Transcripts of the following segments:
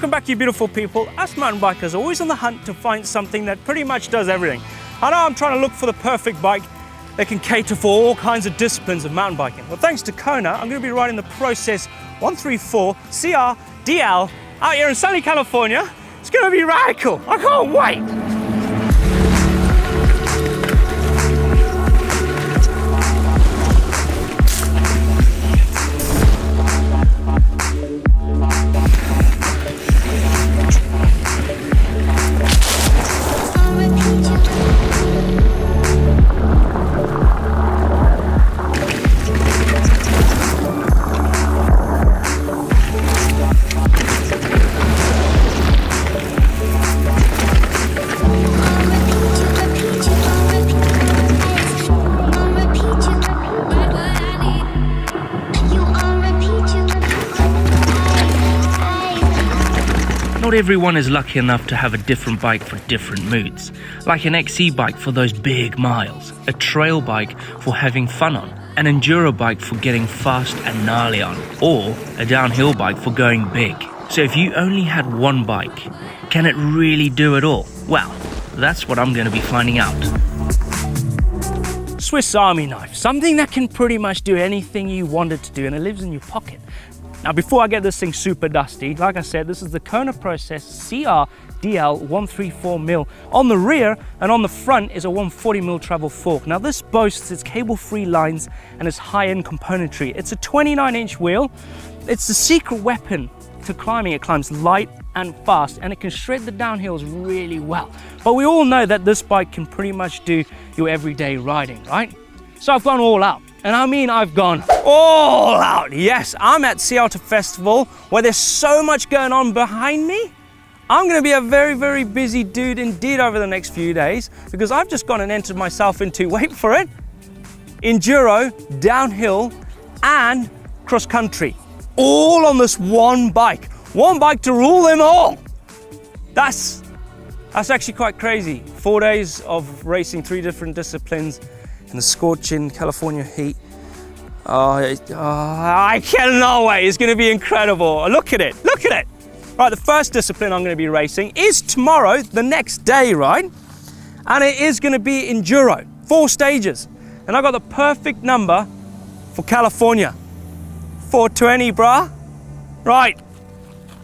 Welcome back, you beautiful people. Us mountain bikers are always on the hunt to find something that pretty much does everything. I know I'm trying to look for the perfect bike that can cater for all kinds of disciplines of mountain biking. Well, thanks to Kona, I'm going to be riding the Process 134 CR DL out here in sunny California. It's going to be radical. I can't wait. Not everyone is lucky enough to have a different bike for different moods, like an XC bike for those big miles, a trail bike for having fun on, an enduro bike for getting fast and gnarly on, or a downhill bike for going big. So if you only had one bike, can it really do it all? Well, that's what I'm going to be finding out. Swiss Army knife, something that can pretty much do anything you want it to do, and it lives in your pocket. Now, before I get this thing super dusty, like I said, this is the Kona Process CR DL 134mm. On the rear and on the front is a 140mm travel fork. Now, this boasts its cable-free lines and its high-end componentry. It's a 29-inch wheel. It's the secret weapon to climbing. It climbs light and fast, and it can shred the downhills really well. But we all know that this bike can pretty much do your everyday riding, right? So I've gone all out. And I mean, I've gone all out. Yes, I'm at Sea Otter Festival where there's so much going on behind me. I'm going to be a very, very busy dude indeed over the next few days, because I've just gone and entered myself into, wait for it, enduro, downhill, and cross country. All on this one bike. One bike to rule them all. That's actually quite crazy. 4 days of racing 3 different disciplines in the scorching California heat. I cannot wait. It's going to be incredible. Look at it. Look at it. Right, the first discipline I'm going to be racing is tomorrow, the next day, right? And it is going to be enduro, 4 stages. And I got the perfect number for California. 420, brah. Right,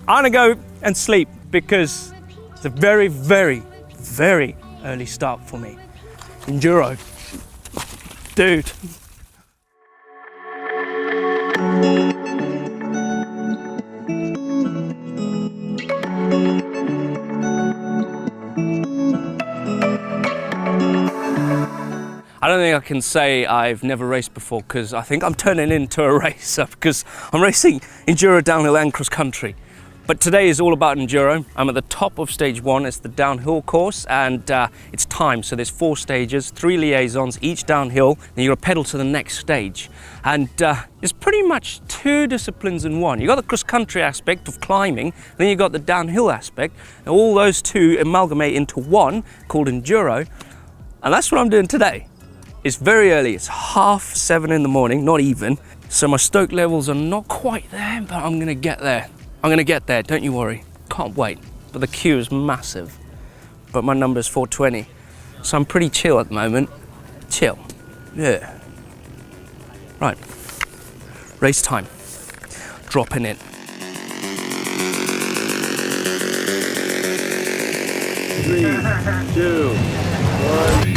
I'm going to go and sleep because it's a very, very, very early start for me. Enduro. Dude. I don't think I can say I've never raced before, because I think I'm turning into a racer, because I'm racing enduro, downhill and cross country. But today is all about enduro. I'm at the top of stage 1, it's the downhill course, and it's timed. So there's 4 stages, 3 liaisons, each downhill, and you're gonna pedal to the next stage. And it's pretty much 2 disciplines in one. You got the cross country aspect of climbing, then you got the downhill aspect, and all those 2 amalgamate into one called enduro. And that's what I'm doing today. It's very early, it's 7:30 in the morning, not even. So my stoke levels are not quite there, but I'm gonna get there. I'm gonna get there, don't you worry. Can't wait. But the queue is massive. But my number's 420. So I'm pretty chill at the moment. Chill. Yeah. Right. Race time. Dropping in. 3, 2, 1.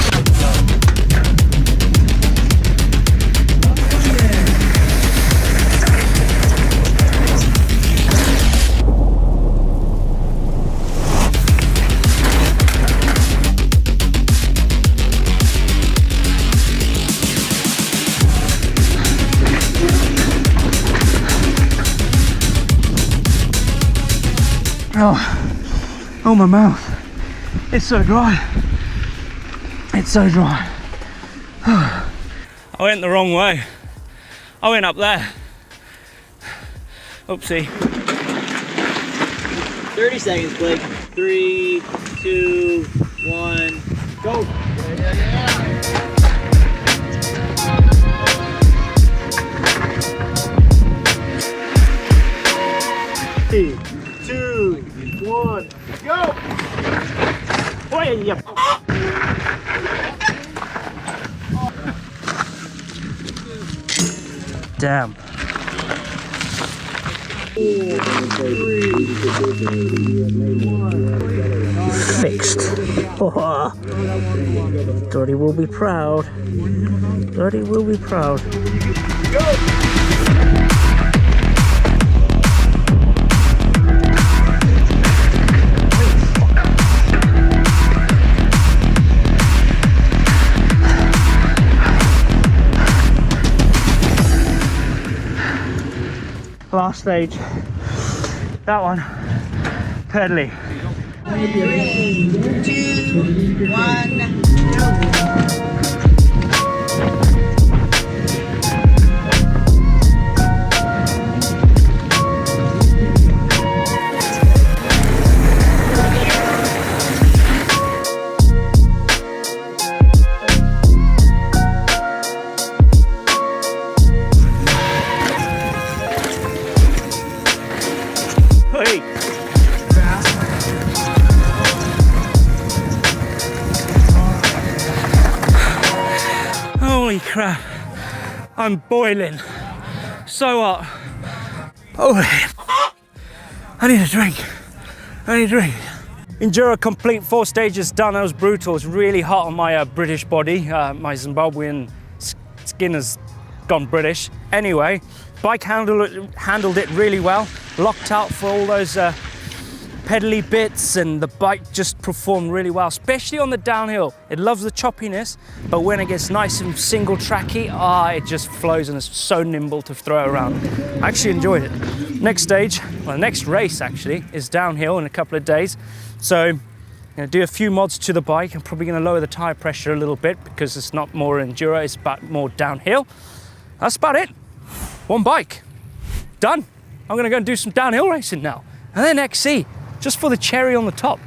Oh, my mouth. It's so dry. It's so dry. I went the wrong way. I went up there. Oopsie. 30 seconds, Blake. 3, 2, 1, go. Three, 2, Damn. Fixed. Oh. Roadie will be proud. Roadie will be proud. Last stage. That one. Pedally. 3, 2, 1, go. Holy crap, I'm boiling. So hot. Oh, I need a drink. I need a drink. Enduro complete, 4 stages done. That was brutal. It's really hot on my British body. My Zimbabwean skin has gone British. Anyway, bike handled it really well. Locked out for all those pedally bits, and the bike just performed really well, especially on the downhill. It loves the choppiness, but when it gets nice and single tracky, it just flows and it's so nimble to throw around. I actually enjoyed it. Next stage, well, next race actually, is downhill in a couple of days. So I'm gonna do a few mods to the bike. I'm probably gonna lower the tire pressure a little bit because it's not more enduro, it's about more downhill. That's about it. One bike, done. I'm gonna go and do some downhill racing now. And then XC, just for the cherry on the top.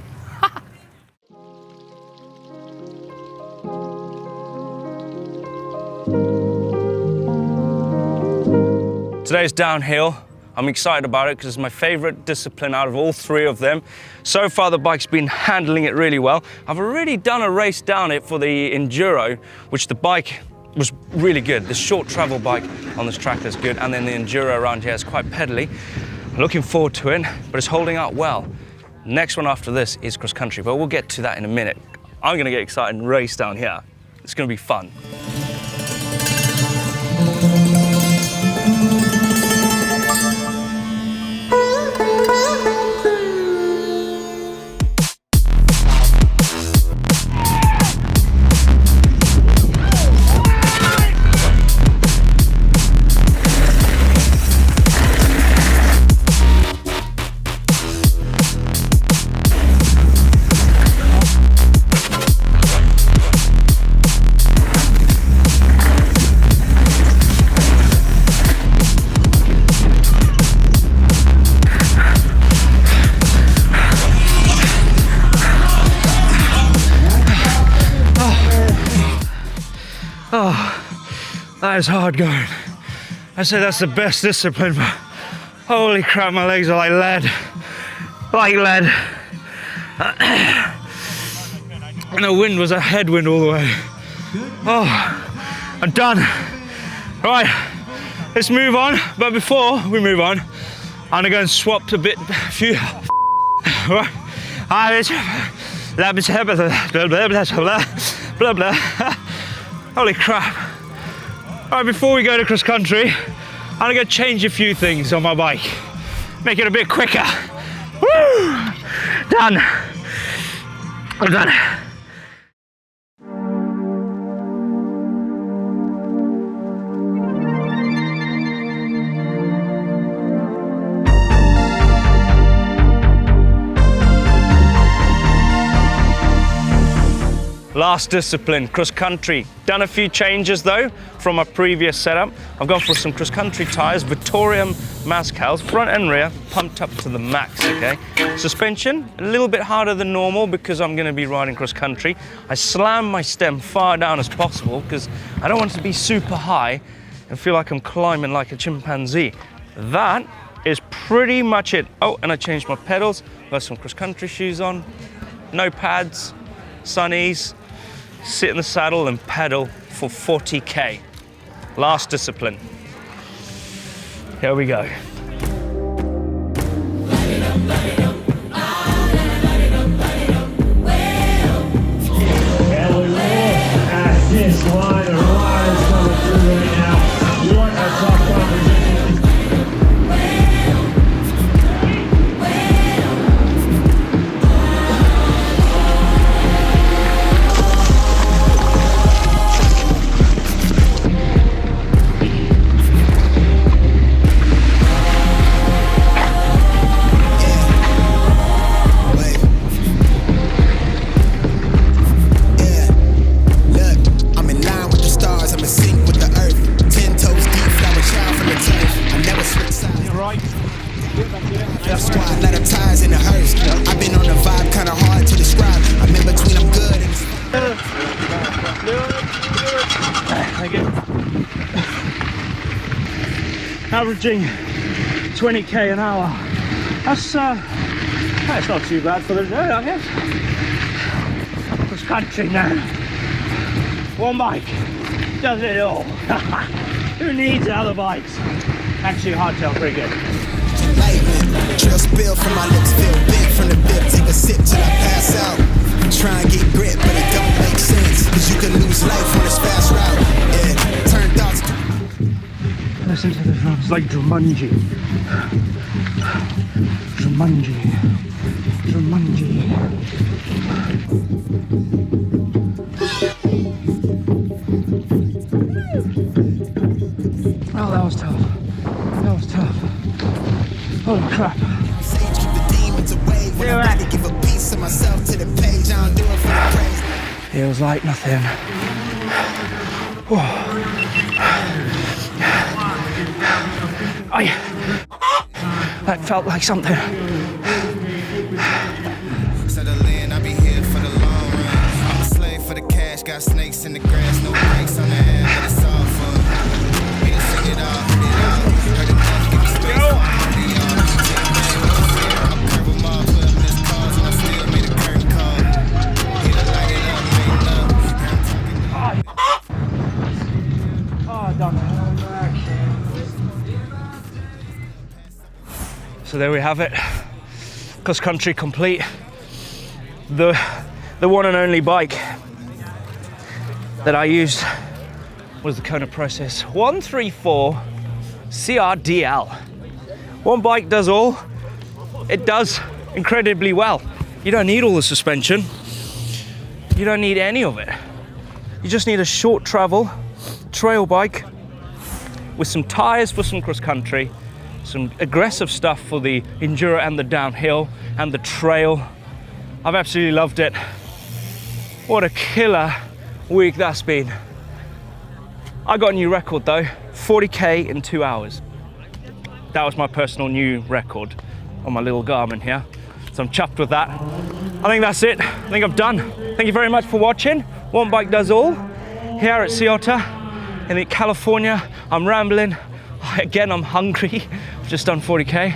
Today's downhill. I'm excited about it because it's my favorite discipline out of all 3 of them. So far the bike's been handling it really well. I've already done a race down it for the Enduro, which the bike was really good. The short travel bike on this track is good, and then the Enduro around here is quite pedally. I'm looking forward to it, but it's holding out well. Next one after this is cross country, but we'll get to that in a minute. I'm gonna get excited and race down here. It's gonna be fun. That is hard going. I say that's the best discipline, but holy crap, my legs are like lead. Like lead. And the wind was a headwind all the way. Oh, I'm done. Right, let's move on. But before we move on, I'm gonna go and swap a few. Right. Blah, blah. Holy crap. All right, before we go to cross country, I'm gonna go change a few things on my bike. Make it a bit quicker. Woo! Done. I'm done. Last discipline, cross country. Done a few changes though from my previous setup. I've gone for some cross country tires, Vittorium Mascals, front and rear, pumped up to the max, okay? Suspension, a little bit harder than normal because I'm gonna be riding cross country. I slam my stem far down as possible because I don't want it to be super high and feel like I'm climbing like a chimpanzee. That is pretty much it. Oh, and I changed my pedals, got some cross country shoes on, no pads, sunnies, sit in the saddle and pedal for 40K. Last discipline. Here we go. This line of riders coming through right now. You want that top conversation? Averaging 20K an hour. That's not too bad for the day, I guess. Cross country now. One bike does it all. Who needs other bikes? Actually, Hardtail pretty good. Lightning, trail spill from my lips, feel big from the bib. Take a sip till I pass out. Try and get grit, but it don't make sense. Cause you can lose life on this fast route. Yeah, turn thoughts. Listen to the drums, it's like Drumunji. Drumunji. Drumunji. Oh, that was tough. That was tough. Holy crap. Sage keep the demons away. When I'm about to give a piece of myself to the page, I don't do it for the praise. Feels like nothing. That felt like something. Settle in, I'll be here for the long run. I'm a slave for the cash, got snakes in the grass, no brakes on the air, but it's all fun. We done sing it all, hit it all. Heard enough, give me space for all of y'all. I'm curving my foot in this cause, and I still made a curtain call. Hit it, light it up, Oh, done. So there we have it, cross country complete. The one and only bike that I used was the Kona Process 134 CRDL. One bike does all. It does incredibly well. You don't need all the suspension. You don't need any of it. You just need a short travel trail bike with some tires for some cross country, some aggressive stuff for the enduro and the downhill and the trail. I've absolutely loved it. What a killer week that's been. I got a new record though, 40K in 2 hours. That was my personal new record on my little Garmin here. So I'm chuffed with that. I think that's it. I think I'm done. Thank you very much for watching. One Bike Does All here at Sea Otter in California. I'm rambling. Again, I'm hungry. I've just done 40K.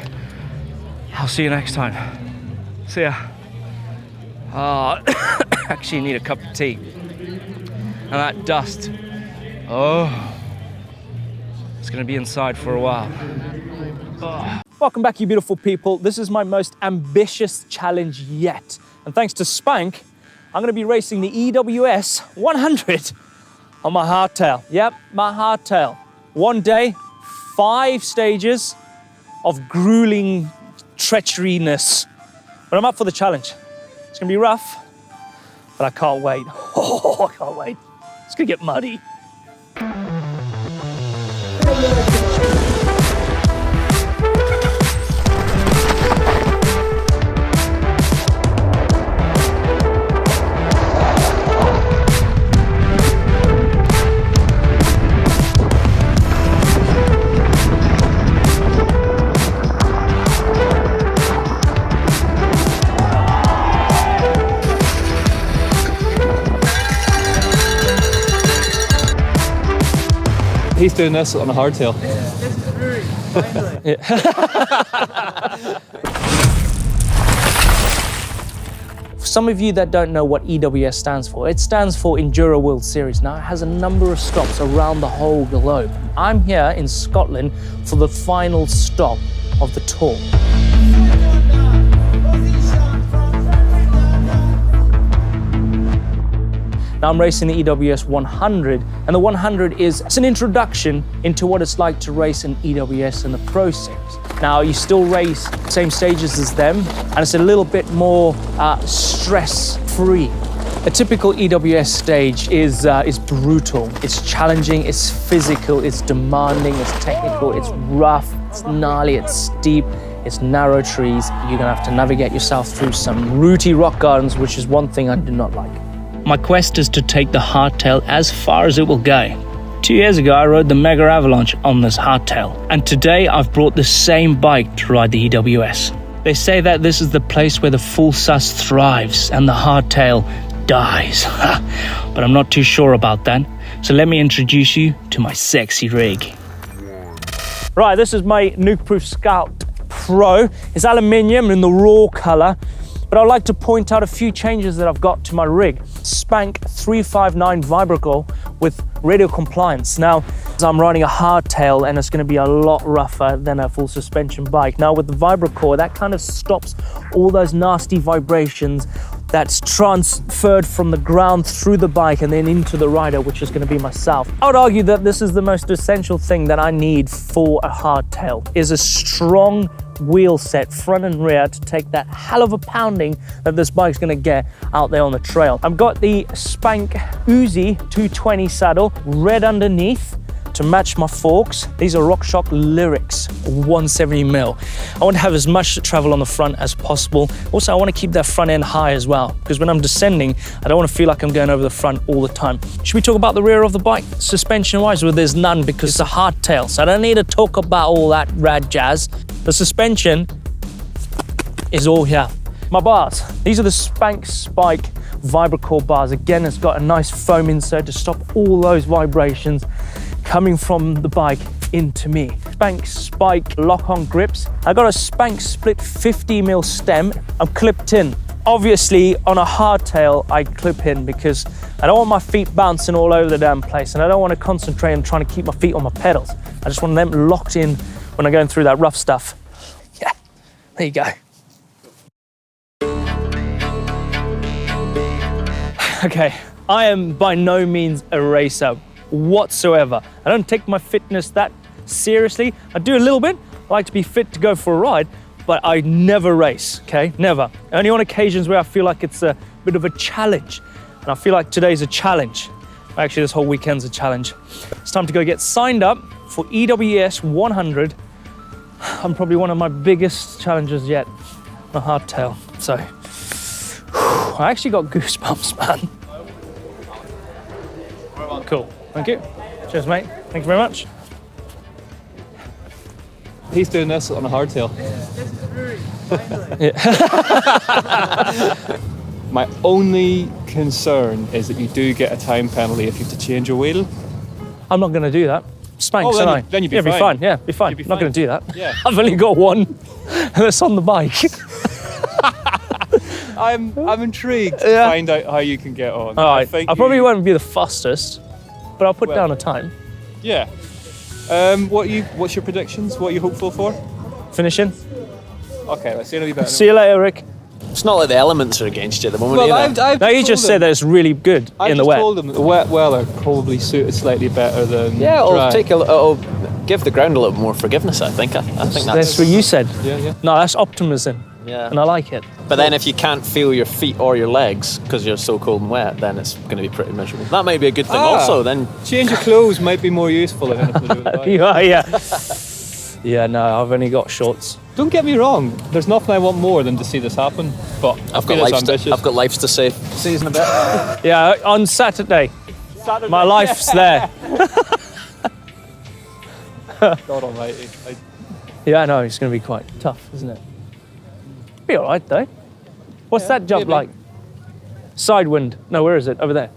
I'll see you next time. See ya. Actually need a cup of tea. And that dust. Oh, it's gonna be inside for a while. Oh. Welcome back, you beautiful people. This is my most ambitious challenge yet. And thanks to Spank, I'm gonna be racing the EWS 100 on my hardtail. Yep, my hardtail. One day, 5 stages of grueling treacheryness. But I'm up for the challenge. It's gonna be rough, but I can't wait. Oh, I can't wait. It's gonna get muddy. He's doing this on a hardtail. For some of you that don't know what EWS stands for, it stands for Enduro World Series. Now, it has a number of stops around the whole globe. I'm here in Scotland for the final stop of the tour. Now I'm racing the EWS 100, and the 100 it's an introduction into what it's like to race an EWS in the Pro Series. Now you still race same stages as them, and it's a little bit more stress-free. A typical EWS stage is brutal, it's challenging, it's physical, it's demanding, it's technical, it's rough, it's gnarly, it's steep, it's narrow trees. You're gonna have to navigate yourself through some rooty rock gardens, which is one thing I do not like. My quest is to take the Hardtail as far as it will go. 2 years ago, I rode the Megavalanche on this Hardtail, and today I've brought the same bike to ride the EWS. They say that this is the place where the full sus thrives and the Hardtail dies, but I'm not too sure about that. So let me introduce you to my sexy rig. Right, this is my Nuke-Proof Scout Pro. It's aluminium in the raw color. But I'd like to point out a few changes that I've got to my rig. Spank 359 Vibracore with radio compliance. Now, I'm riding a hardtail and it's going to be a lot rougher than a full suspension bike. Now with the Vibracore, that kind of stops all those nasty vibrations that's transferred from the ground through the bike and then into the rider, which is going to be myself. I would argue that this is the most essential thing that I need for a hardtail, is a strong wheel set, front and rear, to take that hell of a pounding that this bike's gonna get out there on the trail. I've got the Spank Uzi 220 saddle, red underneath to match my forks. These are RockShox Lyrics 170mm. I want to have as much travel on the front as possible. Also, I want to keep that front end high as well, because when I'm descending, I don't want to feel like I'm going over the front all the time. Should we talk about the rear of the bike? Suspension-wise, well, there's none because it's a hardtail, so I don't need to talk about all that rad jazz. The suspension is all here. My bars, these are the Spank Spike Vibracore bars. Again, it's got a nice foam insert to stop all those vibrations coming from the bike into me. Spank Spike lock-on grips. I got a Spank Split 50mm stem. I'm clipped in. Obviously, on a hardtail, I clip in because I don't want my feet bouncing all over the damn place, and I don't want to concentrate on trying to keep my feet on my pedals. I just want them locked in when I'm going through that rough stuff. Yeah, there you go. Okay, I am by no means a racer whatsoever. I don't take my fitness that seriously. I do a little bit. I like to be fit to go for a ride, but I never race, okay? Never. Only on occasions where I feel like it's a bit of a challenge. And I feel like today's a challenge. Actually, this whole weekend's a challenge. It's time to go get signed up for EWS 100. I'm probably one of my biggest challenges yet, a hardtail. So, I actually got goosebumps, man. Cool. Thank you. Cheers, mate. Thank you very much. He's doing this on a hardtail. My only concern is that you do get a time penalty if you have to change your wheel. I'm not going to do that. Spanks, then aren't I? then you'd be yeah, fine. Be fine. Yeah, be fine. You'd be Not going to do that. Yeah. I've only got one, and it's on the bike. I'm intrigued to find out how you can get on. All right. I probably won't be the fastest, but I'll put down a time. Yeah. What's your predictions? What are you hopeful for? Finishing. Okay, let's see a better. See you later, Rick. It's not like the elements are against you at the moment, Well, either. No, you just said that it's really good in the wet. I told them that the wet weather probably suited slightly better than Yeah, dry. it'll give the ground a little more forgiveness, I think. I think That's what you said. Yeah. No, that's optimism, Yeah. and I like it. But then if you can't feel your feet or your legs because you're so cold and wet, then it's going to be pretty miserable. That might be a good thing also, then. Change your clothes might be more useful than anything to do with the bike. Yeah. Yeah, no, I've only got shorts. Don't get me wrong, there's nothing I want more than to see this happen, but I've got lives to save. See you in a bit. Yeah, on Saturday. My life's there. God almighty. Yeah, I know, it's going to be quite tough, isn't it? Be all right, though. What's that jump maybe. like? Sidewind. No, where is it? Over there.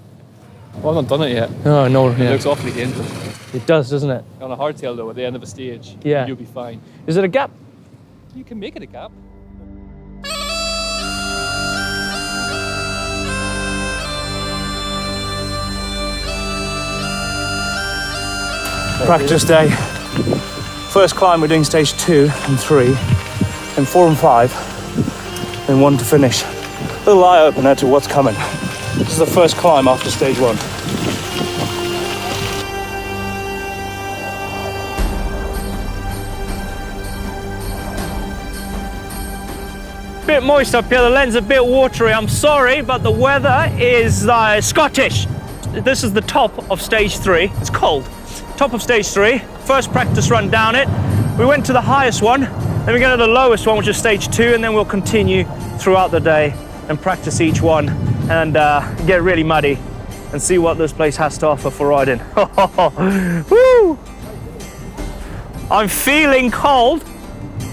Well, I've not done it yet. Oh, no. It Yeah. looks awfully dangerous. It does, doesn't it? On a hardtail though, at the end of a stage, Yeah. you'll be fine. Is it a gap? You can make it a gap. Practice day. First climb, we're doing stage 2 and 3, then 4 and 5, then 1 to finish. Little eye opener to what's coming. This is the first climb after stage 1. Bit moist up here, the lens a bit watery. I'm sorry, but the weather is Scottish. This is the top of stage 3. It's cold. Top of stage 3. First practice run down it. We went to the highest one, then we go to the lowest one, which is stage 2, and then we'll continue throughout the day and practice each one and get really muddy and see what this place has to offer for riding. Woo! I'm feeling cold,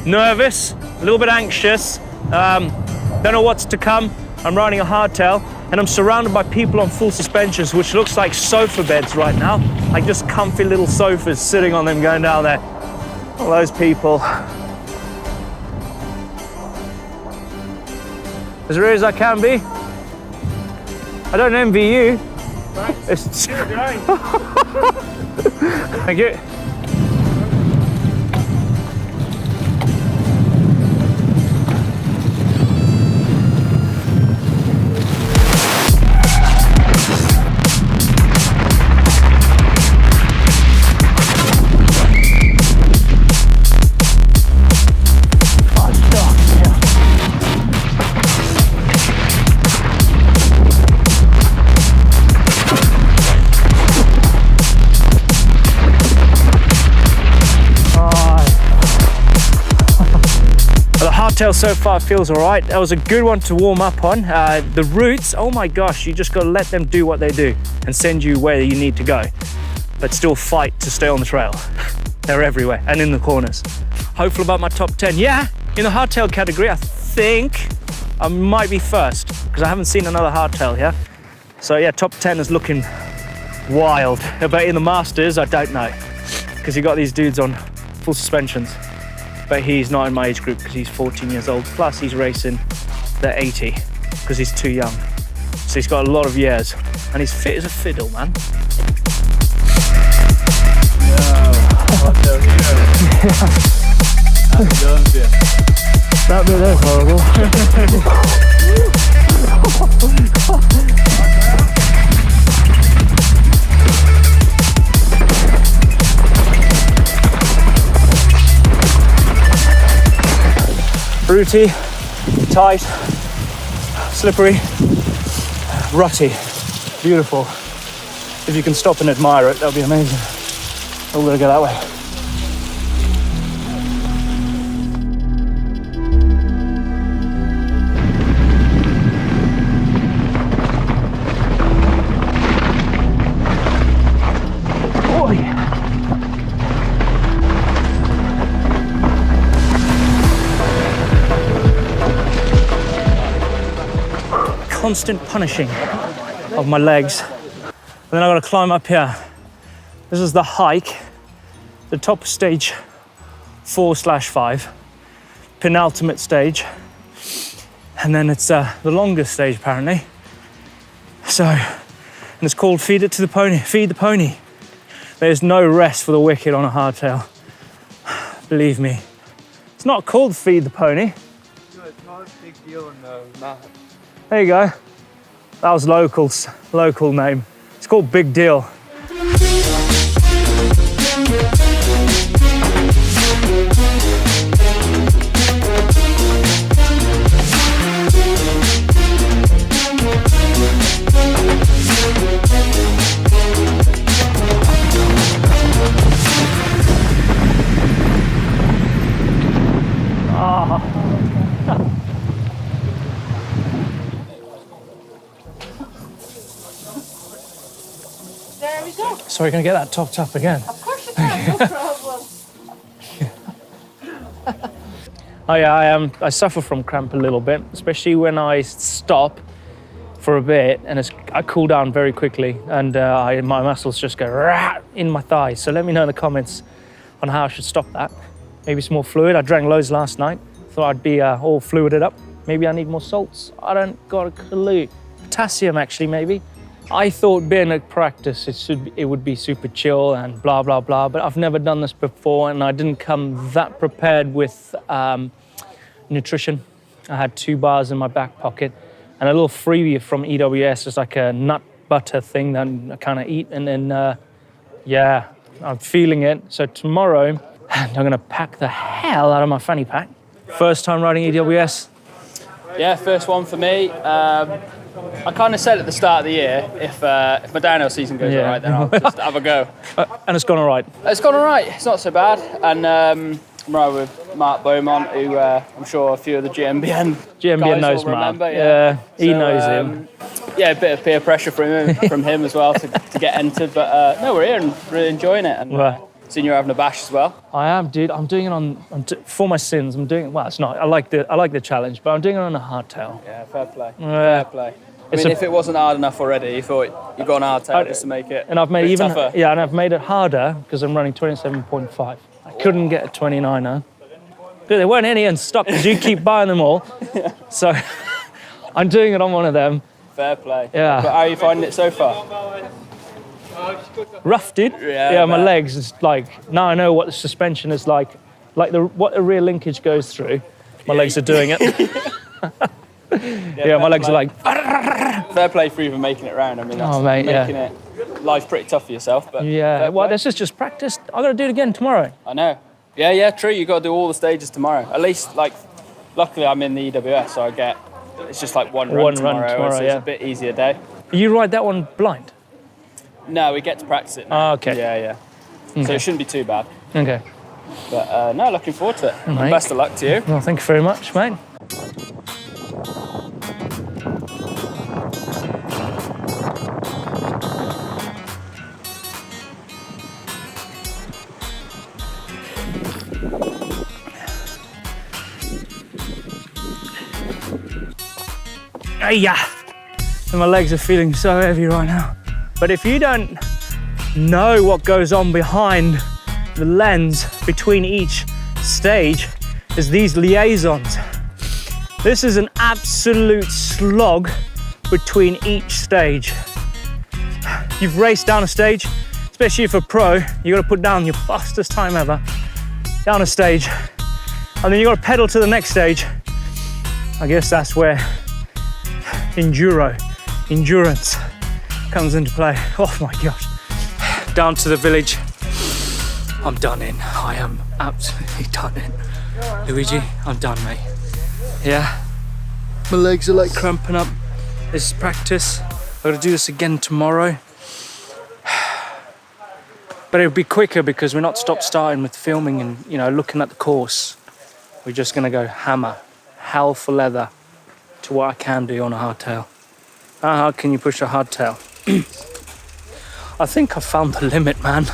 nervous, a little bit anxious. Don't know what's to come. I'm riding a hardtail and I'm surrounded by people on full suspensions, which looks like sofa beds right now. Like just comfy little sofas sitting on them going down there. All those people. As real as I can be. I don't envy you. Thanks. Thank you. Hardtail so far feels all right. That was a good one to warm up on. The routes, oh my gosh, you just got to let them do what they do and send you where you need to go, but still fight to stay on the trail. They're everywhere and in the corners. Hopeful about my top 10. Yeah, in the hardtail category, I think I might be first because I haven't seen another hardtail here. So yeah, top 10 is looking wild. But in the Masters, I don't know because you got these dudes on full suspensions. But he's not in my age group because he's 14 years old. Plus he's racing the 80 because he's too young. So he's got a lot of years and he's fit as a fiddle, man. That bit is horrible. Rooty, tight, slippery, rutty, beautiful. If you can stop and admire it, that'll be amazing. We're gonna go that way. Oh yeah. Constant punishing of my legs. And then I've got to climb up here. This is the hike, the top stage 4/5, penultimate stage. And then it's the longest stage apparently. So, and it's called Feed It to the Pony, Feed the Pony. There's no rest for the wicked on a hardtail. Believe me. It's not called Feed the Pony. No, it's not a big deal on the map. There you go. That was local name. It's called Big Deal. There we go. So we're gonna get that topped up again. Of course you can, no problem. Oh yeah, I suffer from cramp a little bit, especially when I stop for a bit and I cool down very quickly and my muscles just go rah in my thighs. So let me know in the comments on how I should stop that. Maybe some more fluid. I drank loads last night. Thought I'd be all fluided up. Maybe I need more salts. I don't got a clue. Potassium actually, maybe. I thought being at practice, it would be super chill and blah, blah, blah, but I've never done this before and I didn't come that prepared with nutrition. I had 2 bars in my back pocket and a little freebie from EWS. It's like a nut butter thing that I kind of eat, and then, yeah, I'm feeling it. So tomorrow, I'm gonna pack the hell out of my fanny pack. First time riding EWS. Yeah, first one for me. I kind of said at the start of the year, if my downhill season goes all right, then I'll just have a go. And it's gone all right. It's gone all right. It's not so bad. And I'm riding with Mark Beaumont, who I'm sure a few of the GMBN guys knows will Mark. remember. Yeah, he knows him. Yeah, a bit of peer pressure from him as well to get entered. But no, we're here and really enjoying it. And seeing you're having a bash as well. I am, dude. I'm doing it for my sins. I'm doing it. Well, it's not. I like the challenge, but I'm doing it on a hardtail. Yeah, fair play. Fair play. I mean, if it wasn't hard enough already, you thought you'd gone hardtail just to make it. And I've made even tougher. Yeah, and I've made it harder because I'm running 27.5. I couldn't get a 29er. There weren't any in stock because you keep buying them all. So I'm doing it on one of them. Fair play. Yeah. But how are you finding it so far? Rough, dude. Yeah, my legs is like, now I know what the suspension is like what the rear linkage goes through. My legs are doing it. My legs are like. Fair play for even making it round. I mean, that's making it life pretty tough for yourself. But well, this is just practice. I'm gonna do it again tomorrow. I know. Yeah, true. You got to do all the stages tomorrow. At least, luckily I'm in the EWS, so it's just like one run tomorrow. So it's a bit easier day. You ride that one blind? No, we get to practice it now. Oh, okay. Yeah. Okay. So it shouldn't be too bad. Okay. But no, looking forward to it. And best of luck to you. Well, thank you very much, mate. Yeah, and my legs are feeling so heavy right now. But if you don't know what goes on behind the lens between each stage, is these liaisons. This is an absolute slog between each stage. You've raced down a stage, especially if you're a pro, you gotta put down your fastest time ever, down a stage, and then you gotta pedal to the next stage. I guess that's where endurance comes into play. Oh my gosh. Down to the village. I'm done in. I am absolutely done in. Luigi, I'm done, mate. Yeah. My legs are like cramping up. This is practice. I've got to do this again tomorrow. But it'll be quicker because we're not starting with filming and, looking at the course. We're just going to go hammer, hell for leather to what I can do on a hardtail. How hard can you push a hardtail? I think I found the limit, man.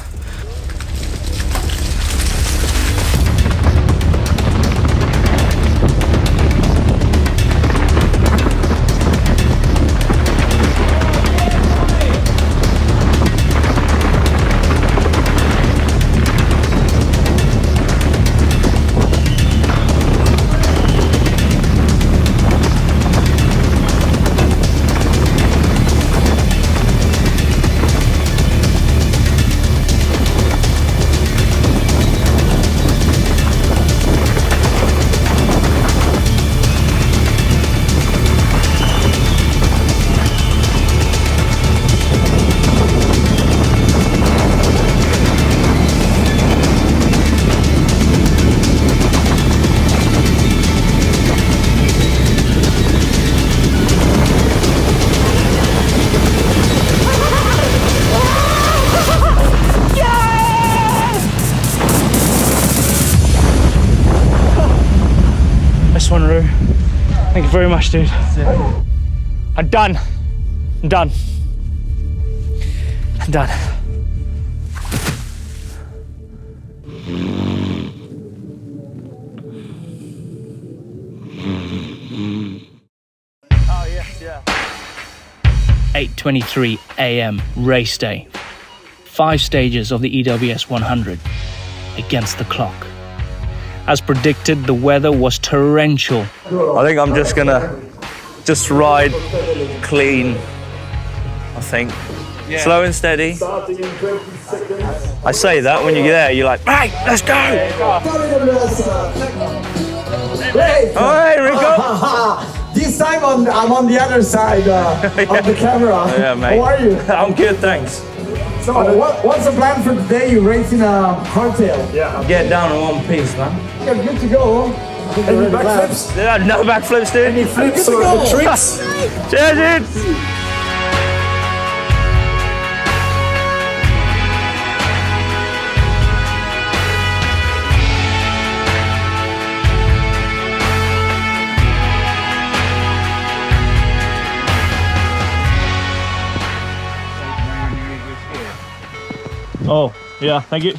Thank you very much, dude. I'm done. I'm done. I'm done. Oh, yes, yeah. 8:23 a.m. race day. 5 stages of the EWS 100 against the clock. As predicted, the weather was torrential. I think I'm just gonna ride clean I think. Slow and steady. I say that when you get there, you're like, right, let's go! Hey, Rico! This time I'm on the other side of the camera. Yeah, mate. How are you? I'm good, thanks. So what's the plan for today? You're racing a hardtail. Yeah. Get down in one piece, man. You're good to go. Any backflips? Yeah, no backflips, dude. Any flips or the tricks? Cheers, dude. Oh, yeah, thank you.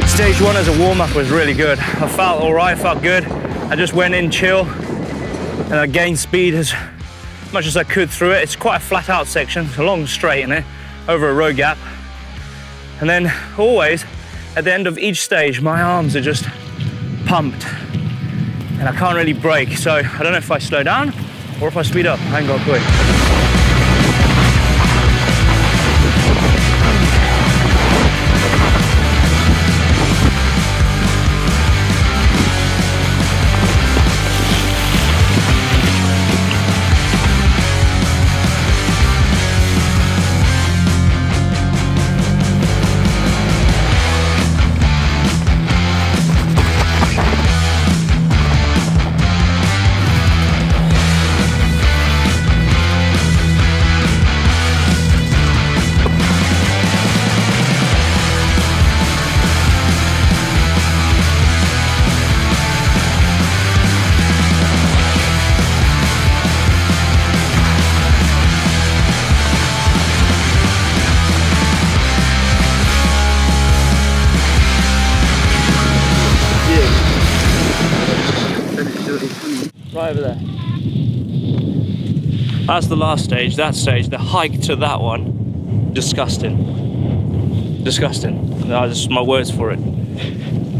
Stage one as a warm-up was really good. I felt all right, felt good. I just went in chill and I gained speed as much as I could through it. It's quite a flat out section, it's a long straight in it, over a road gap. And then always at the end of each stage, my arms are just pumped and I can't really brake. So I don't know if I slow down or if I speed up. I ain't got a clue. Right over there. That's the last stage, that stage, the hike to that one. Disgusting. Disgusting. No, that's my words for it.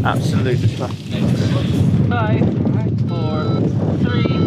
Absolute disgusting. 5, 4, 3.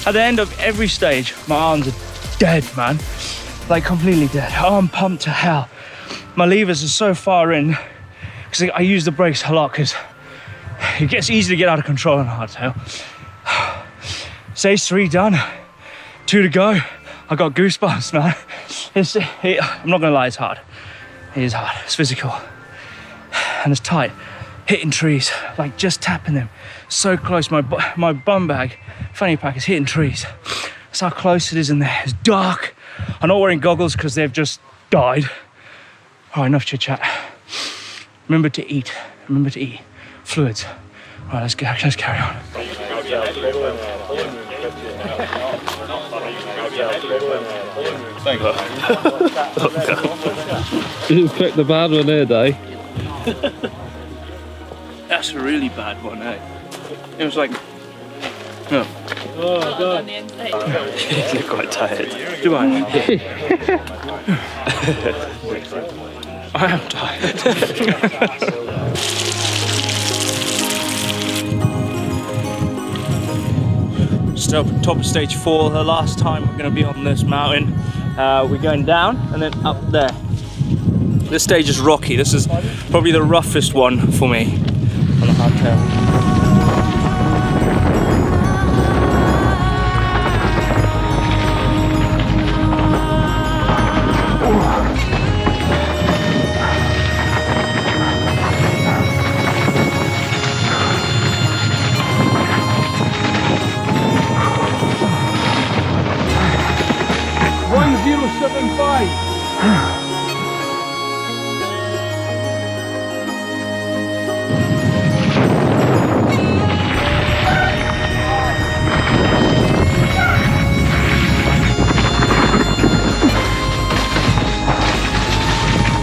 At the end of every stage, my arms are dead, man. Like completely dead. I'm pumped to hell. My levers are so far in because I use the brakes a lot because it gets easy to get out of control on hardtail. Stage 3 done, 2 to go. I got goosebumps, man. I'm not gonna lie, it's hard. It is hard, it's physical. And it's tight. Hitting trees, like just tapping them. So close, my bum bag, fanny pack is hitting trees. That's how close it is in there. It's dark. I'm not wearing goggles because they've just died. All right, enough chit chat. Remember to eat. Remember to eat. Fluids. All right, let's carry on. You just picked the bad one here, Dave. That's a really bad one, eh? It was like, no. Oh, God. You look quite tired. Do I? I am tired. just up top of stage 4, the last time we're going to be on this mountain. We're going down and then up there. This stage is rocky. This is probably the roughest one for me on the hardtail.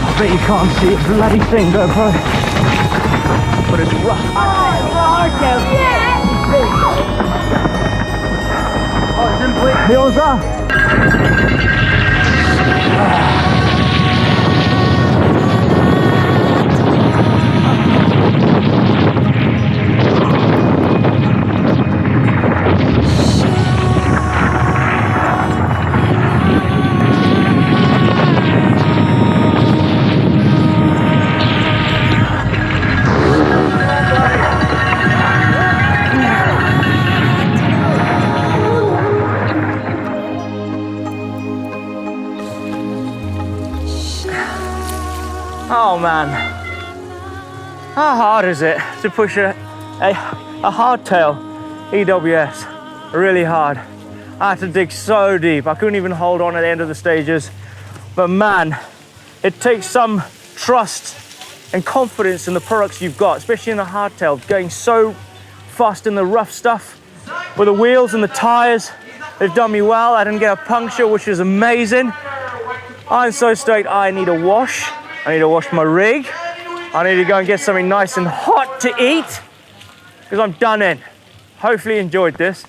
I bet you can't see a bloody thing, GoPro. But it's rough. Oh, it's a hardtail. Yeah! Oh, it's in place. Here was that. Oh man, how hard is it to push a hardtail EWS? Really hard. I had to dig so deep. I couldn't even hold on at the end of the stages. But man, it takes some trust and confidence in the products you've got, especially in the hardtail, going so fast in the rough stuff with the wheels and the tires. They've done me well. I didn't get a puncture, which is amazing. I'm so stoked. I need a wash. I need to wash my rig. I need to go and get something nice and hot to eat because I'm done in. Hopefully you enjoyed this.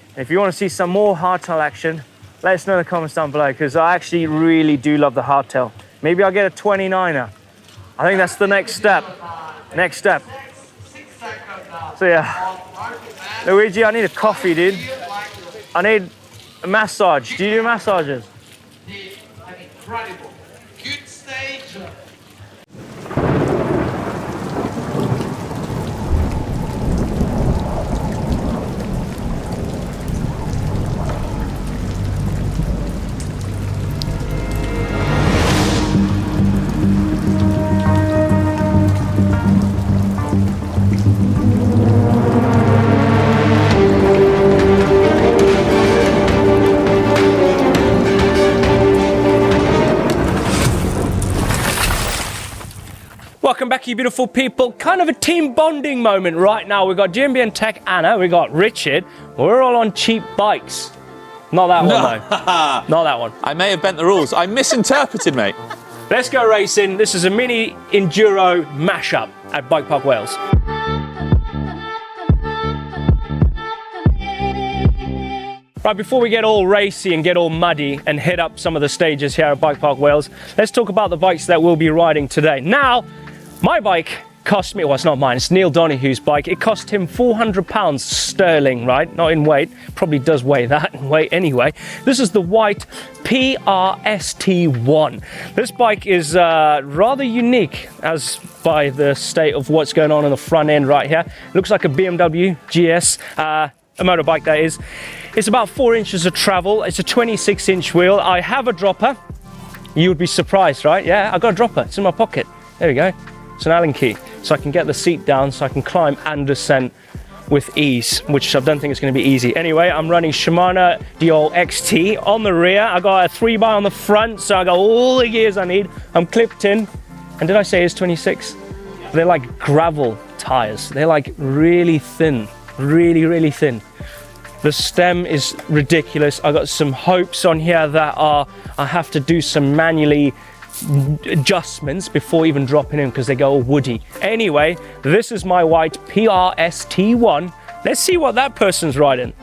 And if you want to see some more hardtail action, let us know in the comments down below because I actually really do love the hardtail. Maybe I'll get a 29er. I think that's the next step. Next step. So yeah. Luigi, I need a coffee, dude. I need a massage. Do you do massages? Incredible. Good stage. Welcome back, you beautiful people. Kind of a team bonding moment right now. We've got GMBN Tech Anna, we got Richard. We're all on cheap bikes. Not that one though. Not that one. I may have bent the rules. I misinterpreted, mate. Let's go racing. This is a mini enduro mashup at Bike Park Wales. Right, before we get all racy and get all muddy and hit up some of the stages here at Bike Park Wales, let's talk about the bikes that we'll be riding today. Now, my bike cost me, well, it's not mine, it's Neil Donohue's bike. It cost him £400 sterling, right? Not in weight, probably does weigh that in weight anyway. This is the white PRST1. This bike is rather unique as by the state of what's going on the front end right here. It looks like a BMW GS, a motorbike that is. It's about 4 inches of travel. It's a 26-inch wheel. I have a dropper. You would be surprised, right? Yeah, I got a dropper. It's in my pocket. There we go. It's an Allen key. So I can get the seat down so I can climb and descend with ease, which I don't think is going to be easy. Anyway, I'm running Shimano Diol XT on the rear. I got a 3x on the front, so I got all the gears I need. I'm clipped in. And did I say it's 26? They're like gravel tires. They're like really thin, really thin. The stem is ridiculous. I got some hopes on here that I have to do some manually adjustments before even dropping in because they go all woody. Anyway, this is my white PRST1. Let's see what that person's riding.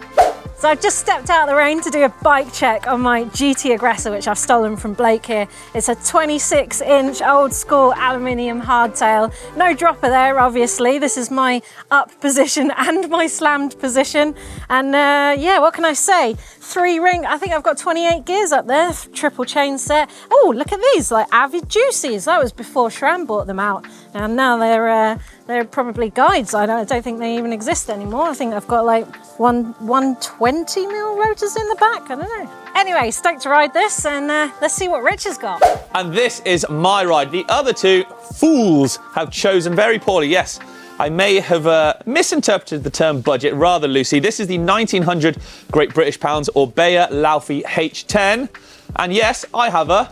So I've just stepped out of the rain to do a bike check on my GT Aggressor, which I've stolen from Blake here. It's a 26-inch old school aluminium hardtail. No dropper there, obviously. This is my up position and my slammed position. And yeah, what can I say? 3-ring, I think I've got 28 gears up there, triple chain set. Oh, look at these, like Avid Juicies. That was before Shram bought them out. And now they're probably guides. I don't think they even exist anymore. I think I've got like 120mm rotors in the back. I don't know. Anyway, stoked to ride this, and let's see what Rich has got. And this is my ride. The other two fools have chosen very poorly. Yes, I may have misinterpreted the term budget rather loosely. This is the 1900 Great British Pounds Orbea Laufey H10. And yes, I have a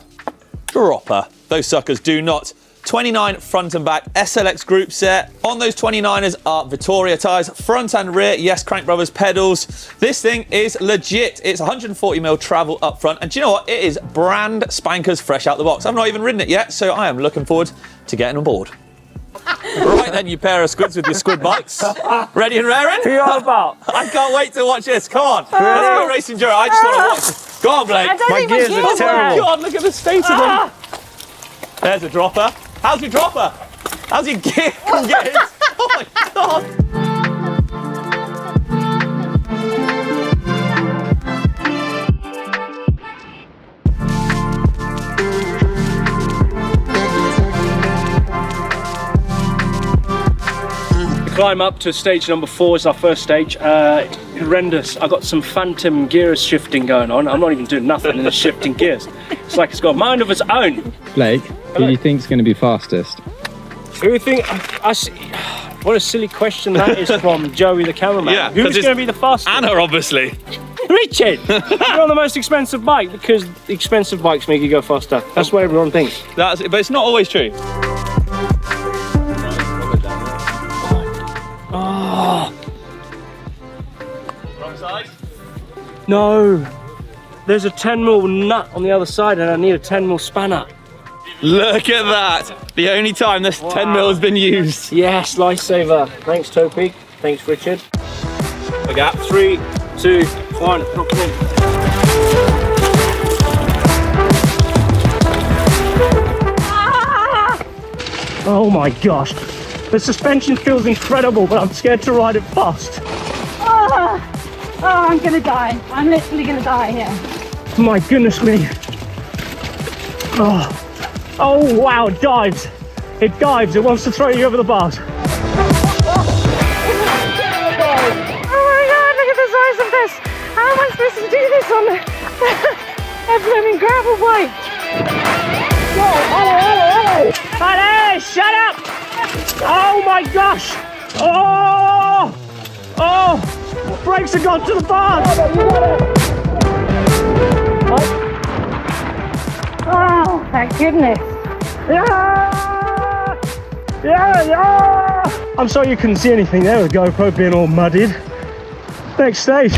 dropper. Those suckers do not. 29 front and back SLX group set. On those 29ers are Vittoria tyres, front and rear, yes, Crank Brothers pedals. This thing is legit. It's 140mm travel up front, and do you know what? It is brand spankers fresh out the box. I've not even ridden it yet, so I am looking forward to getting on board. Right then, you pair of squids with your squid bikes. Ready and raring? Who are about? I can't wait to watch this. Come on. Let's go Race Enduro. I just want to watch this. Go on, Blake. My gears are terrible. God, look at the state of them. There's a dropper. How's your dropper? How's your gear? Oh my God. Climb up to stage number 4 is our first stage. Horrendous. I got some phantom gear shifting going on. I'm not even doing nothing in the shifting gears. It's like it's got a mind of its own. Blake, who do you think's going to be fastest? Who do you think? What a silly question that is from Joey the cameraman. Yeah, who's going to be the fastest? Anna, obviously. Richard! You're on the most expensive bike because the expensive bikes make you go faster. That's what everyone thinks. But it's not always true. Oh. Wrong side? No. There's a 10mm nut on the other side and I need a 10mm spanner. Look at that. The only time this 10mm has been used. Yes, lifesaver. Thanks, Topi. Thanks, Richard. I got 3, 2, 1. Okay. Oh my gosh. The suspension feels incredible, but I'm scared to ride it fast. Oh, I'm gonna die. I'm literally gonna die here. My goodness me. Oh wow, it dives. It dives, it wants to throw you over the bars. Oh my God, look at the size of this. How am I supposed to do this on a blooming gravel bike? Hello! Hello, shut up! Oh my gosh! Oh! Brakes have gone to the bars! Oh, thank goodness. Yeah! I'm sorry you couldn't see anything there with GoPro being all muddied. Next stage.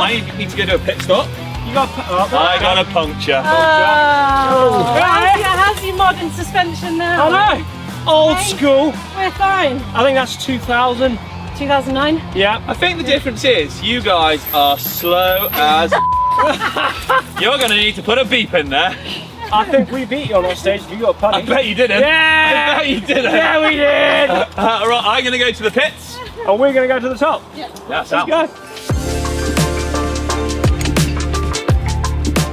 I need to go to a pit stop. You got I got a puncture. How's your modern suspension now? I know. Old school. We're fine. I think that's 2000. 2009? Yeah. I think the difference is you guys are slow as. You're going to need to put a beep in there. I think we beat you on that stage. You got punny. I bet you didn't. Yeah! I bet you didn't. Yeah, we did! Right, I'm going to go to the pits. And we're going to go to the top. Yeah. Let's go.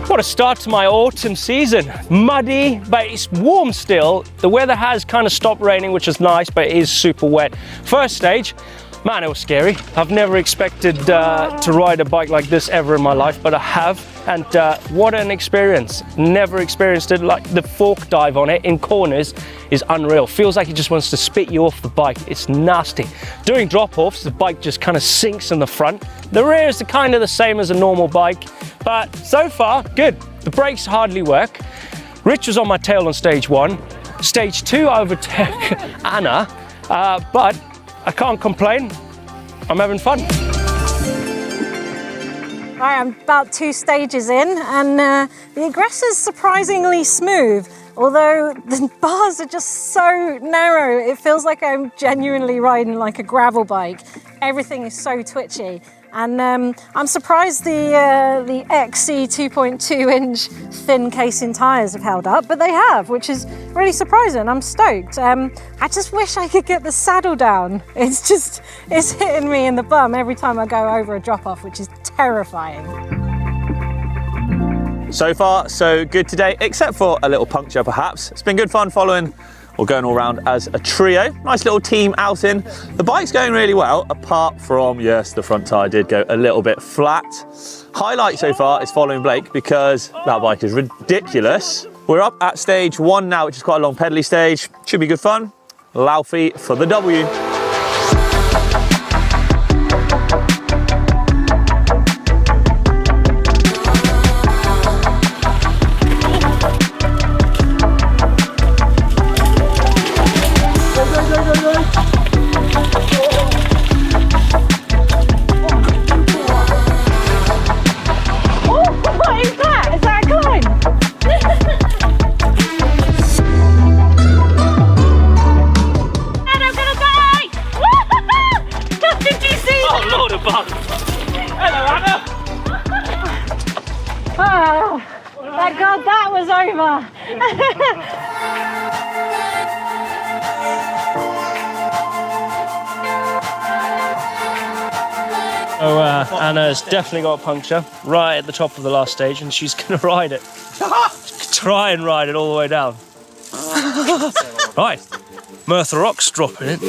What a start to my autumn season. Muddy, but it's warm still. The weather has kind of stopped raining, which is nice, but it is super wet. First stage, man, it was scary. I've never expected to ride a bike like this ever in my life, but I have. And what an experience. Never experienced it. Like the fork dive on it in corners is unreal. Feels like it just wants to spit you off the bike. It's nasty. Doing drop-offs, the bike just kind of sinks in the front. The rear is kind of the same as a normal bike, but so far, good. The brakes hardly work. Rich was on my tail on stage 1. Stage 2, I overtook Anna, but I can't complain. I'm having fun. Right, I'm about 2 stages in, and the aggressor's surprisingly smooth. Although the bars are just so narrow, it feels like I'm genuinely riding like a gravel bike. Everything is so twitchy. And I'm surprised the XC 2.2-inch thin casing tyres have held up, but they have, which is really surprising. I'm stoked. I just wish I could get the saddle down. It's hitting me in the bum every time I go over a drop-off, which is terrifying. So far, so good today, except for a little puncture perhaps. It's been good fun following or going all around as a trio. Nice little team outing. The bike's going really well, apart from, yes, the front tyre did go a little bit flat. Highlight so far is following Blake because that bike is ridiculous. We're up at stage 1 now, which is quite a long pedally stage. Should be good fun. Laufey for the W. Thank God that was over. So Anna's definitely got a puncture right at the top of the last stage, and she's going to ride it. Try and ride it all the way down. Right, Merthyr Rock's dropping it.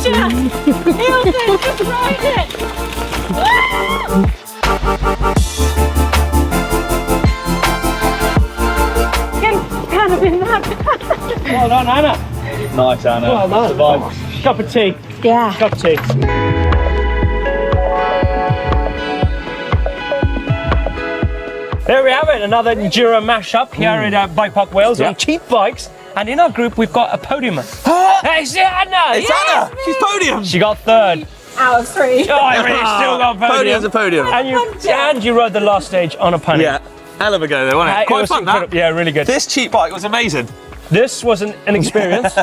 Just ride it! Kind of in that. Well done, Anna. Nice, Anna. Well done. Survived. Cup of tea. Yeah. Cup of tea. There we have it, another Enduro mashup here at Bike Park Wales on cheap bikes. And in our group, we've got a podium. It's Anna! It's Anna! She's podium! She got 3rd. Out of 3. Oh, I really still got podium. Podium's a podium. And you rode the last stage on a pony. Yeah, hell of a go there, wasn't it? Quite fun, that. Yeah, really good. This cheap bike was amazing. This was an experience.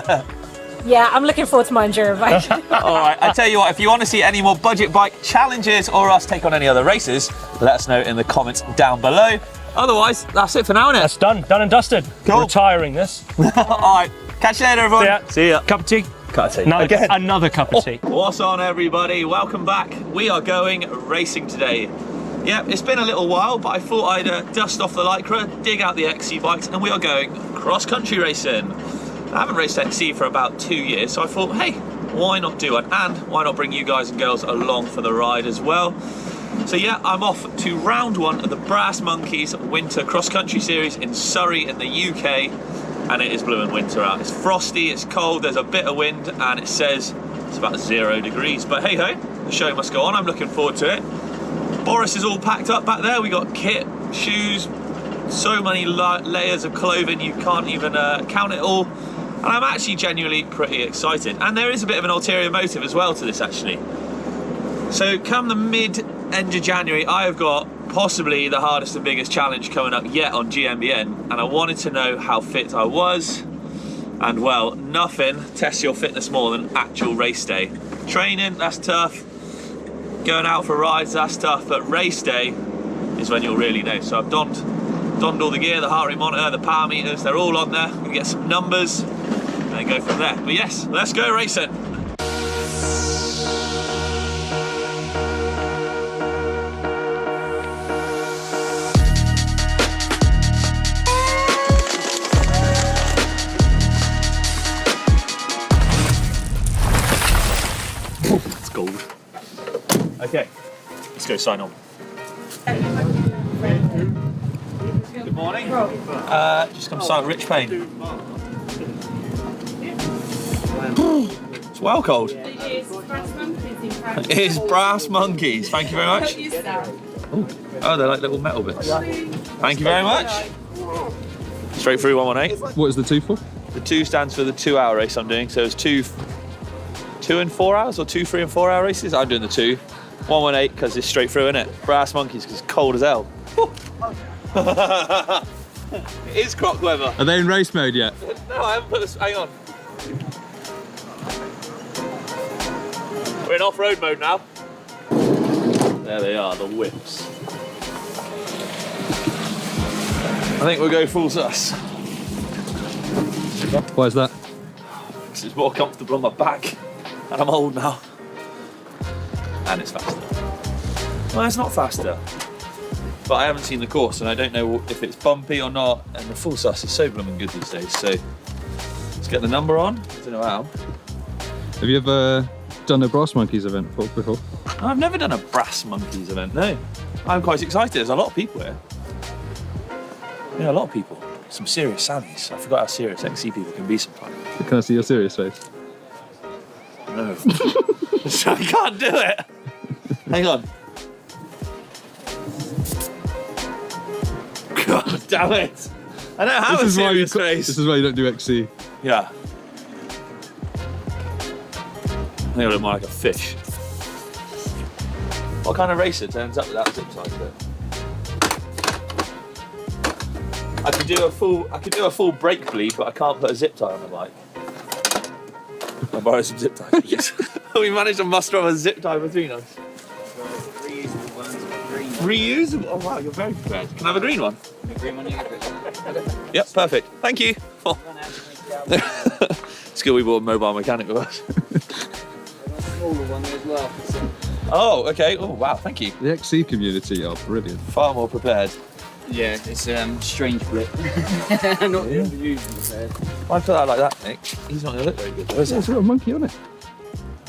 Yeah, I'm looking forward to my Enduro bike. All right, I tell you what, if you want to see any more budget bike challenges or us take on any other races, let us know in the comments down below. Otherwise, that's it for now, innit? That's done and dusted. Cool. Retiring this. All right, catch you later, everyone. See ya. Cup of tea. Cup of tea. Another cup of tea. What's on, everybody? Welcome back. We are going racing today. Yeah, it's been a little while, but I thought I'd dust off the Lycra, dig out the XC bikes, and we are going cross-country racing. I haven't raced XC for about 2 years, so I thought, hey, why not do it? And why not bring you guys and girls along for the ride as well? So yeah, I'm off to round 1 of the Brass Monkeys Winter Cross Country Series in Surrey in the UK, and it is blooming winter out. It's frosty, it's cold, there's a bit of wind, and it says it's about 0 degrees. But hey ho, the show must go on. I'm looking forward to it. Boris is all packed up back there. We got kit, shoes, So many layers of clothing, you can't even count it all. And I'm actually genuinely pretty excited. And there is a bit of an ulterior motive as well to this, actually. So come the end of January, I have got possibly the hardest and biggest challenge coming up yet on GMBN. And I wanted to know how fit I was. And well, nothing tests your fitness more than actual race day. Training, that's tough. Going out for rides, that's tough. But race day is when you'll really know. So I've donned all the gear, the heart rate monitor, the power meters, they're all on there. I'm gonna get some numbers and then go from there. But yes, let's go racing. It's gold. Okay, let's go sign on. Good morning. Just come sign Rich Payne. It's well cold. It is Brass Monkeys. Thank you very much. Oh, they're like little metal bits. Thank you very much. Straight through 118. What is the 2 for? The 2 stands for the 2-hour race I'm doing. So it's 2 and 4 hours or 2, 3 and 4 hour races. I'm doing the 2. 118 because it's straight through, innit? Brass Monkeys because it's cold as hell. It is croc weather. Are they in race mode yet? No, I haven't put this. Hang on. We're in off-road mode now. There they are, the whips. I think we'll go full sus. Why is that? Because it's more comfortable on my back. And I'm old now. And it's faster. Well, it's not faster. But I haven't seen the course and I don't know if it's bumpy or not. And the full sus is so blooming good these days. So let's get the number on. I don't know how. Have you ever done a Brass Monkeys event before? I've never done a Brass Monkeys event, no. I'm quite excited. There's a lot of people here. Yeah, a lot of people. Some serious Sammies. I forgot how serious XC people can be sometimes. Can I see your serious face? No. I can't do it. Hang on. God damn it. I don't have a serious face. This is why you don't do XC. Yeah. I think I look more like a fish. What kind of racer turns up without zip ties though? I could do a full brake bleed, but I can't put a zip tie on the bike. I'll borrow some zip ties, please. We managed to muster up a zip tie between us. Reusable ones, green. Reusable? Oh wow, you're very prepared. Can I have a green one? The green one, yeah. Yep, perfect. Thank you. Oh. It's good we bought a mobile mechanic with us. Smaller one as well. Oh, okay. Oh wow, thank you. The XC community are brilliant. Far more prepared. Yeah, it's strange blip. Not the usual prepared. Why put that like that, Nick? He's not going to look very good though, is It's got a monkey on it.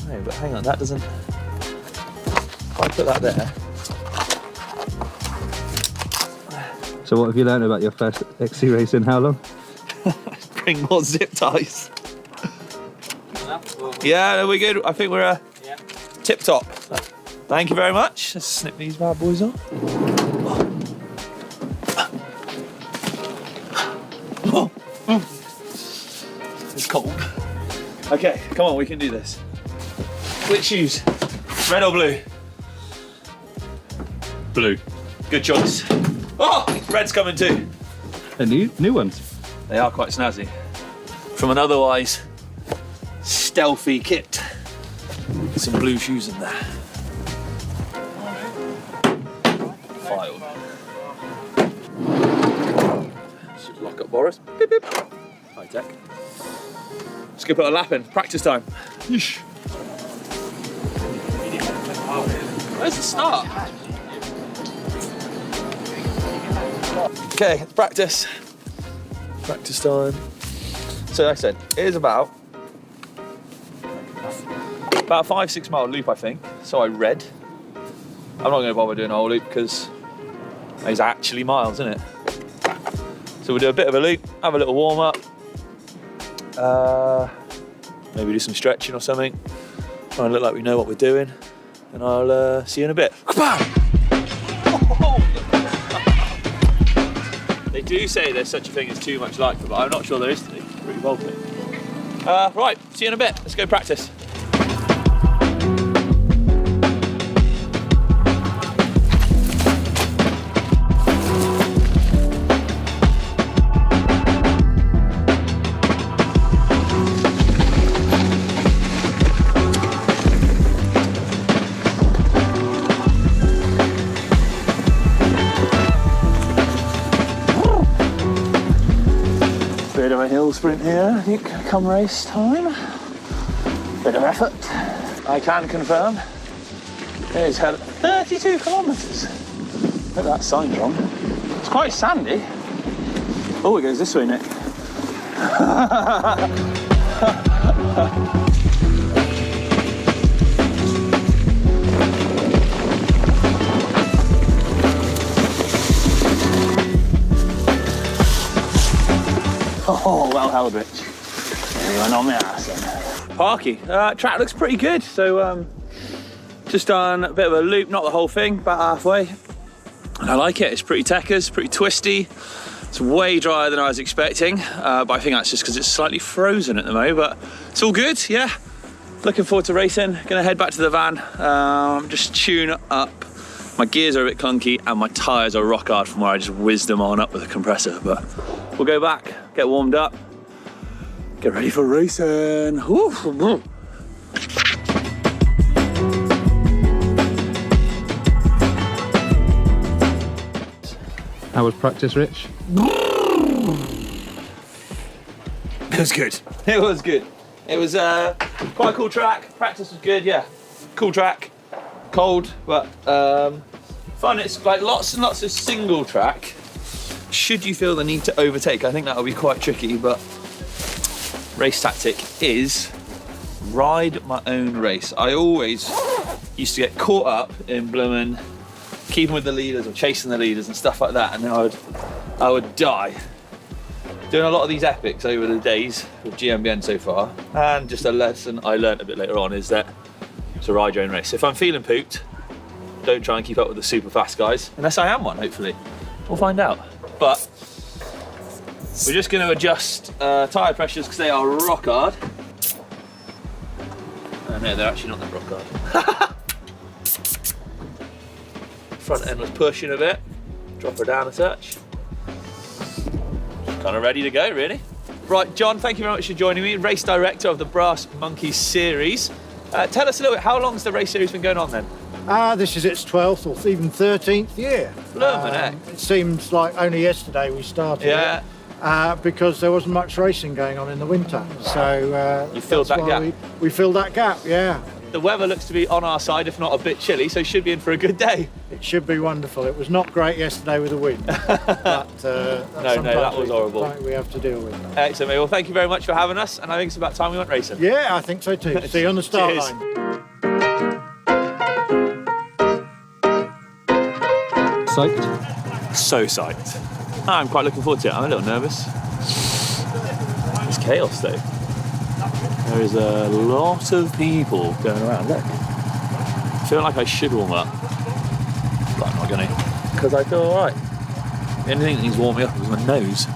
No, but hang on, that doesn't... If I put that there... So what have you learned about your first XC race in how long? Bring more zip ties. Yeah, we're good. I think we're tip top. Thank you very much. Let's snip these bad boys off. It's cold. Okay, come on, we can do this. Which shoes? Red or blue? Blue. Good choice. Oh, red's coming too. And new ones. They are quite snazzy. From an otherwise stealthy kit. Some blue shoes in there. Filed. Should lock up Boris. Beep, beep. High tech. Let's go put a lap in. Practice time. Yeesh. Where's the start? Okay, let's practice. Practice time. So like I said, it is about a 5-6 mile loop, I think. So I read. I'm not going to bother doing a whole loop because it's actually miles, isn't it? So we'll do a bit of a loop, have a little warm up. Maybe do some stretching or something. Try and look like we know what we're doing. And I'll see you in a bit. They do say there's such a thing as too much lycra, but I'm not sure there is today. It's pretty bulky. Right, see you in a bit. Let's go practice. Bit of a hill sprint here, I think, come race time. Bit of effort. I can confirm it has had 32 kilometres. I hope that sign's wrong. It's quite sandy. Oh, it goes this way, Nick. Oh, well held, Rich. You went on the ass then. Parky. Track looks pretty good. So just done a bit of a loop, not the whole thing, about halfway. And I like it. It's pretty techers, pretty twisty. It's way drier than I was expecting, but I think that's just because it's slightly frozen at the moment, but it's all good, yeah. Looking forward to racing. Gonna head back to the van, just tune up. My gears are a bit clunky and my tyres are rock hard from where I just whizzed them on up with a compressor, but we'll go back, get warmed up, get ready for racing. Woo. How was practice, Rich? It was good. It was good. It was quite a cool track. Practice was good, yeah. Cool track. Cold, but fun. It's like lots and lots of single track. Should you feel the need to overtake, I think that'll be quite tricky, but race tactic is ride my own race. I always used to get caught up in blooming keeping with the leaders or chasing the leaders and stuff like that, and then I would die. Doing a lot of these epics over the days with GMBN so far, and just a lesson I learned a bit later on is that to ride your own race. If I'm feeling pooped, don't try and keep up with the super fast guys, unless I am one, hopefully. We'll find out. But we're just going to adjust tyre pressures because they are rock hard. Oh no, they're actually not that rock hard. Front end was pushing a bit. Drop her down a touch. Kind of ready to go, really. Right, John, thank you very much for joining me, race director of the Brass Monkeys series. Tell us a little bit, how long has the race series been going on then? This is its 12th or even 13th year. It seems like only yesterday we started it, because there wasn't much racing going on in the winter. So you filled that gap. We filled that gap, yeah. The weather looks to be on our side, if not a bit chilly, so should be in for a good day. It should be wonderful. It was not great yesterday with the wind, but no, that was horrible. We have to deal with that. Excellent, mate. Well, thank you very much for having us, and I think it's about time we went racing. Yeah, I think so too. See you on the start line. Psyched? So psyched. I'm quite looking forward to it. I'm a little nervous. It's chaos though. There is a lot of people going around. Look. I feel like I should warm up, but I'm not going to, because I feel alright. The only thing that needs warming up is my nose.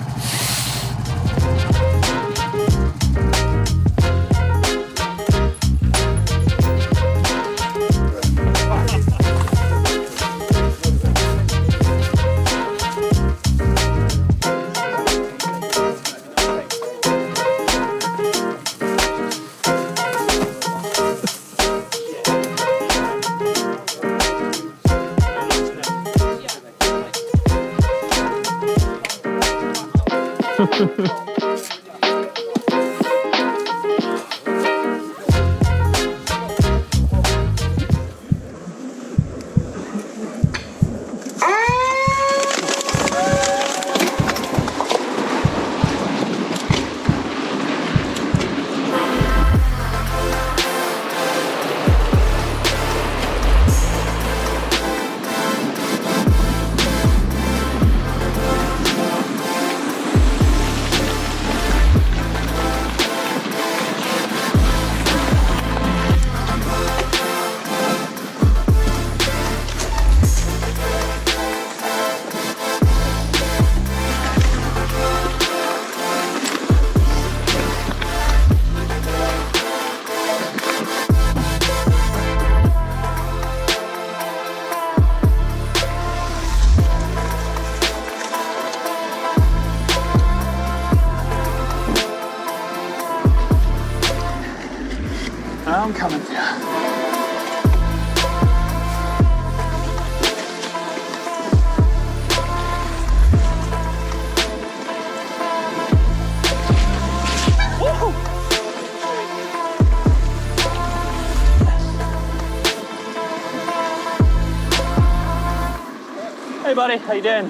Hey buddy, how you doing?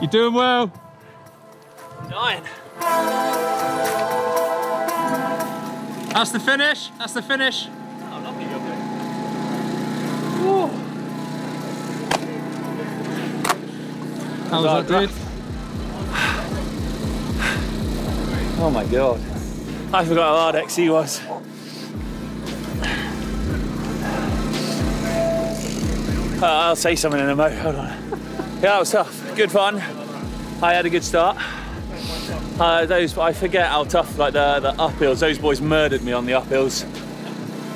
You're doing well. Dying. That's the finish. That's the finish. Oh, lovely job there. How was that, dude? Oh my god. I forgot how hard XC was. I'll say something in a moment. Hold on. Yeah, that was tough. Good fun. I had a good start. I forget how tough, like the uphills. Those boys murdered me on the uphills.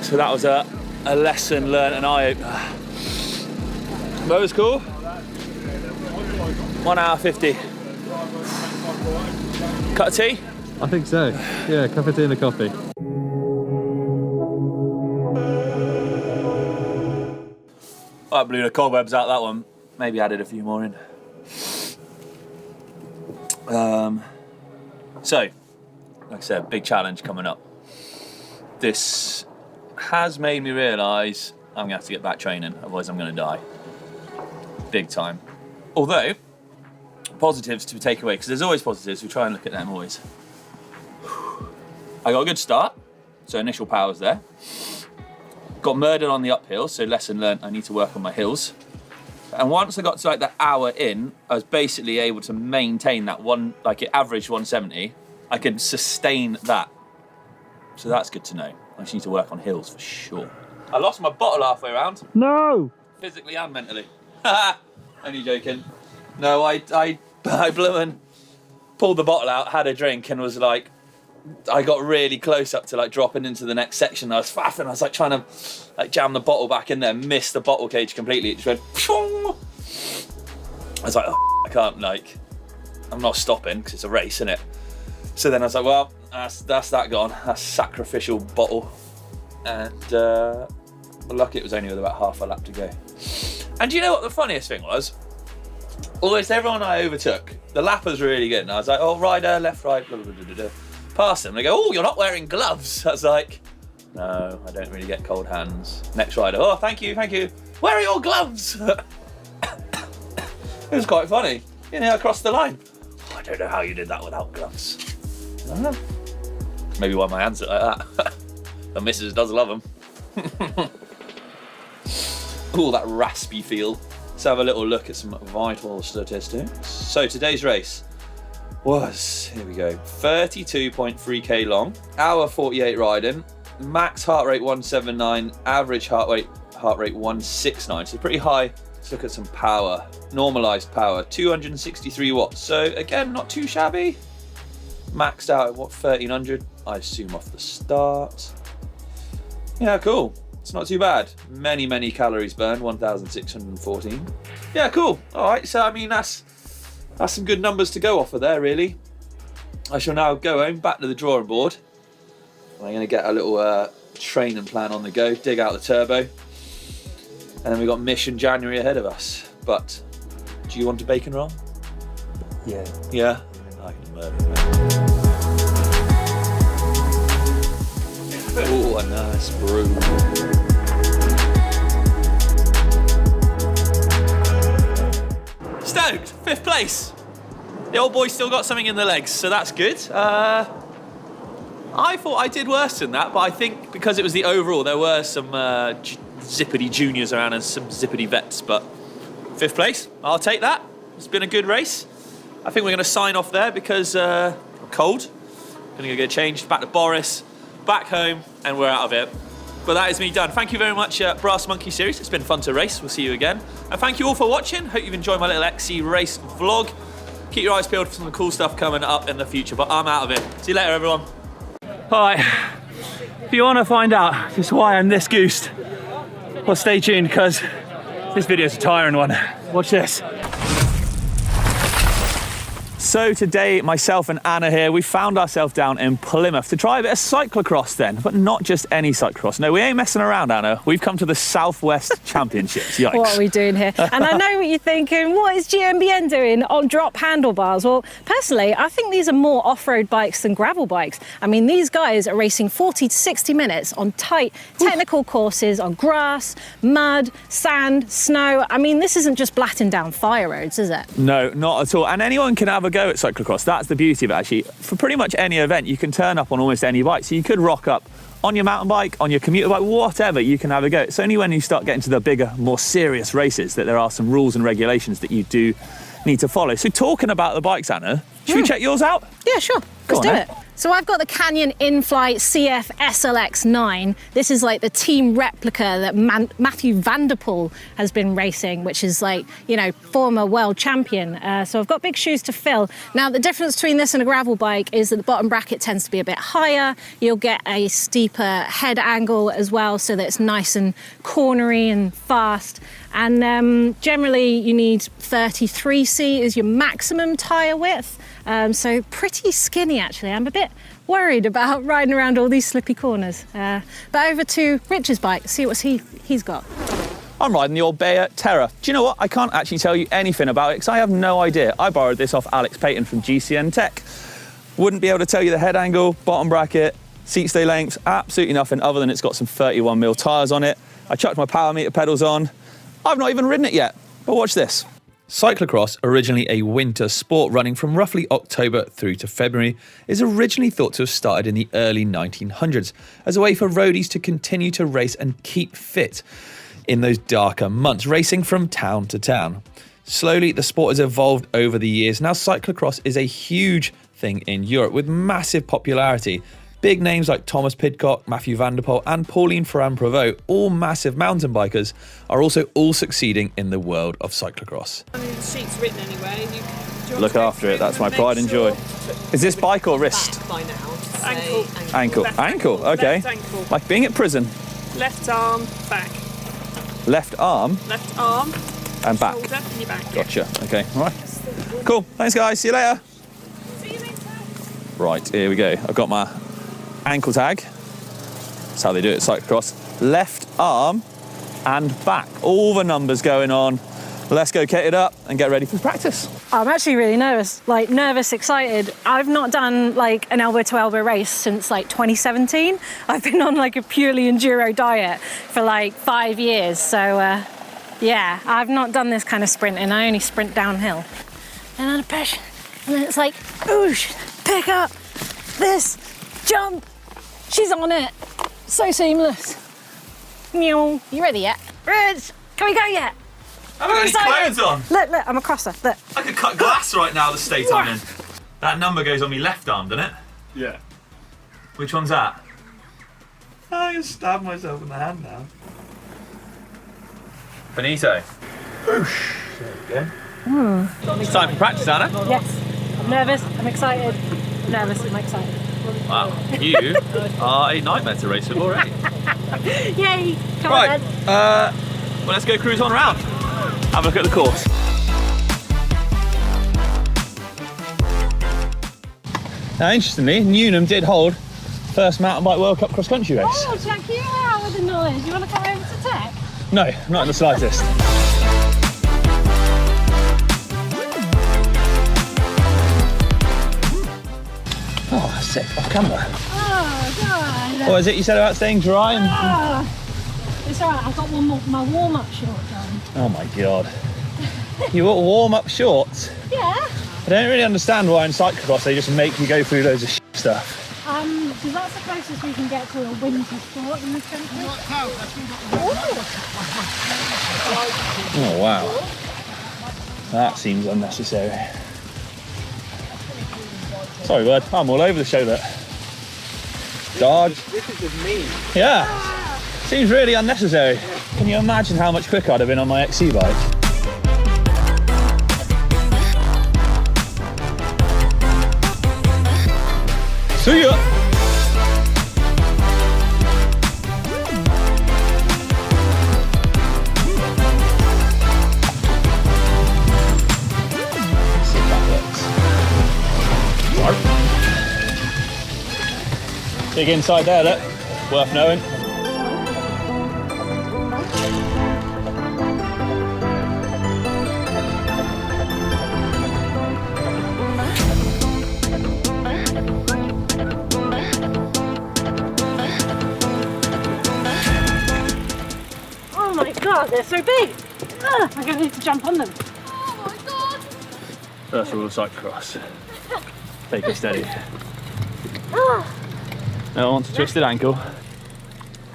So that was a lesson learned, an eye-opener. But it was cool. 1 hour 50. Cut of tea? I think so. Yeah, cup of tea and a coffee. I blew the cobwebs out that one. Maybe added a few more in. So, like I said, big challenge coming up. This has made me realise I'm going to have to get back training, otherwise I'm going to die. Big time. Although, positives to take away, because there's always positives, we try and look at them always. I got a good start, so initial power's there. Got murdered on the uphill, so lesson learned, I need to work on my hills. And once I got to like the hour in, I was basically able to maintain that one, like it averaged 170. I could sustain that. So that's good to know. I just need to work on hills for sure. I lost my bottle halfway around. No! Physically and mentally. Only joking. No, I blew and pulled the bottle out, had a drink, and was like, I got really close up to like dropping into the next section. I was faffing. I was like trying to like jam the bottle back in there, missed the bottle cage completely. It just went. Pshong! I was like, oh, I can't, like, I'm not stopping because it's a race, isn't it? So then I was like, well, that's that gone. That's sacrificial bottle. And lucky it was only with about half a lap to go. And do you know what the funniest thing was? Almost everyone I overtook, the lap was really good. And I was like, oh, rider, left, right, blah, blah, blah, blah, blah. Past them, they go, oh, you're not wearing gloves. I was like, no, I don't really get cold hands. Next rider, oh, thank you, thank you. Where are your gloves? It was quite funny. You know, across the line. Oh, I don't know how you did that without gloves. I don't know. Maybe why my hands look like that. The missus does love them. Ooh, that raspy feel. Let's have a little look at some vital statistics. So today's race was, here we go, 32.3k long, hour 48 riding, max heart rate 179, average heart rate 169, so pretty high. Let's look at some power. Normalized power, 263 watts, so again, not too shabby. Maxed out at what, 1300, I assume off the start. Yeah, cool. It's not too bad. Many calories burned, 1,614. Yeah, cool. All right, so I mean, that's some good numbers to go off of there, really. I shall now go home, back to the drawing board. I'm going to get a little training plan on the go, dig out the turbo. And then we've got Mission January ahead of us. But, do you want a bacon roll? Yeah. Yeah? I can murder it. Oh, a nice brew. Stoked, 5th place. The old boy's still got something in the legs, so that's good. I thought I did worse than that, but I think because it was the overall, there were some zippity juniors around and some zippity vets, but 5th place, I'll take that. It's been a good race. I think we're going to sign off there because I'm cold. Going to go get changed, back to Boris, back home, and we're out of it. But that is me done. Thank you very much, Brass Monkey Series. It's been fun to race. We'll see you again. And thank you all for watching. Hope you've enjoyed my little XC race vlog. Keep your eyes peeled for some cool stuff coming up in the future, but I'm out of it. See you later, everyone. All right, if you want to find out just why I'm this goosed, well, stay tuned because this video's a tiring one. Watch this. So today, myself and Anna here, we found ourselves down in Plymouth to try a bit of cyclocross then, but not just any cyclocross. No, we ain't messing around, Anna. We've come to the Southwest Championships. Yikes. What are we doing here? And I know what you're thinking, what is GMBN doing on drop handlebars? Well, personally, I think these are more off-road bikes than gravel bikes. I mean, these guys are racing 40 to 60 minutes on tight technical courses, on grass, mud, sand, snow. I mean, this isn't just blatting down fire roads, is it? No, not at all. And anyone can have a go at cyclocross. That's the beauty of it, actually. For pretty much any event, you can turn up on almost any bike. So you could rock up on your mountain bike, on your commuter bike, whatever, you can have a go. It's only when you start getting to the bigger, more serious races that there are some rules and regulations that you do need to follow. So talking about the bikes, Anna, should we check yours out? Yeah, sure. Let's do it. So I've got the Canyon In-Flight CF SLX9. This is like the team replica that Matthew van der Poel has been racing, which is like, you know, former world champion. So I've got big shoes to fill. Now, the difference between this and a gravel bike is that the bottom bracket tends to be a bit higher. You'll get a steeper head angle as well, so that it's nice and cornery and fast. And generally you need 33C is your maximum tyre width. So pretty skinny, actually. I'm a bit worried about riding around all these slippy corners. But over to Rich's bike, see what he's got. I'm riding the old Bayer Terra. Do you know what? I can't actually tell you anything about it because I have no idea. I borrowed this off Alex Payton from GCN Tech. Wouldn't be able to tell you the head angle, bottom bracket, seat stay lengths, absolutely nothing other than it's got some 31mm tyres on it. I chucked my power meter pedals on. I've not even ridden it yet, but watch this. Cyclocross, originally a winter sport running from roughly October through to February, is originally thought to have started in the early 1900s as a way for roadies to continue to race and keep fit in those darker months, racing from town to town. Slowly, the sport has evolved over the years. Now, cyclocross is a huge thing in Europe with massive popularity. Big names like Thomas Pidcock, Matthew van der Poel and Pauline Ferrand-Prévot, all massive mountain bikers, are also all succeeding in the world of cyclocross. I mean, the sheet's written anyway. Look after it, that's my pride and joy. Is this bike or wrist? By now. Ankle. Ankle, okay. Left ankle. Like being at prison. Left arm, back. Left arm And back. Shoulder and your back. Gotcha, okay, all right. Cool, thanks guys, see you later. See you later. Right, here we go. I've got my ankle tag. That's how they do it at cyclocross. Left arm and back. All the numbers going on. Let's go kit it up and get ready for practice. I'm actually really nervous, excited. I've not done like an elbow to elbow race since like 2017. I've been on like a purely enduro diet for like 5 years. So yeah, I've not done this kind of sprinting. I only sprint downhill. And under pressure. And then it's like, oosh, pick up, this, jump. She's on it. So seamless. Meow. You ready yet? Rich, can we go yet? I haven't got any clothes on. Look, I'm a crosser, look. I could cut glass right now, the state I'm in. That number goes on me left arm, doesn't it? Yeah. Which one's that? I can stab myself in the hand now. Benito. Boosh. There we go. It's time for practice, Anna. Yes. I'm nervous, I'm excited. Nervous, I'm excited. Wow, you are a nightmare to race with already. Yay! Come right, on then. Well, let's go cruise on around. Have a look at the course. Now, interestingly, Newnham did hold first mountain bike World Cup cross country race. Oh, check you out with the knowledge. You want to come over to Tech? No, not in the slightest. Oh, that's sick. Off camera. Oh, God. What is it you said about staying dry? And... Oh, it's all right. I've got my warm-up shorts on. Oh, my God. You got warm-up shorts? Yeah. I don't really understand why in cyclocross they just make you go through loads of stuff. Because that's the closest we can get to a winter sport in this country. Oh, wow. That seems unnecessary. Sorry, bud. I'm all over the shoulder. Dodge. This is just me. Yeah. Seems really unnecessary. Can you imagine how much quicker I'd have been on my XC bike? See ya! See if that works. Big inside there, look. Worth knowing. Oh my god, they're so big! I'm going to need to jump on them. First rule of cyclocross. Take it steady. Now onto twisted ankle. A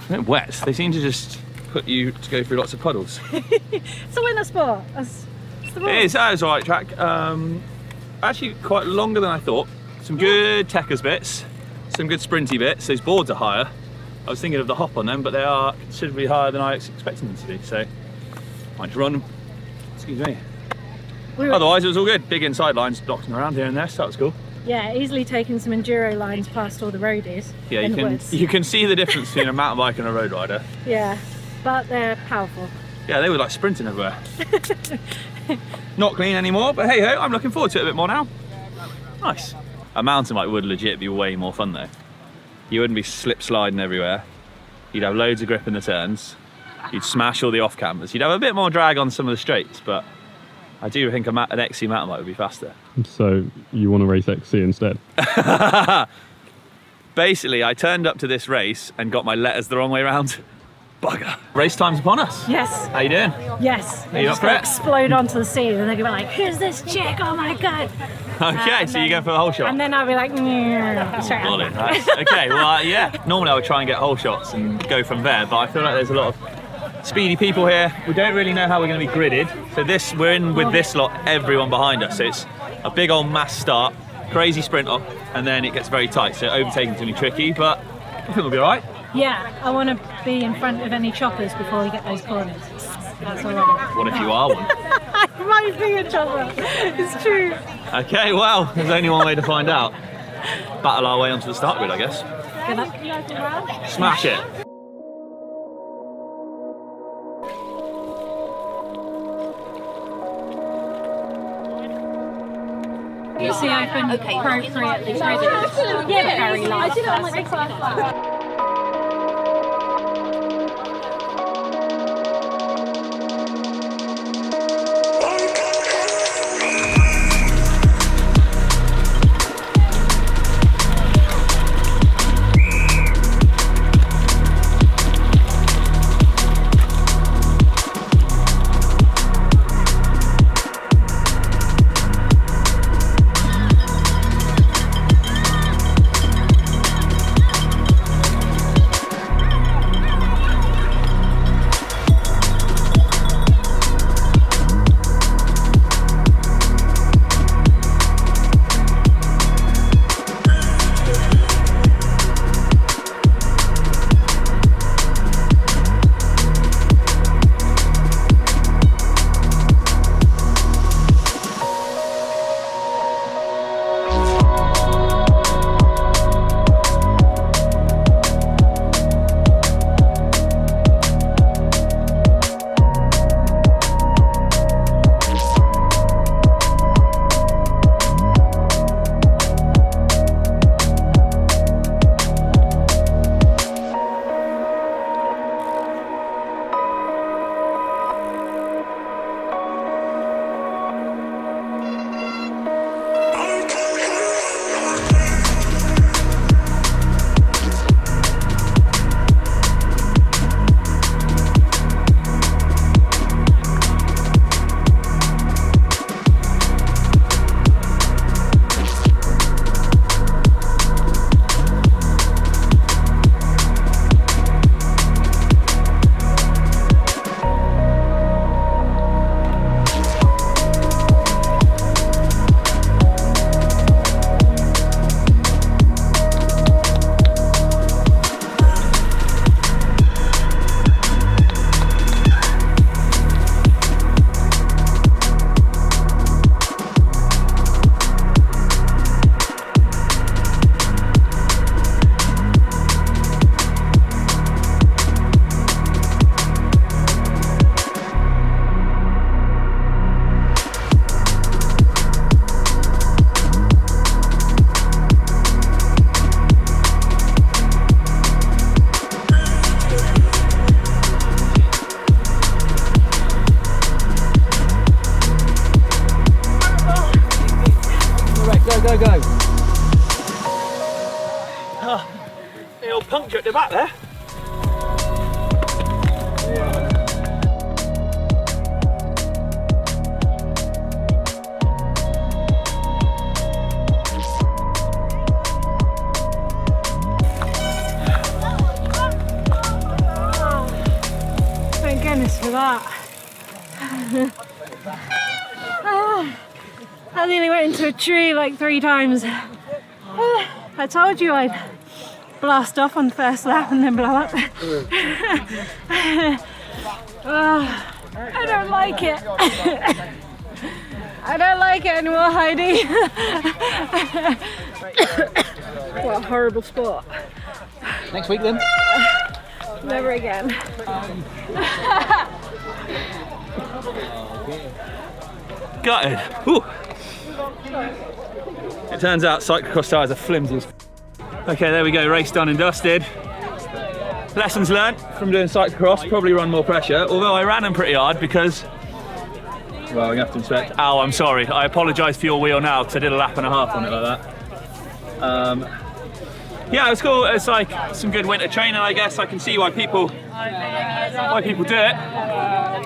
bit wet. They seem to just put you to go through lots of puddles. It's a winter sport. It's the rule. It is, that is alright track. Actually quite longer than I thought. Some good techers bits, some good sprinty bits. Those boards are higher. I was thinking of the hop on them, but they are considerably higher than I was expecting them to be. So I might run, excuse me. Otherwise it was all good. Big inside lines blocking around here and there, so that was cool. Yeah, easily taking some enduro lines past all the roadies. Yeah, in the woods. you can see the difference between a mountain bike and a road rider. Yeah, but they're powerful. Yeah, they were like sprinting everywhere. Not clean anymore, but hey ho, I'm looking forward to it a bit more now. Nice. A mountain bike would legit be way more fun though. You wouldn't be slip sliding everywhere. You'd have loads of grip in the turns. You'd smash all the off campers. You'd have a bit more drag on some of the straights, but I do think an XC mountain bike would be faster. So you want to race XC instead? Basically, I turned up to this race and got my letters the wrong way around. Bugger. Race time's upon us. Yes. How you doing? Yes. Are you up for it? Explode onto the scene and they're gonna be like, who's this chick? Oh my god. Okay, so you go for the whole shot. And then I'll be like, straight Got it, nice. Okay, well, yeah. Normally I would try and get whole shots and go from there, but I feel like there's a lot of speedy people here. We don't really know how we're going to be gridded. So we're in with this lot, everyone behind us. So it's a big old mass start, crazy sprint off, and then it gets very tight. So overtaking's going to be tricky, but I think we'll be all right. Yeah, I want to be in front of any choppers before we get those corners. That's all I do. What if you are one? I might be a chopper. It's true. Okay, well, there's only one way to find out. Battle our way onto the start grid, I guess. Good luck. Smash it. You see, I've been appropriately ready. Yeah, very light. I did it on like the class. bit back there. Thank goodness for that. I nearly went into a tree like 3 times. I told you I'd blast off on the first lap and then blow up. I don't like it. I don't like it anymore, Heidi. What a horrible sport. Next week then? Never again. Gutted. Whew. It turns out cyclocross tyres are flimsy as Okay, there we go, race done and dusted. Lessons learned from doing cyclocross, probably run more pressure, although I ran them pretty hard because, well, I'm gonna have to inspect. Oh, I'm sorry, I apologise for your wheel now because I did a lap and a half on it like that. Yeah, it was cool. It's like some good winter training, I guess. I can see why people do it.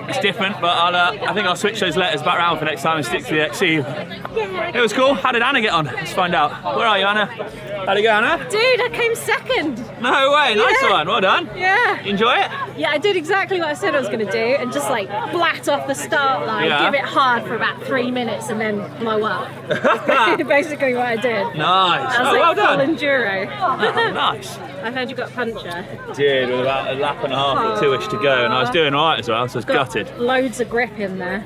It's different, but I think I'll switch those letters back around for next time and stick to the XC. It was cool. How did Anna get on? Let's find out. Where are you, Anna? How'd it go, Anna? Dude, I came second. No way, nice one, well done. Yeah. You enjoy it? Yeah, I did exactly what I said I was going to do and just like blat off the start line, Yeah. give it hard for about 3 minutes and then blow up. That's basically what I did. Nice. I was Oh, like well full done. enduro. Oh, nice. I heard you got a puncher. Did, with about a lap and a half or 2-ish to go, and I was doing all right as well, so I was Got gutted. Loads of grip in there.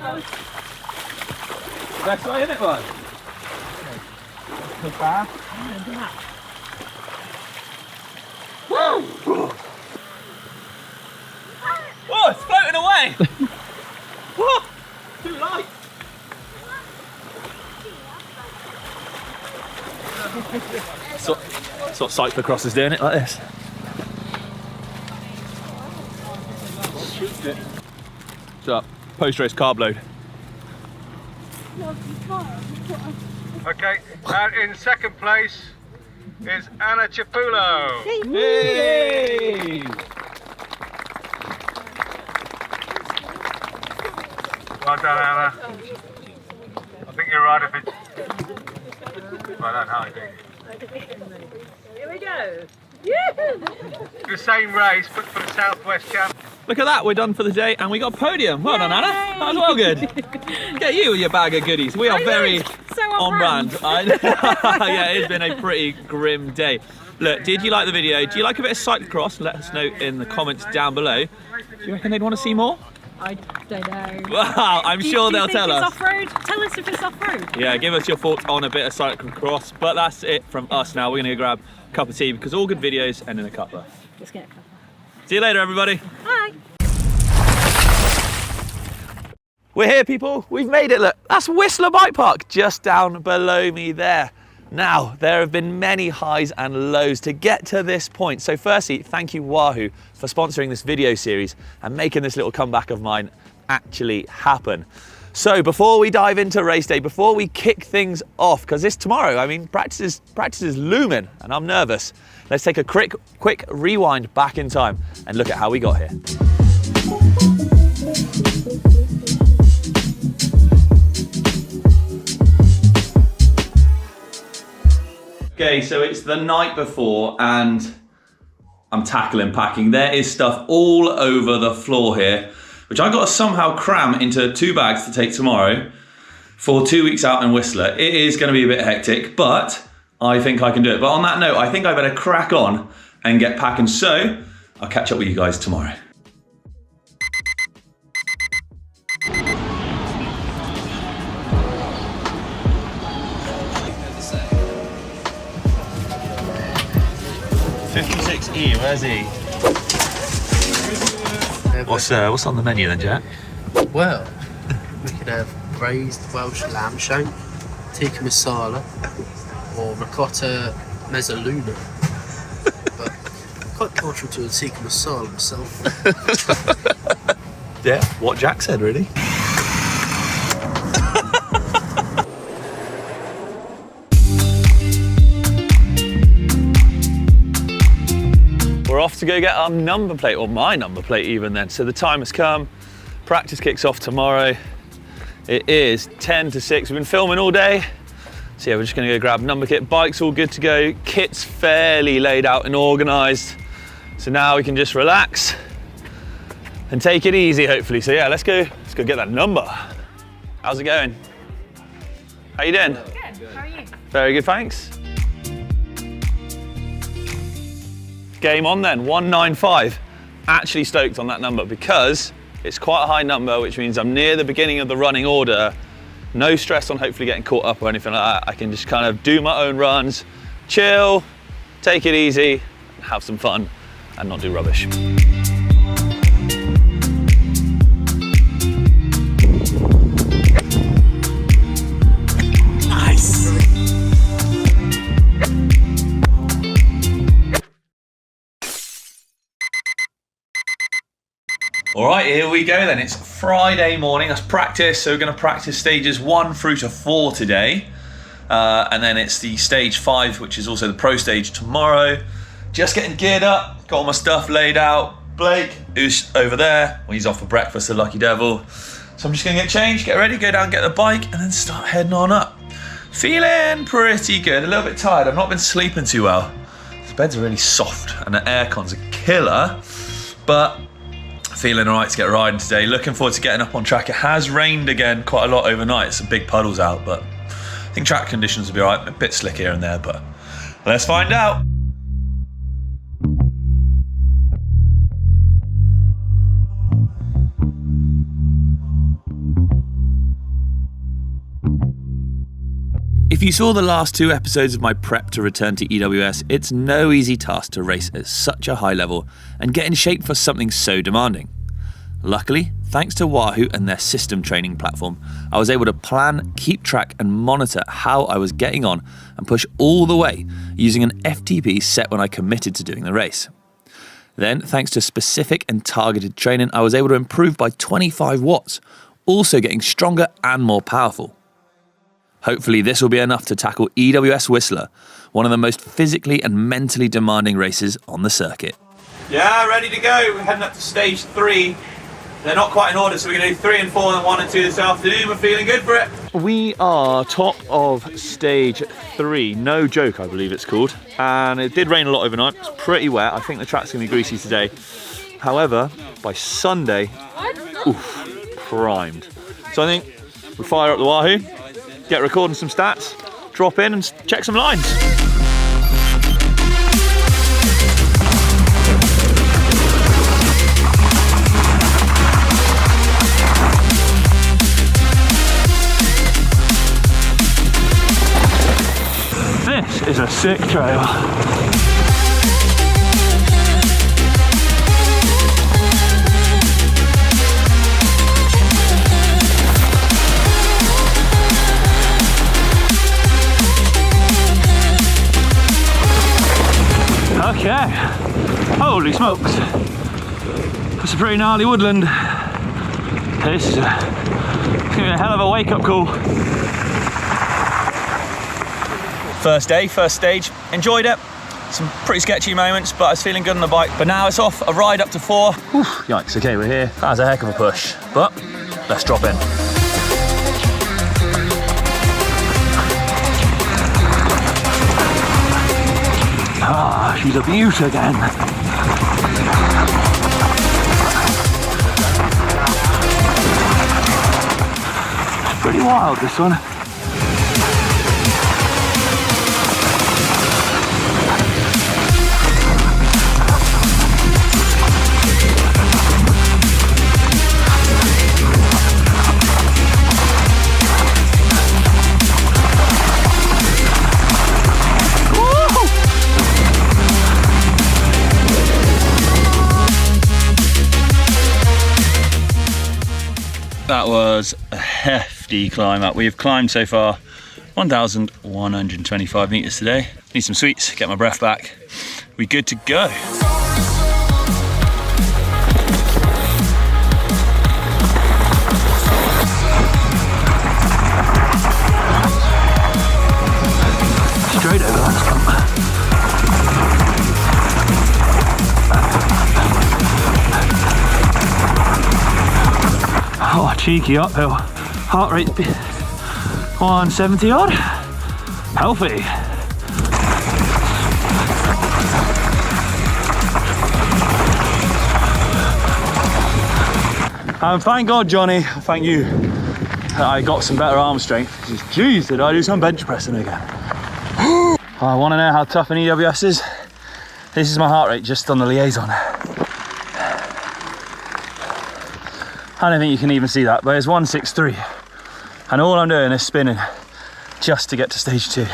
Best way, isn't it, bud? Not bad. Whoa! Whoa, it's floating away! Whoa! Too light! That's what cyclocross is doing it like this. What's up? Post-race carb load. Okay, and in second place is Anna Chipulo. Yay! Well done, Anna. I think you're right if it. Well done, Heidi. Here we go. The same race, but for the Southwest Champ. Look at that, we're done for the day and we got a podium. Well done, Anna. That was well good. Get you with your bag of goodies. We are very on brand. Yeah, it's been a pretty grim day. Look, did you like the video? Do you like a bit of cyclocross? Let us know in the comments down below. Do you reckon they'd want to see more? I don't know. Wow, I'm sure they'll tell us. Off-road? Tell us if it's off-road. Yeah, give us your thoughts on a bit of cyclocross. But that's it from us now. We're going to grab a cup of tea because all good videos end in a cuppa. Let's get a cuppa. See you later, everybody. Bye. We're here, people. We've made it. Look, that's Whistler Bike Park just down below me there. Now, there have been many highs and lows to get to this point. So firstly, thank you, Wahoo, for sponsoring this video series and making this little comeback of mine actually happen. So before we dive into race day, before we kick things off, because this tomorrow, I mean, practice is looming and I'm nervous. Let's take a quick rewind back in time and look at how we got here. Okay, so it's the night before and I'm tackling packing. There is stuff all over the floor here, which I've got to somehow cram into 2 bags to take tomorrow for 2 weeks out in Whistler. It is going to be a bit hectic, but I think I can do it. But on that note, I think I better crack on and get packing. So I'll catch up with you guys tomorrow. E, where's he? What's on the menu then, Jack? Well, we could have braised Welsh lamb shank, tikka masala, or ricotta mezzaluna. But I'm quite partial to a tikka masala myself. Yeah, what Jack said, really. We're off to go get our number plate, or my number plate even then. So the time has come. Practice kicks off tomorrow. It is 10 to 6. We've been filming all day. So yeah, we're just gonna go grab number kit. Bike's all good to go. Kit's fairly laid out and organised. So now we can just relax and take it easy, hopefully. So yeah, let's go get that number. How's it going? How you doing? Good, how are you? Very good, thanks. Game on then, 195. Actually stoked on that number because it's quite a high number, which means I'm near the beginning of the running order. No stress on hopefully getting caught up or anything like that. I can just kind of do my own runs, chill, take it easy, have some fun, and not do rubbish. Nice. All right, here we go then. It's Friday morning, that's practice. So we're gonna practice stages 1 through to 4 today. And then it's the stage 5, which is also the pro stage tomorrow. Just getting geared up, got all my stuff laid out. Blake, who's over there, well, he's off for breakfast, the lucky devil. So I'm just gonna get changed, get ready, go down, get the bike, and then start heading on up. Feeling pretty good, a little bit tired. I've not been sleeping too well. The beds are really soft and the aircon's a killer, but feeling all right to get riding today. Looking forward to getting up on track. It has rained again quite a lot overnight. Some big puddles out, but I think track conditions will be all right. A bit slick here and there, but let's find out. If you saw the last 2 episodes of my prep to return to EWS, it's no easy task to race at such a high level and get in shape for something so demanding. Luckily, thanks to Wahoo and their system training platform, I was able to plan, keep track and monitor how I was getting on and push all the way using an FTP set when I committed to doing the race. Then, thanks to specific and targeted training, I was able to improve by 25 watts, also getting stronger and more powerful. Hopefully this will be enough to tackle EWS Whistler, one of the most physically and mentally demanding races on the circuit. Yeah, ready to go. We're heading up to stage 3. They're not quite in order, so we're going to do 3 and 4 and then 1 and 2 this afternoon. We're feeling good for it. We are top of stage 3, no joke I believe it's called. And it did rain a lot overnight, it's pretty wet. I think the track's going to be greasy today. However, by Sunday, oof, primed. So I think we fire up the Wahoo, get recording some stats, drop in and check some lines. This is a sick trail. Okay, holy smokes, that's a pretty gnarly woodland. This is it's gonna be a hell of a wake-up call. First day, first stage, enjoyed it. Some pretty sketchy moments, but I was feeling good on the bike. But now it's off, a ride up to 4. Whew, yikes, okay, we're here. That was a heck of a push, but let's drop in. Ah, she's a beaut again. It's pretty wild, this one. That was a hefty climb up. We've climbed so far 1,125 meters today. Need some sweets, get my breath back. We're good to go. Straight over that cheeky uphill. Heart rate's 170 odd. Healthy. And thank God, Johnny, thank you, that I got some better arm strength. Jeez, did I do some bench pressing again? I want to know how tough an EWS is. This is my heart rate just on the liaison. I don't think you can even see that, but it's 163. And all I'm doing is spinning just to get to stage 2.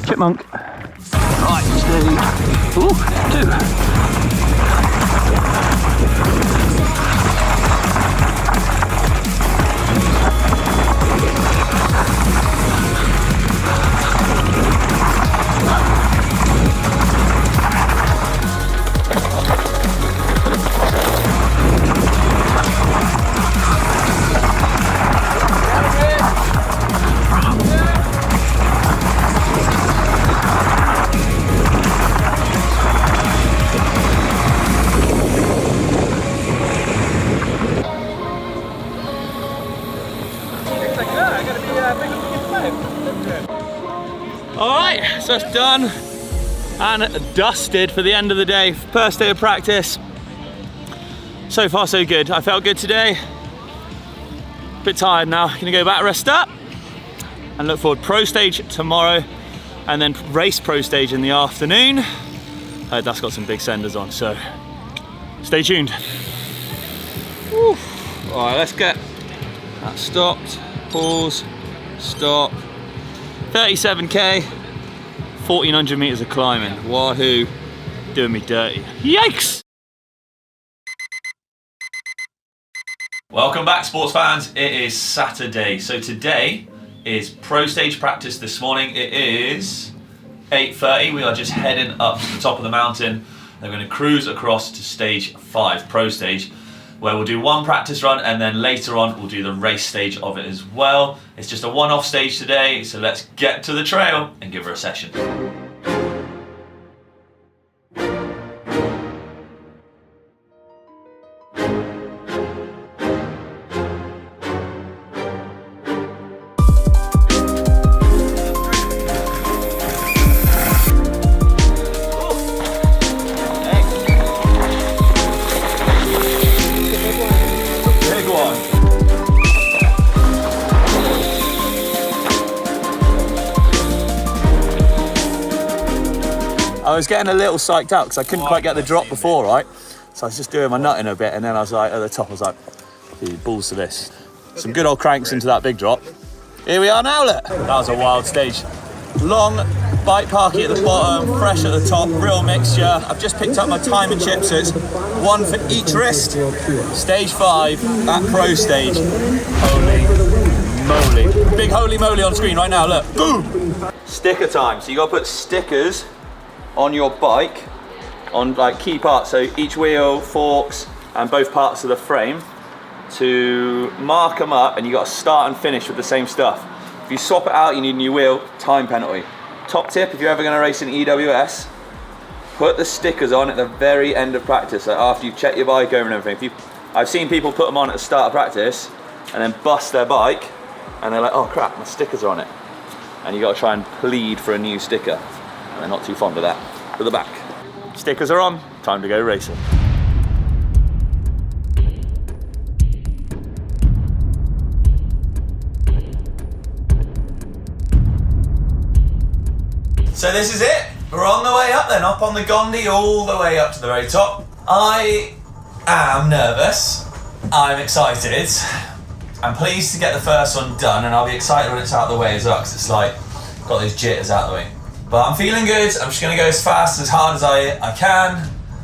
Chipmunk. Right, stage 2. Alright, so it's done and dusted for the end of the day. First day of practice. So far so good. I felt good today. Bit tired now. Gonna go back, rest up and look forward. Pro stage tomorrow and then race pro stage in the afternoon. That's got some big senders on, so stay tuned. Alright, let's get that stopped. Pause, stop. 37k, 1400 meters of climbing. Wahoo, doing me dirty. Yikes! Welcome back, sports fans. It is Saturday. So today is pro stage practice this morning. It is 8:30. We are just heading up to the top of the mountain. We're going to cruise across to stage 5, pro stage, where we'll do one practice run and then later on we'll do the race stage of it as well. It's just a one-off stage today, so let's get to the trail and give her a session. I was getting a little psyched out because I couldn't quite get the drop before, right? So I was just doing my nutting a bit, and then I was like, at the top, I was like, dude, balls to this. Some good old cranks into that big drop. Here we are now, look. That was a wild stage. Long bike parky at the bottom, fresh at the top, real mixture. I've just picked up my timing chips, so it's one for each wrist. Stage 5 at pro stage. Holy moly. Big holy moly on screen right now, look. Boom! Sticker time. So you gotta put stickers on your bike, on like key parts, so each wheel, forks, and both parts of the frame, to mark them up, and you got to start and finish with the same stuff. If you swap it out, you need a new wheel, time penalty. Top tip, if you're ever going to race in EWS, put the stickers on at the very end of practice, like after you've checked your bike over and everything. I've seen people put them on at the start of practice and then bust their bike, and they're like, oh crap, my stickers are on it. And you got to try and plead for a new sticker. And they're not too fond of that. To the back. Stickers are on, time to go racing. So this is it. We're on the way up then, up on the Gondi, all the way up to the very top. I am nervous. I'm excited. I'm pleased to get the first one done, and I'll be excited when it's out of the way as well, because it's like, got those jitters out of the way. But I'm feeling good. I'm just going to go as fast, as hard as I can,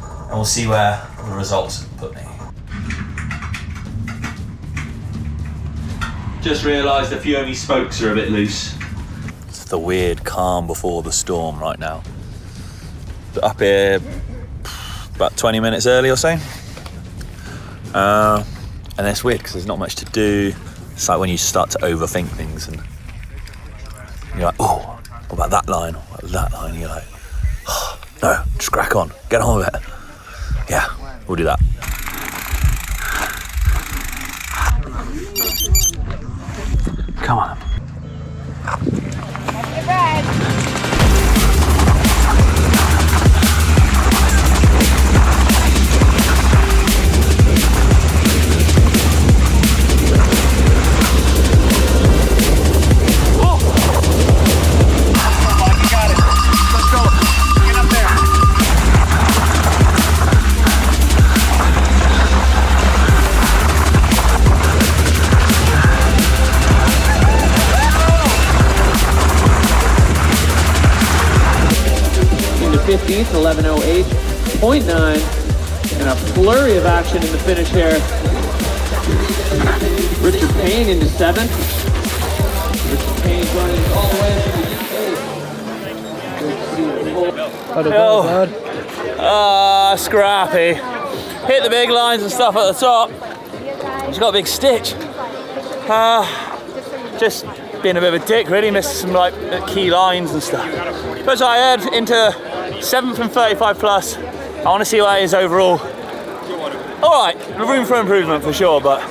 and we'll see where the results put me. Just realised a few of these spokes are a bit loose. It's the weird calm before the storm right now. Up here about 20 minutes early or so. And it's weird because there's not much to do. It's like when you start to overthink things and you're like, oh, what about that line? What about that line? You're like, oh, no, just crack on, get on with it. Yeah, we'll do that. 17th, 11:08.9, and a flurry of action in the finish here. Richard Payne into 7th. Richard Payne running all the way to the scrappy. Hit the big lines and stuff at the top. She's got a big stitch. Just being a bit of a dick, really. Missed some like key lines and stuff. But I head into 7th and 35 plus. I want to see what it is overall. All right, room for improvement for sure, but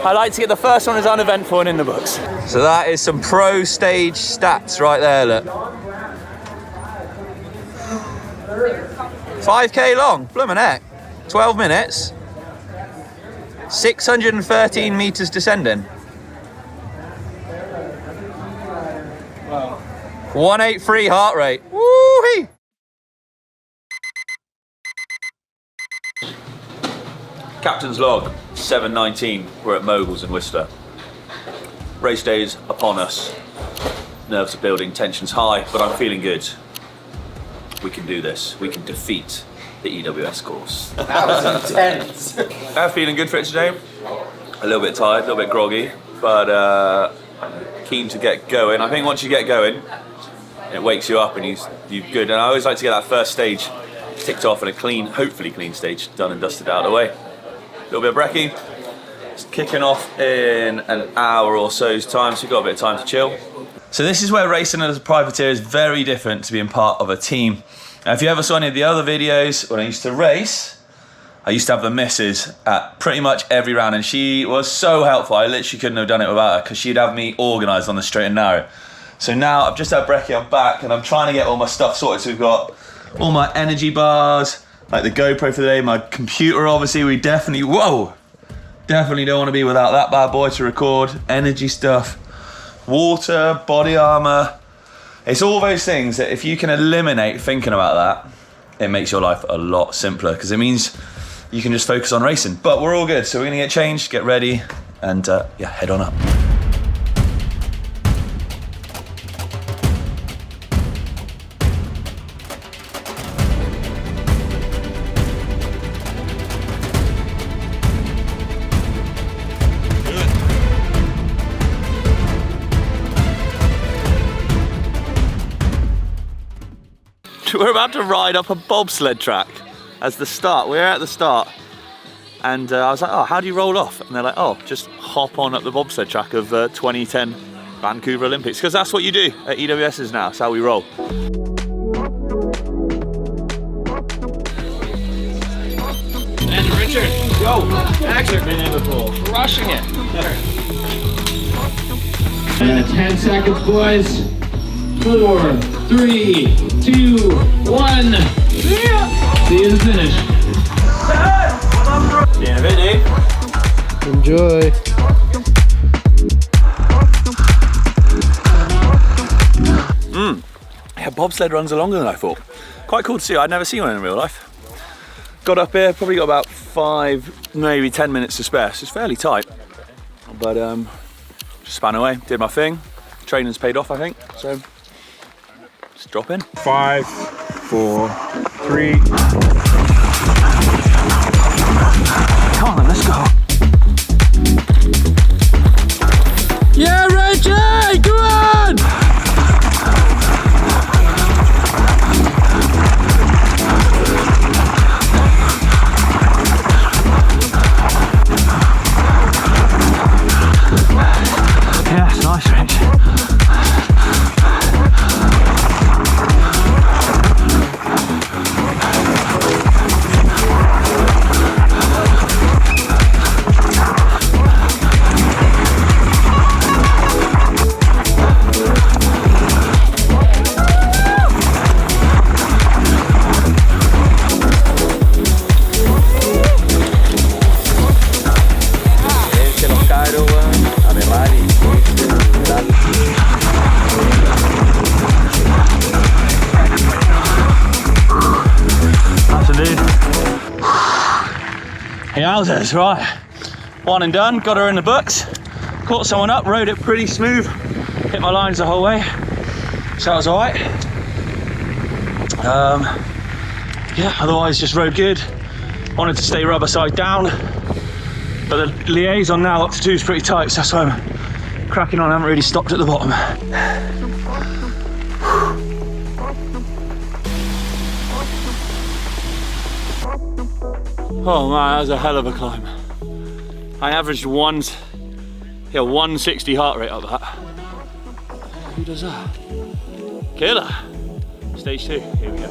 I like to get the first one as uneventful and in the books. So that is some pro stage stats right there, look. 5k long, bloomin' heck. 12 minutes. 613 meters descending. 183 heart rate. Woo-hee! Captain's log, 7:19. We're at Moguls in Worcester. Race days upon us. Nerves are building, tension's high, but I'm feeling good. We can do this. We can defeat the EWS course. That was intense. I'm feeling good for it today. A little bit tired, a little bit groggy, but keen to get going. I think once you get going, it wakes you up and you're good. And I always like to get that first stage ticked off and a clean, hopefully clean stage done and dusted out of the way. A little bit of brekkie. It's kicking off in an hour or so's time, so you've got a bit of time to chill. So this is where racing as a privateer is very different to being part of a team. Now, if you ever saw any of the other videos, when I used to race, I used to have the missus at pretty much every round, and she was so helpful. I literally couldn't have done it without her, because she'd have me organised on the straight and narrow. So now I've just had brekkie, I'm back, and I'm trying to get all my stuff sorted. So we've got all my energy bars, like the GoPro for the day, my computer obviously, we definitely don't want to be without that bad boy to record, energy stuff, water, body armour. It's all those things that if you can eliminate thinking about that, it makes your life a lot simpler, because it means you can just focus on racing. But we're all good, so we're gonna get changed, get ready, and yeah, head on up. We're about to ride up a bobsled track as the start. We're at the start, and I was like, oh, how do you roll off? And they're like, oh, just hop on up the bobsled track of 2010 Vancouver Olympics, because that's what you do at EWS's now. That's how we roll. And Richard, go! Actually, been in before. Crushing it. 10 seconds, boys. 4, 3, 2, 1. See you at the finish. See you in a bit, dude. Enjoy. Yeah, bobsled runs are longer than I thought. Quite cool to see. I'd never seen one in real life. Got up here, probably got about 5, maybe 10 minutes to spare, so it's fairly tight. But just span away, did my thing. Training's paid off, I think, so just drop in. 5, 4, 3. Come on then, let's go. Yeah, Reggie, go on! Yeah, it's nice, Rich. Yowzers, right. One and done, got her in the books. Caught someone up, rode it pretty smooth. Hit my lines the whole way, so that was all right. yeah, otherwise just rode good. Wanted to stay rubber side down, but the liaison now up to 2 is pretty tight, so that's why I'm cracking on. I haven't really stopped at the bottom. Oh man, that was a hell of a climb. I averaged 160 heart rate up that. Who does that? Killer. Stage 2, here we go.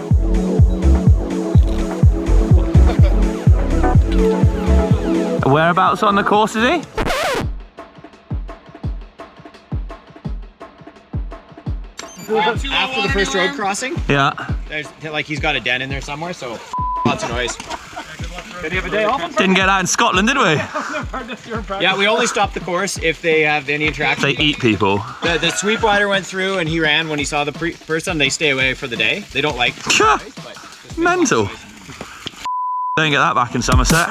Whereabouts on the course is he? After the first road crossing? Yeah. There's like he's got a den in there somewhere, so lots of noise. Did he have a day off? Didn't get out in Scotland, did we? Yeah, we only stop the course if they have any interaction. They eat people. The sweepwriter went through and he ran when he saw the person. They stay away for the day. They don't like noise, but mental. Don't get that back in Somerset.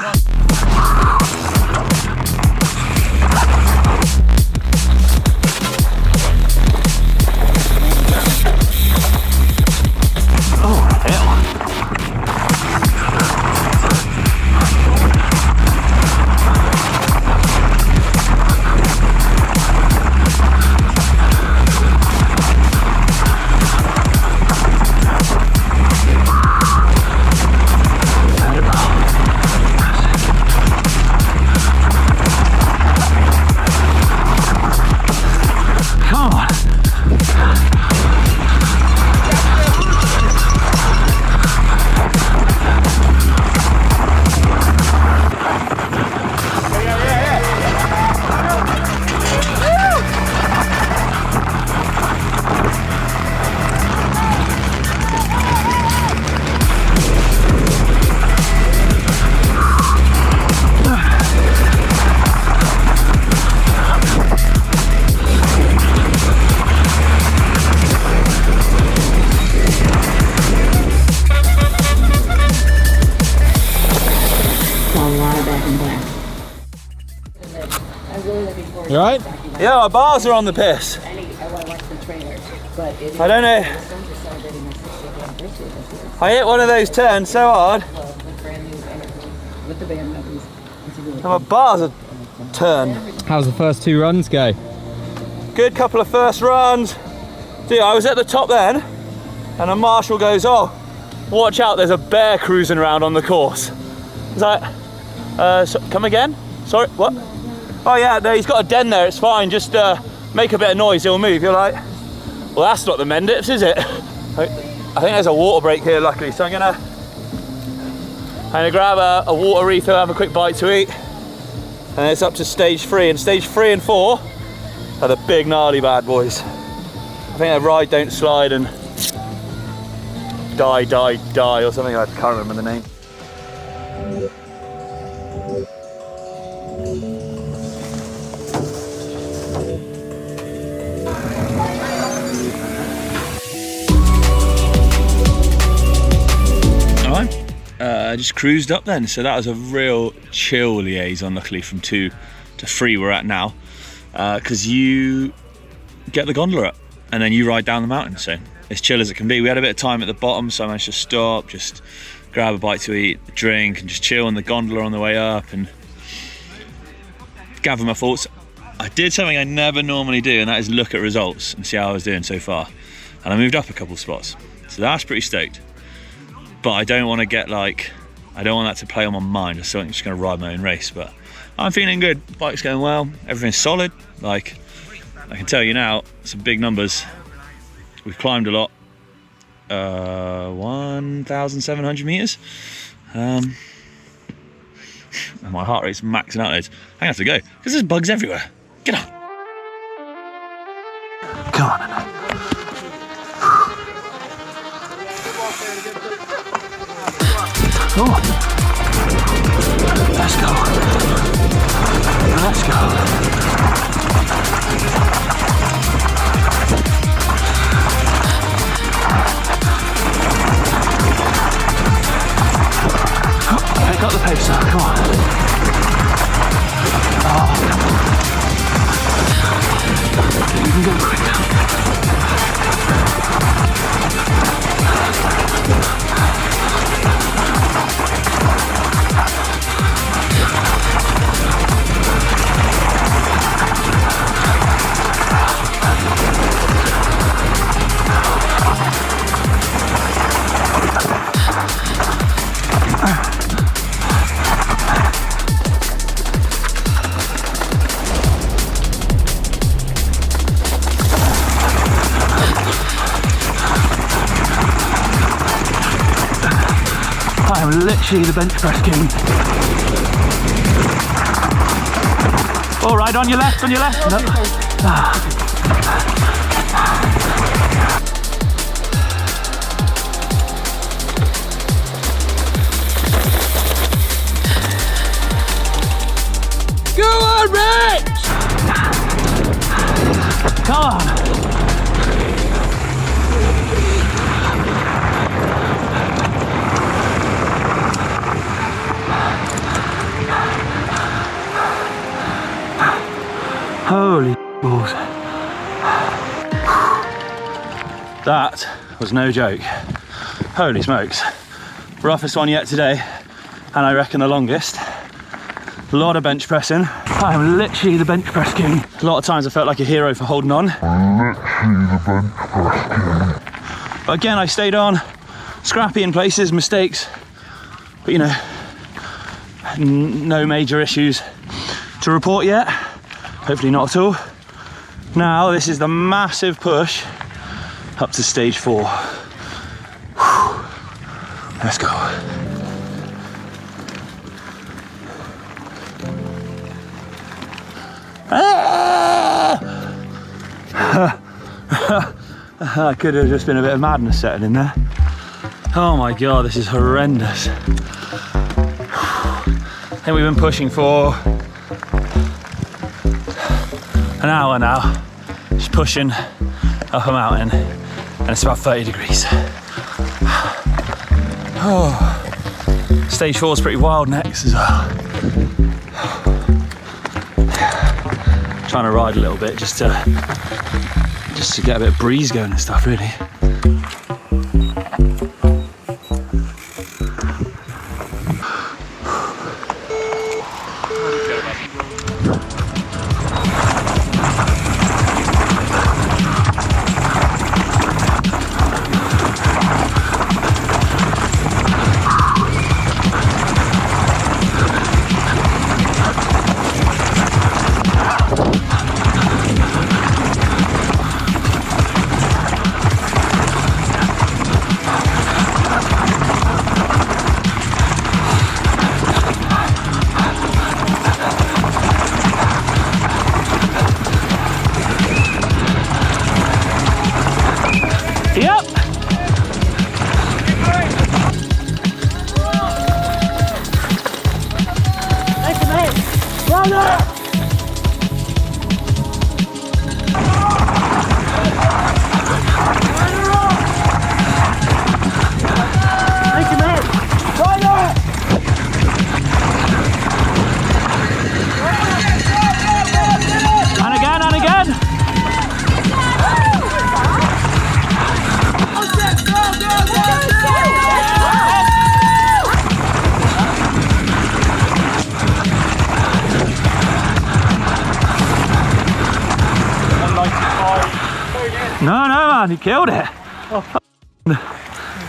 You right? Yeah, my bars are on the piss. I don't know. I hit one of those turns so hard. And my bars are turned. How's the first 2 runs go? Good couple of first runs. Dude, I was at the top then, and a marshal goes, "Oh, watch out, there's a bear cruising around on the course." I was like, come again? Sorry, what? Oh yeah, no, he's got a den there, it's fine, just make a bit of noise, he'll move. You're like, well, that's not the Mendips, is it? I think there's a water break here, luckily, so I'm gonna grab a water refill, have a quick bite to eat, and it's up to stage 3, and stage 3 and 4 are the big gnarly bad boys. I think they're ride, don't slide, and die, or something, I can't remember the name. I just cruised up then, so that was a real chill liaison, luckily from 2 to 3 we're at now, because you get the gondola up and then you ride down the mountain, so as chill as it can be. We had a bit of time at the bottom, so I managed to stop, just grab a bite to eat, drink, and just chill on the gondola on the way up and gather my thoughts. I did something I never normally do, and that is look at results and see how I was doing so far, and I moved up a couple of spots, so that's pretty stoked. But I don't want to get I don't want that to play on my mind. I still think I'm just going to ride my own race, but I'm feeling good. Bike's going well, everything's solid. Like, I can tell you now, some big numbers. We've climbed a lot, 1,700 meters. And my heart rate's maxing out loads. I'm gonna have to go, because there's bugs everywhere. Get on. Come on. Oh. Let's go. Let's go. Pick up the pace now, come on. Oh. You can go quick now. I'm literally the bench press king. All right, on your left, on your left. No. Go on, Rex! Come on. Holy balls. That was no joke. Holy smokes. Roughest one yet today, and I reckon the longest. A lot of bench pressing. I'm literally the bench press king. A lot of times I felt like a hero for holding on. Literally the bench press king. But again, I stayed on, scrappy in places, mistakes, but you know, no major issues to report yet. Hopefully not at all. Now this is the massive push up to stage 4. Whew. Let's go. That could have just been a bit of madness setting in there. Oh my god, this is horrendous. I think we've been pushing for an hour now, just pushing up a mountain, and it's about 30 degrees. Oh, stage 4 is pretty wild next as well. Trying to ride a little bit just to get a bit of breeze going and stuff, really. No, man, you killed it. Oh.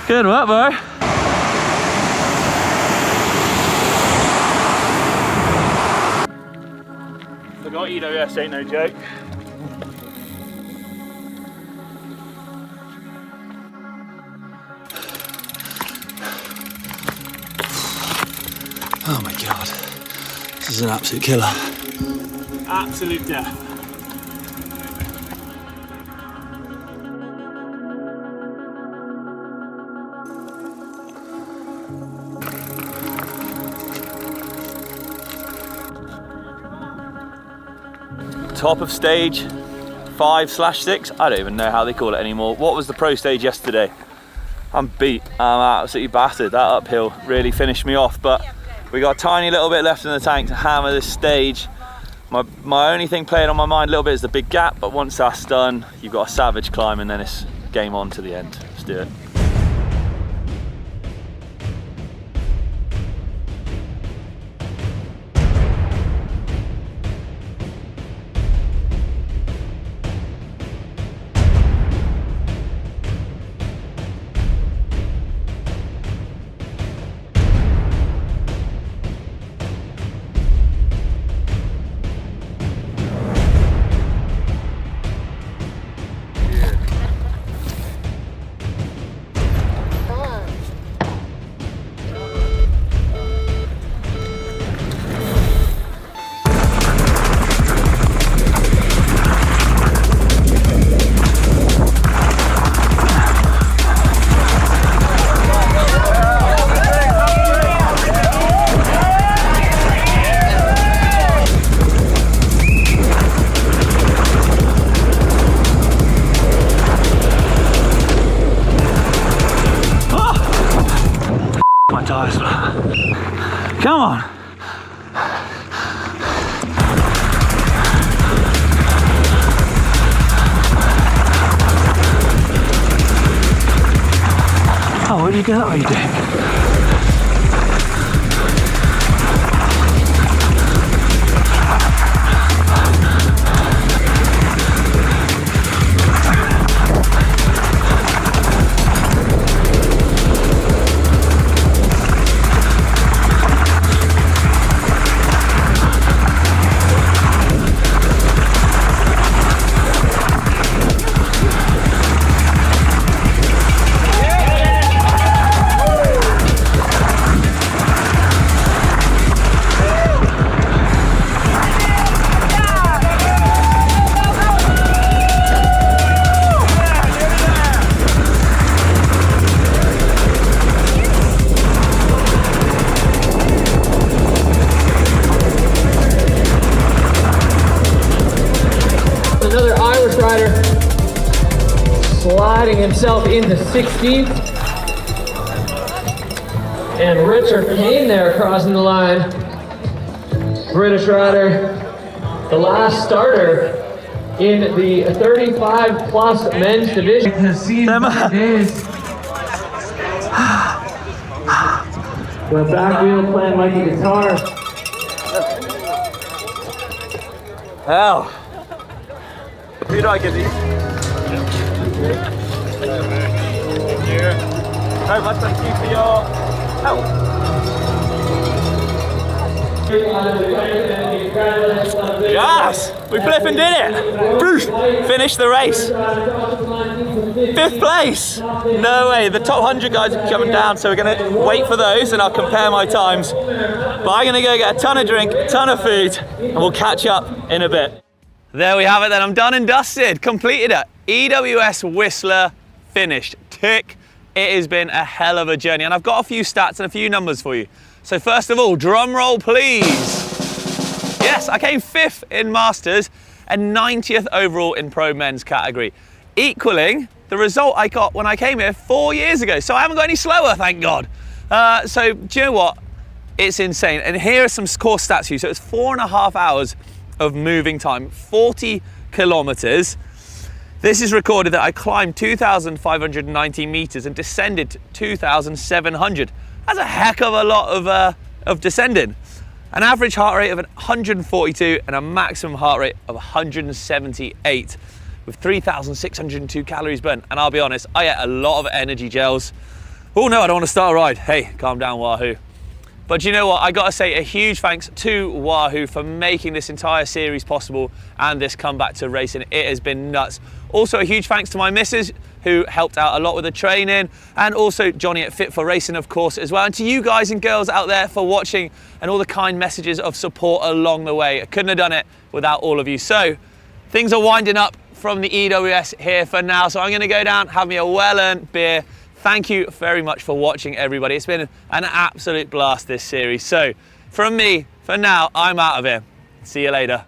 Good work, bro. Forgot EWS ain't no joke. Oh my god, this is an absolute killer. Absolute death. Top of stage 5/6. I don't even know how they call it anymore. What was the pro stage yesterday? I'm beat. I'm absolutely battered. That uphill really finished me off, but we got a tiny little bit left in the tank to hammer this stage. My only thing playing on my mind a little bit is the big gap, but once that's done, you've got a savage climb and then it's game on to the end. Let's do it. on. Oh, what do you do that? What are you doing? Another Irish rider sliding himself into 16th. And Richard Kane there crossing the line. British rider, the last starter in the 35 plus men's division. Has seen days. The back wheel playing like a guitar. Hell. Who do I give these? Very much thank you for your help. Yes! We flipping did it! Finished the race. 5th place! No way, the top 100 guys are coming down, so we're gonna wait for those and I'll compare my times. But I'm gonna go get a ton of drink, a ton of food, and we'll catch up in a bit. There we have it then, I'm done and dusted, completed it. EWS Whistler finished, tick. It has been a hell of a journey and I've got a few stats and a few numbers for you. So first of all, drum roll please. Yes, I came 5th in Masters and 90th overall in Pro Men's category, equaling the result I got when I came here 4 years ago. So I haven't got any slower, thank God. So do you know what? It's insane. And here are some course stats for you. So it's 4.5 hours of moving time, 40 kilometers. This is recorded that I climbed 2,590 meters and descended 2,700. That's a heck of a lot of descending. An average heart rate of 142 and a maximum heart rate of 178 with 3,602 calories burnt. And I'll be honest, I ate a lot of energy gels. Oh no, I don't want to start a ride. Hey, calm down, Wahoo. But you know what, I gotta say a huge thanks to Wahoo for making this entire series possible and this comeback to racing. It has been nuts. Also a huge thanks to my missus who helped out a lot with the training, and also Johnny at Fit for Racing of course as well, and to you guys and girls out there for watching and all the kind messages of support along the way. I couldn't have done it without all of you. So things are winding up from the EWS here for now, so I'm gonna go down, have me a well-earned beer. Thank you very much for watching, everybody. It's been an absolute blast, this series. So from me, for now, I'm out of here. See you later.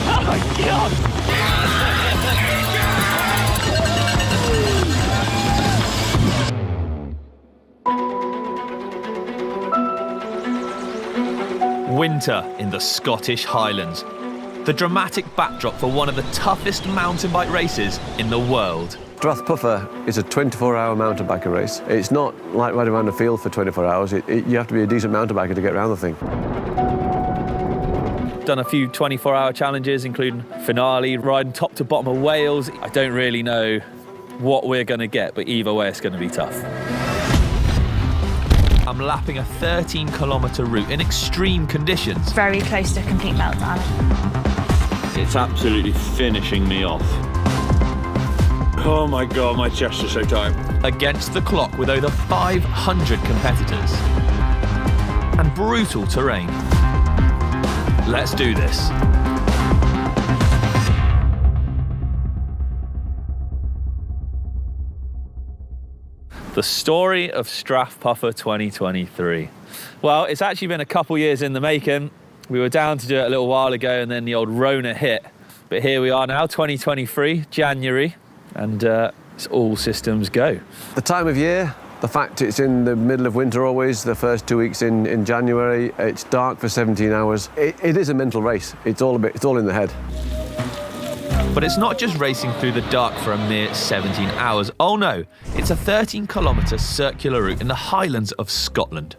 Oh my God! Winter in the Scottish Highlands. The dramatic backdrop for one of the toughest mountain bike races in the world. Strathpuffer is a 24-hour mountain biker race. It's not like riding around a field for 24 hours. You have to be a decent mountain biker to get around the thing. Done a few 24-hour challenges, including finale, riding top to bottom of Wales. I don't really know what we're going to get, but either way it's going to be tough. I'm lapping a 13-kilometre route in extreme conditions. Very close to a complete meltdown. It's absolutely finishing me off. Oh my God, my chest is so tight. Against the clock with over 500 competitors. And brutal terrain. Let's do this. The story of Strathpuffer 2023. Well, it's actually been a couple years in the making. We were down to do it a little while ago and then the old Rona hit. But here we are now, 2023, January, and it's all systems go. The time of year, the fact it's in the middle of winter always, the first 2 weeks in January, it's dark for 17 hours. It is a mental race. It's all in the head. But it's not just racing through the dark for a mere 17 hours. Oh no, it's a 13-kilometre circular route in the Highlands of Scotland.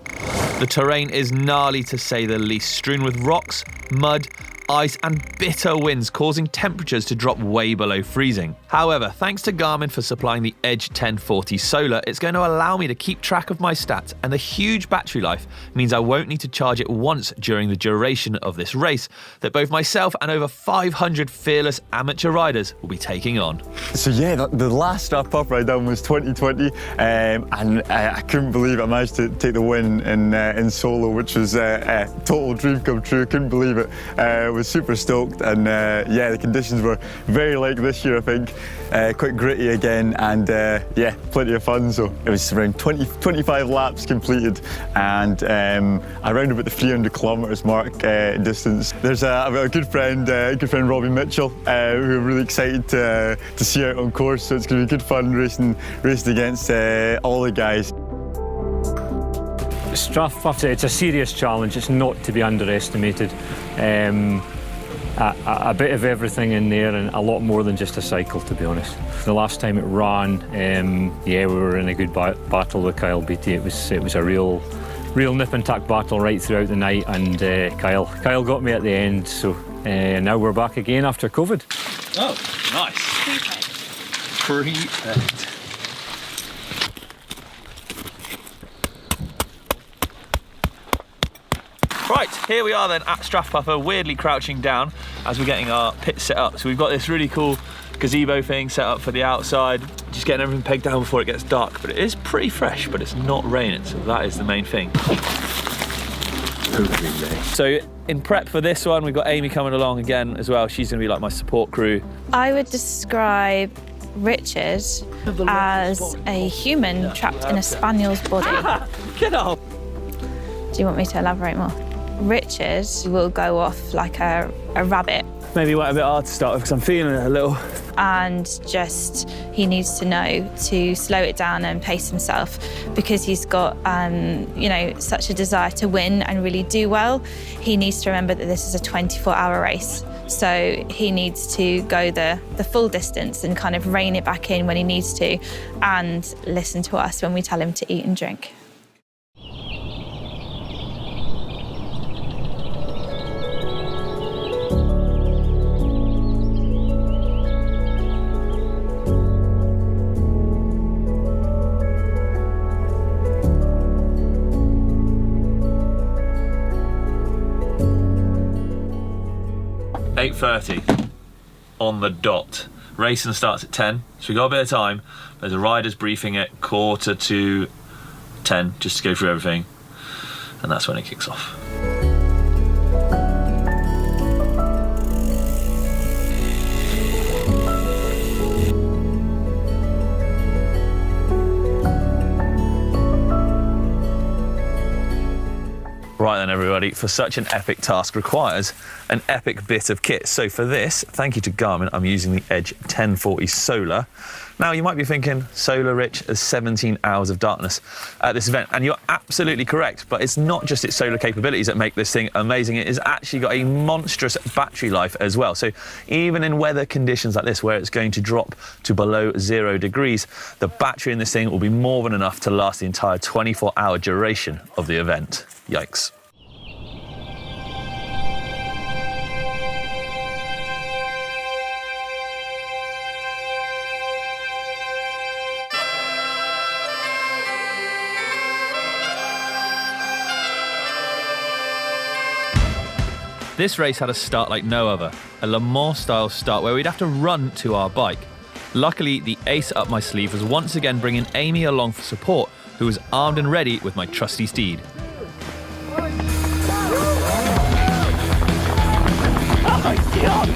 The terrain is gnarly to say the least, strewn with rocks, mud, ice and bitter winds causing temperatures to drop way below freezing. However, thanks to Garmin for supplying the Edge 1040 Solar, it's going to allow me to keep track of my stats, and the huge battery life means I won't need to charge it once during the duration of this race that both myself and over 500 fearless amateur riders will be taking on. So yeah, the last Strathpuffer I done was 2020 and I couldn't believe I managed to take the win in solo, which was a total dream come true. Couldn't believe it. Was super stoked, and yeah, the conditions were very like this year, I think. Quite gritty again, and yeah, plenty of fun. So it was around 25 laps completed, and around about the 300 kilometres mark distance. I've got a good friend Robbie Mitchell, who I'm really excited to see out on course. So it's going to be good fun racing against all the guys. Strathpuffer, it's a serious challenge. It's not to be underestimated. A bit of everything in there, and a lot more than just a cycle, to be honest. The last time it ran, yeah, we were in a good battle with Kyle Beattie. It was a real nip and tuck battle right throughout the night, and Kyle got me at the end. So now we're back again after COVID. Oh, nice. Prepaid. Right, here we are then at Strathpuffer, weirdly crouching down as we're getting our pit set up. So we've got this really cool gazebo thing set up for the outside, just getting everything pegged down before it gets dark. But it is pretty fresh, but it's not raining, so that is the main thing. So in prep for this one, we've got Amy coming along again as well. She's going to be like my support crew. I would describe Richard as a human trapped in a spaniel's body. Get off! Do you want me to elaborate more? Richard will go off like a rabbit. Maybe went a bit hard to start with because I'm feeling it a little. And just, he needs to know to slow it down and pace himself, because he's got, you know, such a desire to win and really do well. He needs to remember that this is a 24-hour race. So he needs to go the full distance and kind of rein it back in when he needs to, and listen to us when we tell him to eat and drink. .30 on the dot. Racing starts at 10, so we got a bit of time. There's a rider's briefing at 9:45 just to go through everything, and that's when it kicks off. Right then everybody, for such an epic task requires an epic bit of kit. So for this, thank you to Garmin, I'm using the Edge 1040 Solar. Now you might be thinking, Solar Rich, as 17 hours of darkness at this event, and you're absolutely correct, but it's not just its solar capabilities that make this thing amazing, it has actually got a monstrous battery life as well. So even in weather conditions like this, where it's going to drop to below 0 degrees, the battery in this thing will be more than enough to last the entire 24-hour duration of the event. Yikes. This race had a start like no other, a Le Mans style start where we'd have to run to our bike. Luckily, the ace up my sleeve was once again bringing Amy along for support, who was armed and ready with my trusty steed. Oh my God!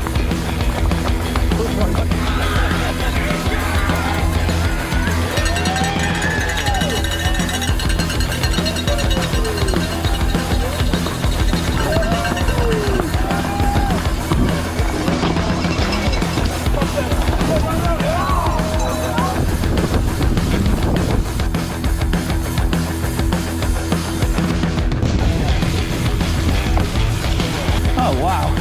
wow.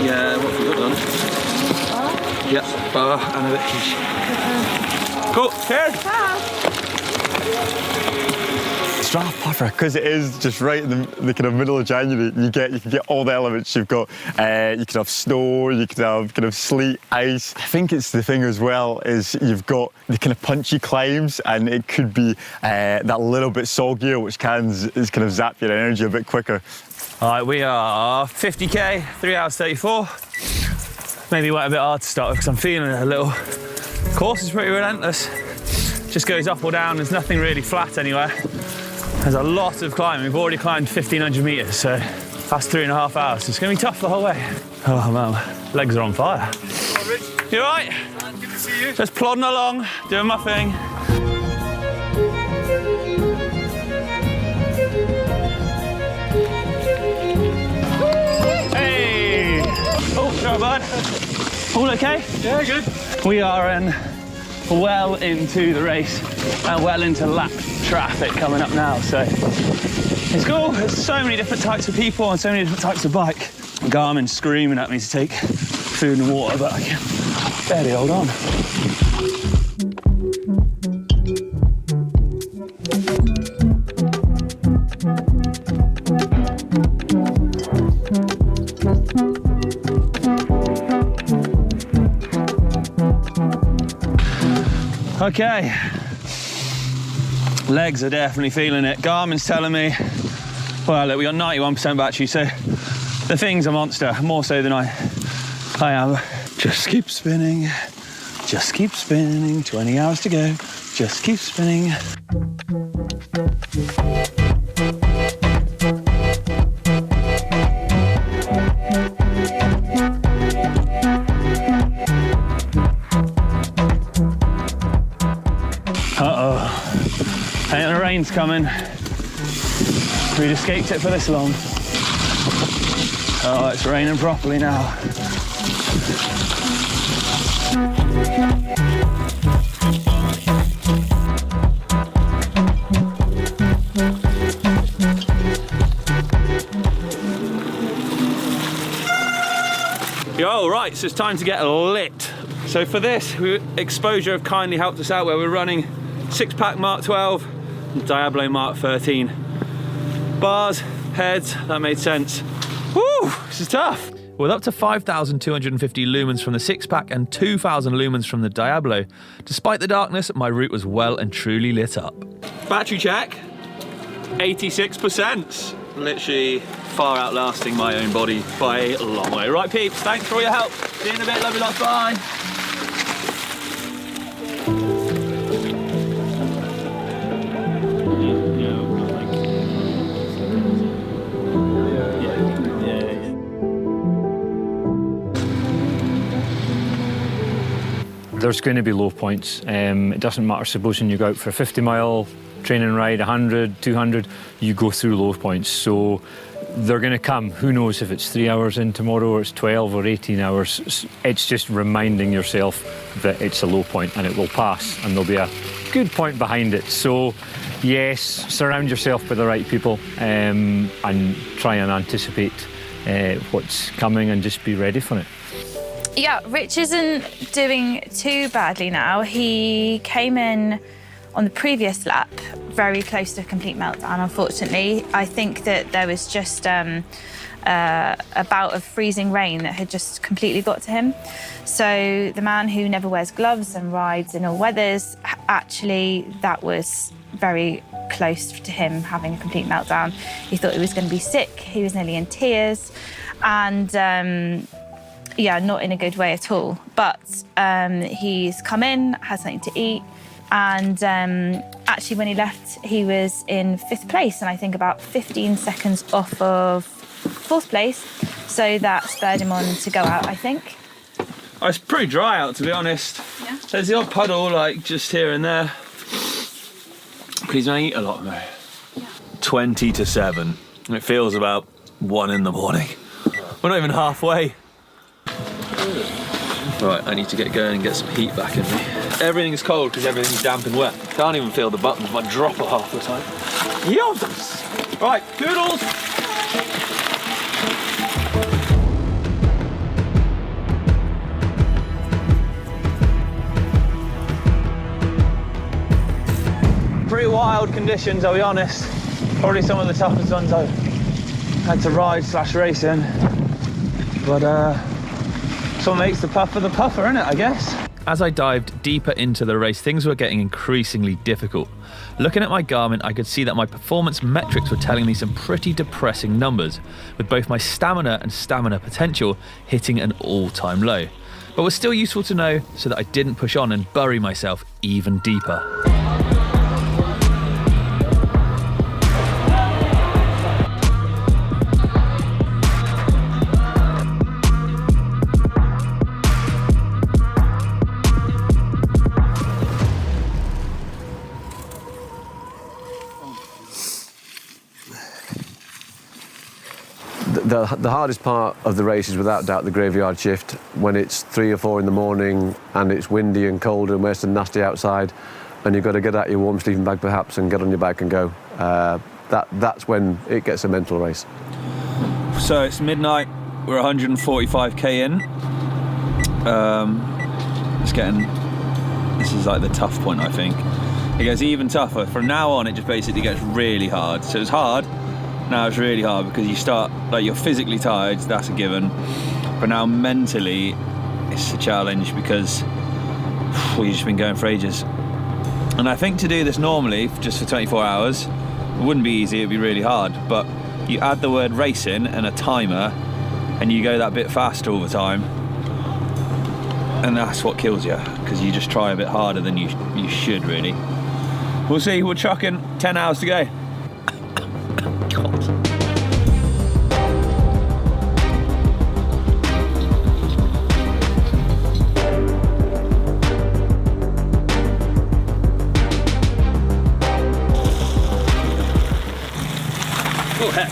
Yeah, what have we got done? Yeah, bar and a bit of cool, cheers! Strathpuffer, because it is just right in the kind of middle of January, you can get all the elements. You've got, you could have snow, you could have kind of sleet, ice. I think it's the thing as well is you've got the kind of punchy climbs, and it could be that little bit soggier, which can kind of zap your energy a bit quicker. All right, we are 50k, 3 hours 34. Maybe went a bit hard to start with because I'm feeling it a little. Course is pretty relentless. Just goes up or down. There's nothing really flat anywhere. There's a lot of climbing. We've already climbed 1,500 meters, so that's 3.5 hours. It's gonna be tough the whole way. Oh man, legs are on fire. You all right? Good to see you. Just plodding along, doing my thing. Hey! Oh, sorry, bud. All okay? Yeah, good. We are well into the race and well into lap traffic coming up now, so it's cool. There's so many different types of people and so many different types of bike. Garmin's screaming at me to take food and water, but I can barely hold on. Okay, legs are definitely feeling it. Garmin's telling me, well, look, we got 91% battery, so the thing's a monster, more so than I am. Just keep spinning, 20 hours to go, just keep spinning. The rain's coming. We'd escaped it for this long. Oh, it's raining properly now. Yo, right, so it's time to get lit. So for this, Exposure have kindly helped us out where we're running 6-pack Mark 12, Diablo Mark 13. Bars, heads, that made sense. Woo, this is tough. With up to 5,250 lumens from the 6-pack and 2,000 lumens from the Diablo, despite the darkness, my route was well and truly lit up. Battery check, 86%. Literally far outlasting my own body by a long way. Right, peeps, thanks for all your help. See you in a bit, love you lots, bye. There's going to be low points. It doesn't matter, supposing you go out for a 50-mile training ride, 100, 200, you go through low points. So they're going to come. Who knows if it's 3 hours in tomorrow or it's 12 or 18 hours. It's just reminding yourself that it's a low point and it will pass and there'll be a good point behind it. So yes, surround yourself with the right people and try and anticipate what's coming and just be ready for it. Yeah, Rich isn't doing too badly now. He came in on the previous lap very close to a complete meltdown, unfortunately. I think that there was just a bout of freezing rain that had just completely got to him. So the man who never wears gloves and rides in all weathers, actually that was very close to him having a complete meltdown. He thought he was going to be sick. He was nearly in tears. And yeah, not in a good way at all. But he's come in, had something to eat, and actually when he left, he was in 5th place, and I think about 15 seconds off of 4th place. So that spurred him on to go out, I think. Oh, it's pretty dry out, to be honest. Yeah. There's the odd puddle, like, just here and there. Please don't eat a lot, though. Yeah. 20 to 7. It feels about 1 in the morning. We're not even halfway. Right, I need to get going and get some heat back in me. Everything's cold because everything's damp and wet. Can't even feel the buttons, my dropper half the time. Yodders! Right, doodles! Pretty wild conditions, I'll be honest. Probably some of the toughest ones I've had to ride / race in. But that's what makes the puffer, innit, I guess? As I dived deeper into the race, things were getting increasingly difficult. Looking at my Garmin, I could see that my performance metrics were telling me some pretty depressing numbers, with both my stamina and stamina potential hitting an all-time low. But was still useful to know so that I didn't push on and bury myself even deeper. The hardest part of the race is without doubt the graveyard shift, when it's 3 or 4 in the morning and it's windy and cold and wet and nasty outside, and you've got to get out your warm sleeping bag perhaps and get on your bike and go. That's when it gets a mental race. So it's midnight, we're 145k in. This is like the tough point, I think. It gets even tougher. From now on, it just basically gets really hard. So it's hard. Now it's really hard because you start, like, you're physically tired, that's a given. But now mentally, it's a challenge because we've just been going for ages. And I think to do this normally, just for 24 hours, it wouldn't be easy, it'd be really hard. But you add the word racing and a timer, and you go that bit faster all the time. And that's what kills you, because you just try a bit harder than you should, really. We'll see, we're chucking 10 hours to go. Oh heck!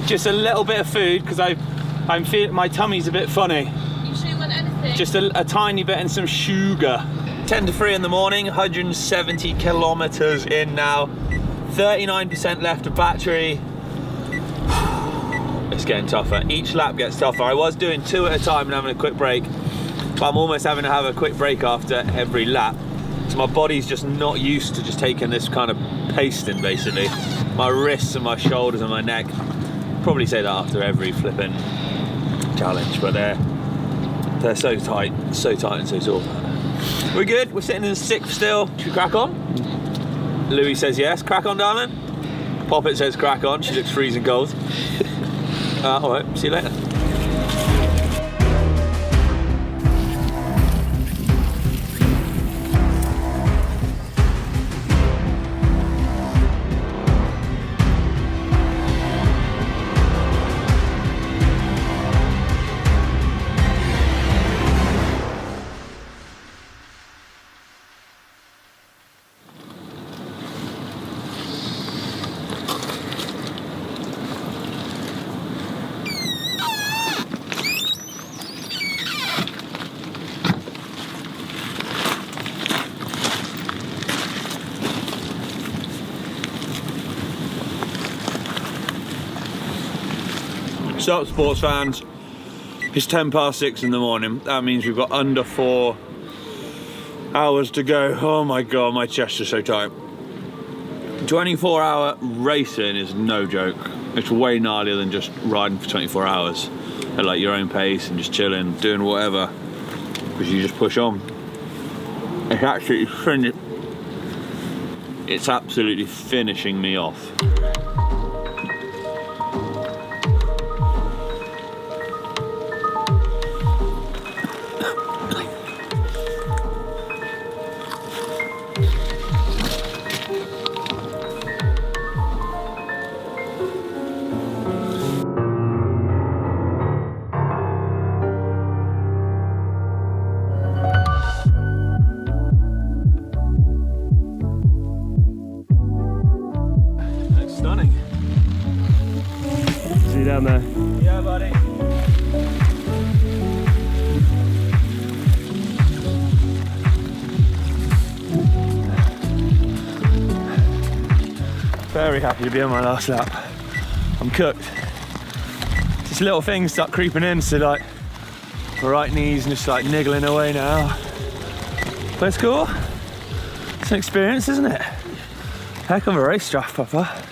Just a little bit of food because I'm feeling my tummy's a bit funny. You sure you want anything? Just a tiny bit and some sugar. 10 to 3 in the morning, 170 kilometers in now, 39% left of battery. It's getting tougher. Each lap gets tougher. I was doing 2 at a time and having a quick break, but I'm almost having to have a quick break after every lap. So my body's just not used to just taking this kind of pasting, basically. My wrists and my shoulders and my neck. Probably say that after every flipping challenge, but they're so tight and so sore. We're good, we're sitting in 6th still. Should we crack on? Louis says yes. Crack on, darling? Poppet says crack on. She looks freezing cold. All right, see you later. What's up, sports fans? It's 10 past 6 in the morning. That means we've got under 4 hours to go. Oh my god, my chest is so tight. 24-hour racing is no joke. It's way gnarlier than just riding for 24 hours at like your own pace and just chilling, doing whatever, because you just push on. It's absolutely finishing me off. Stunning. down there. Yeah, buddy. Very happy to be on my last lap. I'm cooked. Just little things start creeping in, so like my right knee's just like niggling away now. But it's cool. It's an experience, isn't it? Heck of a race, Strathpuffer.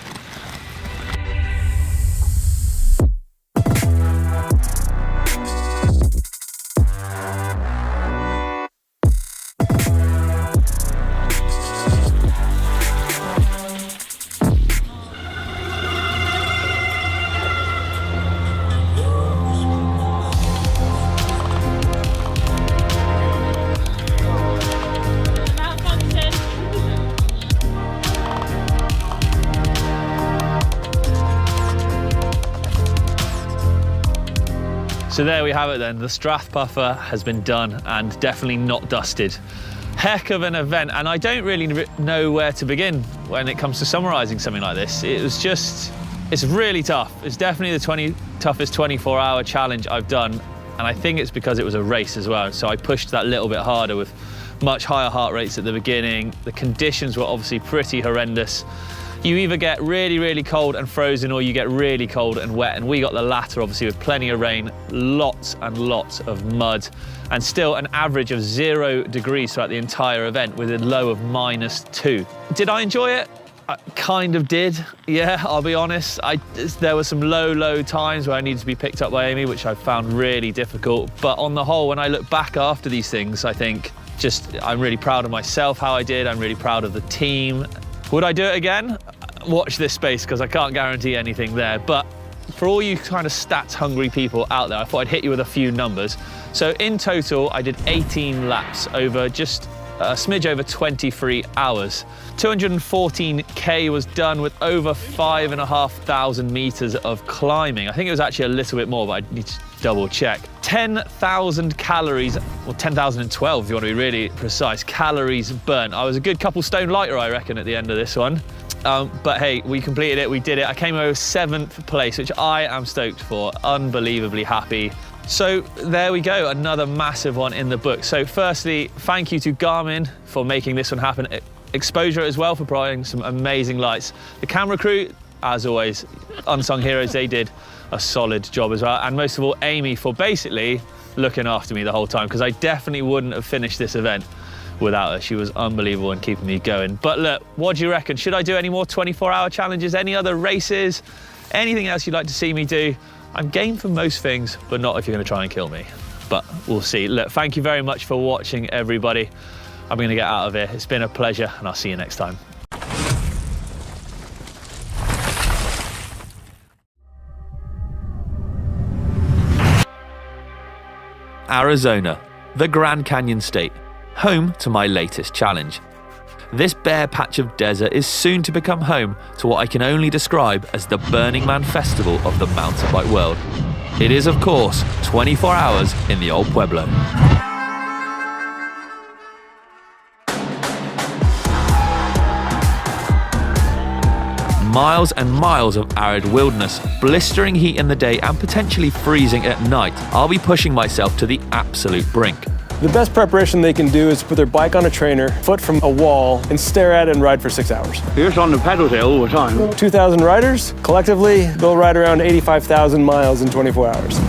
So there we have it then. The Strathpuffer has been done and definitely not dusted. Heck of an event, and I don't really know where to begin when it comes to summarising something like this. It's really tough. It's definitely the toughest 24-hour challenge I've done, and I think it's because it was a race as well. So I pushed that little bit harder with much higher heart rates at the beginning. The conditions were obviously pretty horrendous. You either get really, really cold and frozen, or you get really cold and wet, and we got the latter, obviously, with plenty of rain, lots and lots of mud, and still an average of 0 degrees throughout the entire event with a low of -2. Did I enjoy it? I kind of did, yeah, I'll be honest. There were some low times where I needed to be picked up by Amy, which I found really difficult, but on the whole, when I look back after these things, I think I'm really proud of myself, how I did. I'm really proud of the team. Would I do it again? Watch this space, because I can't guarantee anything there. But for all you kind of stats-hungry people out there, I thought I'd hit you with a few numbers. So in total, I did 18 laps over just a smidge over 23 hours. 214K was done with over 5,500 meters of climbing. I think it was actually a little bit more, but I need to double check. 10,000 calories, or 10,012 if you want to be really precise, calories burnt. I was a good couple stone lighter, I reckon, at the end of this one. But hey, we completed it, we did it. I came over 7th place, which I am stoked for, unbelievably happy. So there we go, another massive one in the book. So firstly, thank you to Garmin for making this one happen. Exposure as well for providing some amazing lights. The camera crew, as always, unsung heroes, they did a solid job as well. And most of all, Amy for basically looking after me the whole time, because I definitely wouldn't have finished this event without her. She was unbelievable in keeping me going. But look, what do you reckon? Should I do any more 24-hour challenges, any other races, anything else you'd like to see me do? I'm game for most things, but not if you're going to try and kill me. But we'll see. Look, thank you very much for watching, everybody. I'm going to get out of here. It's been a pleasure, and I'll see you next time. Arizona, the Grand Canyon State, home to my latest challenge. This bare patch of desert is soon to become home to what I can only describe as the Burning Man festival of the mountain bike world. It is, of course, 24 hours in the old Pueblo. Miles and miles of arid wilderness, blistering heat in the day and potentially freezing at night. I'll be pushing myself to the absolute brink. The best preparation they can do is put their bike on a trainer, foot from a wall, and stare at it and ride for 6 hours. You're just on the pedal there all the time. 2,000 riders, collectively, they'll ride around 85,000 miles in 24 hours.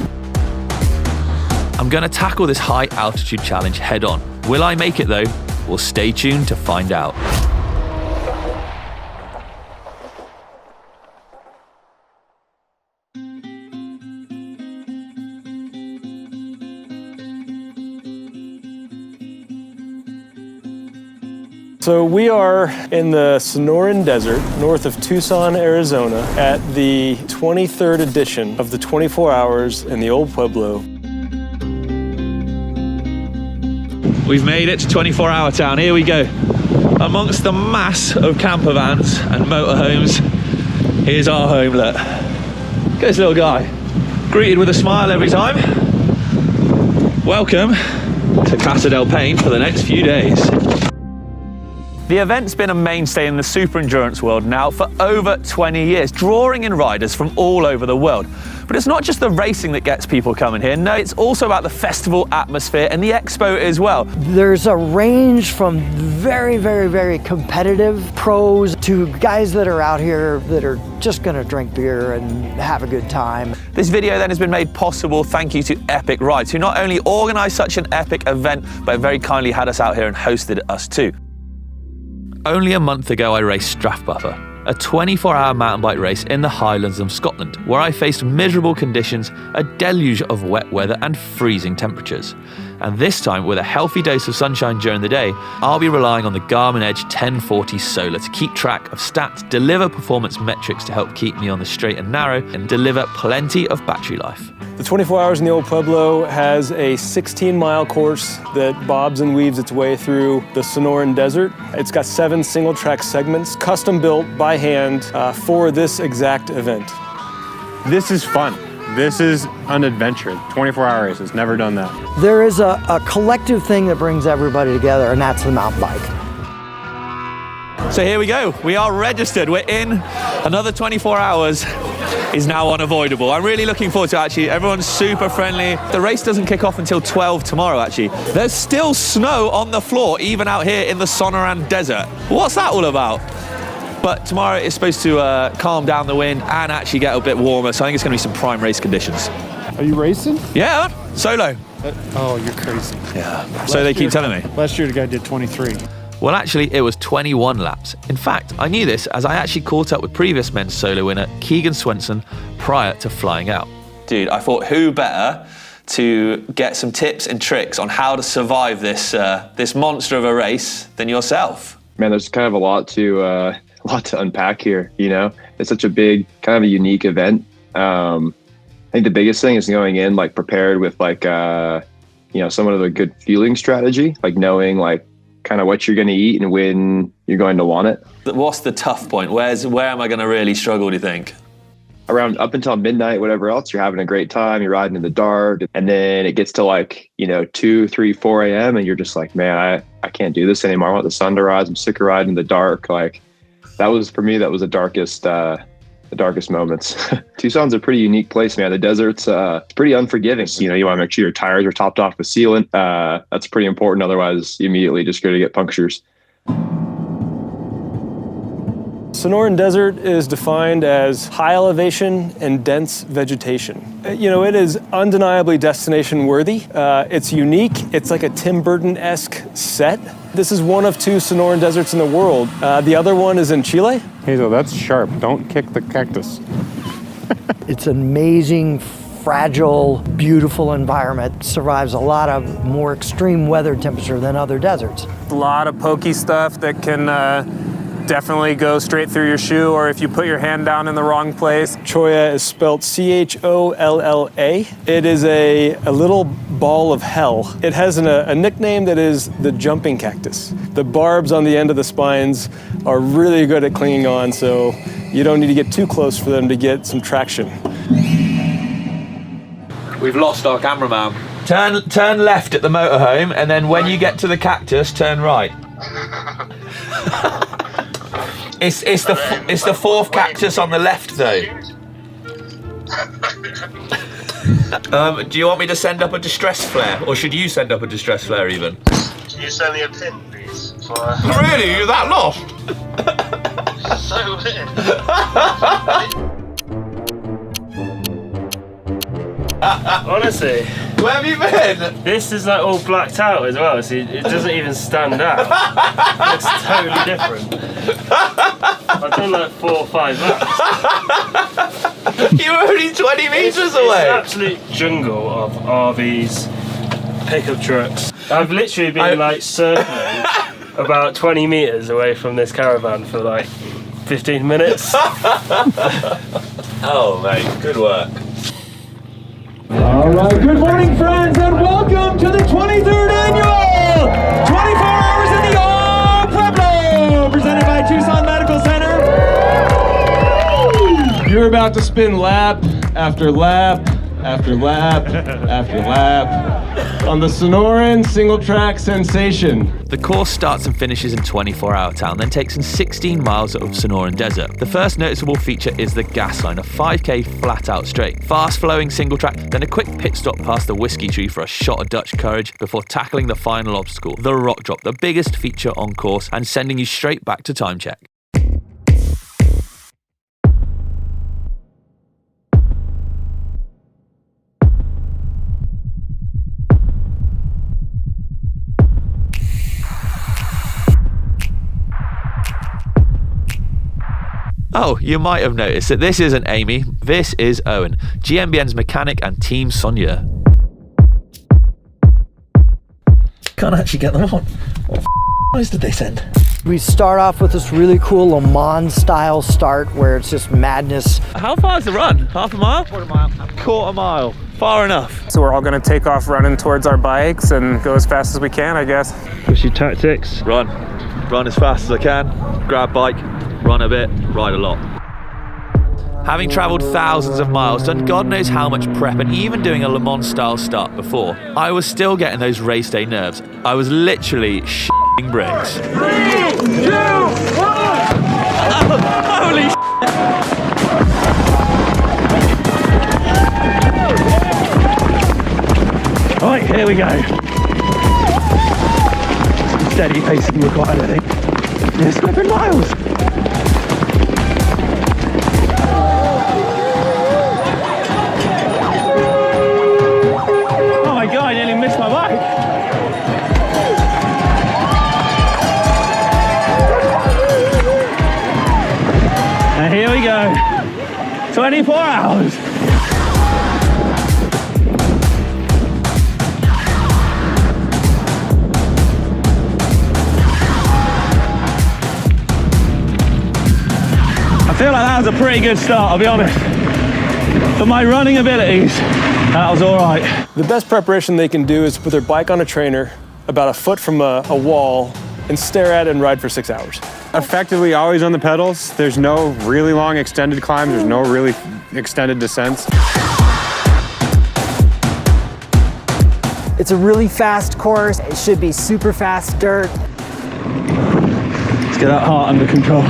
I'm going to tackle this high altitude challenge head on. Will I make it though? Well, stay tuned to find out. So we are in the Sonoran Desert, north of Tucson, Arizona, at the 23rd edition of the 24 Hours in the Old Pueblo. We've made it to 24-hour town. Here we go. Amongst the mass of camper vans and motorhomes, here's our home, look. Look at this little guy. Greeted with a smile every time. Welcome to Casa del Pain for the next few days. The event's been a mainstay in the super endurance world now for over 20 years, drawing in riders from all over the world. But it's not just the racing that gets people coming here. No, it's also about the festival atmosphere and the expo as well. There's a range from very, very, very competitive pros to guys that are out here that are just gonna drink beer and have a good time. This video then has been made possible thank you to Epic Rides, who not only organised such an epic event, but very kindly had us out here and hosted us too. Only a month ago I raced Strathpuffer, a 24-hour mountain bike race in the Highlands of Scotland, where I faced miserable conditions, a deluge of wet weather and freezing temperatures. And this time, with a healthy dose of sunshine during the day, I'll be relying on the Garmin Edge 1040 Solar to keep track of stats, deliver performance metrics to help keep me on the straight and narrow, and deliver plenty of battery life. The 24 Hours in the Old Pueblo has a 16-mile course that bobs and weaves its way through the Sonoran Desert. It's got 7 single-track segments, custom built by hand for this exact event. This is fun. This is an adventure. 24-hour races, never done that. There is a collective thing that brings everybody together, and that's the mountain bike. So here we go. We are registered. We're in. Another 24 hours is now unavoidable. I'm really looking forward to it, actually. Everyone's super friendly. The race doesn't kick off until 12 tomorrow, actually. There's still snow on the floor, even out here in the Sonoran Desert. What's that all about? But tomorrow it's supposed to calm down the wind and actually get a bit warmer, so I think it's going to be some prime race conditions. Are you racing? Yeah, solo. Oh, you're crazy. Yeah, so they keep telling me. Last year the guy did 23. Well, actually, it was 21 laps. In fact, I knew this as I actually caught up with previous men's solo winner Keegan Swenson prior to flying out. Dude, I thought who better to get some tips and tricks on how to survive this this monster of a race than yourself. Man, there's kind of a lot to unpack here, you know? It's such a big, kind of a unique event. I think the biggest thing is going in like prepared with like, you know, somewhat of a good fueling strategy, like knowing like kind of what you're going to eat and when you're going to want it. What's the tough point? Where am I going to really struggle, do you think? Around up until midnight, whatever else, you're having a great time, you're riding in the dark, and then it gets to like, you know, 2, 3, 4 a.m. and you're just like, man, I can't do this anymore. I want the sun to rise. I'm sick of riding in the dark. Like that was, for me, that was the darkest moments. Tucson's a pretty unique place, man. The desert's pretty unforgiving. You know, you want to make sure your tires are topped off with sealant. That's pretty important. Otherwise, you immediately just go to get punctures. Sonoran Desert is defined as high elevation and dense vegetation. You know, it is undeniably destination worthy. It's unique. It's like a Tim Burton-esque set. This is one of 2 Sonoran Deserts in the world. The other one is in Chile. Hazel, that's sharp. Don't kick the cactus. It's an amazing, fragile, beautiful environment. Survives a lot of more extreme weather temperature than other deserts. A lot of pokey stuff that can definitely go straight through your shoe, or if you put your hand down in the wrong place. Cholla is spelled C-H-O-L-L-A. It is a little ball of hell. It has a nickname that is the jumping cactus. The barbs on the end of the spines are really good at clinging on, so you don't need to get too close for them to get some traction. We've lost our cameraman. Turn left at the motorhome, and then when you get to the cactus, turn right. It's the 4th cactus on the left, though. Do you want me to send up a distress flare, or should you send up a distress flare even? Can you send me a pin, please? Really? You're that lost? So Honestly, where have you been? This is like all blacked out as well, so it doesn't even stand out. It's totally different. I've done like 4 or 5 laps. You were only 20 meters away. It's an absolute jungle of RVs, pickup trucks. I've literally been like circling about 20 meters away from this caravan for like 15 minutes. Oh mate, good work. All right, good morning, friends, and welcome to the 23rd annual 24 Hours in the Old Pueblo, presented by Tucson Medical Center. You're about to spin lap after lap after lap after lap on the Sonoran single track sensation. The course starts and finishes in 24-hour town, then takes in 16 miles of Sonoran desert. The first noticeable feature is the gas line, a 5k flat-out straight. Fast-flowing single track, then a quick pit stop past the whiskey tree for a shot of Dutch courage before tackling the final obstacle, the rock drop, the biggest feature on course and sending you straight back to time check. Oh, you might have noticed that this isn't Amy, this is Owen, GMBN's mechanic and team soigneur. Can't actually get them on. What noise did they send? We start off with this really cool Le Mans style start where it's just madness. How far is the run? Half a mile? Quarter mile. Quarter mile. Far enough. So we're all gonna take off running towards our bikes and go as fast as we can, I guess. What's your tactics? Run. Run as fast as I can, grab bike, run a bit, ride a lot. Having travelled thousands of miles, done God knows how much prep and even doing a Le Mans style start before, I was still getting those race day nerves. I was literally shitting bricks. 3, 2, 1! Holy shit! Right, here we go. Steady pacing required, I think. Yes, 7 miles. Oh my God, I nearly missed my bike. And here we go. 24 hours. I feel like that was a pretty good start, I'll be honest. For my running abilities, that was all right. The best preparation they can do is put their bike on a trainer about a foot from a wall and stare at it and ride for 6 hours. Effectively always on the pedals. There's no really long extended climbs. There's no really extended descents. It's a really fast course. It should be super fast dirt. Let's get that heart under control.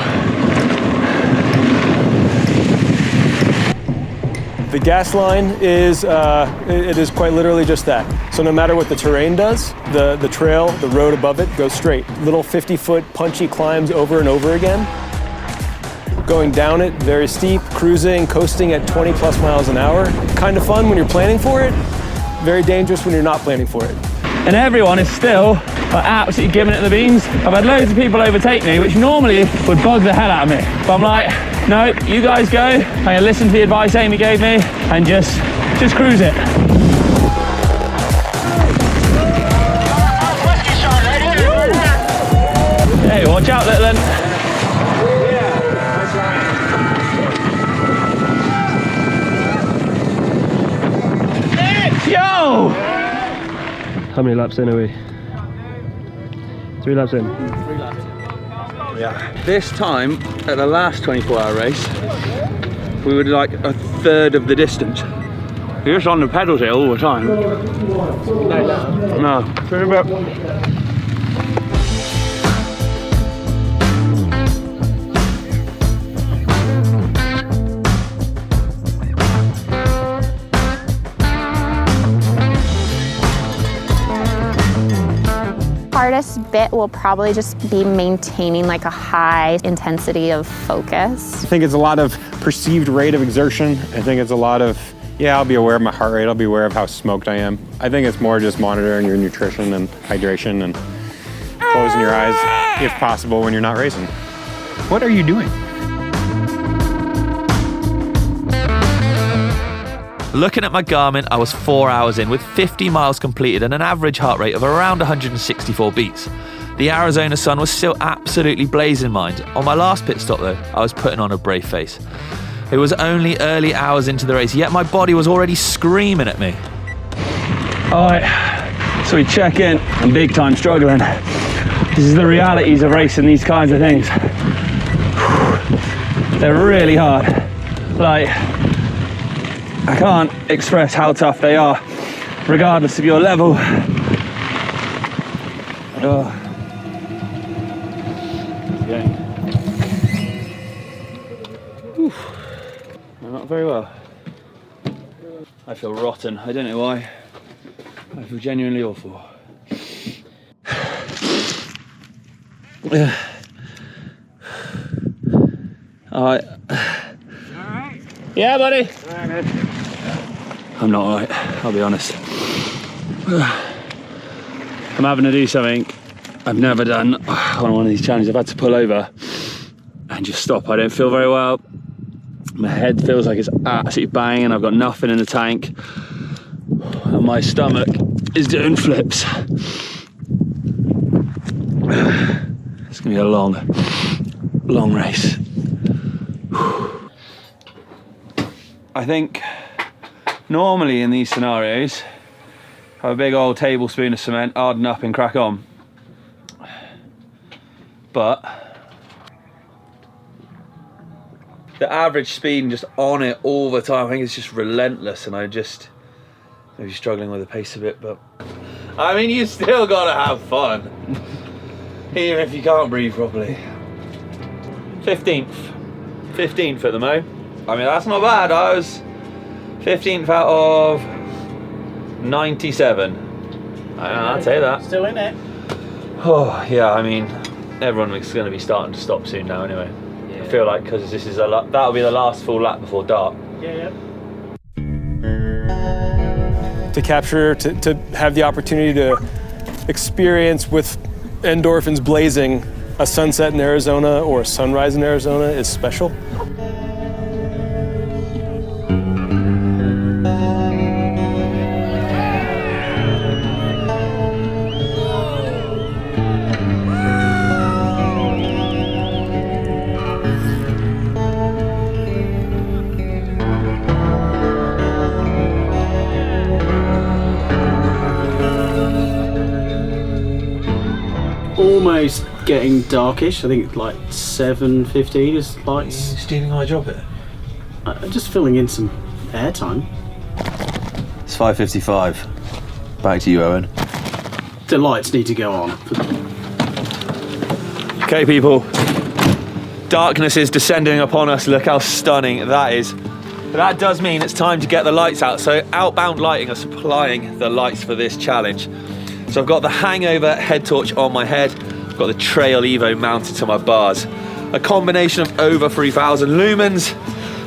The gas line is, it is quite literally just that. So no matter what the terrain does, the trail, the road above it goes straight. Little 50-foot punchy climbs over and over again. Going down it, very steep, cruising, coasting at 20 plus miles an hour. Kind of fun when you're planning for it, very dangerous when you're not planning for it. And everyone is still absolutely giving it the beans. I've had loads of people overtake me, which normally would bug the hell out of me. But I'm like, no, you guys go. I'm gonna listen to the advice Amy gave me and just cruise it. Hey, watch out, little then. Yo! How many laps in are we? 3 laps in. Yeah. This time, at the last 24-hour race, we were like a third of the distance. You're just on the pedals here all the time. No. Hardest bit will probably just be maintaining like a high intensity of focus. I think it's a lot of perceived rate of exertion. I think it's a lot of, yeah, I'll be aware of my heart rate. I'll be aware of how smoked I am. I think it's more just monitoring your nutrition and hydration and closing your eyes, if possible, when you're not racing. What are you doing? Looking at my Garmin, I was 4 hours in with 50 miles completed and an average heart rate of around 164 beats. The Arizona sun was still absolutely blazing mind. On my last pit stop though, I was putting on a brave face. It was only early hours into the race, yet my body was already screaming at me. All right, so we check in. I'm big time struggling. This is the realities of racing these kinds of things. They're really hard. Like, I can't express how tough they are, regardless of your level. Oh. Not very well. I feel rotten. I don't know why. I feel genuinely awful. Alright. Yeah, buddy. I'm not alright, I'll be honest. I'm having to do something I've never done on one of these challenges. I've had to pull over and just stop. I don't feel very well. My head feels like it's absolutely banging. I've got nothing in the tank. And my stomach is doing flips. It's gonna be a long race. I think normally in these scenarios, have a big old tablespoon of cement, harden up and crack on. But the average speed and just on it all the time, I think it's just relentless, and I just maybe struggling with the pace a bit, but I mean, you still gotta have fun, even if you can't breathe properly. 15th at the mo. I mean, that's not bad. I was 15th out of 97. I'll tell you that. Still in it. Oh yeah, I mean, everyone is going to be starting to stop soon now anyway. Yeah. I feel like because this is that'll be the last full lap before dark. Yeah. To capture, to have the opportunity to experience with endorphins blazing a sunset in Arizona or a sunrise in Arizona is special. Almost getting darkish. I think like 7:15 is lights. Stealing my job here. I'm just filling in some airtime. It's 5:55. Back to you, Owen. The lights need to go on. Okay, people. Darkness is descending upon us. Look how stunning that is. That does mean it's time to get the lights out. So Outbound Lighting are supplying the lights for this challenge. So I've got the Hangover head torch on my head. I've got the Trail Evo mounted to my bars. A combination of over 3,000 lumens,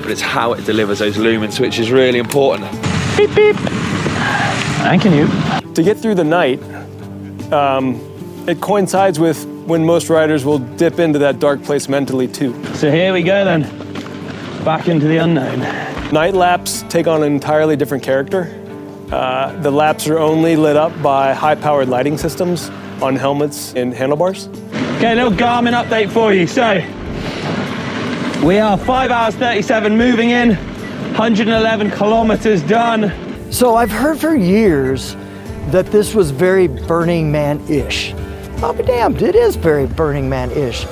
but it's how it delivers those lumens, which is really important. Beep, beep. Thank you. To get through the night, it coincides with when most riders will dip into that dark place mentally too. So here we go then, back into the unknown. Night laps take on an entirely different character. The laps are only lit up by high-powered lighting systems on helmets and handlebars. Okay, a little Garmin update for you. So, we are 5 hours 37 moving in, 111 kilometers done. So I've heard for years that this was very Burning Man-ish. I'll be damned, it is very Burning Man-ish.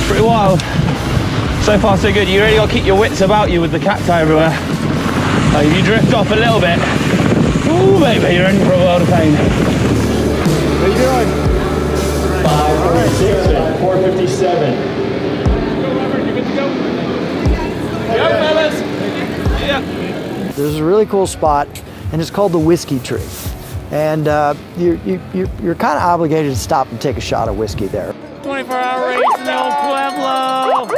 Pretty wild. So far so good. You really got to keep your wits about you with the cacti everywhere. If you drift off a little bit, ooh baby, you're in for a world of pain. How you doing? 5:56 and 4:57. Yep, fellas. Yeah. There's a really cool spot, and it's called the Whiskey Tree. And you're kind of obligated to stop and take a shot of whiskey there. 24-hour race in El Pueblo.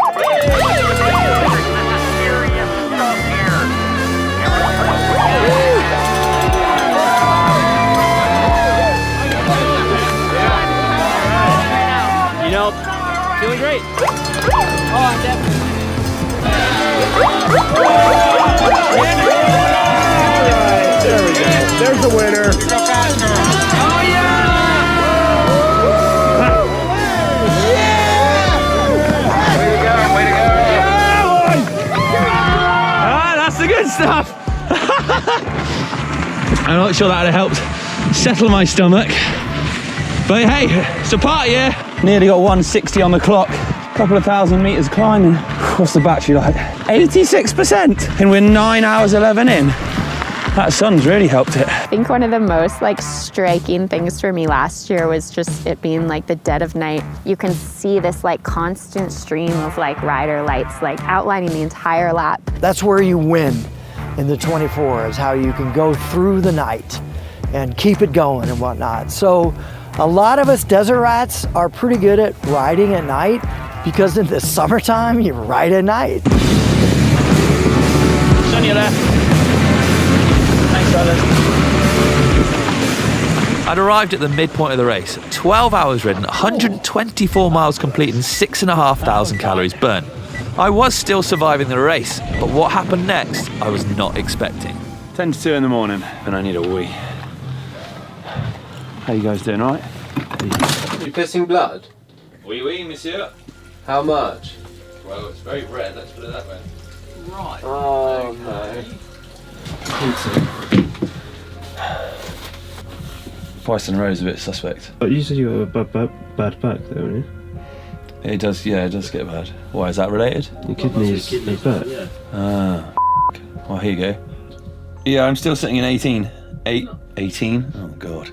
You know, feeling great. Oh, I'm definitely. There we go. There's the winner. Oh yeah! Way to go, way to go. Good stuff. I'm not sure that would have helped settle my stomach. But hey, it's a party, yeah? Nearly got 160 on the clock. Couple of thousand meters climbing. What's the battery like? 86%. And we're 9 hours 11 in. That sun's really helped it. I think one of the most like striking things for me last year was just it being like the dead of night. You can see this like constant stream of like rider lights like outlining the entire lap. That's where you win in the 24, is how you can go through the night and keep it going and whatnot. So a lot of us desert rats are pretty good at riding at night because in the summertime, you ride at night. Son, you there? Thanks, brothers. I'd arrived at the midpoint of the race, 12 hours ridden, 124 miles complete and 6,500 calories burnt. I was still surviving the race, but what happened next, I was not expecting. 10 to 2 in the morning, and I need a wee. How you guys doing, all right? You pissing blood? Oui, oui, monsieur. How much? Well, it's very red, let's put it that way. Right. Oh, no. Twice in a row is a bit suspect. But you said you got a bad back, though, didn't you? It does, yeah, it does get bad. Why, is that related? Your kidneys are bad. Ah, well, here you go. Yeah, I'm still sitting in 18. 18? Oh, God.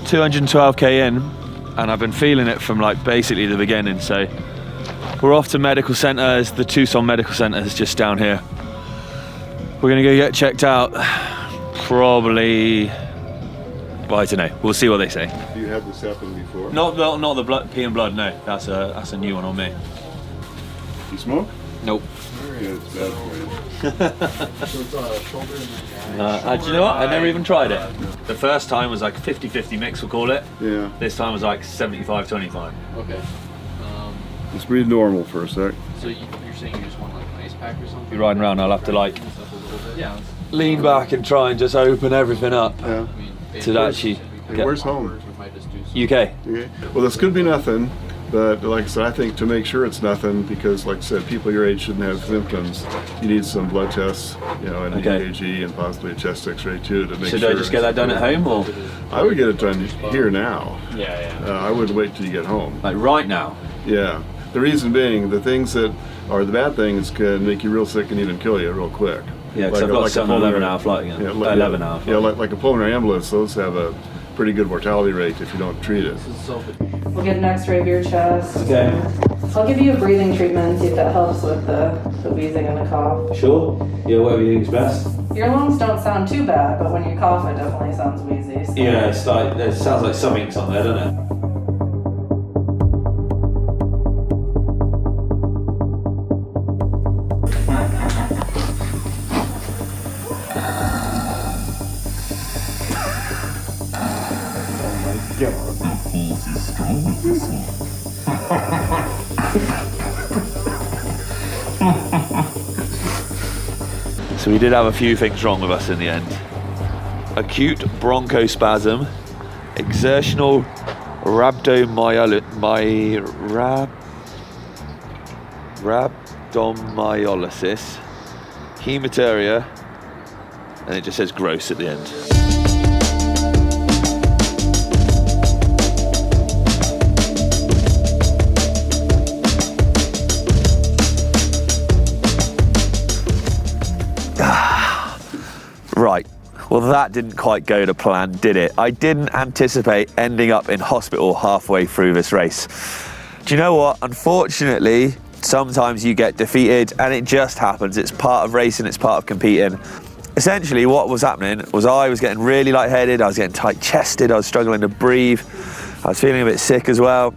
212k in, and I've been feeling it from like basically the beginning, so we're off to medical centres. The Tucson Medical Centre is just down here. We're gonna go get checked out, probably, well, I don't know, we'll see what they say. Have you had this happen before? Not the blood, pee and blood, no, that's a new one on me. You smoke? Nope. Yeah, it's bad for you. Do you know what? I never even tried it. The first time was like 50-50 mix, we'll call it. Yeah. This time was like 75-25. Okay. Just breathe normal for a sec. So you're saying you just want like an ice pack or something? Be riding around, I'll have to like lean back and try and just open everything up to actually get. Where's home? UK. Okay. Well, this could be nothing, but like I said, I think to make sure it's nothing, because like I said, people your age shouldn't have symptoms. You need some blood tests, you know, and an EKG and possibly a chest X-ray too to make sure. Should I just get that done at home, or? I would get it done here now. Yeah. I wouldn't wait till you get home. Like right now? Yeah. The reason being, the things that are the bad things can make you real sick and even kill you real quick. Yeah, because I've got some 11-hour flight again. 11-hour flight. Yeah, like a pulmonary embolus, those have a pretty good mortality rate if you don't treat it. We'll get an x-ray of your chest. Okay. I'll give you a breathing treatment and see if that helps with the wheezing and the cough. Sure? Yeah, whatever you think's best. Your lungs don't sound too bad, but when you cough, it definitely sounds wheezy. So. Yeah, it's like, it sounds like something's on there, doesn't it? So we did have a few things wrong with us in the end. Acute bronchospasm, exertional rhabdomyolysis, hematuria, and it just says gross at the end. Right, well that didn't quite go to plan, did it? I didn't anticipate ending up in hospital halfway through this race. Do you know what? Unfortunately, sometimes you get defeated and it just happens. It's part of racing, it's part of competing. Essentially what was happening was I was getting really lightheaded, I was getting tight-chested, I was struggling to breathe, I was feeling a bit sick as well.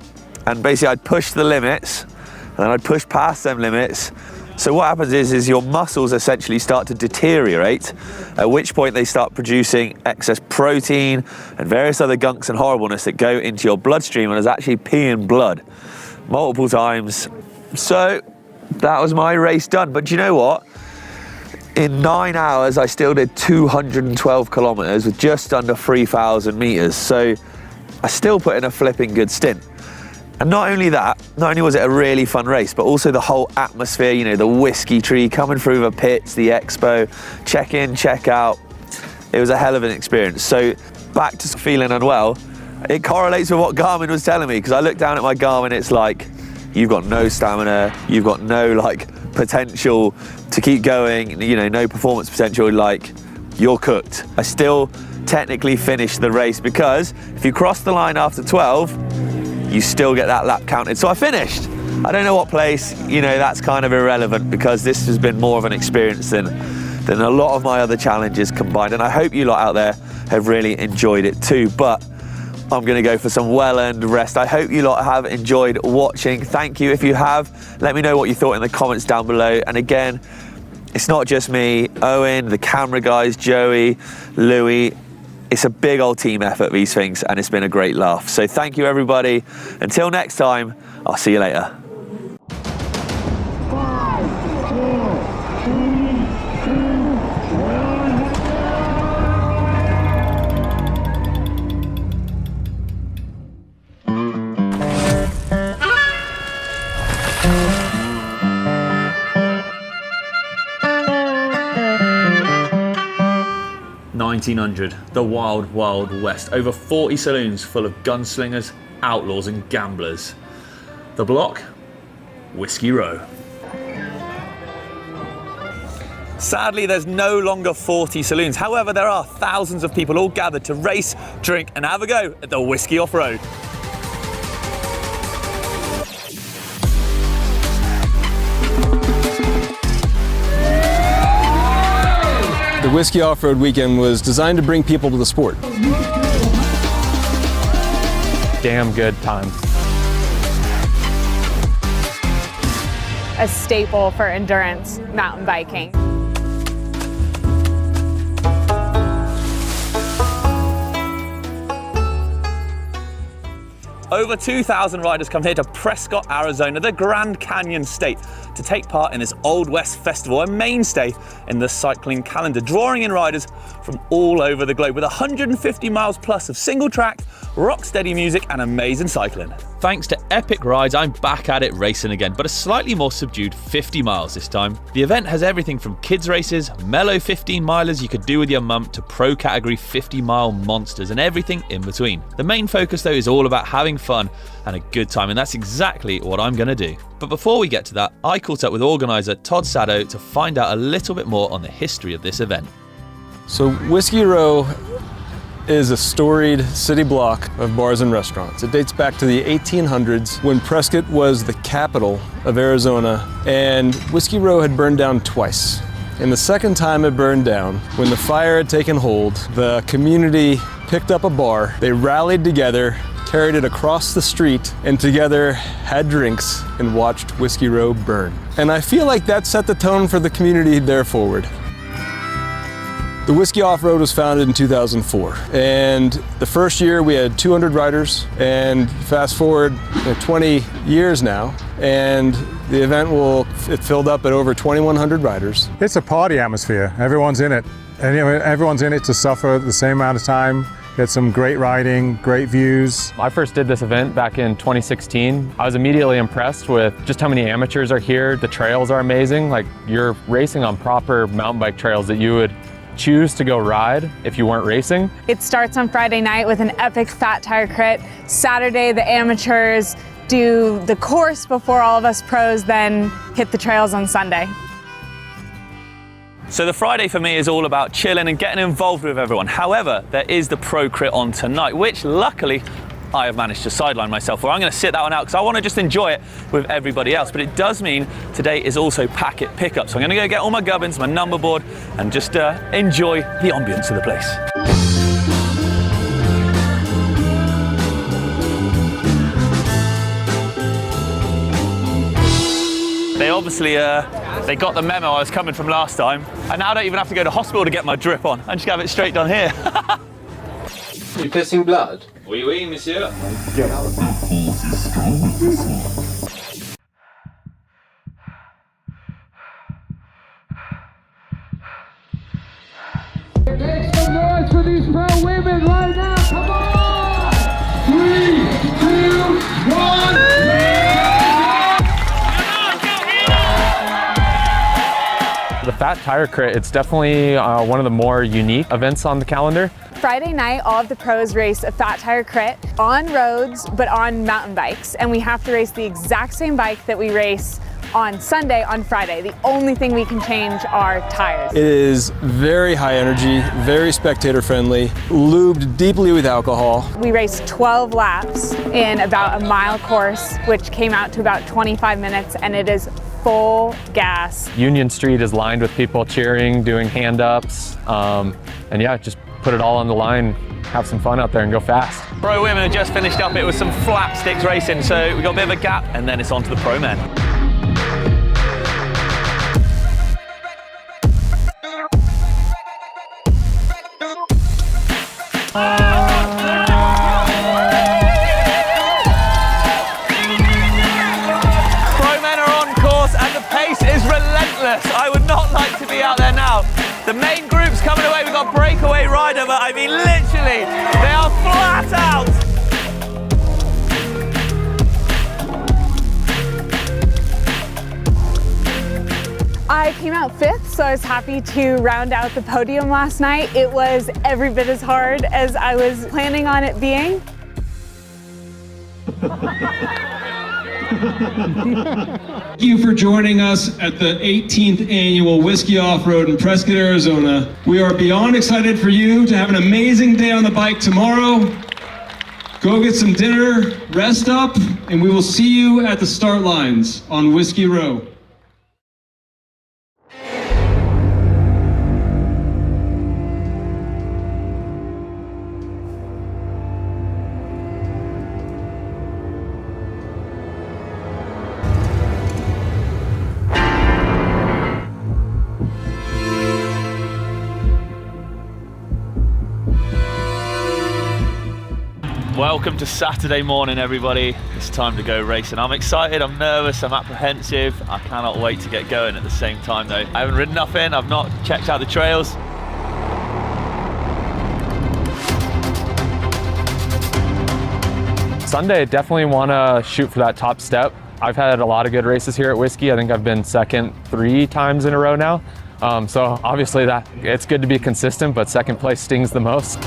And basically I'd push the limits and then I'd push past them limits. So what happens is your muscles essentially start to deteriorate, at which point they start producing excess protein and various other gunks and horribleness that go into your bloodstream and is actually peeing blood multiple times. So that was my race done. But do you know what? In 9 hours, I still did 212 kilometers with just under 3,000 meters. So I still put in a flipping good stint. And not only that, not only was it a really fun race, but also the whole atmosphere, you know, the whiskey tree coming through the pits, the expo, check in, check out. It was a hell of an experience. So back to feeling unwell, it correlates with what Garmin was telling me, because I looked down at my Garmin, it's like, you've got no stamina, you've got no like potential to keep going, you know, no performance potential, like you're cooked. I still technically finished the race because if you cross the line after 12, you still get that lap counted. So I finished. I don't know what place, you know, that's kind of irrelevant because this has been more of an experience than a lot of my other challenges combined. And I hope you lot out there have really enjoyed it too. But I'm gonna go for some well-earned rest. I hope you lot have enjoyed watching. Thank you if you have. Let me know what you thought in the comments down below. And again, it's not just me, Owen, the camera guys, Joey, Louis. It's a big old team effort, these things, and it's been a great laugh. So thank you, everybody. Until next time, I'll see you later. 1900, the wild, wild west. Over 40 saloons full of gunslingers, outlaws and gamblers. The block? Whiskey Row. Sadly, there's no longer 40 saloons. However, there are thousands of people all gathered to race, drink and have a go at the Whiskey Off-Road. The Whiskey Off-Road Weekend was designed to bring people to the sport. Damn good time. A staple for endurance mountain biking. Over 2,000 riders come here to Prescott, Arizona, the Grand Canyon State, to take part in this Old West Festival, a mainstay in the cycling calendar, drawing in riders from all over the globe with 150 miles plus of single track, rock steady music and amazing cycling. Thanks to epic rides, I'm back at it racing again, but a slightly more subdued 50 miles this time. The event has everything from kids races, mellow 15 milers you could do with your mum, to pro category 50 mile monsters and everything in between. The main focus though is all about having fun and a good time, and that's exactly what I'm gonna do. But before we get to that, I caught up with organiser Todd Sado to find out a little bit more on the history of this event. So Whiskey Row is a storied city block of bars and restaurants. It dates back to the 1800s when Prescott was the capital of Arizona, and Whiskey Row had burned down twice. And the second time it burned down, when the fire had taken hold, the community picked up a bar, they rallied together, carried it across the street, and together had drinks and watched Whiskey Row burn. And I feel like that set the tone for the community there forward. The Whiskey Off-Road was founded in 2004, and the first year we had 200 riders, and fast forward 20 years now, and the event it filled up at over 2,100 riders. It's a party atmosphere. Everyone's in it, and everyone's in it to suffer the same amount of time. Get some great riding, great views. I first did this event back in 2016. I was immediately impressed with just how many amateurs are here. The trails are amazing. Like, you're racing on proper mountain bike trails that you would choose to go ride if you weren't racing. It starts on Friday night with an epic fat tire crit. Saturday, the amateurs do the course before all of us pros then hit the trails on Sunday. So the Friday for me is all about chilling and getting involved with everyone. However, there is the pro crit on tonight, which luckily I have managed to sideline myself for. I'm going to sit that one out because I want to just enjoy it with everybody else. But it does mean today is also packet pickup. So I'm going to go get all my gubbins, my number board, and just enjoy the ambience of the place. They obviously, they got the memo I was coming from last time. I now don't even have to go to hospital to get my drip on. I just have it straight down here. You pissing blood? Oui, oui, monsieur. Make some noise for these pro women right now, come on! 3, 2, 1, The Fat Tire Crit, it's definitely one of the more unique events on the calendar. Friday night, all of the pros race a Fat Tire Crit on roads, but on mountain bikes. And we have to race the exact same bike that we race on Sunday, on Friday. The only thing we can change are tires. It is very high energy, very spectator friendly, lubed deeply with alcohol. We raced 12 laps in about a mile course, which came out to about 25 minutes, and it is full gas. Union Street is lined with people cheering, doing hand-ups, and yeah, just put it all on the line, have some fun out there and go fast. Pro women have just finished up. It was some flat sticks racing, so we got a bit of a gap, and then it's on to the pro men. I would not like to be out there now. The main group's coming away. We've got breakaway rider, but I mean literally, they are flat out. I came out 5th, so I was happy to round out the podium last night. It was every bit as hard as I was planning on it being. Thank you for joining us at the 18th annual Whiskey Off-Road in Prescott, Arizona. We are beyond excited for you to have an amazing day on the bike tomorrow. Go get some dinner, rest up, and we will see you at the start lines on Whiskey Row. Welcome to Saturday morning, everybody. It's time to go racing. I'm excited, I'm nervous, I'm apprehensive. I cannot wait to get going at the same time though. I haven't ridden nothing, I've not checked out the trails. Sunday, definitely want to shoot for that top step. I've had a lot of good races here at Whiskey. I think I've been second 3 times in a row now. So obviously it's good to be consistent, but second place stings the most.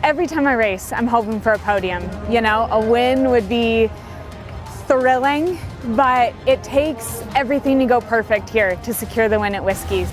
Every time I race, I'm hoping for a podium. You know, a win would be thrilling, but it takes everything to go perfect here to secure the win at Whiskey.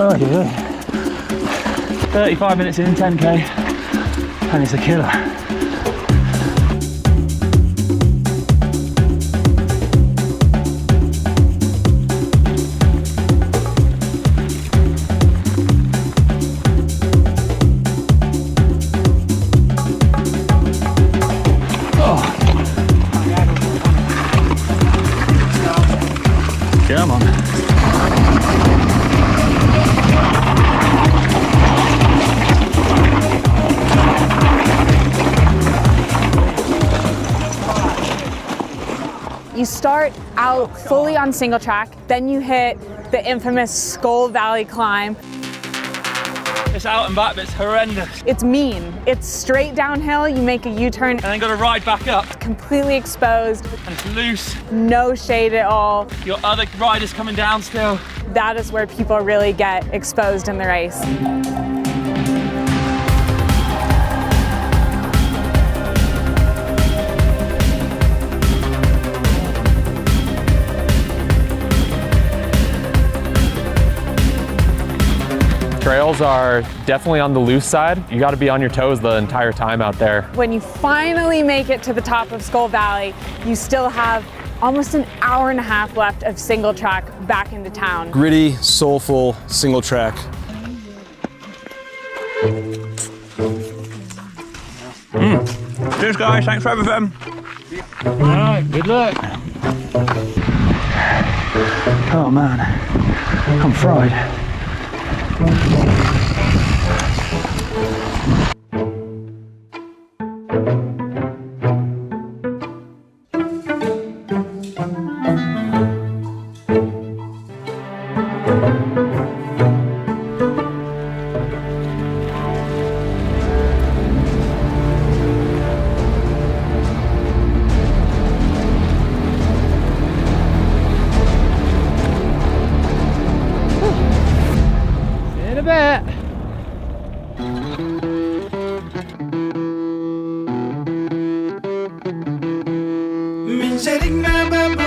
Oh dear. 35 minutes in 10k, and it's a killer. Come on. You start out fully on single track, then you hit the infamous Skull Valley climb. It's out and back, but it's horrendous. It's mean. It's straight downhill, you make a U-turn. And then got to ride back up. It's completely exposed. And it's loose. No shade at all. Your other riders coming down still. That is where people really get exposed in the race. trails are definitely on the loose side. You got to be on your toes the entire time out there. When you finally make it to the top of Skull Valley, you still have almost an hour and a half left of single track back into town. Gritty, soulful, single track. Cheers, guys. Thanks for everything. All right, good luck. Oh, man. I'm fried. In a bit. من شاركنا باب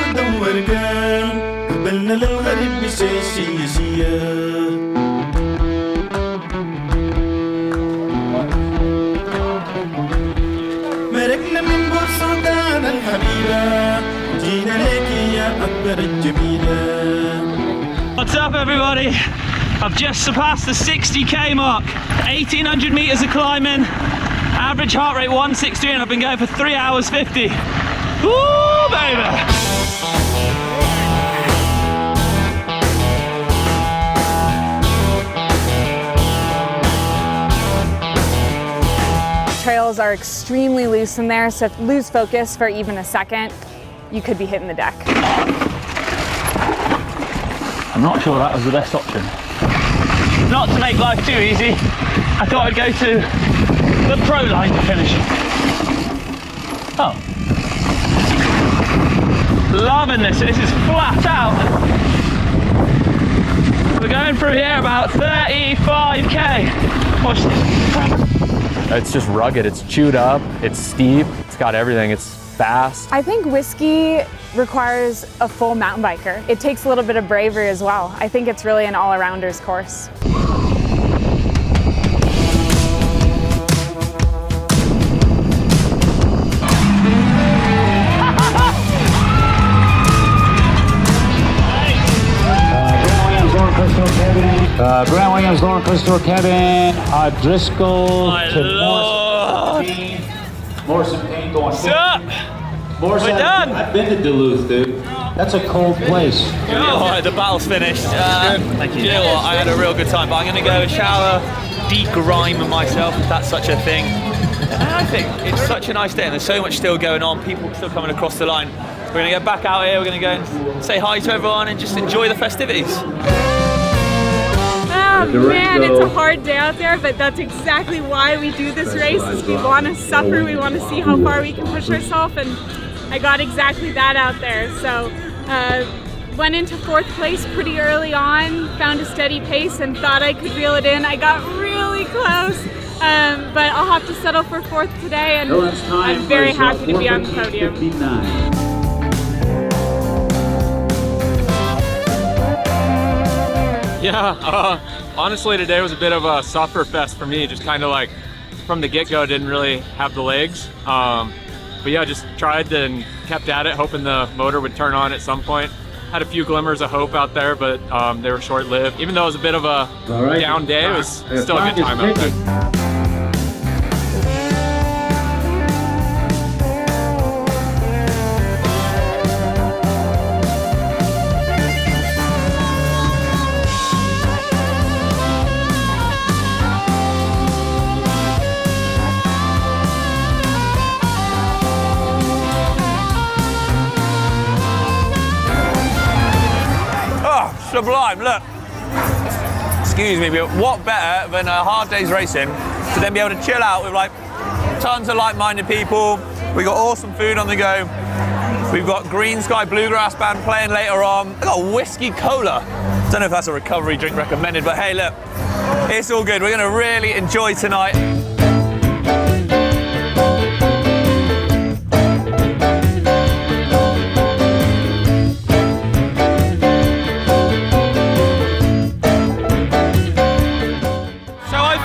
ودورقان قبلنا للغريب بشيشية مرقنا من بورسودان الحبيبة جينا لك يا أكبر الجميلة. What's up, everybody? I've just surpassed the 60k mark. 1,800 meters of climbing, average heart rate 163, and I've been going for 3 hours 50. Woo, baby! Trails are extremely loose in there, so if you lose focus for even a second, you could be hitting the deck. I'm not sure that was the best option. Not to make life too easy, I thought I'd go to the pro line to finish. Oh. Loving this, this is flat out. We're going through here about 35k. Watch this. It's just rugged, it's chewed up, it's steep, it's got everything, it's fast. I think whiskey requires a full mountain biker. It takes a little bit of bravery as well. I think it's really an all-arounder's course. Grant Williams, Lauren Crystal, Kevin, Driscoll, Morrison Payne going. What's up? Morrison, We're done. I've been to Duluth, dude. That's a cold place. Oh, the battle's finished. Thank you. You know what? I had a real good time, but I'm going to go shower, de-grime myself, if that's such a thing. And I think it's such a nice day, and there's so much still going on. People still coming across the line. We're going to get back out here. We're going to go and say hi to everyone and just enjoy the festivities. Oh man, it's a hard day out there, but that's exactly why we do this race, is we want to suffer, we want to see how far we can push ourselves, and I got exactly that out there. So went into 4th place pretty early on, found a steady pace and thought I could reel it in. I got really close, but I'll have to settle for 4th today, and I'm very happy to be on the podium. Yeah, honestly today was a bit of a suffer fest for me, just kind of like from the get-go didn't really have the legs. But yeah, just tried and kept at it, hoping the motor would turn on at some point. Had a few glimmers of hope out there, but they were short-lived. Even though it was a bit of a down day, it was still a good time out there. Sublime, look. Excuse me, but what better than a hard day's racing to then be able to chill out with like tons of like-minded people. We got awesome food on the go. We've got Green Sky Bluegrass Band playing later on. I got whiskey cola. Don't know if that's a recovery drink recommended, but hey, look, it's all good. We're gonna really enjoy tonight.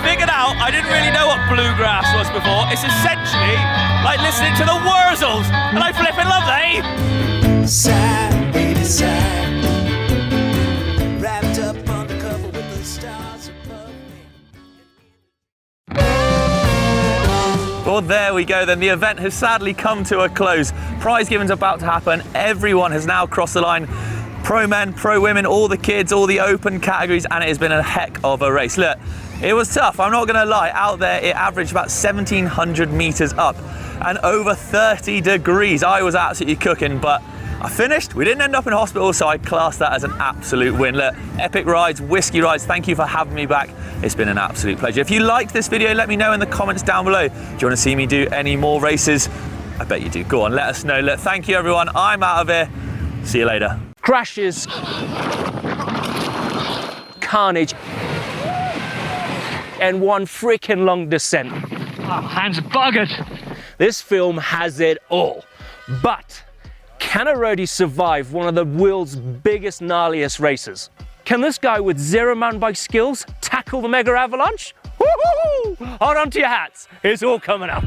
figured out I didn't really know what bluegrass was before. It's essentially like listening to the Wurzels, and I flipping love they. Sad, baby, sad. Wrapped up undercover with the stars above me. Well, there we go then. The event has sadly come to a close. Prize giving's about to happen. Everyone has now crossed the line. Pro men, pro women, all the kids, all the open categories, and it has been a heck of a race. Look, it was tough, I'm not gonna lie. Out there, it averaged about 1,700 meters up and over 30 degrees. I was absolutely cooking, but I finished. We didn't end up in hospital, so I class that as an absolute win. Look, epic rides, whiskey rides, thank you for having me back. It's been an absolute pleasure. If you liked this video, let me know in the comments down below. Do you wanna see me do any more races? I bet you do. Go on, let us know. Look, thank you everyone. I'm out of here. See you later. Crashes, carnage, and one freaking long descent. Oh, hands are buggered. This film has it all. But can a roadie survive one of the world's biggest, gnarliest races? Can this guy with zero mountain bike skills tackle the Megavalanche? Woo-hoo! Hold on to your hats. It's all coming up.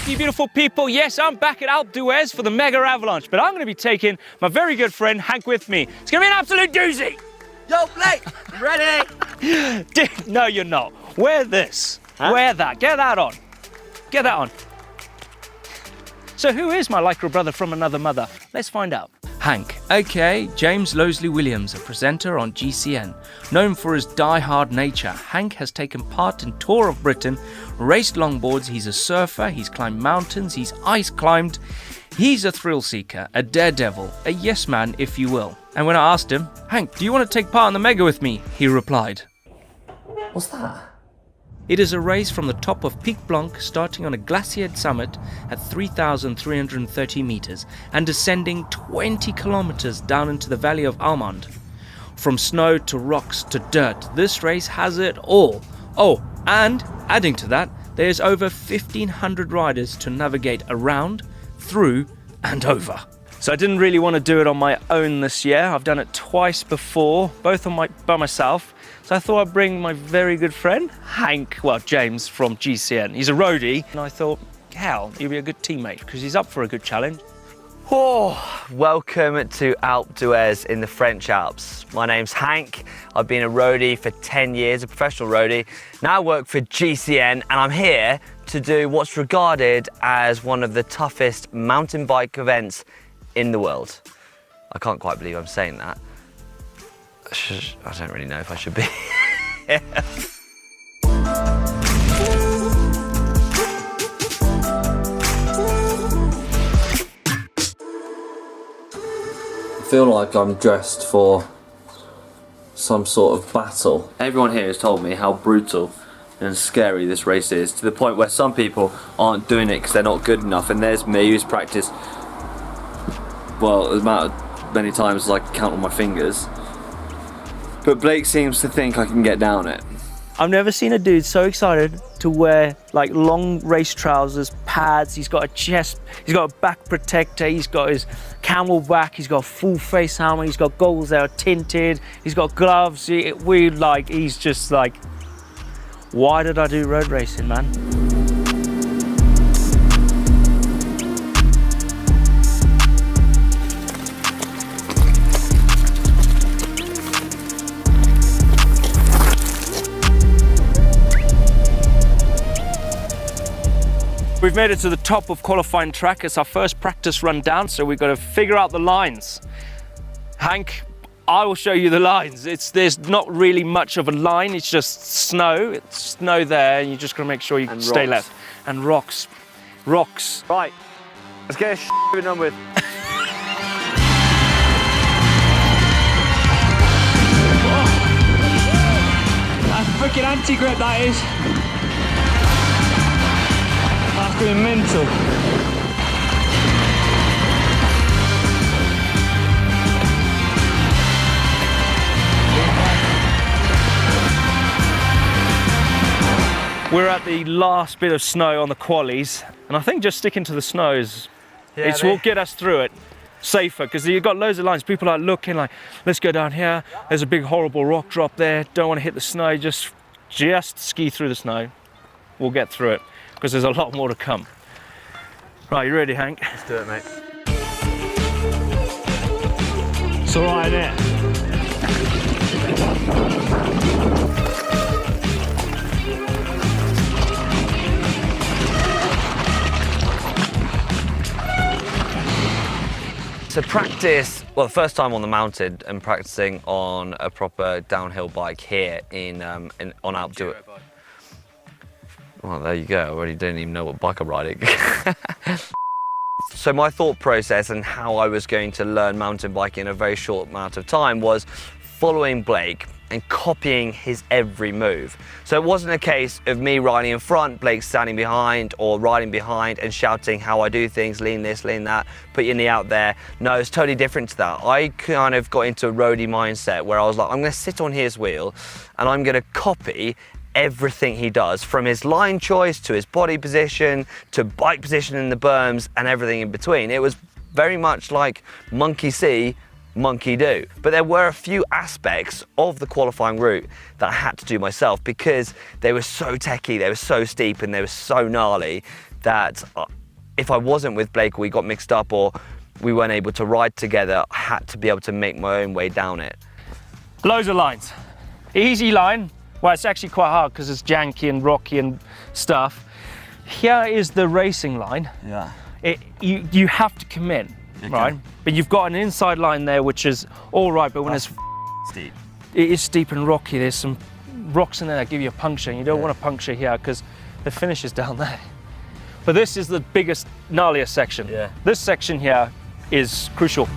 You beautiful people, yes, I'm back at Alpe d'Huez for the Megavalanche, but I'm going to be taking my very good friend Hank with me. It's going to be an absolute doozy. Yo, Blake, ready? Dude, no, you're not. Wear this. Huh? Wear that. Get that on. Get that on. So who is my lycra brother from another mother? Let's find out. Hank, aka James Losley Williams, a presenter on GCN. Known for his die-hard nature, Hank has taken part in Tour of Britain, raced longboards, he's a surfer, he's climbed mountains, he's ice climbed. He's a thrill seeker, a daredevil, a yes man if you will. And when I asked him, Hank, do you want to take part in the Mega with me? He replied, What's that? It is a race from the top of Pic Blanc, starting on a glaciered summit at 3,330 meters and descending 20 kilometers down into the valley of Almond. From snow to rocks to dirt, this race has it all. Oh, and adding to that, there's over 1,500 riders to navigate around, through, and over. So I didn't really want to do it on my own this year. I've done it twice before, both by myself. So I thought I'd bring my very good friend, Hank, well, James from GCN. He's a roadie. And I thought, hell, he'd be a good teammate because he's up for a good challenge. Oh, welcome to Alpe d'Huez in the French Alps. My name's Hank. I've been a roadie for 10 years, a professional roadie. Now I work for GCN and I'm here to do what's regarded as one of the toughest mountain bike events in the world. I can't quite believe I'm saying that. I don't really know if I should be. I feel like I'm dressed for some sort of battle. Everyone here has told me how brutal and scary this race is, to the point where some people aren't doing it because they're not good enough, and there's me who's practiced, well, the amount of many times as I can count on my fingers. But Blake seems to think I can get down it. I've never seen a dude so excited to wear like long race trousers, pads, he's got a chest, he's got a back protector, he's got his camelback, he's got a full face helmet, he's got goggles that are tinted, he's got gloves, he's just like, why did I do road racing, man? We've made it to the top of qualifying track. It's our first practice run down, so we've got to figure out the lines. Hank, I will show you the lines. There's not really much of a line, it's just snow. It's snow there, and you just got to make sure you stay left. And rocks. Rocks. Right, let's get this done with. That's freaking anti-grip, that is. That's fucking mental. We're at the last bit of snow on the qualies, and I think just sticking to the snow is will get us through it safer, because you've got loads of lines. People are looking like, let's go down here, there's a big horrible rock drop there, don't want to hit the snow, just ski through the snow. We'll get through it, because there's a lot more to come. Right, you ready, Hank? Let's do it, mate. It's all right, innit? So practice, well, the first time on the mountain and practicing on a proper downhill bike here on Alp d'Huez. Well, there you go. I already didn't even know what bike I'm riding. So my thought process and how I was going to learn mountain biking in a very short amount of time was following Blake and copying his every move. So it wasn't a case of me riding in front, Blake standing behind, or riding behind and shouting how I do things, lean this, lean that, put your knee out there. No, it's totally different to that. I kind of got into a roadie mindset where I was like, I'm gonna sit on his wheel and I'm gonna copy everything he does, from his line choice to his body position to bike position in the berms and everything in between. It was very much like monkey see, monkey do. But there were a few aspects of the qualifying route that I had to do myself, because they were so techie, they were so steep and they were so gnarly that if I wasn't with Blake, or we got mixed up or we weren't able to ride together, I had to be able to make my own way down it. Loads of lines. Easy line. Well, it's actually quite hard because it's janky and rocky and stuff. Here is the racing line. Yeah. You have to commit, right? But you've got an inside line there, which is all right, but when it's steep, it is steep and rocky. There's some rocks in there that give you a puncture, and you don't want to puncture here because the finish is down there. But this is the biggest, gnarliest section. Yeah. This section here is crucial.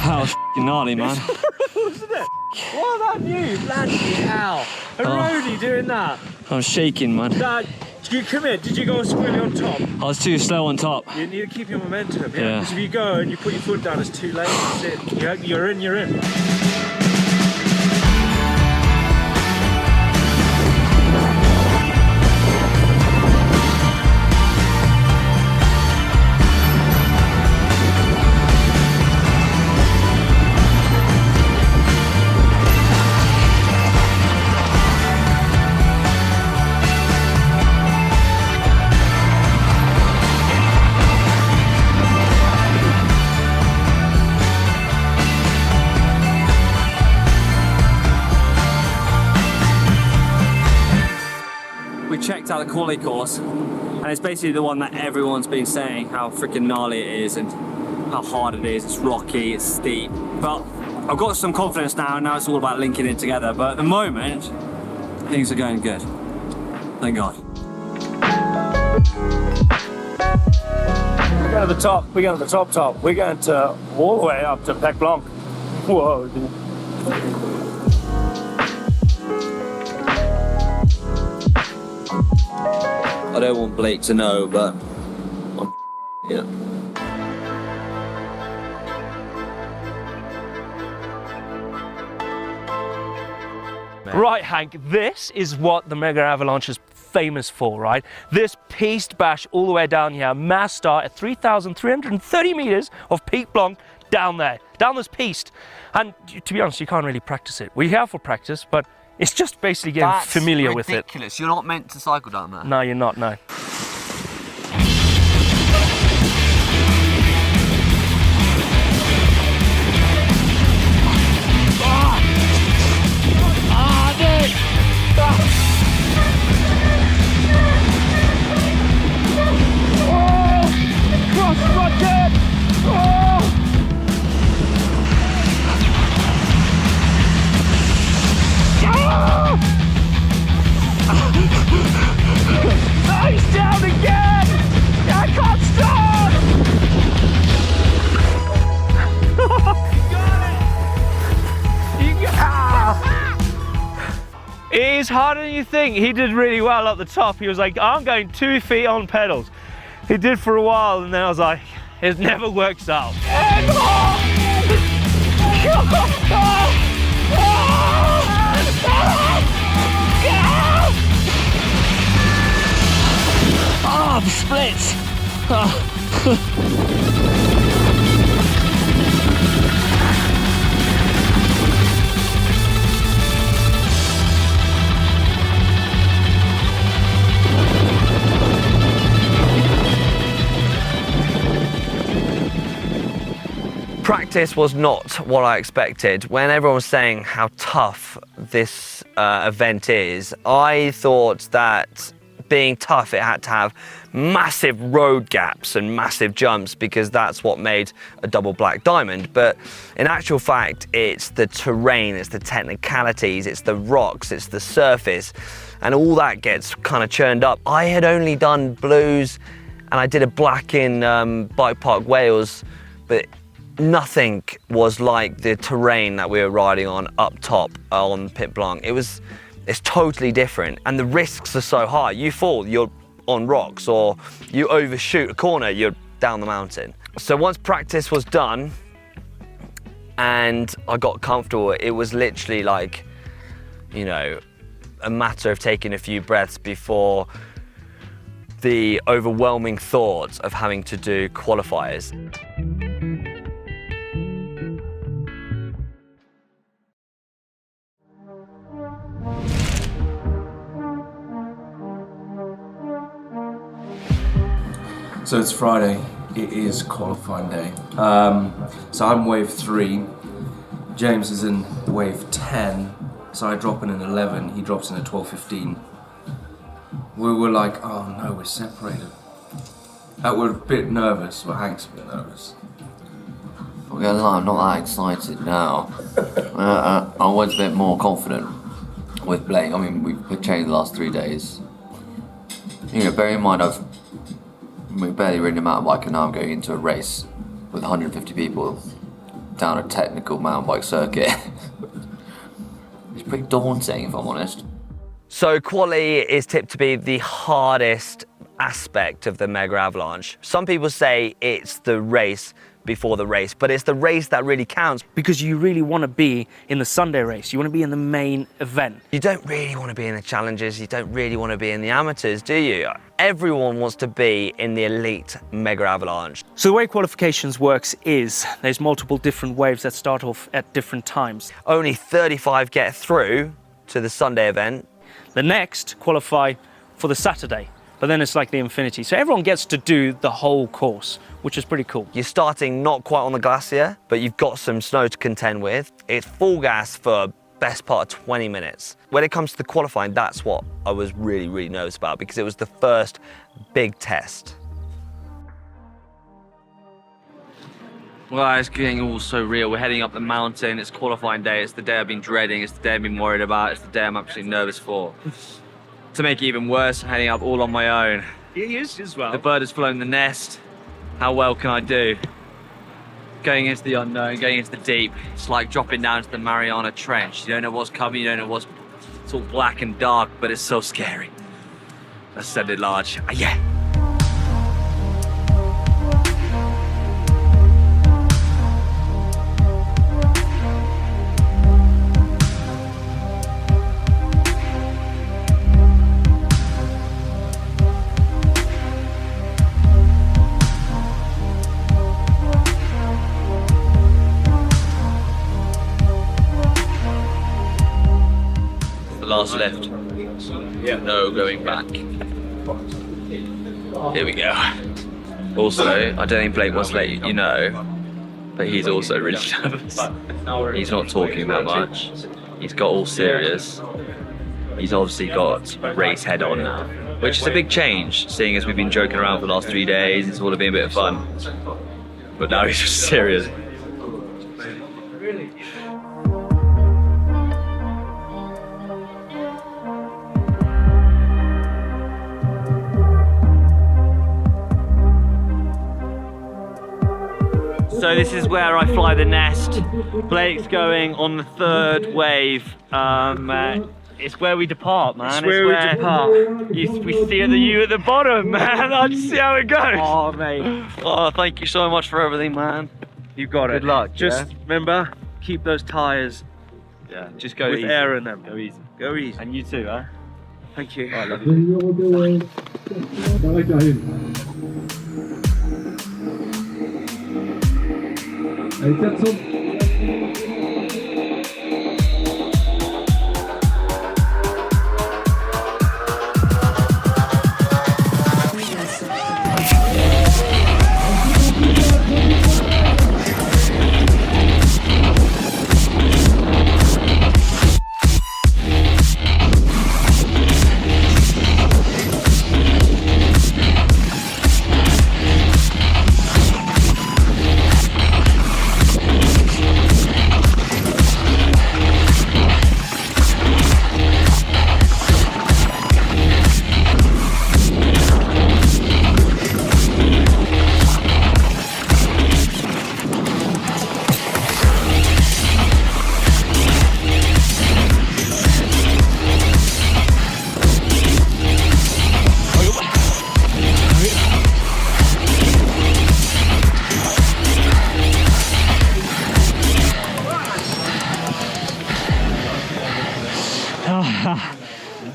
That was gnarly, man. Wasn't it? What about you? Bloody hell. A roadie doing that. I'm shaking, man. Did you commit? Did you go squarely on top? I was too slow on top. You need to keep your momentum, yeah? Yeah. Because if you go and you put your foot down, it's too late. That's it. You're in, you're in. Checked out the quali course, and it's basically the one that everyone's been saying how freaking gnarly it is and how hard it is. It's rocky, it's steep, but I've got some confidence now it's all about linking it together. But at the moment, things are going good, thank God. We're going to the top, we're going to the top. We're going to all the way up to Pec Blanc. Whoa, dude. I don't want Blake to know, but yeah. Right, Hank, this is what the Megavalanche is famous for, right? This piste bash all the way down here, mass start at 3,330 meters of Pic Blanc down there, down this piste. And to be honest, you can't really practice it. We're here for practice, but it's just basically getting familiar with it. That's ridiculous. You're not meant to cycle down there. No, you're not, no. It is harder than you think. He did really well up the top. He was like, I'm going 2 feet on pedals. He did for a while, and then I was like, it never works out. Oh, the splits. Practice was not what I expected. When everyone was saying how tough this event is, I thought that being tough, it had to have massive road gaps and massive jumps because that's what made a double black diamond. But in actual fact, it's the terrain, it's the technicalities, it's the rocks, it's the surface, and all that gets kind of churned up. I had only done blues and I did a black in Bike Park Wales, but nothing was like the terrain that we were riding on up top on Pit Blanc. It's totally different, and the risks are so high. You fall, you're on rocks, or you overshoot a corner, you're down the mountain. So once practice was done and I got comfortable, it was literally like, you know, a matter of taking a few breaths before the overwhelming thought of having to do qualifiers. So it's Friday, it is qualifying day. So I'm wave 3, James is in wave 10, so I drop in an 11, he drops in at 12:15. We were like, oh no, we're separated. We're a bit nervous, well Hank's a bit nervous. I'm not that excited now. I was a bit more confident with Blake. I mean, we've changed the last 3 days. You know, bear in mind we've barely ridden a mountain bike and now I'm going into a race with 150 people down a technical mountain bike circuit. It's pretty daunting, if I'm honest. So quali is tipped to be the hardest aspect of the Megavalanche. Some people say it's the race before the race, but it's the race that really counts. Because you really want to be in the Sunday race, you want to be in the main event. You don't really want to be in the challenges, you don't really want to be in the amateurs, do you? Everyone wants to be in the elite Megavalanche. So the way qualifications works is there's multiple different waves that start off at different times. Only 35 get through to the Sunday event. The next qualify for the Saturday, but then it's like the infinity. So everyone gets to do the whole course, which is pretty cool. You're starting not quite on the glacier, but you've got some snow to contend with. It's full gas for best part of 20 minutes. When it comes to the qualifying, that's what I was really, really nervous about because it was the first big test. Well, it's getting all so real. We're heading up the mountain. It's qualifying day. It's the day I've been dreading. It's the day I've been worried about. It's the day I'm absolutely nervous for. To make it even worse, I'm heading up all on my own. He is as well. The bird has flown the nest. How well can I do? Going into the unknown, going into the deep. It's like dropping down to the Mariana Trench. You don't know what's coming, you don't know what's... It's all black and dark, but it's so scary. I said it large. Yeah. Last lift. Yeah. No going back. Here we go. Also, I don't think Blake wants to let you know, but he's also really nervous. He's not talking that much. He's got all serious. He's obviously got a race head on now, which is a big change, seeing as we've been joking around for the last 3 days. It's all been a bit of fun. But now he's just serious. So this is where I fly the nest. Blake's going on the 3rd wave. It's where we depart, man. It's where we depart. We see you at the bottom, man. I'll just see how it goes. Oh, mate. Oh, thank you so much for everything, man. You've got it. Good luck. Just remember, keep those tires. Yeah, just go with easy. air in them. Go easy. Go easy. And you too, huh? Thank you. I love you.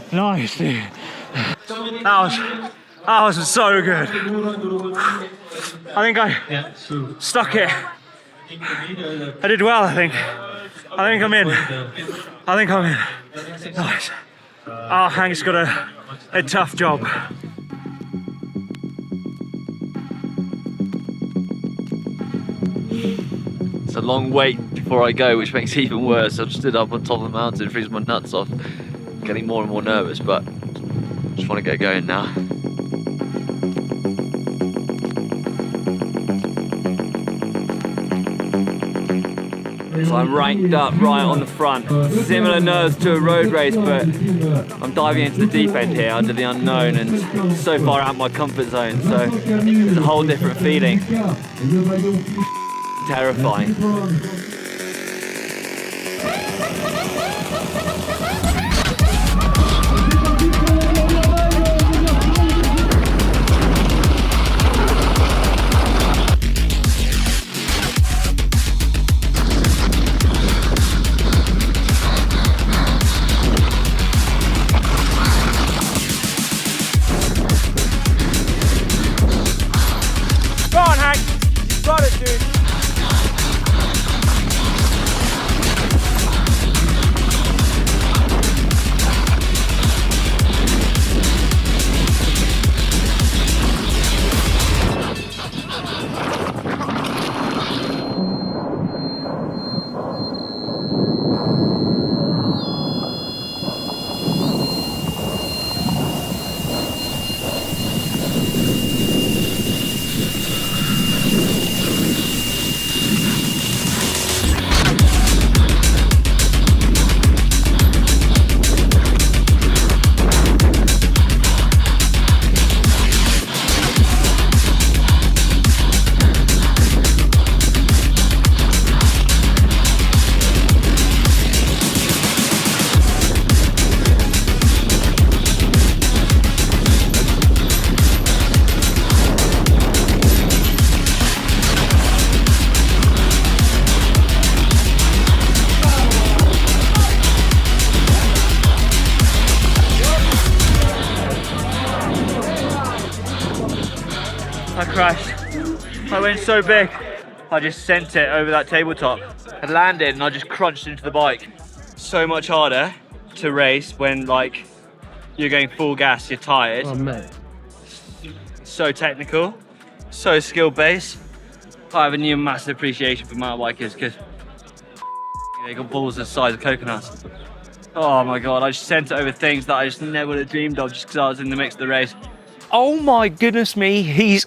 Nice, dude. That was so good. I think I stuck it. I did well, I think. I think I'm in. Nice. Oh, Hank's got a tough job. It's a long wait before I go, which makes it even worse. I've stood up on top of the mountain, freezing my nuts off, getting more and more nervous, but just want to get going now. So I'm ranked up right on the front. Similar nerves to a road race, but I'm diving into the deep end here under the unknown and so far out of my comfort zone, so it's a whole different feeling. Terrifying. Go on, Hank. You got it, dude. I crashed. I went so big. I just sent it over that tabletop. I landed and I just crunched into the bike. So much harder to race when like you're going full gas, you're tired. Oh mate. So technical, so skill based. I have a new massive appreciation for mountain bikers because they got balls the size of coconuts. Oh my God, I just sent it over things that I just never would have dreamed of just because I was in the mix of the race. Oh my goodness me, he's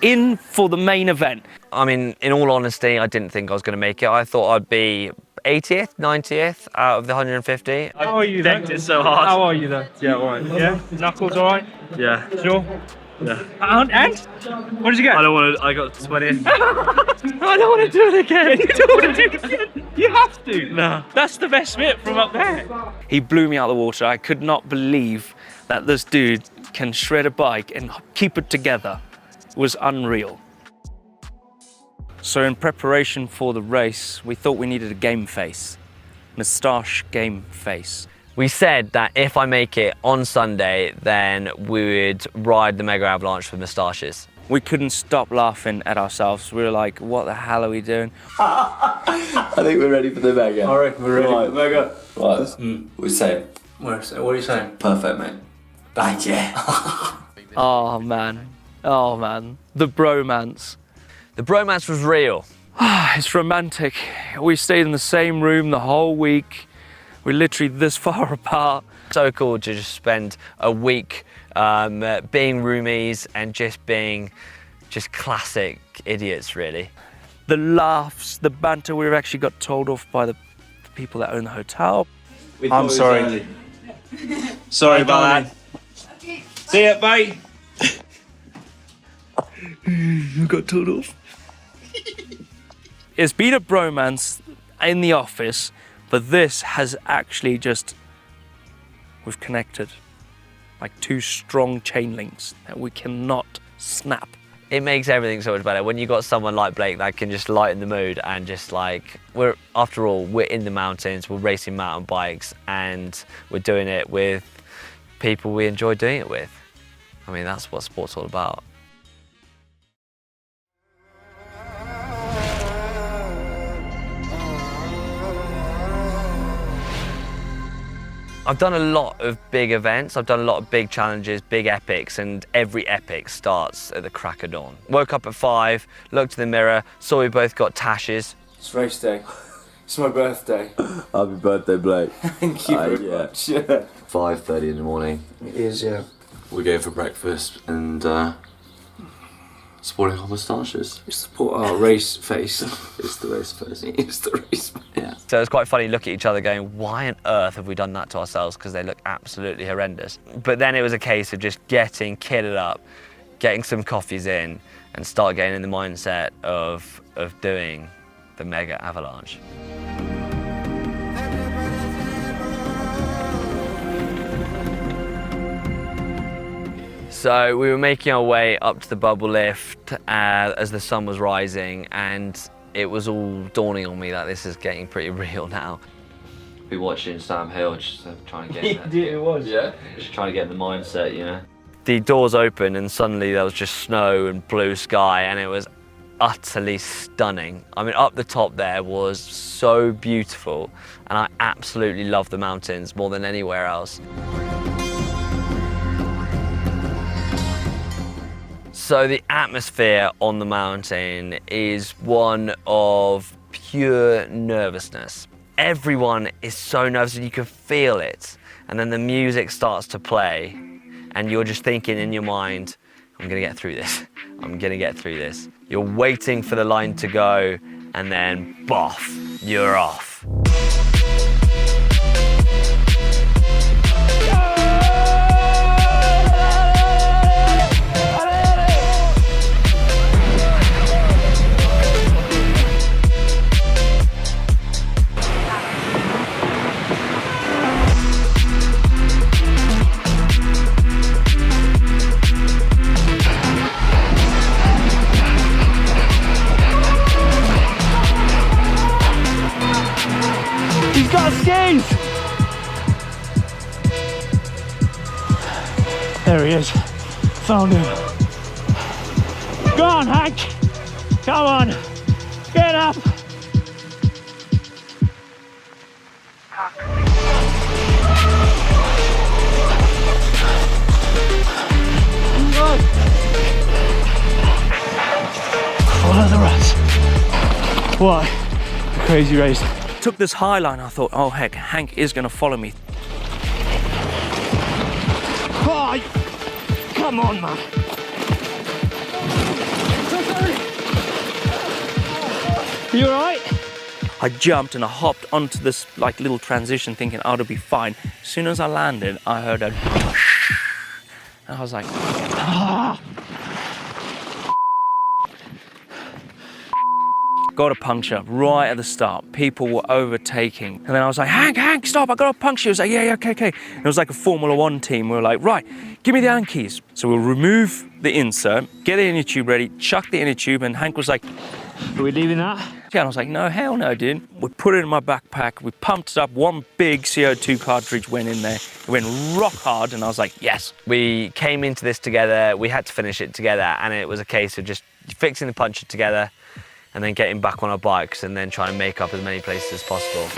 in for the main event. I mean, in all honesty, I didn't think I was going to make it. I thought I'd be 80th, 90th out of the 150. How are you then? It so hard. How are you though? Yeah, all right. Yeah? Knuckles all right? Yeah. Sure? And? What did you get? I don't want to. I got 20. I don't want to do it again. You don't want to do it again. You have to. No. That's the best bit from up there. He blew me out of the water. I could not believe that this dude can shred a bike and keep it together. It was unreal. So in preparation for the race, we thought we needed a game face. Moustache game face. We said that if I make it on Sunday, then we would ride the Megavalanche with moustaches. We couldn't stop laughing at ourselves. We were like, what the hell are we doing? I think we're ready for the Mega. All right, we're ready for the Mega. Right. We say. What are you saying? Perfect, mate. Thank you. Oh man. Oh man. The bromance. The bromance was real. It's romantic. We stayed in the same room the whole week. We're literally this far apart. So cool to just spend a week being roomies and just being just classic idiots, really. The laughs, the banter, we've actually got told off by the people that own the hotel. I'm sorry. Sorry about that. See ya, bye. You got told off. It's been a bromance in the office, but this has actually just, we've connected like two strong chain links that we cannot snap. It makes everything so much better when you got someone like Blake that can just lighten the mood and just like, after all, we're in the mountains, we're racing mountain bikes, and we're doing it with people we enjoy doing it with. I mean, that's what sport's all about. I've done a lot of big events, I've done a lot of big challenges, big epics, and every epic starts at the crack of dawn. Woke up at 5, looked in the mirror, saw we both got tashes. It's race day. It's my birthday. Happy birthday, Blake. Thank you very much. Yeah. 5:30 in the morning. It is, yeah. We're going for breakfast and sporting our moustaches. We support our race face. It's the race face. It's the race face. Yeah. So it's quite funny, look at each other going, why on earth have we done that to ourselves? Because they look absolutely horrendous. But then it was a case of just getting kitted up, getting some coffees in, and start getting in the mindset of doing the Megavalanche. So we were making our way up to the bubble lift as the sun was rising, and it was all dawning on me that this is getting pretty real now. Be watching Sam Hill, just trying to get in there. It was. Yeah. Just trying to get in the mindset, you know. The doors opened and suddenly there was just snow and blue sky, and it was utterly stunning. I mean, up the top there was so beautiful, and I absolutely love the mountains more than anywhere else. So the atmosphere on the mountain is one of pure nervousness. Everyone is so nervous and you can feel it. And then the music starts to play and you're just thinking in your mind, I'm gonna get through this. I'm gonna get through this. You're waiting for the line to go and then boff, you're off. He's got skis! There he is. Found him. Go on, Hank! Come on! Get up! Follow the rats. Why? A crazy race. Took this high line, I thought, oh heck, Hank is gonna follow me. Oh, come on, man. You all right? I jumped and I hopped onto this like little transition thinking, oh, it'll be fine. As soon as I landed, I heard a And I was like, ah. Got a puncture right at the start. People were overtaking. And then I was like, Hank, stop, I got a puncture. He was like, yeah, okay. And it was like a Formula One team. We were like, right, give me the hand keys. So we'll remove the insert, get the inner tube ready, chuck the inner tube, and Hank was like, are we leaving that? Yeah, and I was like, no, hell no, dude. We put it in my backpack, we pumped it up, one big CO2 cartridge went in there. It went rock hard, and I was like, yes. We came into this together, we had to finish it together, and it was a case of just fixing the puncture together, and then getting back on our bikes, and then trying to make up as many places as possible.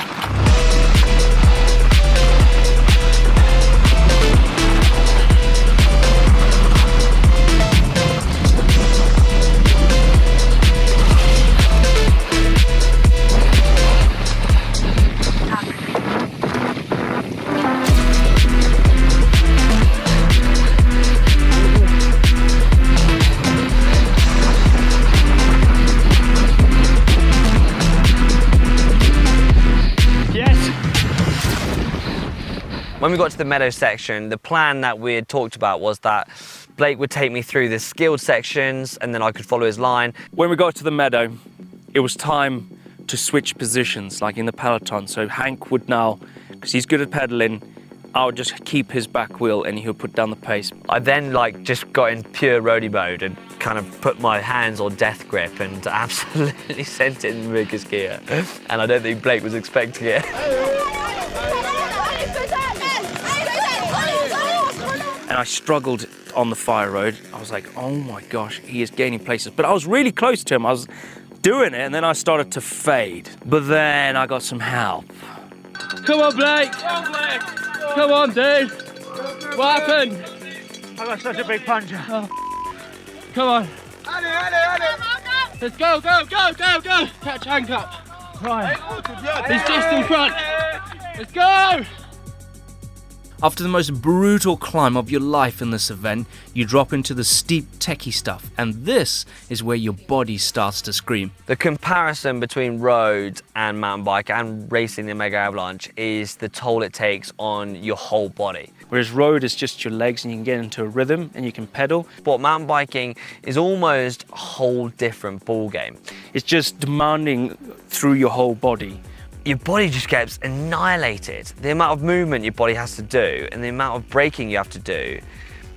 When we got to the meadow section, the plan that we had talked about was that Blake would take me through the skilled sections and then I could follow his line. When we got to the meadow, it was time to switch positions, like in the peloton. So Hank would now, because he's good at pedaling, I would just keep his back wheel and he would put down the pace. I then just got in pure roadie mode and kind of put my hands on death grip and absolutely sent it in the biggest gear. And I don't think Blake was expecting it. And I struggled on the fire road. I was like, oh my gosh, he is gaining places. But I was really close to him. I was doing it, and then I started to fade. But then I got some help. Come on, Blake! Come on, dude! What happened? I got such a big puncture. Oh. Come on. Let's go! Catch Hank up. Right. He's just in front. Let's go! After the most brutal climb of your life in this event, you drop into the steep techie stuff, and this is where your body starts to scream. The comparison between road and mountain bike and racing the Megavalanche is the toll it takes on your whole body. Whereas road is just your legs and you can get into a rhythm and you can pedal. But mountain biking is almost a whole different ball game. It's just demanding through your whole body. Your body just gets annihilated. The amount of movement your body has to do and the amount of braking you have to do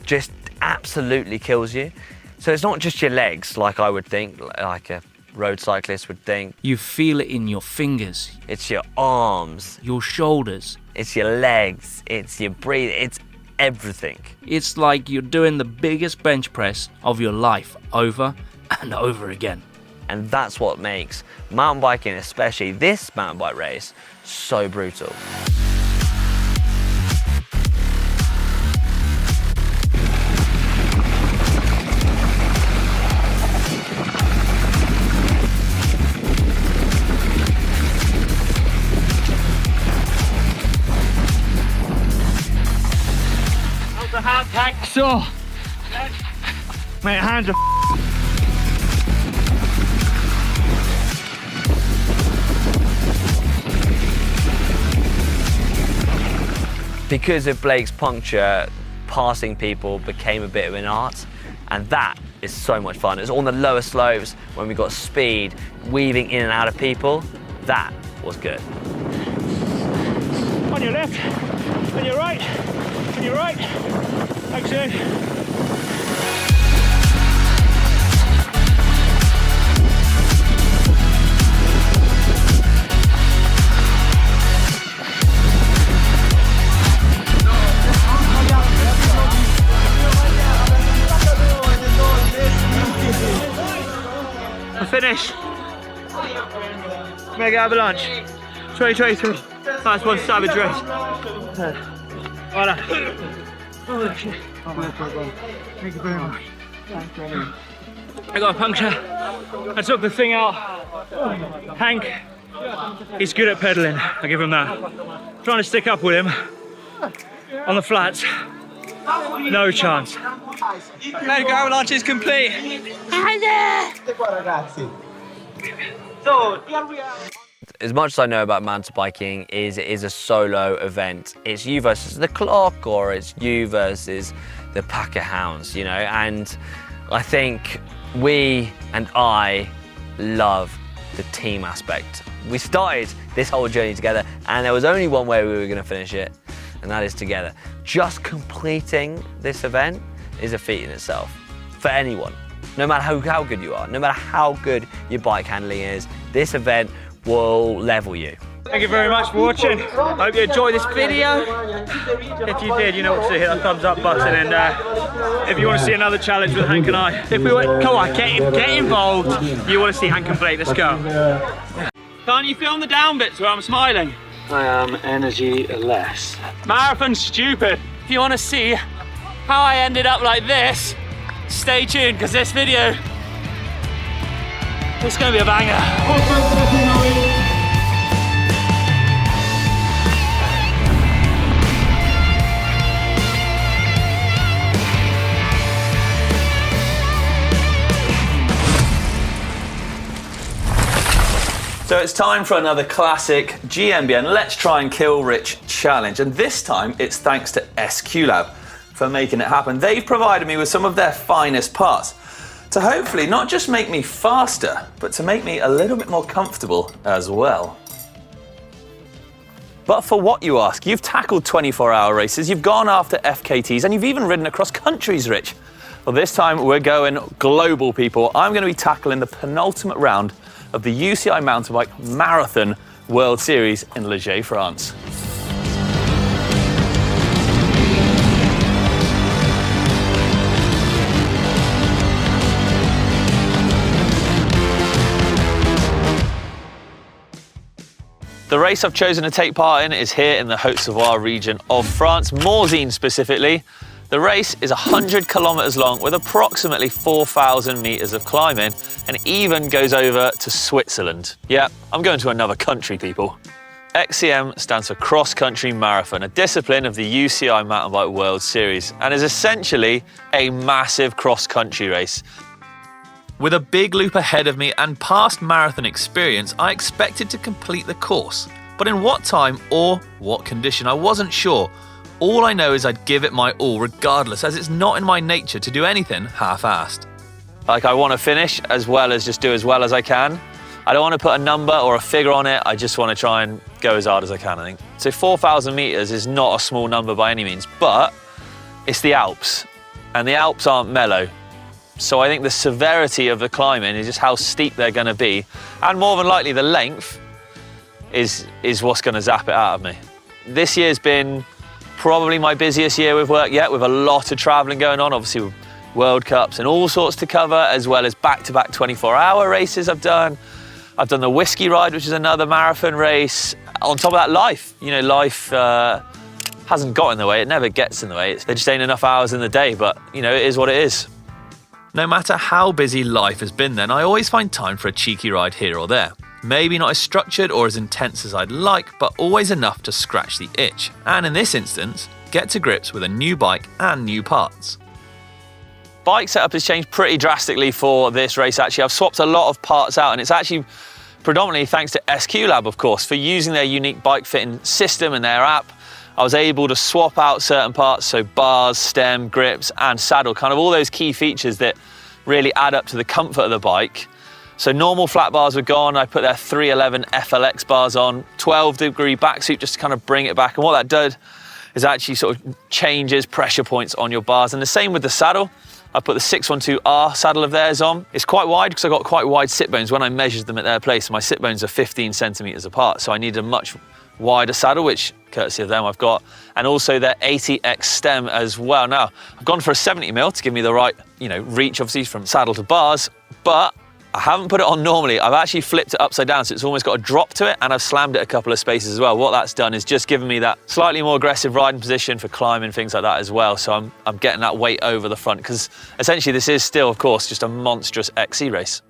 just absolutely kills you. So it's not just your legs, like I would think, like a road cyclist would think. You feel it in your fingers. It's your arms. Your shoulders. It's your legs. It's your breathing. It's everything. It's like you're doing the biggest bench press of your life over and over again. And that's what makes mountain biking, especially this mountain bike race, so brutal. How's the hand pack? So, mate, hands are Because of Blake's puncture, passing people became a bit of an art, and that is so much fun. It's on the lower slopes when we got speed, weaving in and out of people. That was good. on your left, on your right, on your right. Exit. Finish. Megavalanche 2023. That's one savage race. Voilà. Oh shit. Thank you very much. I got a puncture. I took the thing out. Hank, he's good at pedaling. I give him that. Trying to stick up with him on the flats. No chance. Megavalanche is complete. as much as I know about mountain biking, it is a solo event. It's you versus the clock, or it's you versus the pack of hounds, you know? And I think I love the team aspect. We started this whole journey together, and there was only one way we were gonna finish it, and that is together. Just completing this event is a feat in itself, for anyone. No matter how good you are, no matter how good your bike handling is, this event will level you. Thank you very much for watching. I hope you enjoyed this video. If you did, you know what to do, hit that thumbs up button, and if you want to see another challenge with Hank and I, if we went, come on, get involved. You want to see Hank and Blake, let's go. Can't you film the down bits where I'm smiling? I am energy-less. Marathon's stupid. If you want to see how I ended up like this, stay tuned, because this video is going to be a banger. So it's time for another classic GMBN Let's Try and Kill Rich challenge, and this time it's thanks to SQ Lab for making it happen. They've provided me with some of their finest parts to hopefully not just make me faster, but to make me a little bit more comfortable as well. But for what, you ask? You've tackled 24-hour races, you've gone after FKTs, and you've even ridden across countries, Rich. Well, this time we're going global, people. I'm going to be tackling the penultimate round of the UCI Mountain Bike Marathon World Series in Liège, France. The race I've chosen to take part in is here in the Haute-Savoie region of France, Morzine specifically. The race is 100 kilometers long with approximately 4,000 meters of climbing, and even goes over to Switzerland. Yeah, I'm going to another country, people. XCM stands for Cross Country Marathon, a discipline of the UCI Mountain Bike World Series, and is essentially a massive cross-country race. With a big loop ahead of me and past marathon experience, I expected to complete the course. But in what time or what condition, I wasn't sure. All I know is I'd give it my all regardless, as it's not in my nature to do anything half-assed. Like, I want to finish as well as just do as well as I can. I don't want to put a number or a figure on it, I just want to try and go as hard as I can, I think. So 4,000 meters is not a small number by any means, but it's the Alps, and the Alps aren't mellow. So I think the severity of the climbing is just how steep they're going to be, and more than likely the length is what's going to zap it out of me. This year's been probably my busiest year with work yet, with a lot of traveling going on, obviously with World Cups and all sorts to cover, as well as back-to-back 24-hour races I've done. I've done the Whiskey Ride, which is another marathon race. On top of that, life. You know, life hasn't got in the way, it never gets in the way. There just ain't enough hours in the day, but you know, it is what it is. No matter how busy life has been then, I always find time for a cheeky ride here or there. Maybe not as structured or as intense as I'd like, but always enough to scratch the itch. And in this instance, get to grips with a new bike and new parts. Bike setup has changed pretty drastically for this race actually. I've swapped a lot of parts out, and it's actually predominantly thanks to SQ Lab, of course, for using their unique bike fitting system and their app. I was able to swap out certain parts, so bars, stem, grips and saddle, kind of all those key features that really add up to the comfort of the bike. So normal flat bars were gone, I put their 311 FLX bars on, 12-degree back suit just to kind of bring it back, and what that did is actually sort of changes pressure points on your bars. And the same with the saddle. I put the 612R saddle of theirs on. It's quite wide because I've got quite wide sit bones. When I measured them at their place, my sit bones are 15 centimeters apart, so I needed a much wider saddle, which courtesy of them I've got, and also their 80X stem as well. Now, I've gone for a 70mm to give me the right, you know, reach obviously from saddle to bars, but I haven't put it on normally. I've actually flipped it upside down, so it's almost got a drop to it, and I've slammed it a couple of spaces as well. What that's done is just given me that slightly more aggressive riding position for climbing, things like that as well. So I'm getting that weight over the front, because essentially this is still, of course, just a monstrous XC race.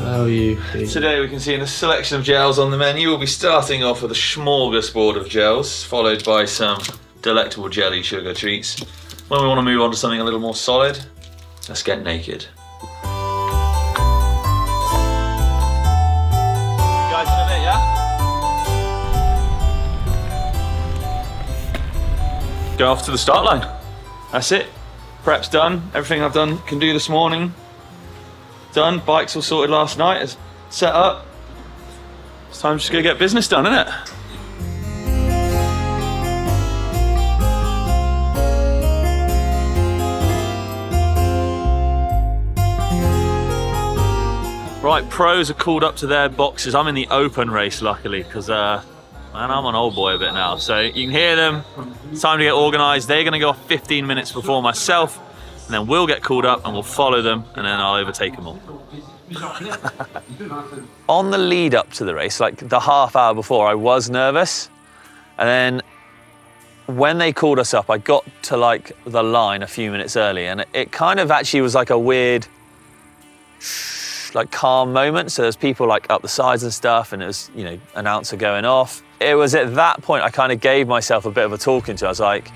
How are you? Today we can see in a selection of gels on the menu. We'll be starting off with a smorgasbord of gels, followed by some delectable jelly sugar treats. When we want to move on to something a little more solid, let's get naked. Guys, in a bit, yeah? Go off to the start line. That's it. Prep's done. Everything I've done can do this morning. Done. Bikes all sorted last night. It's set up. It's time to just go get business done, isn't it? Right, pros are called up to their boxes. I'm in the open race, luckily, because man, I'm an old boy a bit now. So you can hear them. It's time to get organised. They're going to go off 15 minutes before myself, and then we'll get called up and we'll follow them, and then I'll overtake them all. On the lead up to the race, like the half hour before, I was nervous. And then when they called us up, I got to like the line a few minutes early, and it kind of actually was like a weird, like calm moment. So there's people like up the sides and stuff, and it was, you know, announcer going off. It was at that point I kind of gave myself a bit of a talking to. I was like,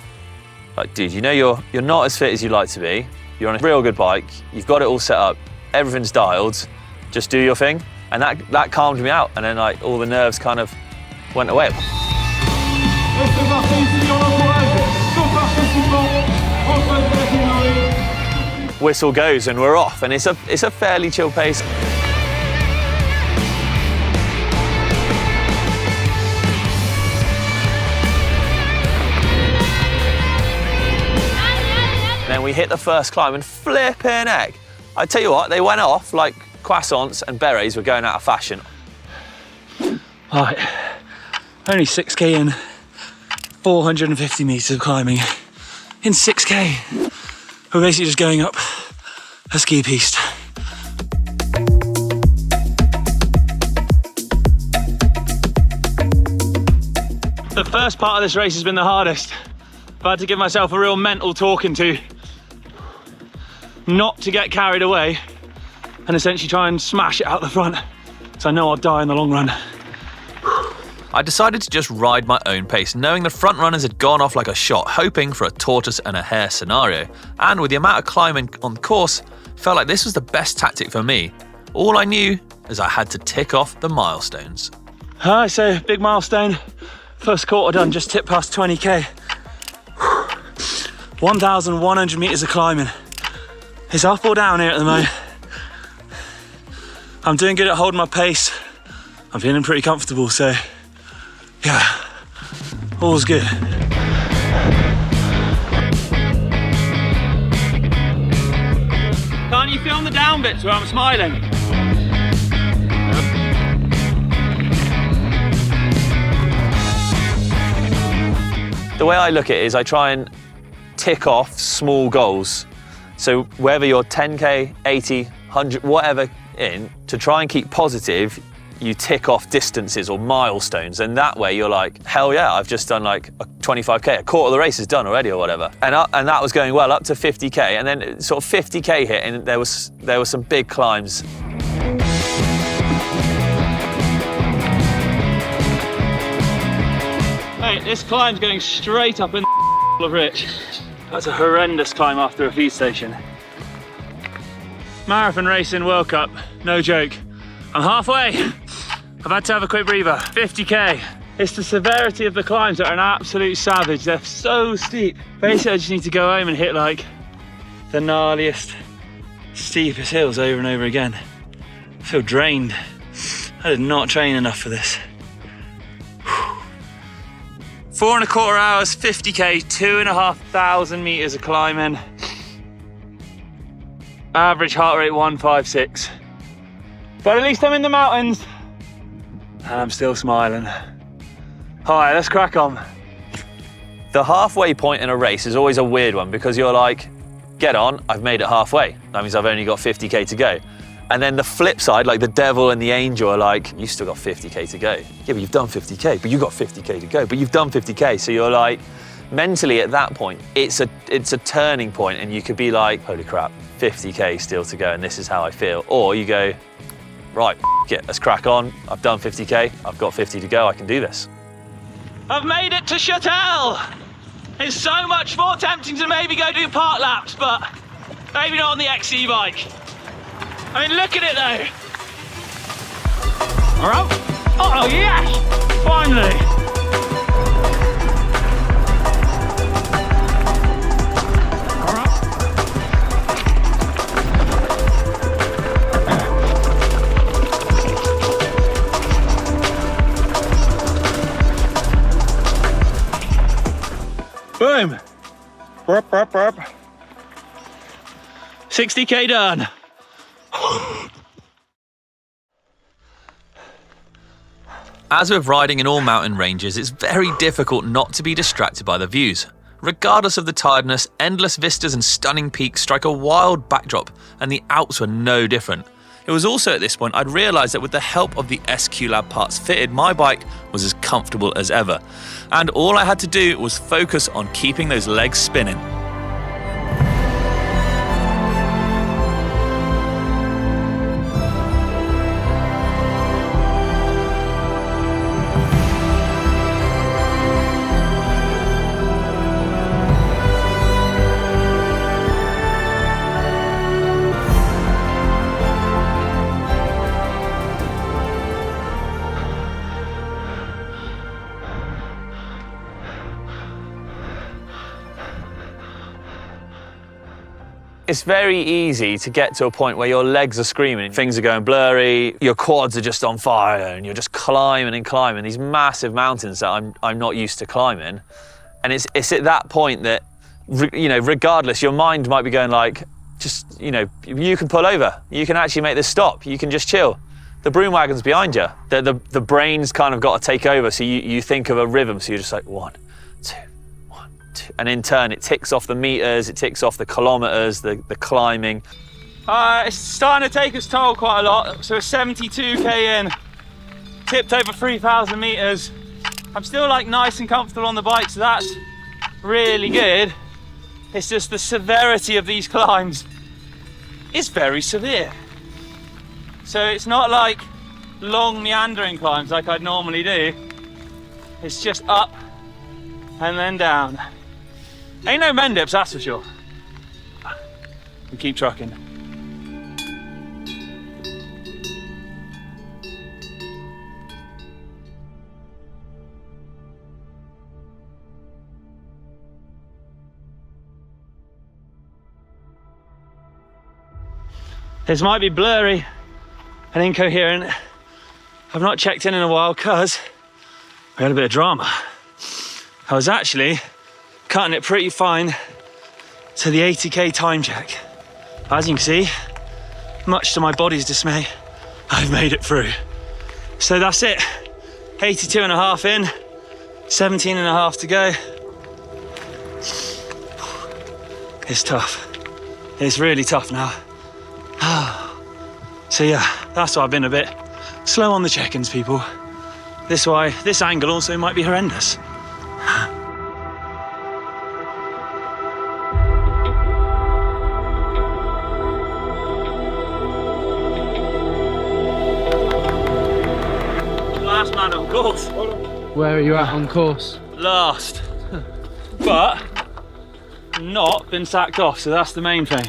dude, you know you're not as fit as you'd like to be. You're on a real good bike. You've got it all set up. Everything's dialed. Just do your thing. And that calmed me out. And then like all the nerves kind of went away. Whistle goes and we're off, and it's a fairly chill pace. Then we hit the first climb and flipping heck. I tell you what, they went off like croissants and berets were going out of fashion. Right, only 6k and 450 meters of climbing. In 6k, we're basically just going up a ski piste. The first part of this race has been the hardest. I've had to give myself a real mental talking to, not to get carried away and essentially try and smash it out the front, so I know I'll die in the long run. I decided to just ride my own pace, knowing the front runners had gone off like a shot, hoping for a tortoise and a hare scenario. And with the amount of climbing on the course, felt like this was the best tactic for me. All I knew is I had to tick off the milestones. Alright, so big milestone. First quarter done, just tipped past 20k. 1,100 meters of climbing. It's up or down here at the moment. I'm doing good at holding my pace. I'm feeling pretty comfortable, so yeah, all's good. Can't you film the down bits where I'm smiling? The way I look at it is I try and tick off small goals. So whether you're 10k, 80, 100, whatever in, to try and keep positive, you tick off distances or milestones, and that way you're like, hell yeah, I've just done like a 25k, a quarter of the race is done already or whatever. And that was going well up to 50k, and then sort of 50k hit, and there were some big climbs. Hey, this climb's going straight up in the of Rich. That's a horrendous climb after a feed station. Marathon racing World Cup, no joke. I'm halfway. I've had to have a quick breather. 50k. It's the severity of the climbs that are an absolute savage. They're so steep. Basically, I just need to go home and hit like the gnarliest, steepest hills over and over again. I feel drained. I did not train enough for this. 4.25 hours, 50k, 2,500 meters of climbing. Average heart rate 156. But at least I'm in the mountains and I'm still smiling. All right, let's crack on. The halfway point in a race is always a weird one because you're like, get on, I've made it halfway. That means I've only got 50k to go. And then the flip side, like the devil and the angel are like, you still got 50k to go. Yeah, but you've done 50k, but you've got 50k to go, but you've done 50k. So you're like, mentally at that point, it's a turning point, and you could be like, holy crap, 50k still to go and this is how I feel. Or you go, right, let's crack on. I've done 50k, I've got 50 to go, I can do this. I've made it to Châtel! It's so much more tempting to maybe go do park laps, but maybe not on the XC bike. I mean, look at it though. All right. Oh yes, finally. Boom! Burp, burp, burp. 60k done. As with riding in all mountain ranges, it's very difficult not to be distracted by the views. Regardless of the tiredness, endless vistas and stunning peaks strike a wild backdrop, and the Alps were no different. It was also at this point I'd realised that with the help of the SQ Lab parts fitted, my bike was as comfortable as ever. And all I had to do was focus on keeping those legs spinning. It's very easy to get to a point where your legs are screaming, things are going blurry, your quads are just on fire, and you're just climbing and climbing these massive mountains that I'm not used to climbing. And it's at that point that, you know, regardless, your mind might be going like, just, you know, you can pull over, you can actually make this stop, you can just chill. The broom wagon's behind you. The brain's kind of got to take over, so you think of a rhythm, so you're just like 1, 2, 1, 2. And in turn, it ticks off the meters, it ticks off the kilometers, the climbing. It's starting to take its toll quite a lot. So 72k in, tipped over 3,000 meters. I'm still like nice and comfortable on the bike, so that's really good. It's just the severity of these climbs is very severe. So it's not like long meandering climbs like I'd normally do. It's just up and then down. Ain't no mendips, that's for sure. And keep trucking. This might be blurry and incoherent. I've not checked in a while because we had a bit of drama. I was actually cutting it pretty fine to the 80k time check. As you can see, much to my body's dismay, I've made it through. So that's it, 82.5 in, 17.5 to go. It's tough. It's really tough now. So yeah, that's why I've been a bit slow on the check-ins, people. This angle also might be horrendous. Last man on course. Where are you at on course? Last. But not been sacked off, so that's the main thing.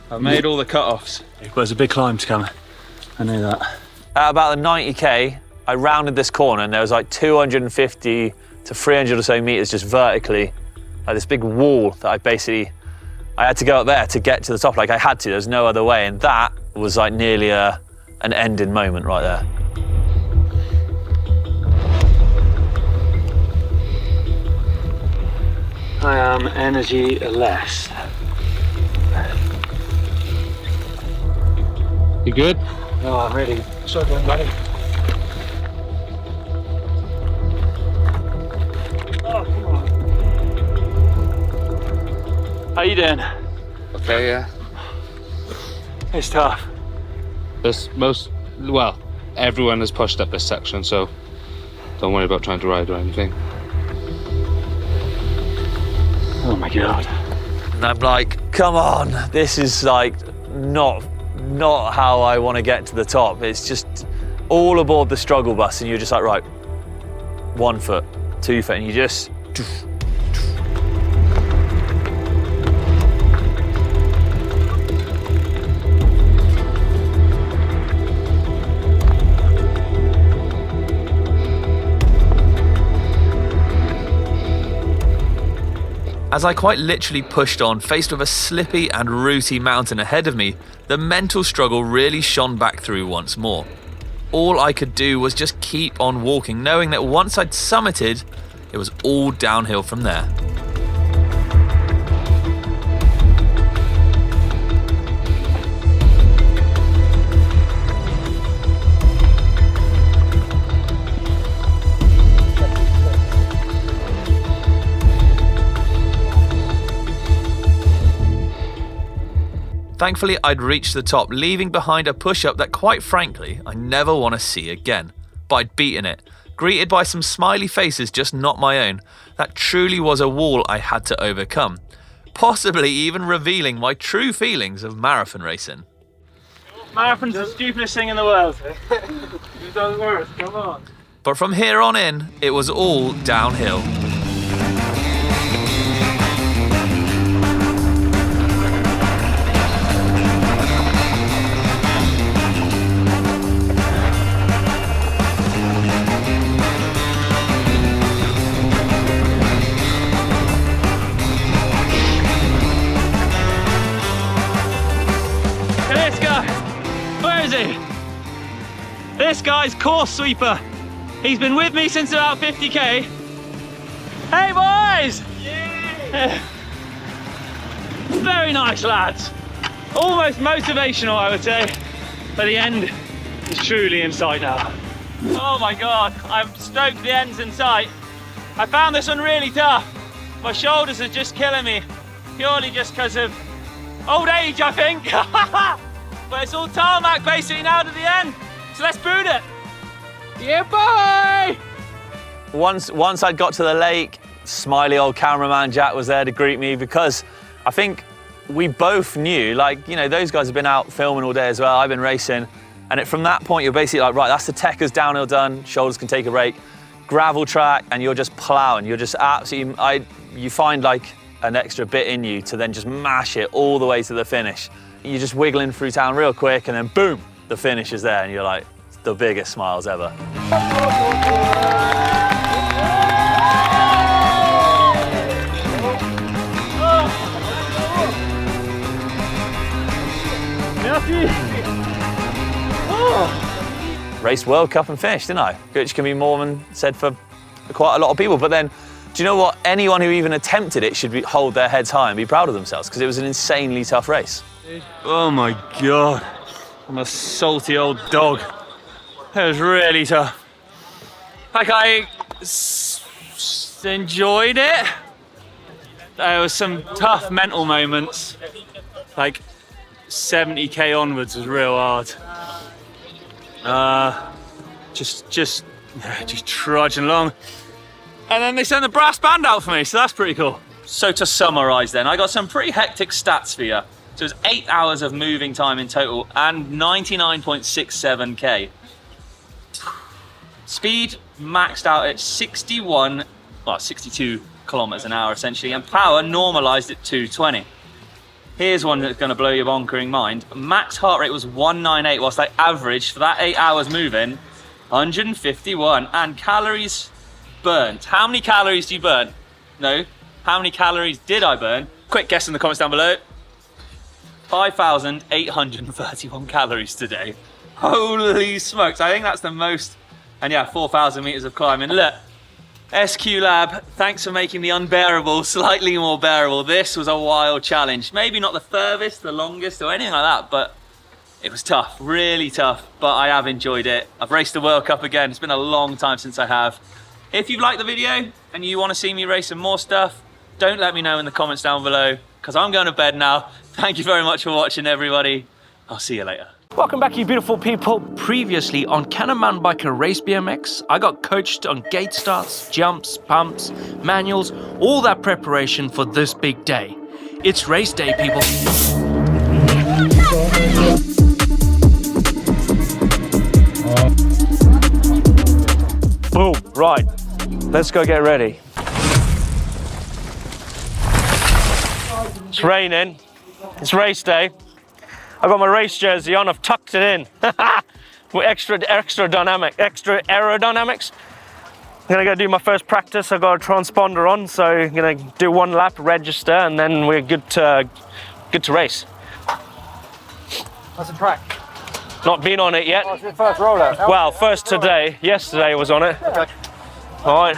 I've made all the cut-offs. There's a big climb to come. I know that. At about the 90k, I rounded this corner and there was like 250 to 300 or so meters just vertically, like this big wall that I had to go up there to get to the top. Like I had to, there's no other way. And that was like nearly an ending moment right there. I am energy-less. You good? Oh, I'm really struggling, buddy. Oh, come on. How you doing? Okay, yeah. It's tough. Everyone has pushed up this section, so don't worry about trying to ride or anything. Oh my God. And I'm like, come on, this is like not how I want to get to the top. It's just all aboard the struggle bus and you're just like, right, 1 foot, two-foot and you just... As I quite literally pushed on, faced with a slippy and rooty mountain ahead of me, the mental struggle really shone back through once more. All I could do was just keep on walking, knowing that once I'd summited, it was all downhill from there. Thankfully, I'd reached the top, leaving behind a push-up that, quite frankly, I never want to see again. But I'd beaten it, greeted by some smiley faces just not my own. That truly was a wall I had to overcome, possibly even revealing my true feelings of marathon racing. Marathon's the stupidest thing in the world. It doesn't work, come on. But from here on in, it was all downhill. This guy's course sweeper. He's been with me since about 50k. Hey boys! Yeah. Very nice lads. Almost motivational, I would say. But the end is truly in sight now. Oh my God, I'm stoked the end's in sight. I found this one really tough. My shoulders are just killing me, purely just because of old age, I think. But it's all tarmac basically now to the end. So let's boot it. Yeah, boy! Once I'd got to the lake, smiley old cameraman Jack was there to greet me, because I think we both knew, like, you know, those guys have been out filming all day as well. I've been racing. And from that point, you're basically like, right, that's the Techers downhill done. Shoulders can take a break. Gravel track, and you're just plowing. You're just absolutely, you find like an extra bit in you to then just mash it all the way to the finish. You're just wiggling through town real quick, and then boom, the finish is there, and you're like, the biggest smiles ever. Raced World Cup and finished, didn't I? Which can be more than said for quite a lot of people. But then, do you know what? Anyone who even attempted it should hold their heads high and be proud of themselves, because it was an insanely tough race. Oh my God. I'm a salty old dog. It was really tough. Like, I enjoyed it. There was some tough mental moments. Like 70k onwards was real hard. Just trudging along. And then they sent the brass band out for me, so that's pretty cool. So to summarise then, I got some pretty hectic stats for you. So it was 8 hours of moving time in total and 99.67k. Speed maxed out at 62 kilometers an hour essentially, and power normalized at 220. Here's one that's going to blow your bonkering mind. Max heart rate was 198, whilst I averaged for that 8 hours moving 151. And calories burnt. How many calories do you burn? No. How many calories did I burn? Quick guess in the comments down below. 5,831 calories today. Holy smokes, I think that's the most. And yeah, 4,000 meters of climbing. Look, SQ Lab, thanks for making the unbearable slightly more bearable. This was a wild challenge. Maybe not the furthest, the longest, or anything like that, but it was tough, really tough, but I have enjoyed it. I've raced the World Cup again. It's been a long time since I have. If you've liked the video and you want to see me race some more stuff, don't let me know in the comments down below, because I'm going to bed now. Thank you very much for watching, everybody. I'll see you later. Welcome back, you beautiful people. Previously on Can a Man Bike a Race BMX, I got coached on gate starts, jumps, pumps, manuals, all that preparation for this big day. It's race day, people. Boom, right. let's go get ready. It's raining. It's race day. I've got my race jersey on. I've tucked it in. With extra aerodynamics. I'm gonna go do my first practice. I've got a transponder on, so I'm gonna do one lap, register, and then we're good to race. That's a track. Not been on it yet. Oh, it's your first rollout. Well, first today. Yesterday I was on it. Okay. All right.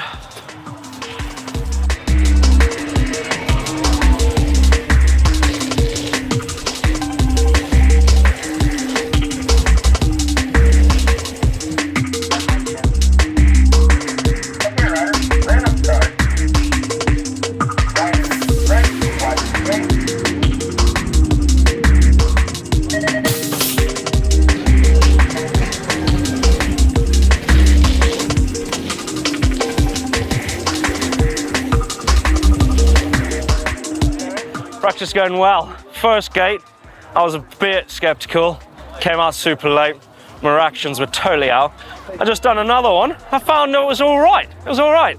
Practice going well. First gate, I was a bit skeptical. Came out super late. My reactions were totally out. I just done another one. I found it was all right. It was all right.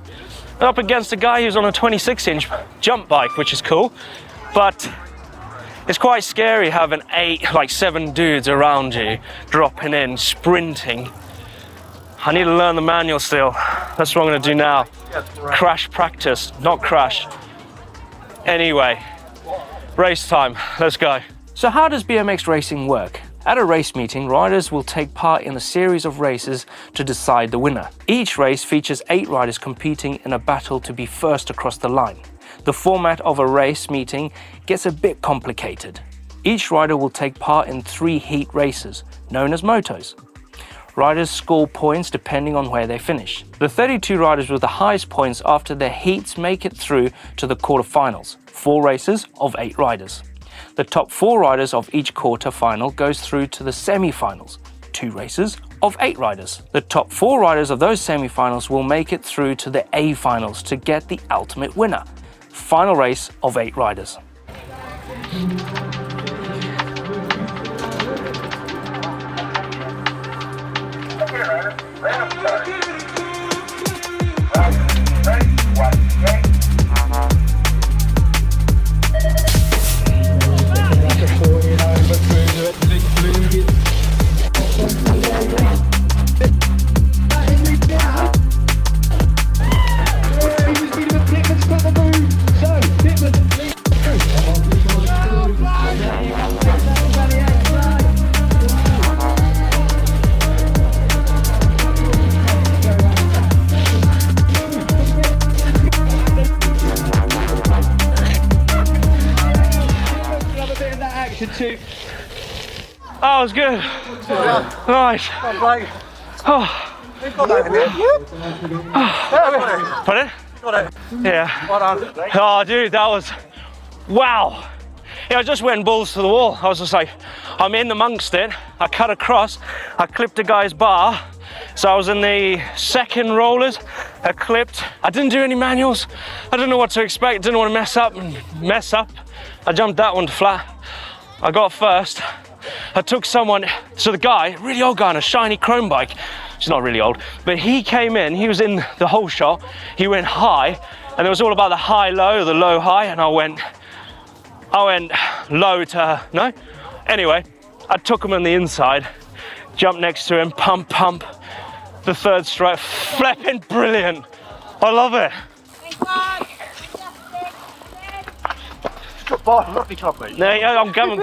I'm up against a guy who's on a 26-inch jump bike, which is cool, but it's quite scary having 7 dudes around you, dropping in, sprinting. I need to learn the manual still. That's what I'm gonna do now. Crash practice, not crash. Anyway. Race time, let's go. So how does BMX racing work? At a race meeting, riders will take part in a series of races to decide the winner. Each race features 8 riders competing in a battle to be first across the line. The format of a race meeting gets a bit complicated. Each rider will take part in 3 heat races, known as motos. Riders score points depending on where they finish. The 32 riders with the highest points after their heats make it through to the quarterfinals, 4 races of 8 riders. The top 4 riders of each quarter-final goes through to the semi-finals, 2 races of 8 riders. The top 4 riders of those semi-finals will make it through to the A-finals to get the ultimate winner, final race of 8 riders. Oh, it was good. Nice. Oh. Pardon? Yeah. Oh, dude, that was wow. Yeah, I just went balls to the wall. I was just like, I'm in amongst it. I cut across. I clipped a guy's bar. So I was in the second rollers. I clipped. I didn't do any manuals. I didn't know what to expect. Didn't want to mess up. I jumped that one flat. I got first. I took someone, so the guy, really old guy on a shiny chrome bike, he's not really old, but he came in, he was in the whole shot, he went high, and it was all about the high-low, the low-high, and I went low to, no? Anyway, I took him on the inside, jumped next to him, pump, the third strike, flipping brilliant. I love it. No, yeah, I'm coming.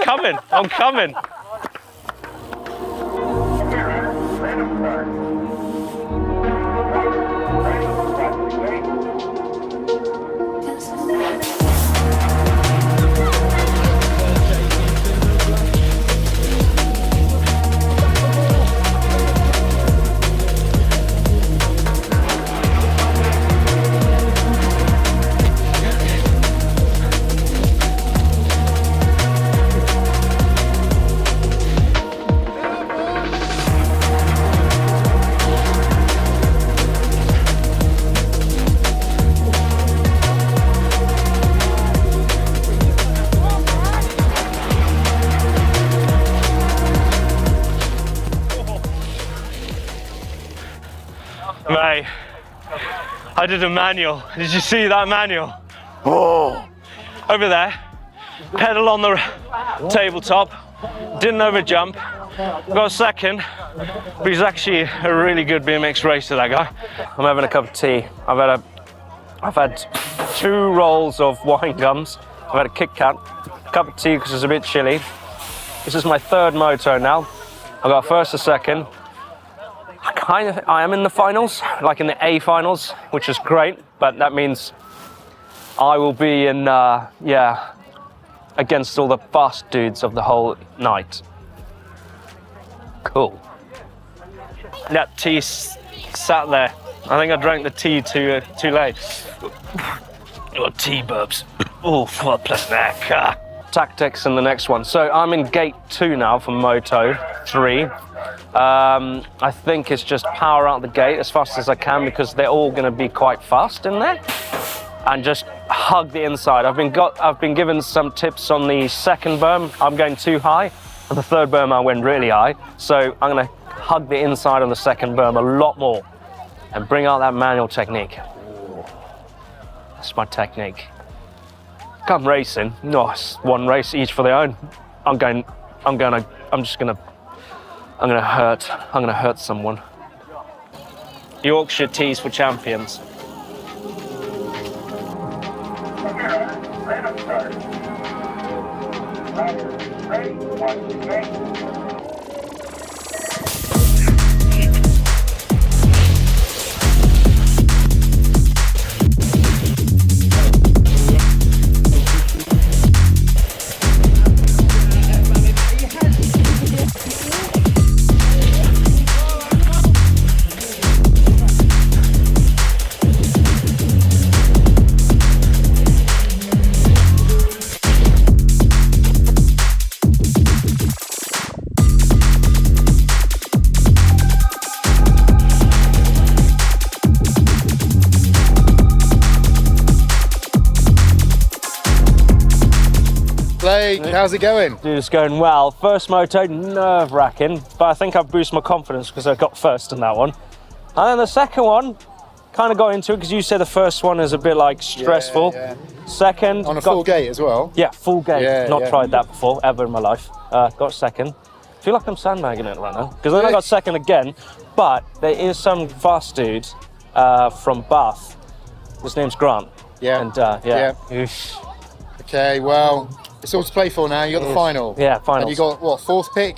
Mate, I did a manual. Did you see that manual? Oh, over there, pedal on the tabletop, didn't over jump, got a second, but he's actually a really good BMX racer, that guy. I'm having a cup of tea. I've had 2 rolls of wine gums. I've had a Kit Kat, a cup of tea because it's a bit chilly. This is my 3rd moto now. I got first and second. I am in the finals, like in the A finals, which is great, but that means I will be in, yeah, against all the fast dudes of the whole night. Cool. That tea sat there. I think I drank the tea too late. Oh, tea burps. Oh, what a snack. Tactics in the next one. So I'm in gate 2 now for Moto 3. I think it's just power out the gate as fast as I can because they're all going to be quite fast in there, and just hug the inside. I've been given some tips on the 2nd berm. I'm going too high, and the 3rd berm I went really high. So I'm going to hug the inside of the 2nd berm a lot more and bring out that manual technique. Ooh, that's my technique. Come racing, no, it's 1 race each for their own. I'm gonna hurt someone. Yorkshire teas for champions. Blake, how's it going? Dude, it's going well. First moto, nerve-wracking, but I think I've boosted my confidence because I got first in that one. And then the second one, kind of got into it because you said the first one is a bit like stressful. Yeah. Second. On a full gate as well? Yeah, full gate. Yeah, Not tried that before, ever in my life. Got second. I feel like I'm sandbagging it right now because then I got second again, but there is some fast dude from Bath. His name's Grant. Yeah. And yeah. Okay, well, it's all to play for now. You got the final. Yeah, finals. And you got what, 4th pick?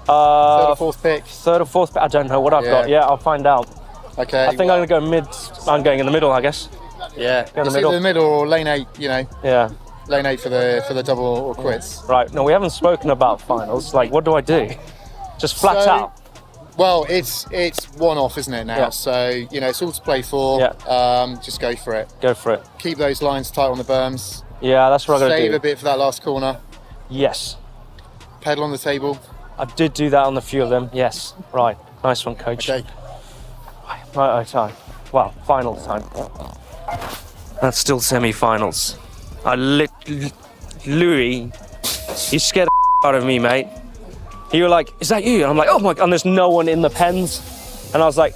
3rd or 4th pick? 3rd or 4th pick. I don't know what I've got. Yeah, I'll find out. Okay. I think I'm gonna go mid. I'm going in the middle, I guess. Yeah. Go in the It's middle. either the middle or lane 8. You know. Yeah. Lane 8 for the double or quits. Right. No, we haven't spoken about finals. Like, what do I do? Just flat out. Well, it's one off, isn't it now? Yeah. So you know, it's all to play for. Yeah. Just go for it. Go for it. Keep those lines tight on the berms. Yeah, that's what I'm gonna do. Save a bit for that last corner. Yes. Pedal on the table. I did do that on a few of them. Yes. Right. Nice one, coach. Okay. Right time. Well, final time. That's still semi-finals. Louis, you scared the out of me, mate. You were like, "Is that you?" And I'm like, "Oh my god!" And there's no one in the pens, and I was like,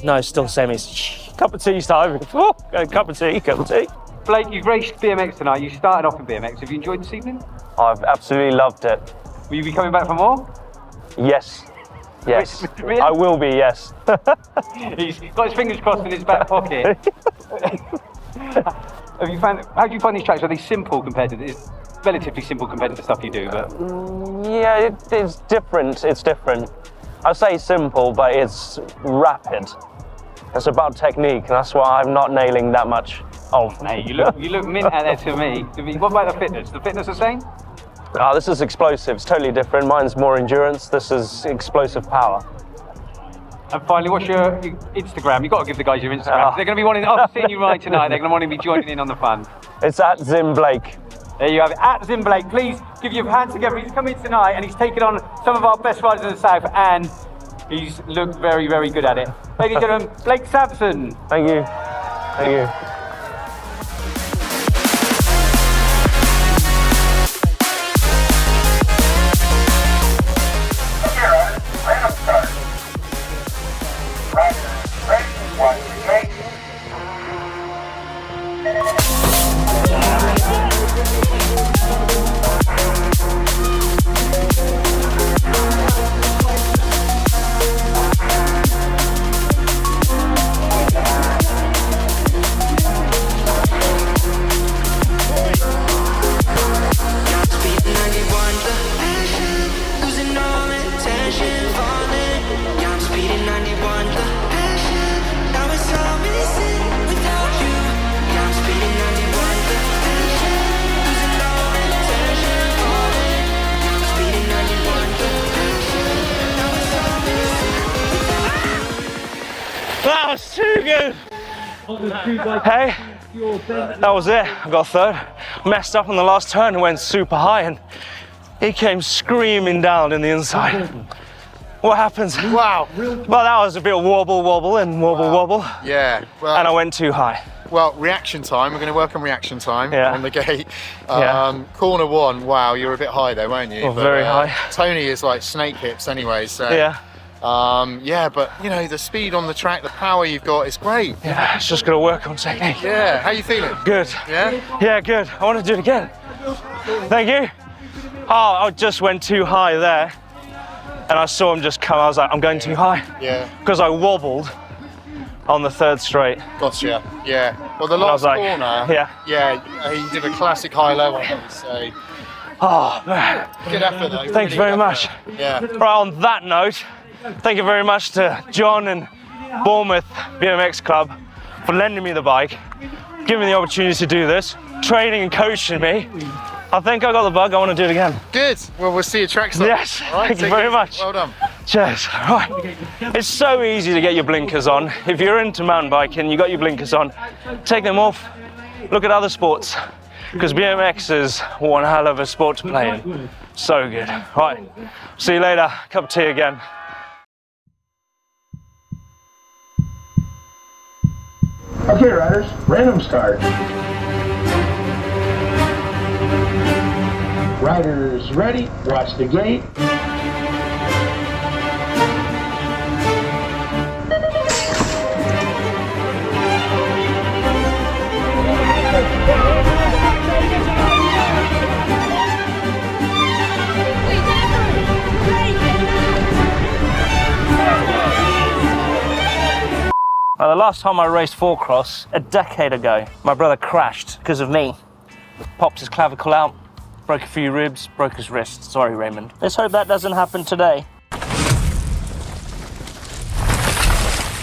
"No, it's still semis." Cup of tea's time. Oh, cup of tea. Blake, you've raced BMX tonight. You started off in BMX. Have you enjoyed this evening? I've absolutely loved it. Will you be coming back for more? Yes. Yes. Really? I will be, yes. He's got his fingers crossed in his back pocket. How do you find these tracks? Are they simple compared to this? Relatively simple compared to the stuff you do, but Yeah, it's different. It's different. I'd say simple, but it's rapid. It's about technique, and that's why I'm not nailing that much. Oh, hey, you look mint out there to me. What about the fitness? The fitness the same? This is explosive. It's totally different. Mine's more endurance. This is explosive power. And finally, what's your Instagram? You've got to give the guys your Instagram. They're going to be wanting, after seeing you ride tonight, they're going to want to be joining in on the fun. It's at Zim Blake. There you have it, at Zim Blake. Please give your hands together. He's come in tonight and he's taken on some of our best riders in the south, and he's looked very, very good at it. Ladies and gentlemen, Blake Sampson. Thank you. Thank you. Ready, 1, 8. Hey, that was it. I got third. Messed up on the last turn and went super high, and he came screaming down in the inside. What happens? Wow. Well, that was a bit of wobble and wobble. Yeah. Well, and I went too high. Well, reaction time. We're going to work on reaction time on the gate. Yeah. Corner one. Wow, you were a bit high there, weren't you? Oh, very high. Tony is like snake hips anyway. So. Yeah. Yeah, but you know the speed on the track, the power you've got is great. Yeah, it's just got to work on technique. Yeah. How you feeling? Good. Yeah. Yeah, good. I want to do it again. Thank you. Oh, I just went too high there. And I saw him just come, I was like, I'm going too high. Yeah. Because I wobbled on the third straight. Gotcha. Yeah. Well, the last like, corner. Yeah. He did a classic high low on it, so. Oh, man. Good effort, though. Thank you very much. Yeah. Right, on that note, thank you very much to John and Bournemouth BMX Club for lending me the bike, giving me the opportunity to do this, training and coaching me. I think I got the bug. I want to do it again. Good. Well, we'll see you trackside. Yes. Right, thank you very much. Well done. Cheers. Right. It's so easy to get your blinkers on. If you're into mountain biking, you got your blinkers on, take them off. Look at other sports, because BMX is one hell of a sport to play in. So good. Right. See you later. Cup of tea again. Okay, riders. Random start. Riders ready, watch the gate. The last time I raced four-cross, a decade ago, my brother crashed because of me. Popped his clavicle out, broke a few ribs, broke his wrist. Sorry, Raymond. Let's hope that doesn't happen today.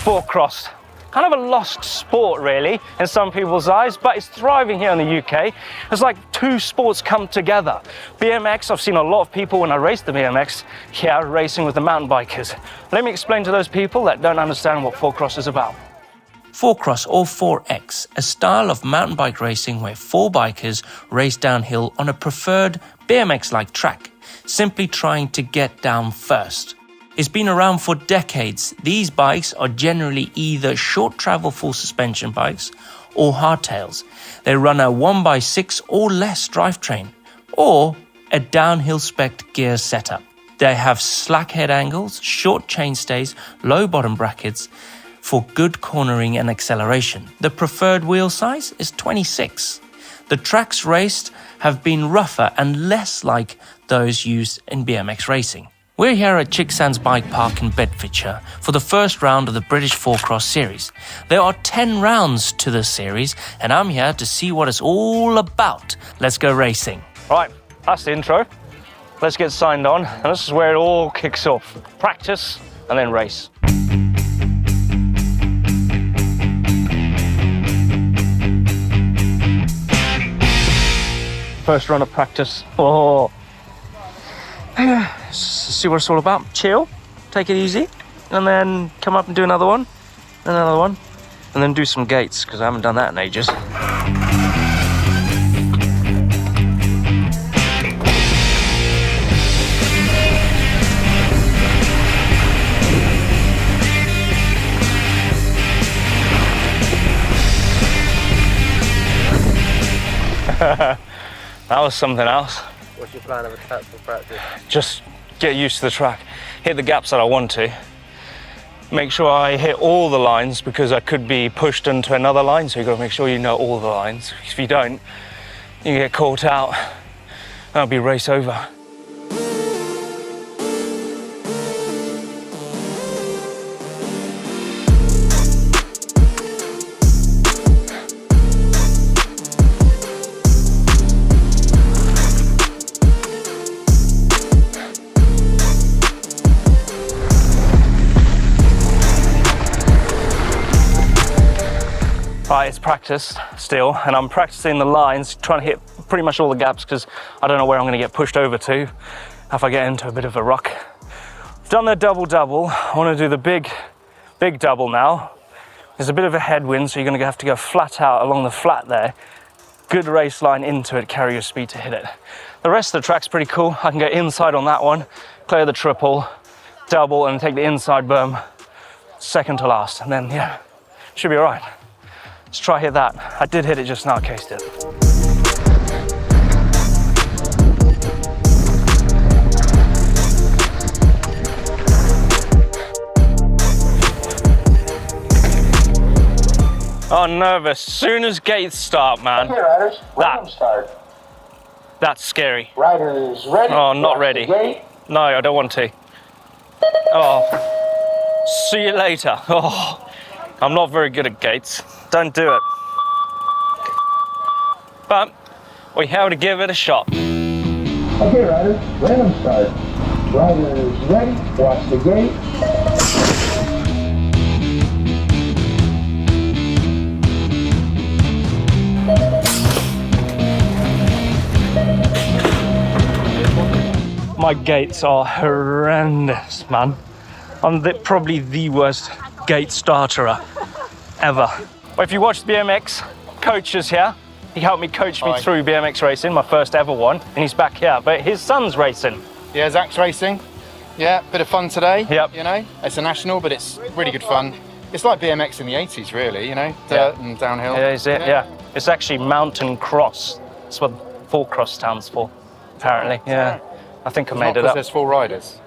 Four-cross. Kind of a lost sport, really, in some people's eyes, but it's thriving here in the UK. It's like two sports come together. BMX, I've seen a lot of people when I race the BMX here racing with the mountain bikers. Let me explain to those people that don't understand what four-cross is about. Four-cross or 4X, a style of mountain bike racing where four bikers race downhill on a preferred BMX-like track, simply trying to get down first. It's been around for decades. These bikes are generally either short travel full suspension bikes or hardtails. They run a 1x6 or less drivetrain or a downhill spec gear setup. They have slack head angles, short chainstays, low bottom brackets for good cornering and acceleration. The preferred wheel size is 26. The tracks raced have been rougher and less like those used in BMX racing. We're here at Chicksands Bike Park in Bedfordshire for the first round of the British Four-Cross Series. There are 10 rounds to this series, and I'm here to see what it's all about. Let's go racing. Right, that's the intro. Let's get signed on, and this is where it all kicks off. Practice, and then race. First run of practice. Oh. See what it's all about. Chill, take it easy, and then come up and do another one, and then do some gates, because I haven't done that in ages. That was something else. What's your plan of attack for practice? Just get used to the track, hit the gaps that I want to, make sure I hit all the lines, because I could be pushed into another line, so you've got to make sure you know all the lines. If you don't, you get caught out, that'll be race over. Right, it's practice still, and I'm practicing the lines, trying to hit pretty much all the gaps, because I don't know where I'm going to get pushed over to if I get into a bit of a ruck. I've done the double-double. I want to do the big double now, There's a bit of a headwind, so you're going to have to go flat out along the flat there. Good race line into it, carry your speed to hit it. The rest of the track's pretty cool. I can go inside on that one, clear the triple, double, and take the inside berm second to last. And then, yeah, should be all right. Let's try hit that. I did hit it just now, cased it. Oh, nervous. Soon as gates start, man. Okay, riders, random start. That's scary. Riders ready? Oh, not ready. No, I don't want to. Oh, see you later. Oh, I'm not very good at gates. Don't do it. But we have to give it a shot. Okay, riders, random start. Riders ready? Watch the gate. My gates are horrendous, man. I'm probably the worst gate starter ever. But if you watch BMX coaches here, he helped me coach me through BMX racing, my first ever one, and he's back here. But his son's racing. Yeah, Zach's racing. Yeah, bit of fun today. Yep. You know, it's a national, but it's really good fun. It's like BMX in the 80s, really, you know, dirt and downhill. Yeah, is it? Yeah. It's actually mountain cross. That's what 4 cross stands for, apparently. Yeah. I think I made it up. There's 4 riders.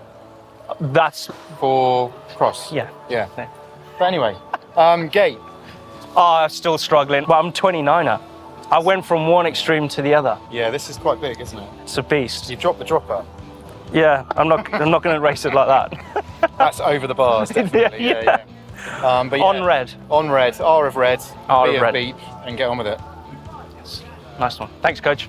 That's 4 cross. Yeah. Yeah. But anyway, gate. Oh, I'm still struggling. But I'm 29er. I went from one extreme to the other. Yeah, this is quite big, isn't it? It's a beast. You dropped the dropper. Yeah, I'm not going to race it like that. That's over the bars, definitely. Yeah. But yeah, on red. On red. R of red. R B of red. beep, and get on with it. Yes. Nice one. Thanks, coach.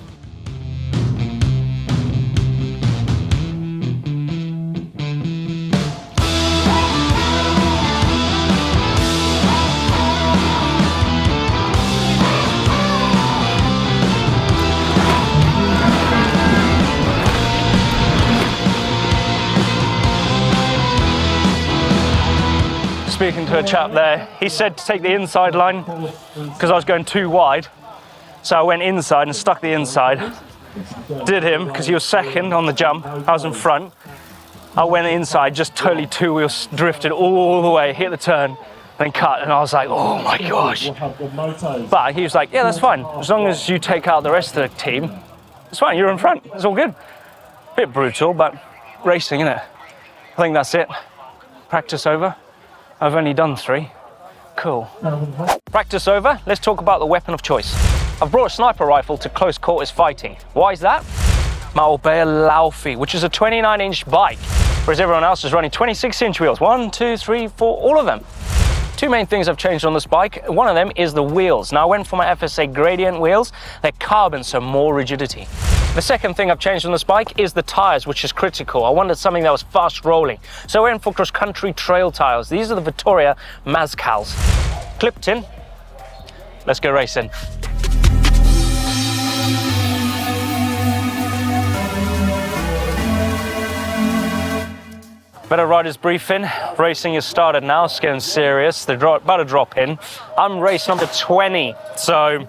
Speaking to a chap there, he said to take the inside line because I was going too wide. So I went inside and stuck the inside. Did him because he was second on the jump. I was in front. I went inside, just totally 2 wheels drifted all the way, hit the turn, then cut. And I was like, oh my gosh. But he was like, yeah, that's fine. As long as you take out the rest of the team, it's fine. You're in front. It's all good. Bit brutal, but racing, innit? I think that's it. Practice over. I've only done 3. Cool. Practice over, let's talk about the weapon of choice. I've brought a sniper rifle to close quarters fighting. Why is that? My old Bear Laufey, which is a 29-inch bike, whereas everyone else is running 26-inch wheels. 1, 2, 3, 4, all of them. 2 main things I've changed on this bike. One of them is the wheels. Now I went for my FSA gradient wheels. They're carbon, so more rigidity. The second thing I've changed on this bike is the tires, which is critical. I wanted something that was fast rolling. So I went for cross-country trail tires. These are the Vittoria Mazcals. Clipped in. Let's go racing. Better riders briefing. Racing has started now. It's getting serious. They're about to drop in. I'm race number 20. So,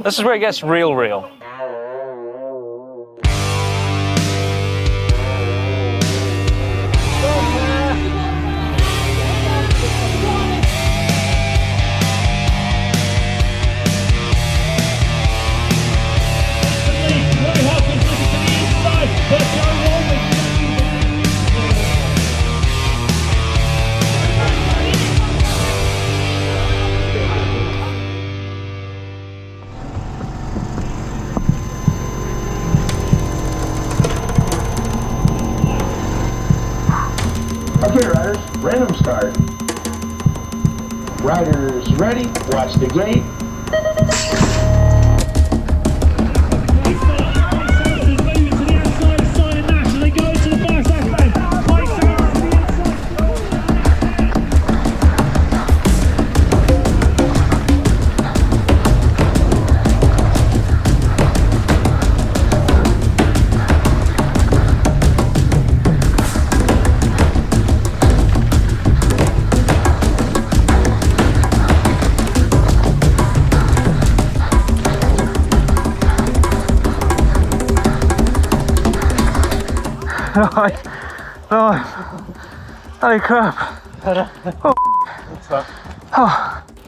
this is where it gets real. Okay, riders, random start. Riders ready? Watch the gate. Holy crap.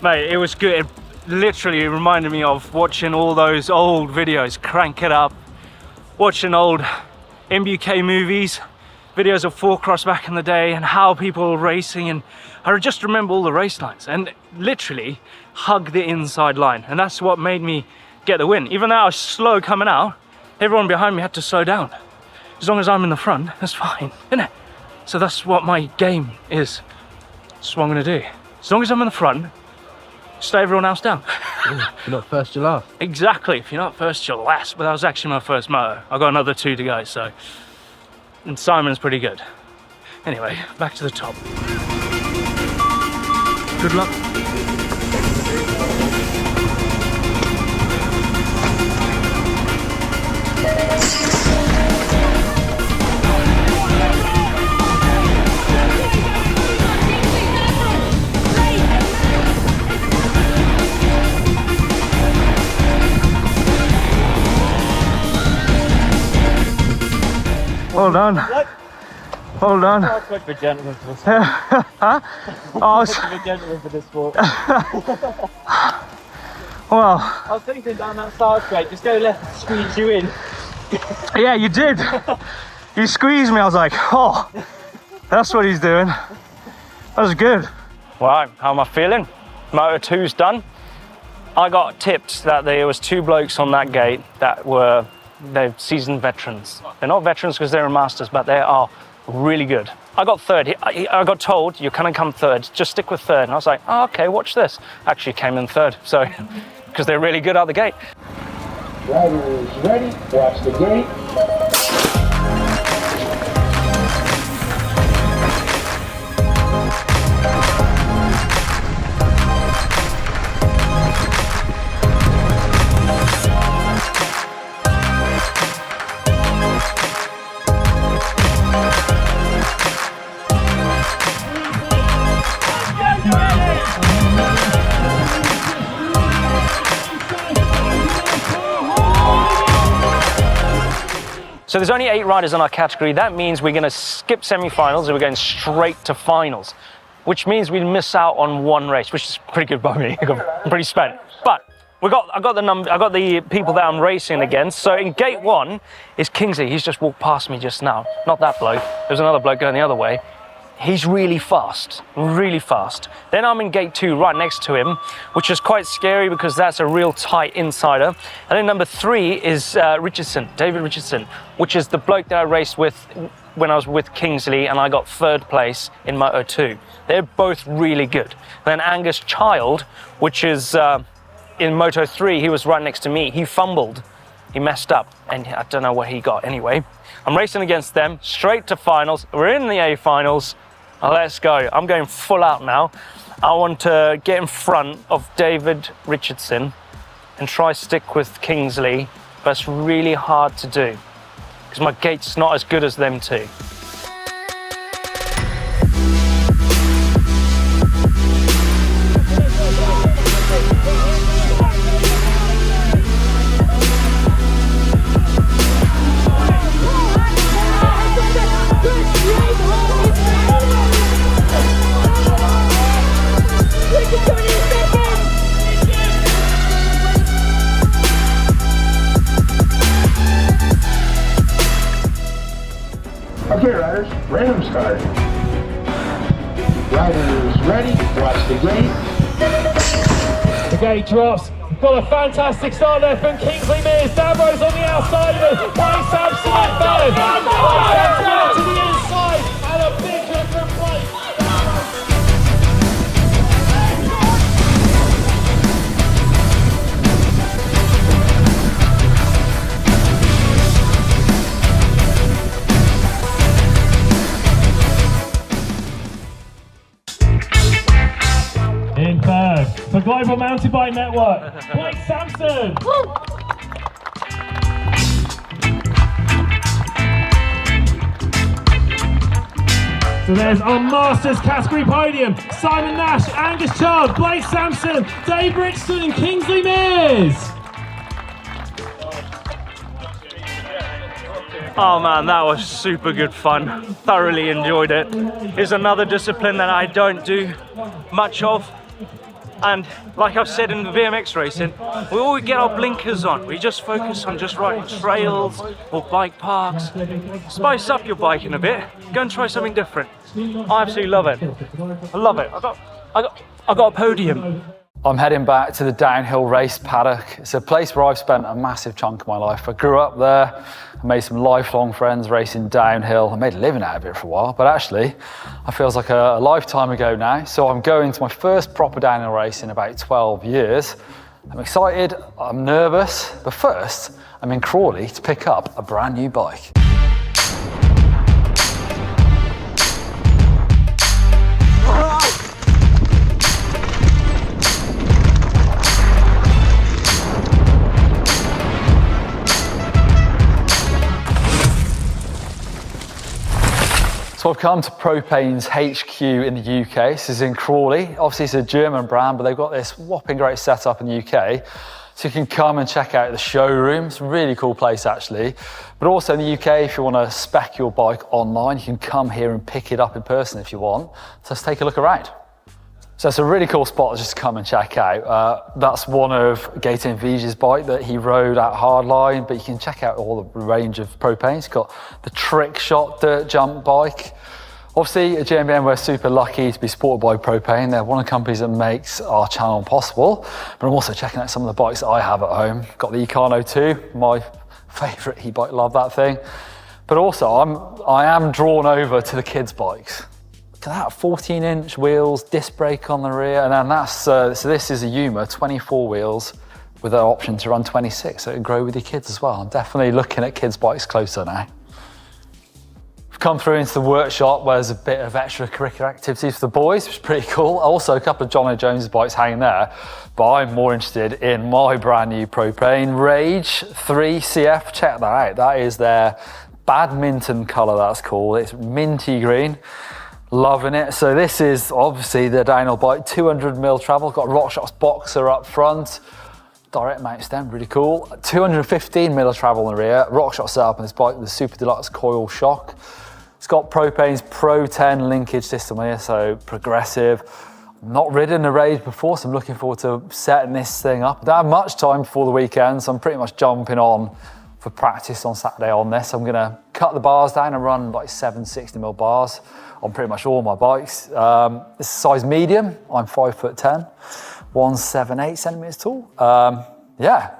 Mate, it was good. It literally reminded me of watching all those old videos, Crank It Up, watching old MBK movies, videos of 4Cross back in the day and how people were racing, and I just remember all the race lines and literally hug the inside line, and that's what made me get the win. Even though I was slow coming out, everyone behind me had to slow down. As long as I'm in the front, that's fine, isn't it? So that's what my game is. That's what I'm gonna do. As long as I'm in the front, slow everyone else down. If you're not first, you're last. Exactly, if you're not first, you're last. But that was actually my first moto. I got another 2 to go, so. And Simon's pretty good. Anyway, back to the top. Good luck. Well done. Well done. I was supposed to be a gentleman for this. Huh? I was supposed to be a gentleman for this sport. Well, I was thinking down that start straight, just go left and squeeze you in. yeah, you did. You squeezed me. I was like, oh, that's what he's doing. That was good. Right, how am I feeling? Moto 2's done. I got tipped that there was 2 blokes on that gate that were they're seasoned veterans. They're not veterans because they're masters, but they are really good. I got third. I got told, you're gonna come third, just stick with third. And I was like, oh, okay, watch this. Actually came in third, so, because they're really good out the gate. Riders ready, watch the gate. So there's only 8 riders in our category. That means we're gonna skip semi-finals and we're going straight to finals, which means we miss out on 1 race, which is pretty good by me. I'm pretty spent. But I got the people that I'm racing against. So in gate 1 is Kingsley. He's just walked past me just now. Not that bloke. There's another bloke going the other way. He's really fast, really fast. Then I'm in gate 2 right next to him, which is quite scary because that's a real tight insider. And then number 3 is David Richardson, which is the bloke that I raced with when I was with Kingsley and I got 3rd place in Moto 2. They're both really good. And then Angus Child, which is in Moto 3, he was right next to me. He fumbled, he messed up, and I don't know what he got. Anyway, I'm racing against them, straight to finals. We're in the A finals. Let's go. I'm going full out now. I want to get in front of David Richardson and try stick with Kingsley, but it's really hard to do because my gate's not as good as them two. Okay, riders, random start. Riders ready, watch the gate. The gate drops. Got a fantastic start there from Kingsley Mears. Damro's on the outside of it. Blake Sampson at third. Blake Sampson to the inside and a big hit from Blake. In third, for Global Mountain Bike Network, Blake Sampson. So there's our Masters category podium: Simon Nash, Angus Child, Blake Sampson, Dave Richardson and Kingsley Mears. Oh man, that was super good fun. Thoroughly enjoyed it. It's another discipline that I don't do much of. And like I've said in the BMX racing, we always get our blinkers on. We just focus on just riding trails or bike parks. Spice up your biking a bit. Go and try something different. I absolutely love it. I love it. I got a podium. I'm heading back to the downhill race paddock. It's a place where I've spent a massive chunk of my life. I grew up there, I made some lifelong friends racing downhill. I made a living out of it for a while, but actually, it feels like a lifetime ago now. So I'm going to my first proper downhill race in about 12 years. I'm excited, I'm nervous, but first, I'm in Crawley to pick up a brand new bike. So I've come to Propane's HQ in the UK. This is in Crawley. Obviously it's a German brand, but they've got this whopping great setup in the UK. So you can come and check out the showroom. It's a really cool place actually. But also in the UK, if you want to spec your bike online, you can come here and pick it up in person if you want. So let's take a look around. So it's a really cool spot just to come and check out. That's one of Gaetan Vige's bike that he rode at Hardline, but you can check out all the range of Propane. He's got the trick shot dirt jump bike. Obviously at GMBN we're super lucky to be supported by Propane. They're one of the companies that makes our channel possible. But I'm also checking out some of the bikes that I have at home. Got the Ecano 2, my favourite e-bike, love that thing. But also I am drawn over to the kids' bikes. Look at that, 14-inch wheels, disc brake on the rear, and then that's, so this is a Yuma, 24 wheels with an option to run 26, so it can grow with your kids as well. I'm definitely looking at kids' bikes closer now. We've come through into the workshop where there's a bit of extracurricular activities for the boys, which is pretty cool. Also a couple of John O'Jones bikes hanging there, but I'm more interested in my brand new Propane Rage 3 CF. Check that out. That is their badminton colour, that's called. It's minty green. Loving it. So this is obviously the downhill bike, 200mm travel, got a RockShox boxer up front, direct mount stem, really cool. 215mm travel in the rear, RockShox setup on this bike with a super deluxe coil shock. It's got Propane's Pro 10 linkage system here, so progressive. Not ridden a Rage before, so I'm looking forward to setting this thing up. I don't have much time before the weekend, so I'm pretty much jumping on for practice on Saturday on this. I'm gonna cut the bars down and run like 760mm bars on pretty much all my bikes. This is size medium. I'm 5'10", 178 centimeters tall. Yeah,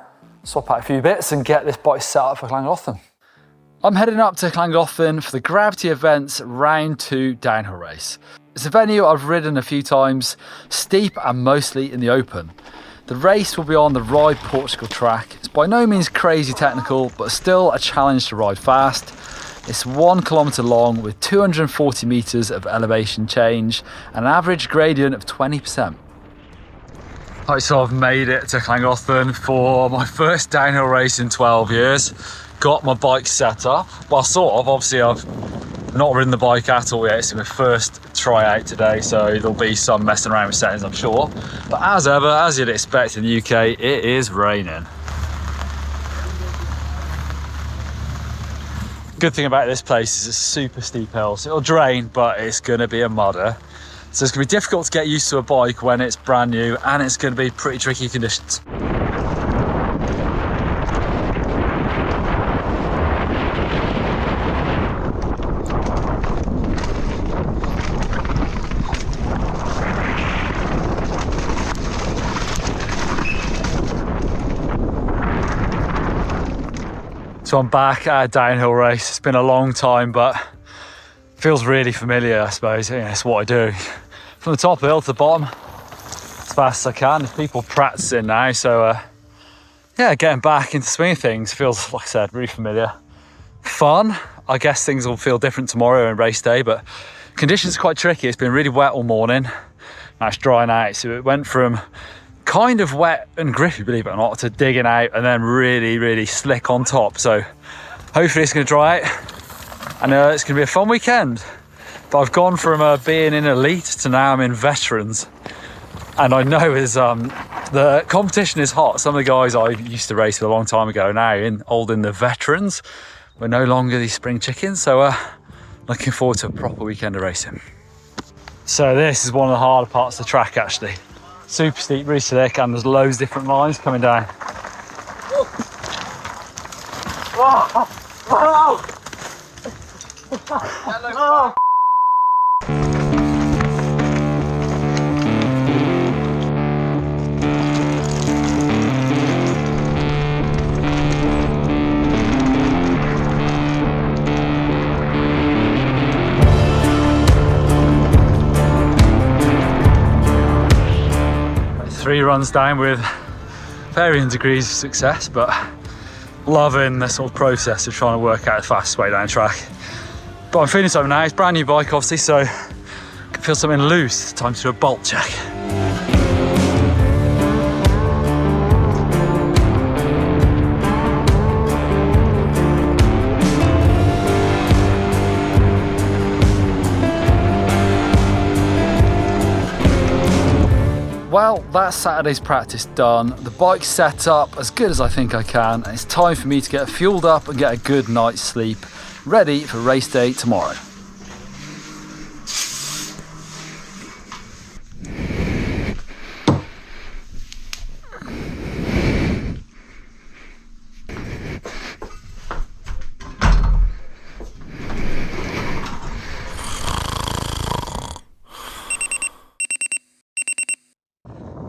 swap out a few bits and get this bike set up for Llangollen. I'm heading up to Llangollen for the Gravity Events Round 2 downhill race. It's a venue I've ridden a few times, steep and mostly in the open. The race will be on the Ride Portugal track. It's by no means crazy technical, but still a challenge to ride fast. It's 1 kilometre long with 240 metres of elevation change and an average gradient of 20%. Right, so I've made it to Llangollen for my first downhill race in 12 years. Got my bike set up. Well, sort of, obviously I've not ridden the bike at all yet. It's my first try out today, so there'll be some messing around with settings, I'm sure. But as ever, as you'd expect in the UK, it is raining. Good thing about this place is it's super steep hill, so it'll drain, but it's gonna be a mudder. So it's gonna be difficult to get used to a bike when it's brand new, and it's gonna be pretty tricky conditions. So I'm back at a downhill race. It's been a long time, but feels really familiar, I suppose. Yeah, it's what I do. From the top of the hill to the bottom, as fast as I can. There's people practicing now, so yeah, getting back into swing of things feels, like I said, really familiar. Fun. I guess things will feel different tomorrow in race day, but conditions are quite tricky. It's been really wet all morning. Now it's drying out, so it went from kind of wet and grippy, believe it or not, to digging out and then really, really slick on top. So hopefully it's going to dry out and it's going to be a fun weekend. But I've gone from being in elite to now I'm in veterans. And I know the competition is hot. Some of the guys I used to race with a long time ago now in the veterans, we're no longer these spring chickens, so looking forward to a proper weekend of racing. So this is one of the harder parts of the track actually. Super steep, really slick, and there's loads of different lines coming down. Three runs down with varying degrees of success, but loving the sort of process of trying to work out the fastest way down the track. But I'm feeling something now. It's a brand new bike obviously, so I can feel something loose. Time to do a bolt check. Well, that's Saturday's practice done. The bike's set up as good as I think I can, and it's time for me to get fueled up and get a good night's sleep, ready for race day tomorrow.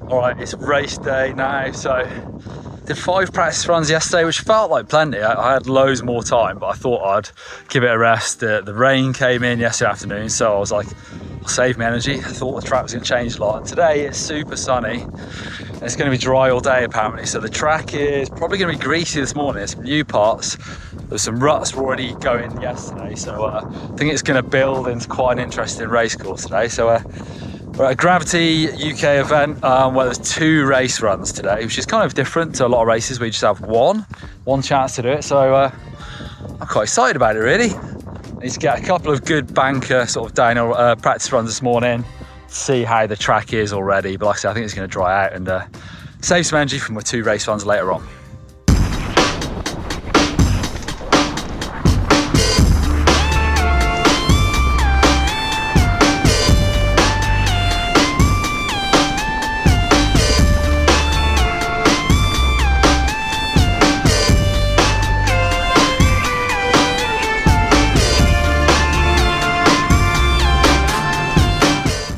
Alright, it's race day now, so did 5 practice runs yesterday, which felt like plenty. I had loads more time, but I thought I'd give it a rest. The rain came in yesterday afternoon, so I was like, I'll save my energy. I thought the track was going to change a lot, and today it's super sunny. It's going to be dry all day apparently, so the track is probably going to be greasy this morning. There's some new parts. There's some ruts were already going yesterday, so I think it's going to build into quite an interesting race course today. So we're at a Gravity UK event where there's 2 race runs today, which is kind of different to a lot of races where you just have one chance to do it. So I'm quite excited about it really. I need to get a couple of good banker sort of downhill practice runs this morning, see how the track is already. But like I said, I think it's going to dry out and save some energy for my 2 race runs later on.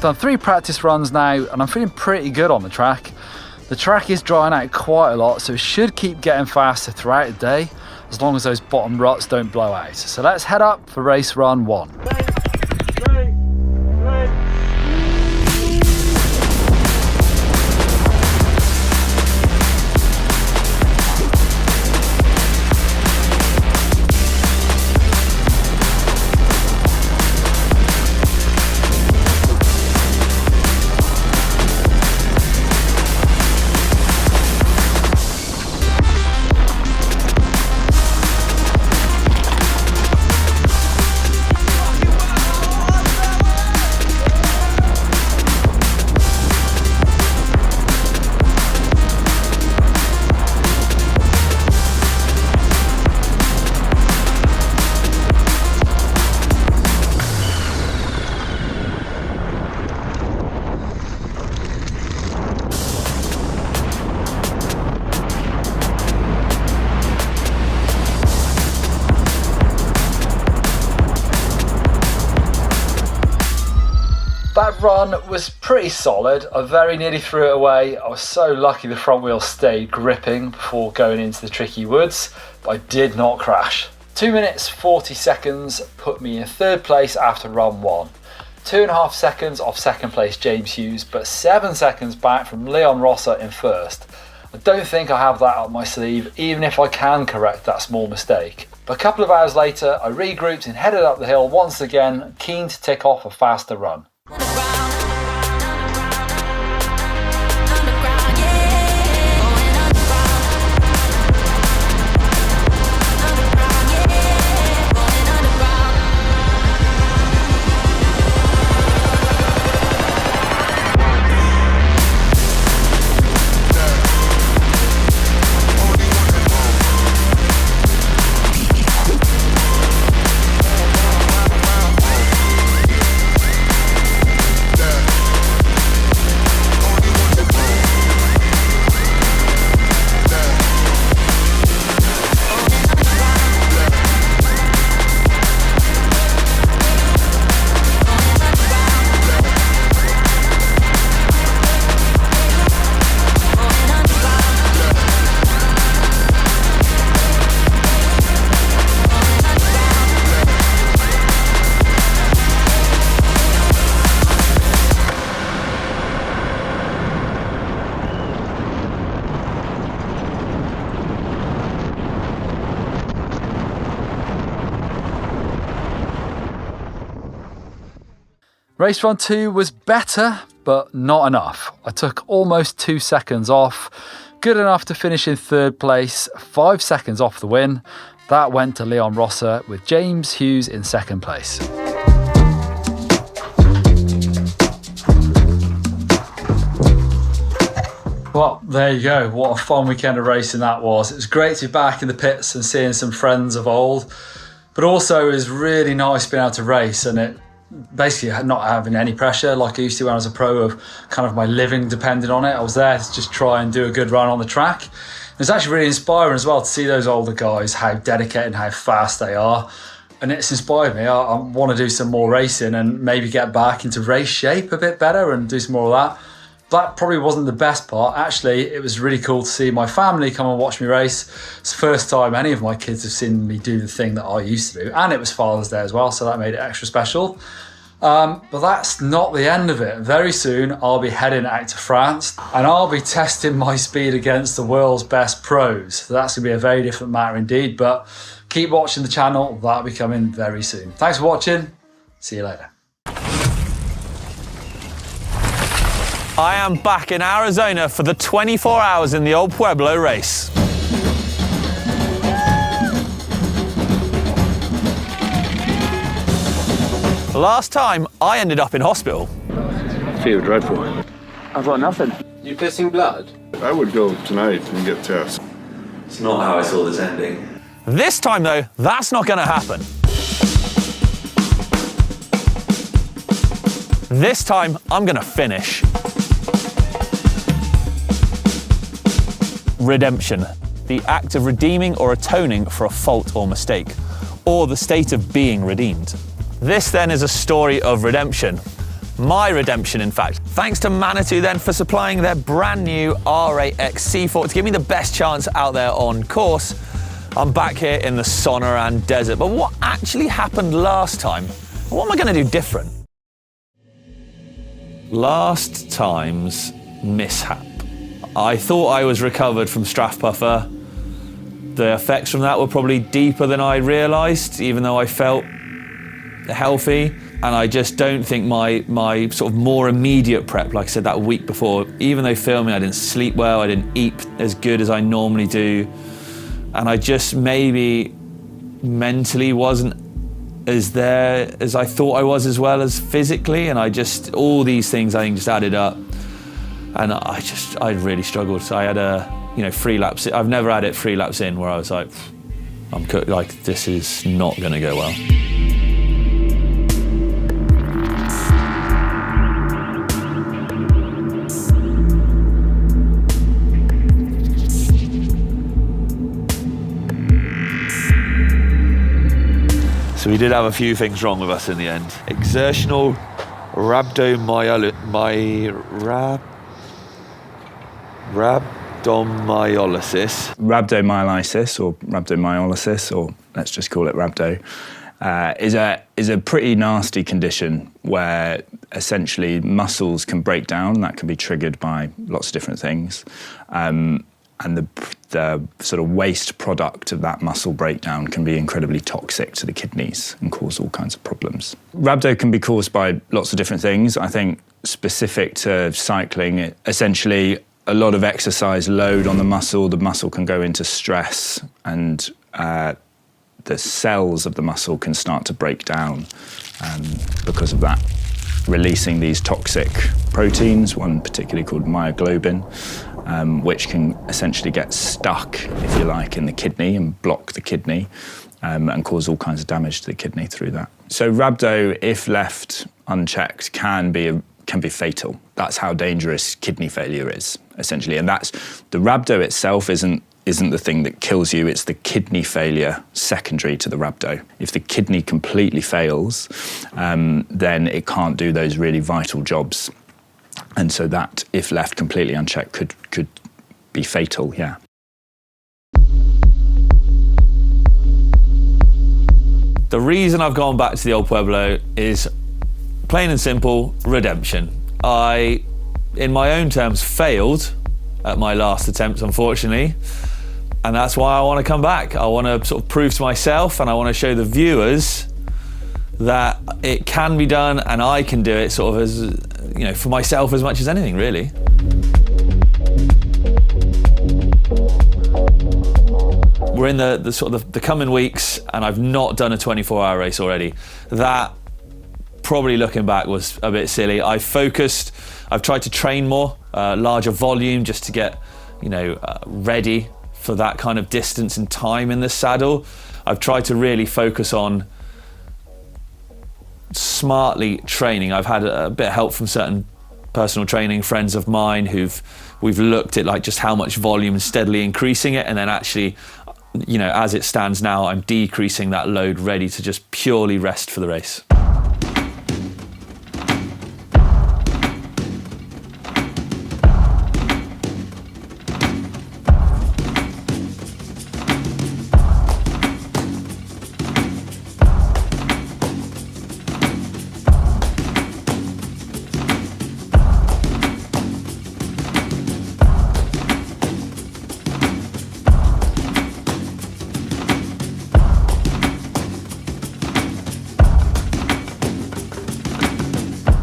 Done 3 practice runs now and I'm feeling pretty good on the track. The track is drying out quite a lot, so it should keep getting faster throughout the day as long as those bottom ruts don't blow out. So let's head up for race run 1. That run was pretty solid. I very nearly threw it away. I was so lucky the front wheel stayed gripping before going into the tricky woods, but I did not crash. 2 minutes 40 seconds put me in 3rd place after run 1. 2.5 seconds off 2nd place James Hughes, but 7 seconds back from Leon Rosser in 1st. I don't think I have that up my sleeve, even if I can correct that small mistake. But a couple of hours later, I regrouped and headed up the hill once again, keen to tick off a faster run. Race run 2 was better, but not enough. I took almost 2 seconds off, good enough to finish in 3rd place, 5 seconds off the win. That went to Leon Rosser with James Hughes in 2nd place. Well, there you go. What a fun weekend of racing that was. It was great to be back in the pits and seeing some friends of old, but also it was really nice being able to race and it basically not having any pressure like I used to when I was a pro of kind of my living depended on it. I was there to just try and do a good run on the track. It was actually really inspiring as well to see those older guys, how dedicated and how fast they are. And it's inspired me. I want to do some more racing and maybe get back into race shape a bit better and do some more of that. That probably wasn't the best part. Actually, it was really cool to see my family come and watch me race. It's the first time any of my kids have seen me do the thing that I used to do. And it was Father's Day as well, so that made it extra special. But that's not the end of it. Very soon, I'll be heading out to France and I'll be testing my speed against the world's best pros. So that's going to be a very different matter indeed, but keep watching the channel. That'll be coming very soon. Thanks for watching. See you later. I am back in Arizona for the 24 hours in the old Pueblo race. Last time, I ended up in hospital. I feel dreadful. I've got nothing. You pissing blood? I would go tonight and get tests. It's not how I saw this ending. This time, though, that's not going to happen. This time, I'm going to finish. Redemption, the act of redeeming or atoning for a fault or mistake, or the state of being redeemed. This then is a story of redemption. My redemption, in fact. Thanks to Manitou then for supplying their brand new R8X C4 to give me the best chance out there on course. I'm back here in the Sonoran Desert, but what actually happened last time? What am I going to do different? Last time's mishap. I thought I was recovered from Strathpuffer. The effects from that were probably deeper than I realised, even though I felt healthy. And I just don't think my sort of more immediate prep, like I said that week before, even though filming, I didn't sleep well, I didn't eat as good as I normally do. And I just maybe mentally wasn't as there as I thought I was, as well as physically. And all these things I think just added up. And I really struggled. So I had 3 laps. I've never had it 3 laps in where I was like, I'm cooked. Like, this is not going to go well. So we did have a few things wrong with us in the end. Exertional rhabdomyolysis rhabdomyolysis, or let's just call it rhabdo, is a pretty nasty condition where essentially muscles can break down. That can be triggered by lots of different things. And the sort of waste product of that muscle breakdown can be incredibly toxic to the kidneys and cause all kinds of problems. Rhabdo can be caused by lots of different things. I think specific to cycling, essentially a lot of exercise load on the muscle can go into stress, and the cells of the muscle can start to break down because of that, releasing these toxic proteins, one particularly called myoglobin, which can essentially get stuck, if you like, in the kidney and block the kidney and cause all kinds of damage to the kidney through that. So rhabdo, if left unchecked, can be fatal. That's how dangerous kidney failure is, essentially. And that's the rhabdo itself isn't the thing that kills you, it's the kidney failure secondary to the rhabdo. If the kidney completely fails, then it can't do those really vital jobs. And so that, if left completely unchecked, could be fatal, yeah. The reason I've gone back to the old Pueblo is plain and simple, redemption. I, in my own terms, failed at my last attempt, unfortunately. And that's why I want to come back. I want to sort of prove to myself, and I want to show the viewers that it can be done, and I can do it sort of as, you know, for myself as much as anything, really. We're in the sort of the coming weeks, and I've not done a 24-hour race already. That, probably looking back, was a bit silly. I've tried to train more, larger volume, just to get, you know, ready for that kind of distance and time in the saddle. I've tried to really focus on smartly training. I've had a bit of help from certain personal training friends of mine we've looked at like just how much volume and steadily increasing it, and then actually, you know, as it stands now, I'm decreasing that load, ready to just purely rest for the race.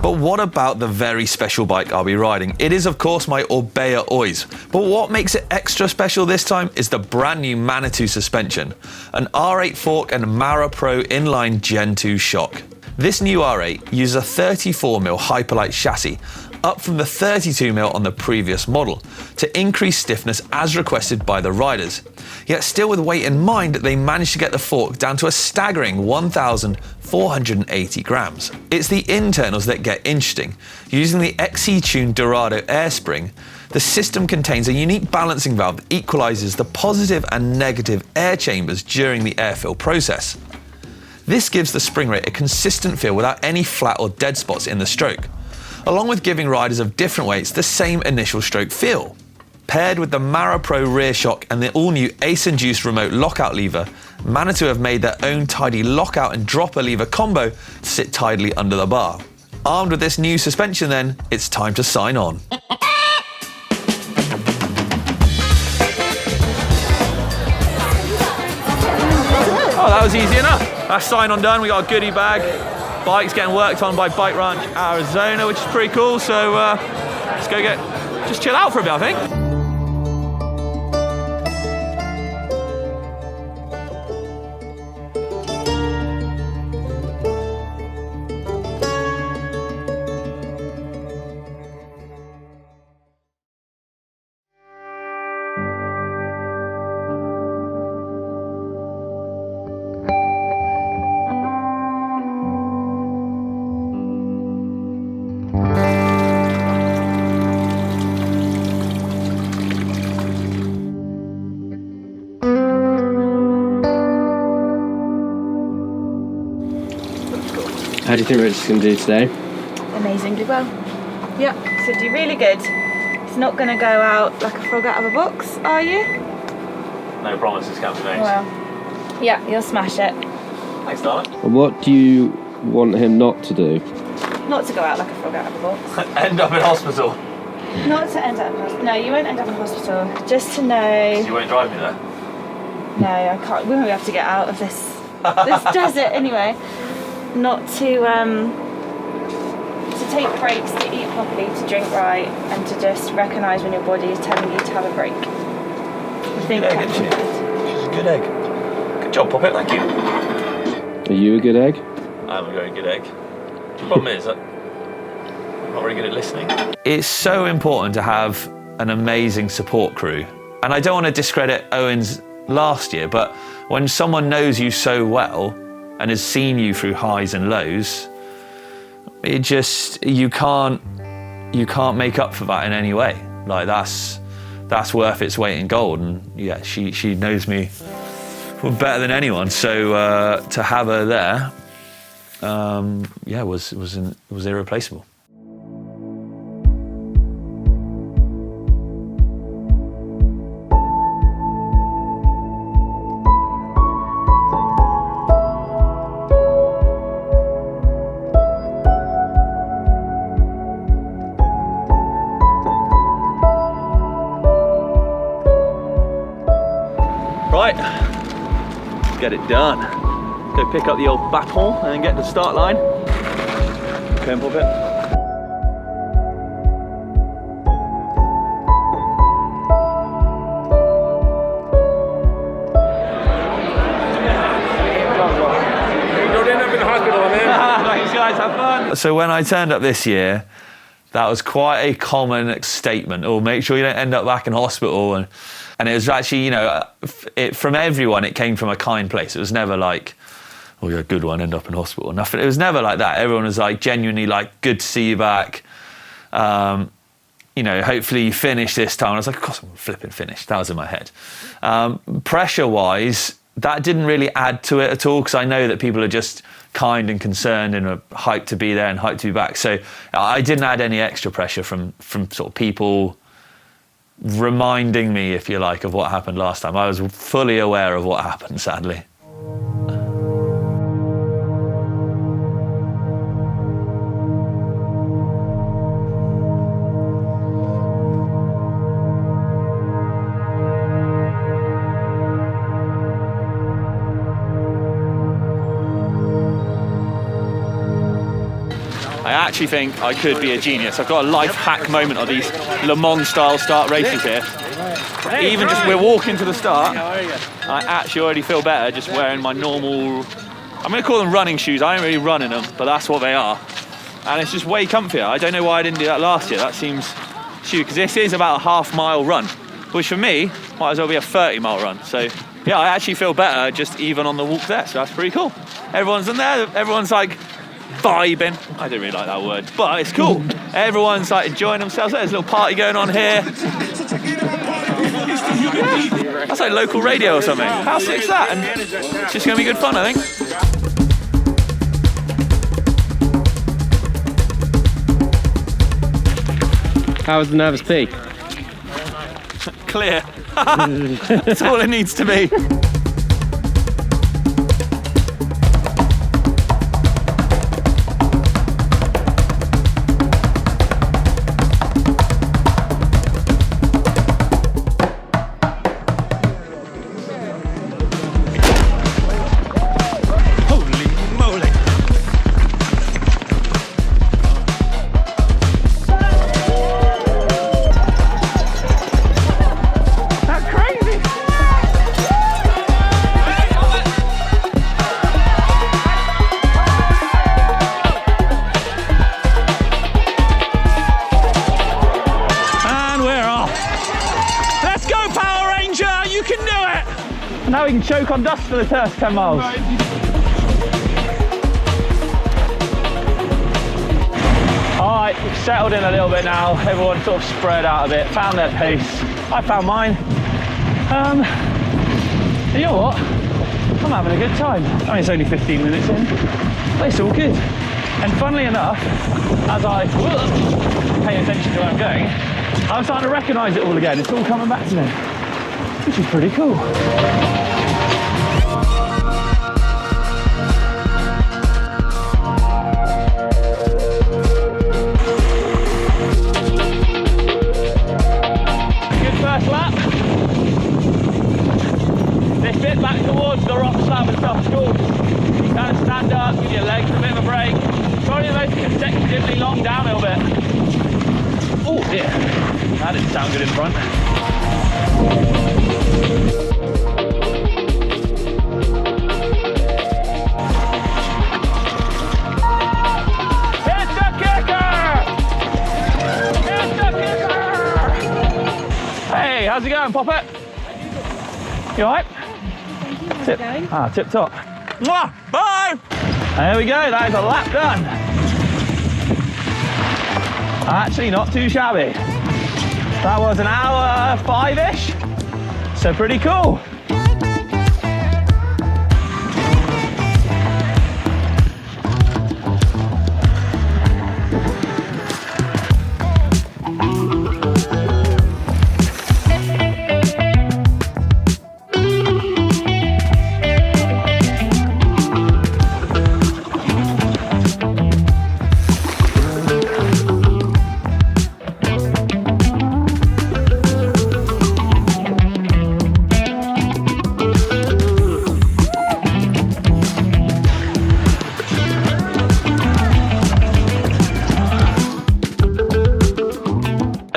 But what about the very special bike I'll be riding? It is, of course, my Orbea Ois. But what makes it extra special this time is the brand new Manitou suspension, an R8 fork and Mara Pro inline Gen 2 shock. This new R8 uses a 34mm Hyperlite chassis, up from the 32mm on the previous model, to increase stiffness as requested by the riders. Yet still with weight in mind, they managed to get the fork down to a staggering 1,480 grams. It's the internals that get interesting. Using the XC-tuned Dorado air spring, the system contains a unique balancing valve that equalizes the positive and negative air chambers during the airfill process. This gives the spring rate a consistent feel without any flat or dead spots in the stroke, along with giving riders of different weights the same initial stroke feel. Paired with the Mara Pro rear shock and the all-new Ace-induced remote lockout lever, Manitou have made their own tidy lockout and dropper lever combo to sit tidily under the bar. Armed with this new suspension then, it's time to sign on. Oh, that was easy enough. That's sign on done, we got a goodie bag. Bike's getting worked on by Bike Ranch Arizona, which is pretty cool, so let's go just chill out for a bit, I think. How do you think Richard's going to do today? Amazingly well. Yeah, so do really good. It's not going to go out like a frog out of a box, are you? No promises, Captain Mace. Well, yeah, you'll smash it. Thanks, darling. And what do you want him not to do? Not to go out like a frog out of a box. End up in hospital. Not to end up in hospital. No, you won't end up in hospital. Just to know... You won't drive me there? No, I can't. We won't be able to get out of this desert anyway. Not to take breaks, to eat properly, to drink right, and to just recognise when your body is telling you to have a break. I think good egg, isn't she? She's a good egg. Good job, Poppet, thank you. Are you a good egg? I'm a very good egg. The problem is that I'm not very good at listening. It's so important to have an amazing support crew. And I don't want to discredit Owen's last year, but when someone knows you so well and has seen you through highs and lows, it just, you can't make up for that in any way. Like that's worth its weight in gold. And yeah, she knows me better than anyone. So to have her there, yeah, was irreplaceable. Right, let's get it done. go pick up the old baton and then get to the start line. Go and pop it. Thanks guys, have fun. So when I turned up this year, that was quite a common statement, or make sure you don't end up back in hospital. And it was actually, you know, from everyone, it came from a kind place. It was never like, oh, you're a good one, end up in hospital. Nothing. It was never like that. Everyone was like genuinely like, good to see you back. You know, hopefully you finish this time. And I was like, of course I'm flipping finished. That was in my head. Pressure-wise, that didn't really add to it at all, because I know that people are just kind and concerned and are hyped to be there and hyped to be back. So I didn't add any extra pressure from sort of people reminding me, if you like, of what happened last time. I was fully aware of what happened, sadly. I actually think I could be a genius. I've got a life hack moment of these Le Mans style start races here. Even just we're walking to the start, I actually already feel better just wearing my normal, I'm going to call them running shoes. I don't really run in them, but that's what they are. And it's just way comfier. I don't know why I didn't do that last year. That seems stupid, because this is about a half-mile run, which for me might as well be a 30-mile run. So yeah, I actually feel better just even on the walk there. So that's pretty cool. Everyone's in there. Everyone's like vibing. I don't really like that word, but it's cool. Everyone's like enjoying themselves. There's a little party going on here. That's like local radio or something. How sick is that? And it's just going to be good fun, I think. How was the nervous peak? Clear. That's all it needs to be. Now we can choke on dust for the first 10 miles. All right, we've settled in a little bit now. Everyone sort of spread out a bit, found their pace. I found mine. You know what? I'm having a good time. I mean, it's only 15 minutes in, but it's all good. And funnily enough, as I pay attention to where I'm going, I'm starting to recognise it all again. It's all coming back to me, which is pretty cool. Good first lap. This bit back towards the rock slab and stuff is cool. You kind of stand up, give your legs a bit of a break. Probably the most consecutively long downhill bit. Oh dear, that didn't sound good in front. Hey, how's it going, Poppet? You alright? Tip top. Mwah! Bye! There we go, that is a lap done. Actually, not too shabby. That was an hour 5-ish, so pretty cool.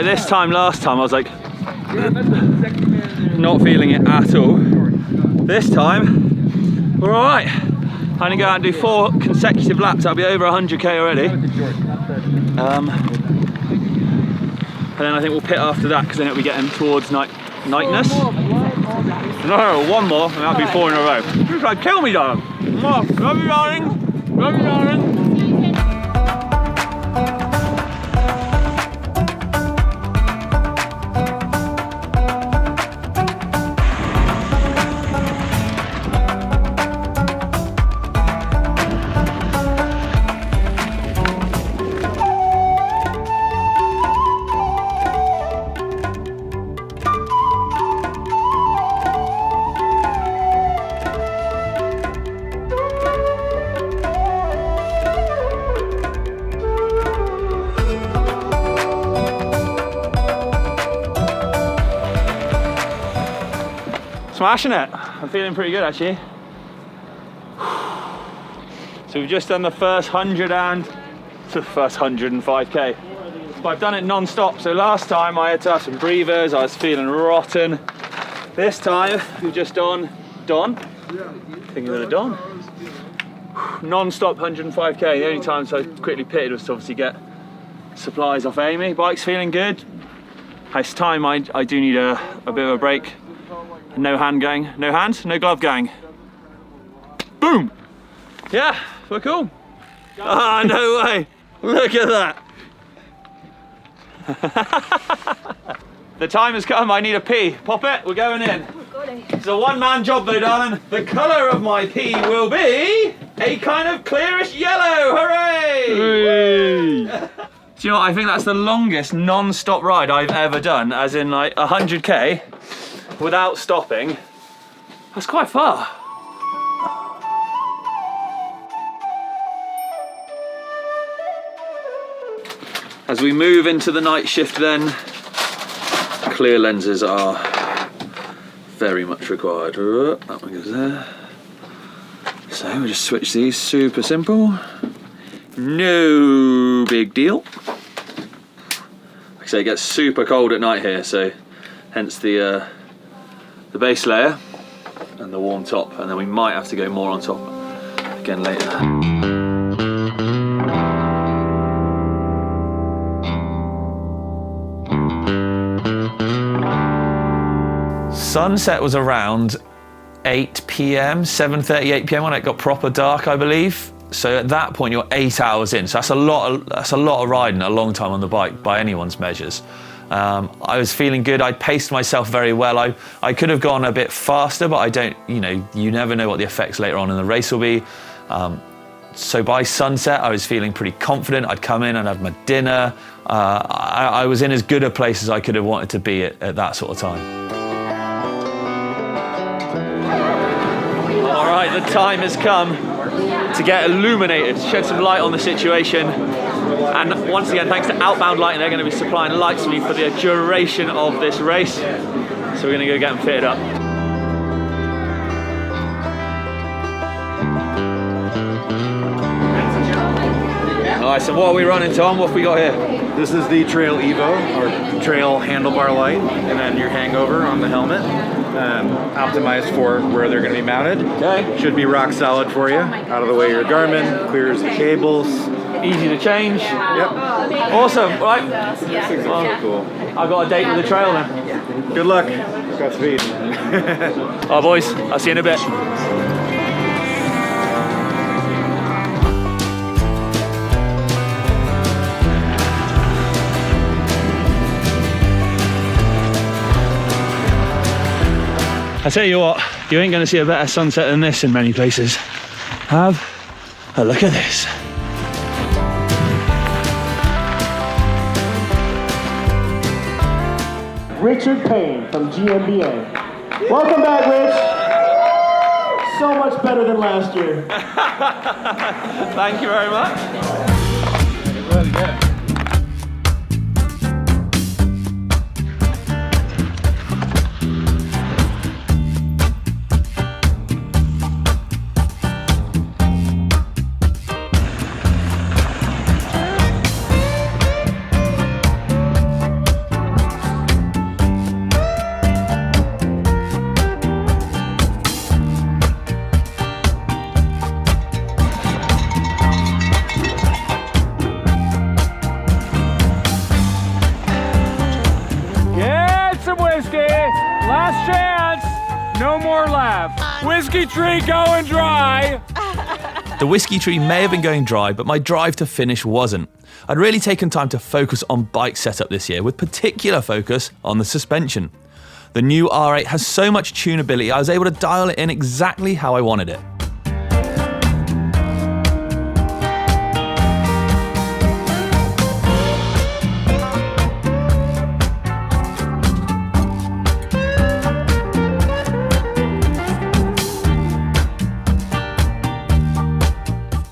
this time last time I was like not feeling it at all. This time we're all right. I'm gonna go out and do 4 consecutive laps. I'll be over 100k already. And then I think we'll pit after that, because then it'll be getting towards nightness. No, one more, and that'll be 4 in a row. You're trying to kill me, darling. Love you, darling. Love you, darling. Smashing it. I'm feeling pretty good actually. So we've just done the first 105k. But I've done it non-stop. So last time I had to have some breathers. I was feeling rotten. This time we've just done Don. Thinking of the Don. Non-stop 105k. The only time so I quickly pitted was to obviously get supplies off Amy. Bike's feeling good. This time I do need a bit of a break. No hand going, no hand, no glove going. Boom! Yeah, we're cool. Ah, no way! Look at that! The time has come, I need a pee. Pop it, we're going in. It's a one-man job though, darling. The colour of my pee will be a kind of clearish yellow, hooray! Do you know what, I think that's the longest non-stop ride I've ever done, as in like 100k. Without stopping. That's quite far. As we move into the night shift then, clear lenses are very much required. That one goes there. So we'll just switch these, super simple. No big deal. Like I say, it gets super cold at night here, so hence the base layer and the warm top, and then we might have to go more on top again later. Sunset was around 8 p.m, 7:30, 8 p.m. when it got proper dark, I believe. So at that point you're 8 hours in, so that's a lot of riding, a long time on the bike by anyone's measures. I was feeling good. I paced myself very well. I could have gone a bit faster, but I don't, you never know what the effects later on in the race will be. So by sunset, I was feeling pretty confident. I'd come in and have my dinner. I was in as good a place as I could have wanted to be at that sort of time. All right, the time has come to get illuminated, shed some light on the situation. And once again, thanks to Outbound Lighting, they're going to be supplying lights for me for the duration of this race. So we're going to go get them fitted up. Nice, and what are we running, Tom? What have we got here? This is the Trail Evo, or Trail handlebar light, and then your hangover on the helmet. Optimized for where they're going to be mounted. Okay. Should be rock solid for you. Out of the way your Garmin, clears the cables. Easy to change. Yep. Awesome, right? This thing's really cool. I've got a date with the trail then. Good luck. Godspeed. All right, boys, I'll see you in a bit. I tell you what, you ain't gonna see a better sunset than this in many places. Have a look at this. Richard Payne from GMBN. Welcome back, Rich. So much better than last year. Thank you very much. Really good. Whiskey tree going dry. The whiskey tree may have been going dry, but my drive to finish wasn't. I'd really taken time to focus on bike setup this year, with particular focus on the suspension. The new R8 has so much tunability, I was able to dial it in exactly how I wanted it.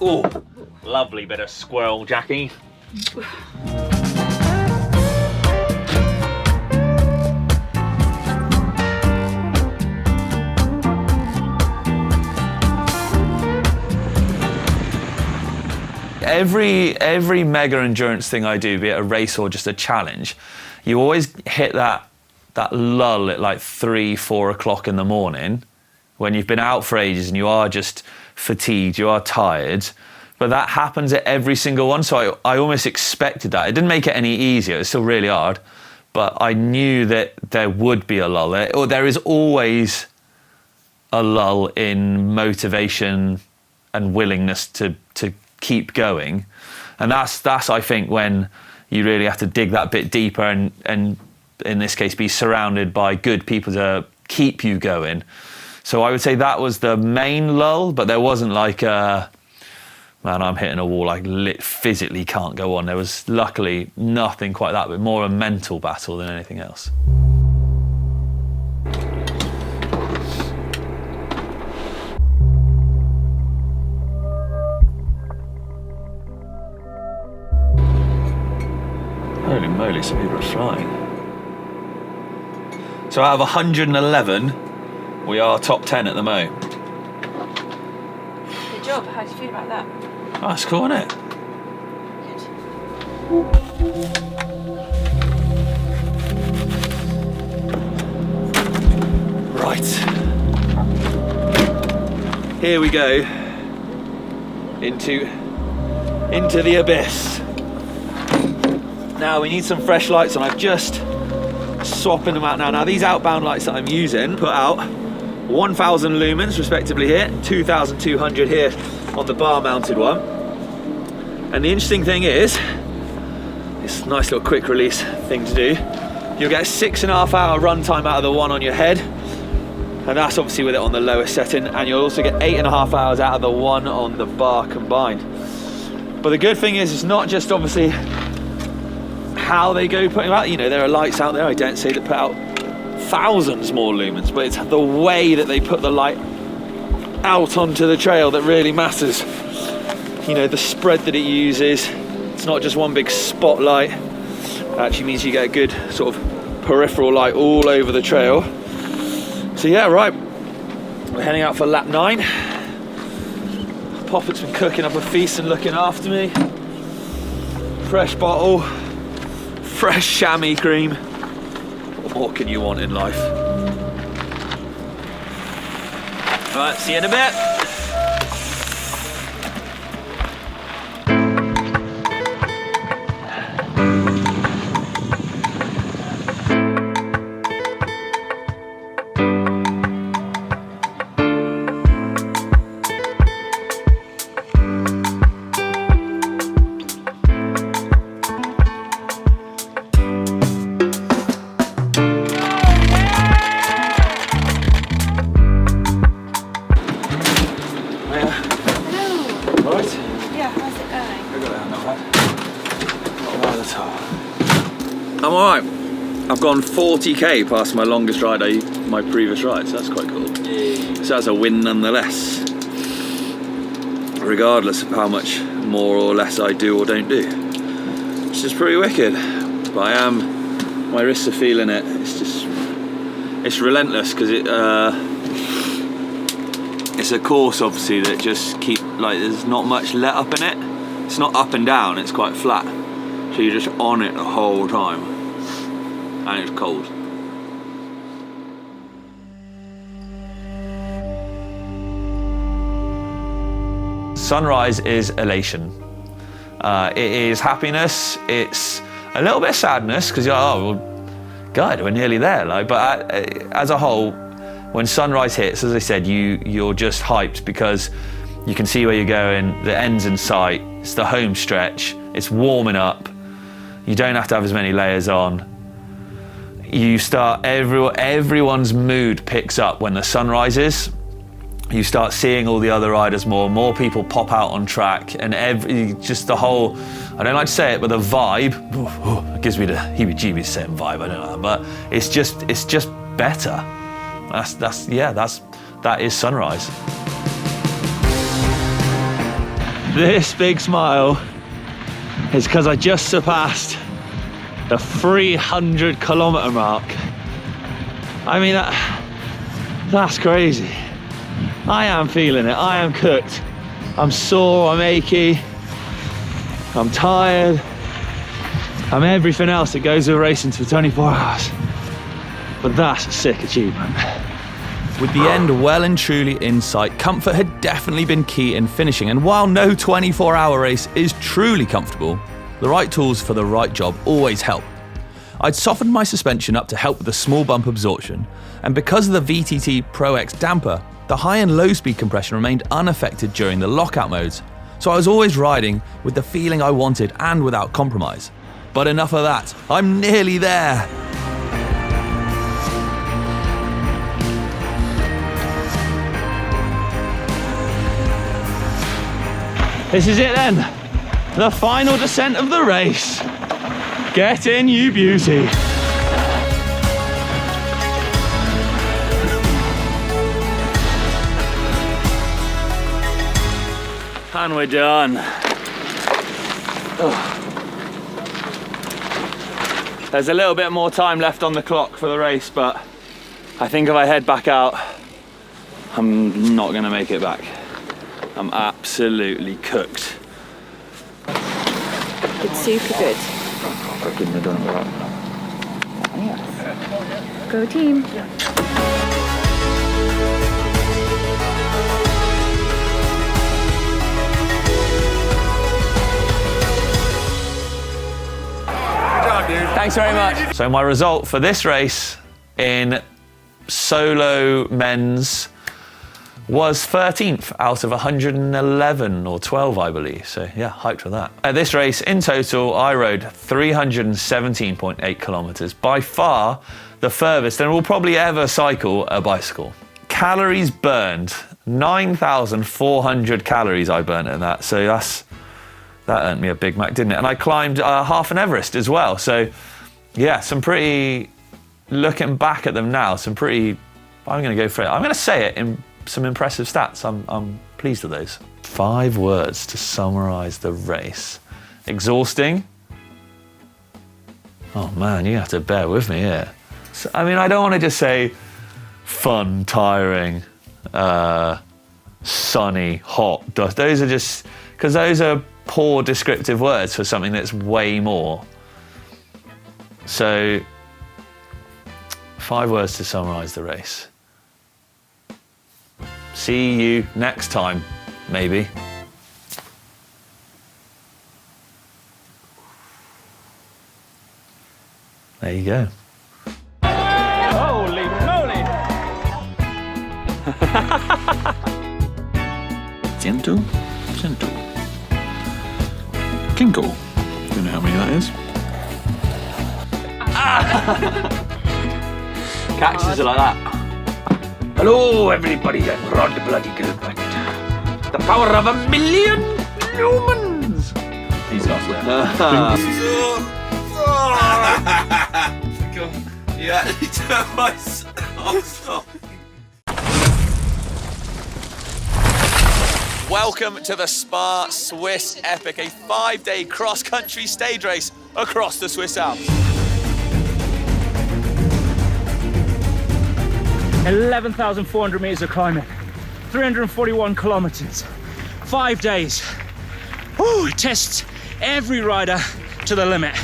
Oh, lovely bit of squirrel jacking. Every mega endurance thing I do, be it a race or just a challenge, you always hit that lull at like 3-4 o'clock in the morning when you've been out for ages and you are just fatigued, you are tired. But that happens at every single one, so I almost expected that. It didn't make it any easier, it's still really hard, but I knew that there would be a lull, or there is always a lull in motivation and willingness to keep going. And that's I think when you really have to dig that bit deeper and in this case be surrounded by good people to keep you going. So I would say that was the main lull, but there wasn't like a, man, I'm hitting a wall, I physically can't go on. There was luckily nothing quite that, but more a mental battle than anything else. Holy moly, some people are flying. So out of 111, we are top 10 at the moment. Good job. How do you feel about that? Oh, that's cool, isn't it? Right. Here we go. Into the abyss. Now we need some fresh lights, and I've just swapping them out now. Now these outbound lights that I'm using put out 1,000 lumens respectively here, 2,200 here on the bar mounted one. And the interesting thing is, this nice little quick release thing to do, you'll get a 6.5 hour run time out of the one on your head, and that's obviously with it on the lowest setting, and you'll also get 8.5 hours out of the one on the bar combined. But the good thing is, it's not just obviously how they go putting out, you know, there are lights out there, I don't say, that put out thousands more lumens, but it's the way that they put the light out onto the trail that really matters. You know, the spread that it uses, it's not just one big spotlight, it actually means you get a good sort of peripheral light all over the trail. So yeah, right, we're heading out for lap 9. Poppett's been cooking up a feast and looking after me. Fresh bottle, fresh chamois cream. What more can you want in life? Right, see you in a bit. I'm alright. I've gone 40k past my longest ride, my previous ride, so that's quite cool. So that's a win nonetheless, regardless of how much more or less I do or don't do, which is pretty wicked. But my wrists are feeling it. It's relentless, because it's a course obviously that just there's not much let up in it. It's not up and down, it's quite flat. So you're just on it the whole time. And it's cold. Sunrise is elation. It is happiness. It's a little bit of sadness, because you're like, oh, well, God, we're nearly there. But as a whole, When sunrise hits, as I said, you're just hyped because you can see where you're going, the end's in sight, it's the home stretch, it's warming up, you don't have to have as many layers on. You start, everyone's mood picks up when the sun rises. You start seeing all the other riders more people pop out on track, and just the whole, I don't like to say it, but the vibe, it gives me the heebie-jeebies saying vibe, I don't know, but it's just better. That is sunrise. This big smile is because I just surpassed the 300-kilometer mark. I mean, that's crazy. I am feeling it, I am cooked. I'm sore, I'm achy, I'm tired. I'm everything else that goes with racing for 24 hours. But that's a sick achievement. With the end well and truly in sight, comfort had definitely been key in finishing, and while no 24-hour race is truly comfortable, the right tools for the right job always help. I'd softened my suspension up to help with the small bump absorption, and because of the VTT Pro X damper, the high and low speed compression remained unaffected during the lockout modes, so I was always riding with the feeling I wanted and without compromise. But enough of that, I'm nearly there. This is it then, the final descent of the race. Get in, you beauty. And we're done. There's a little bit more time left on the clock for the race, but I think if I head back out, I'm not gonna make it back. I'm absolutely cooked. It's super good. Go team. Thanks very much. So my result for this race in solo men's was 13th out of 111 or 12, I believe. So yeah, hyped for that. At this race, in total, I rode 317.8 kilometers, by far the furthest and will probably ever cycle a bicycle. Calories burned, 9,400 calories I burnt in that. So that earned me a Big Mac, didn't it? And I climbed half an Everest as well. So yeah, looking back at them now, I'm gonna go for it. I'm gonna say it in some impressive stats. I'm pleased with those. 5 words to summarize the race. Exhausting. Oh man, you have to bear with me here. So, I mean, I don't want to just say fun, tiring, sunny, hot, dust. Those are just, because those are poor descriptive words for something that's way more. So, 5 words to summarize the race. See you next time, maybe. There you go. Holy moly! Cento. Kinko. You know how many that is? Cactuses are like that. Hello, everybody, I'm Rod Bloody Gilbert. The power of 1,000,000 lumens. He's got it. You actually turned my stop. Welcome to the Spa Swiss Epic, a 5-day cross-country stage race across the Swiss Alps. 11,400 meters of climbing, 341 kilometers, 5 days. Woo, it tests every rider to the limit.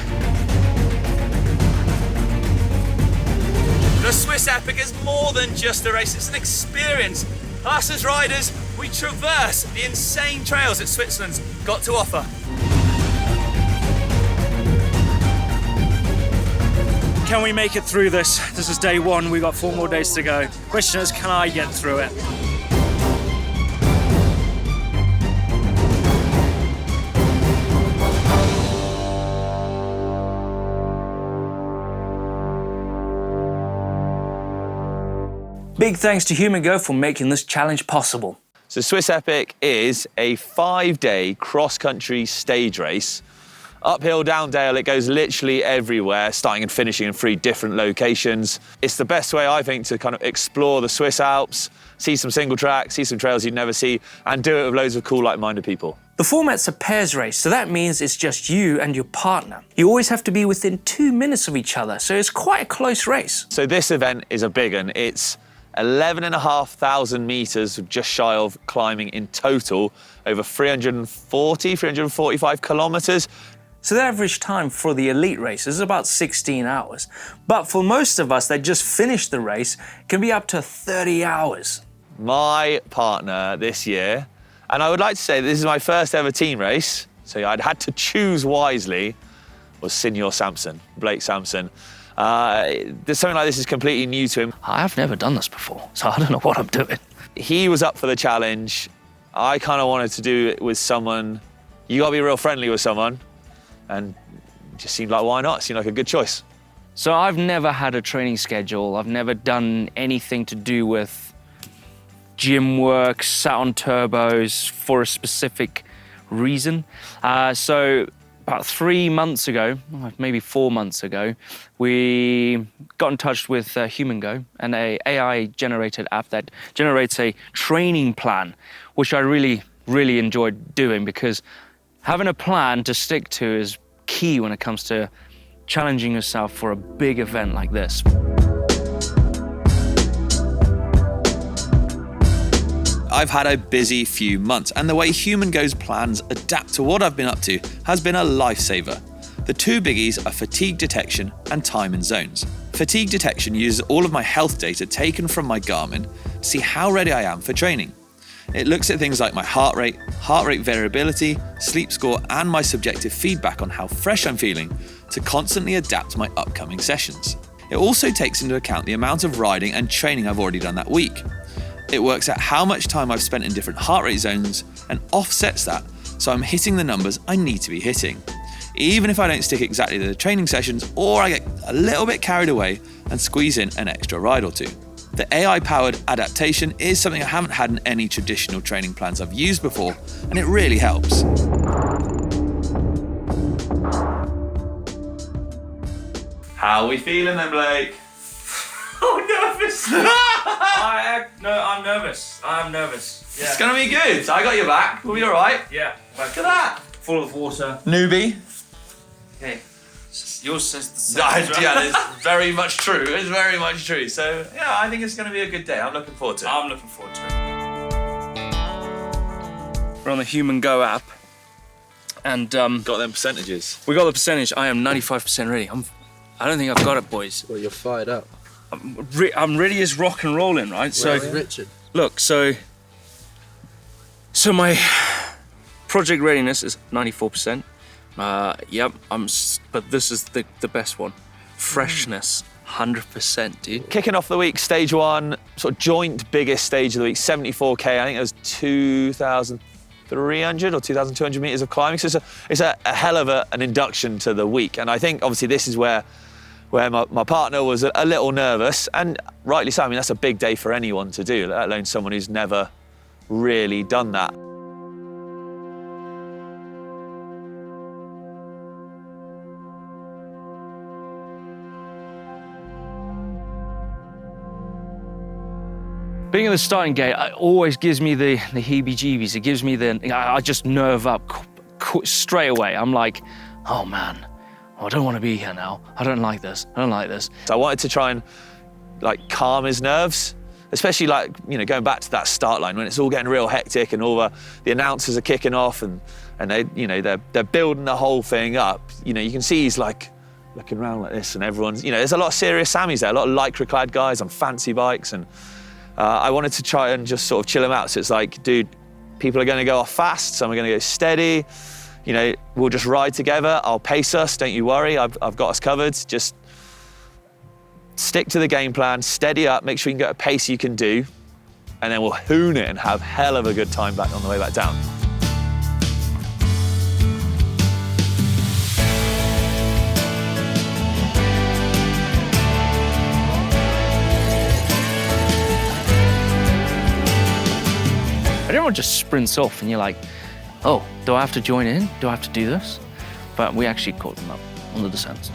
The Swiss Epic is more than just a race, it's an experience. Us as riders, we traverse the insane trails that Switzerland's got to offer. Can we make it through this? This is day one. We've got 4 more days to go. Question is, can I get through it? Big thanks to HumanGo for making this challenge possible. So Swiss Epic is a 5-day cross-country stage race. Uphill, down dale, it goes literally everywhere, starting and finishing in 3 different locations. It's the best way, I think, to kind of explore the Swiss Alps, see some single track, see some trails you'd never see, and do it with loads of cool, like-minded people. The format's a pairs race, so that means it's just you and your partner. You always have to be within 2 minutes of each other, so it's quite a close race. So this event is a big one. It's 11,500 meters, just shy of climbing in total, over 345 kilometers. So the average time for the elite race is about 16 hours. But for most of us that just finished the race, it can be up to 30 hours. My partner this year, and I would like to say this is my first ever team race, so I'd had to choose wisely, was Senior Sampson, Blake Sampson. There's something like this is completely new to him. I've never done this before, so I don't know what I'm doing. He was up for the challenge. I kind of wanted to do it with someone. You gotta be real friendly with someone. And it just seemed like, why not? It seemed like a good choice. So I've never had a training schedule. I've never done anything to do with gym work, sat on turbos for a specific reason. So about 3 months ago, maybe 4 months ago, we got in touch with HumanGo, an AI-generated app that generates a training plan, which I really, really enjoyed doing because having a plan to stick to is key when it comes to challenging yourself for a big event like this. I've had a busy few months, and the way HumanGo's plans adapt to what I've been up to has been a lifesaver. The 2 biggies are fatigue detection and time in zones. Fatigue detection uses all of my health data taken from my Garmin to see how ready I am for training. It looks at things like my heart rate variability, sleep score, and my subjective feedback on how fresh I'm feeling to constantly adapt my upcoming sessions. It also takes into account the amount of riding and training I've already done that week. It works out how much time I've spent in different heart rate zones and offsets that so I'm hitting the numbers I need to be hitting, even if I don't stick exactly to the training sessions or I get a little bit carried away and squeeze in an extra ride or 2. The AI-powered adaptation is something I haven't had in any traditional training plans I've used before, and it really helps. How are we feeling then, Blake? Oh, nervous! I'm nervous. I'm nervous. Yeah. It's gonna be good. I got your back. We'll be all right. Yeah. Look at that. Full of water. Newbie. Hey, yours says the same. Right? Yeah, it's very much true. It's very much true. So, yeah, I think it's gonna be a good day. I'm looking forward to it. I'm looking forward to it. We're on the HumanGo app. And, got them percentages. We got the percentage. I am 95% ready. I don't think I've got it, boys. Well, you're fired up. I'm ready as rock and rolling, right? Where's Richard? Look, so my project readiness is 94%. Yep, but this is the best one. Freshness, 100%, dude. Kicking off the week, stage 1, sort of joint biggest stage of the week, 74K. I think it was 2,300 or 2,200 meters of climbing. So it's a hell of an induction to the week. And I think obviously this is where my partner was a little nervous, and rightly so. I mean, that's a big day for anyone to do, let alone someone who's never really done that. Being at the starting gate, it always gives me the heebie-jeebies. It gives me I just nerve up straight away. I'm like, oh man, I don't want to be here now. I don't like this. I don't like this. So I wanted to try and calm his nerves, especially going back to that start line when it's all getting real hectic and all the announcers are kicking off and they they're building the whole thing up. You can see he's looking around like this and everyone's there's a lot of serious Sammies there, a lot of lycra clad guys on fancy bikes, and I wanted to try and just sort of chill him out. So it's like, dude, people are going to go off fast, some are going to go steady. We'll just ride together. I'll pace us, don't you worry. I've got us covered. Just stick to the game plan, steady up, make sure you can get a pace you can do, and then we'll hoon it and have hell of a good time back on the way back down. Everyone just sprints off and you're like, oh, do I have to join in? Do I have to do this? But we actually caught them up on the descents.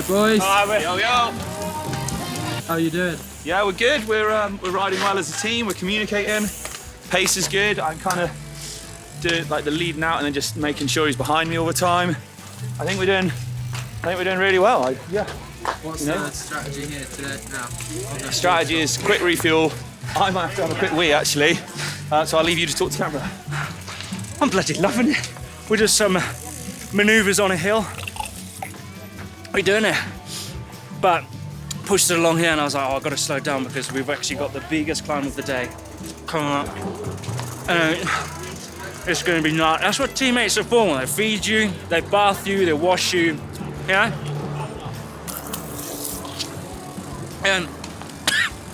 Boys. Yo, yo. How you doing? Yeah, we're good. We're riding well as a team. We're communicating. Pace is good. I'm kind of doing like the leading out and then just making sure he's behind me all the time. I think we're doing really well. Yeah. What's the strategy here today now? The strategy is quick refuel. I might have to have a quick wee actually. So I'll leave you to talk to camera. I'm bloody loving it. We're just some manoeuvres on a hill. We're doing it. But pushed it along here and I was like, oh, I've got to slow down because we've actually got the biggest climb of the day coming up. And it's going to be nuts. That's what teammates are for. They feed you, they bath you, they wash you, yeah? And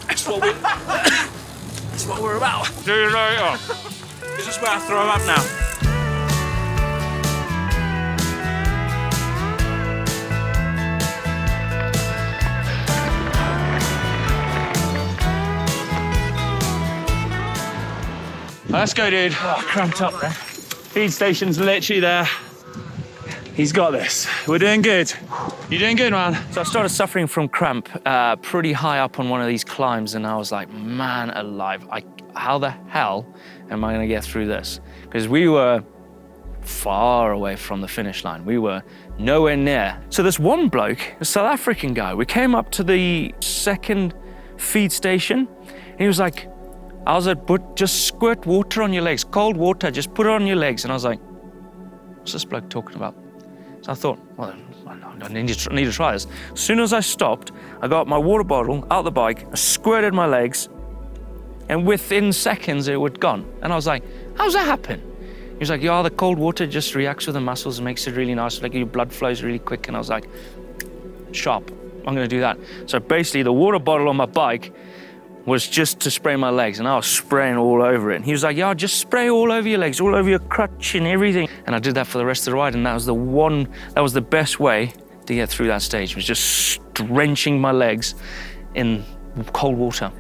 that's what we're about. See you later. This is where I throw up now. Let's go, dude. Oh, cramped up there. Feed station's literally there. He's got this. We're doing good. You're doing good, man. So I started suffering from cramp pretty high up on one of these climbs, and I was like, man alive, how the hell am I gonna get through this? Because we were far away from the finish line. We were nowhere near. So this one bloke, a South African guy, we came up to the second feed station, and he was like, I was like, but just squirt water on your legs, cold water, just put it on your legs. And I was like, what's this bloke talking about? So I thought, well, I need to try this. As soon as I stopped, I got my water bottle out the bike, I squirted my legs, and within seconds it would gone. And I was like, how's that happen? He was like, yeah, the cold water just reacts with the muscles and makes it really nice, like your blood flows really quick. And I was like, sharp, I'm gonna do that. So basically the water bottle on my bike was just to spray my legs, and I was spraying all over it. And he was like, yeah, just spray all over your legs, all over your crutch and everything. And I did that for the rest of the ride, and that was the best way to get through that stage, was just drenching my legs in cold water.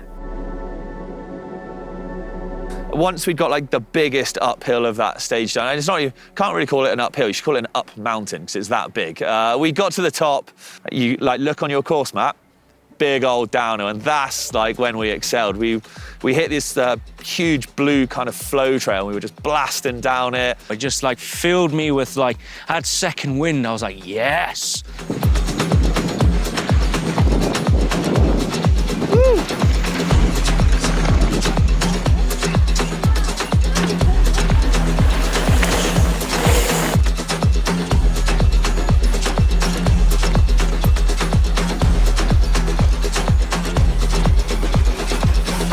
Once we'd got like the biggest uphill of that stage done, and it's not, you can't really call it an uphill, you should call it an up mountain because it's that big. We got to the top, you like look on your course map, big old downhill, and that's like when we excelled. We hit this huge blue kind of flow trail, and we were just blasting down it. It just like filled me with like, I had second wind. I was like, yes. Woo.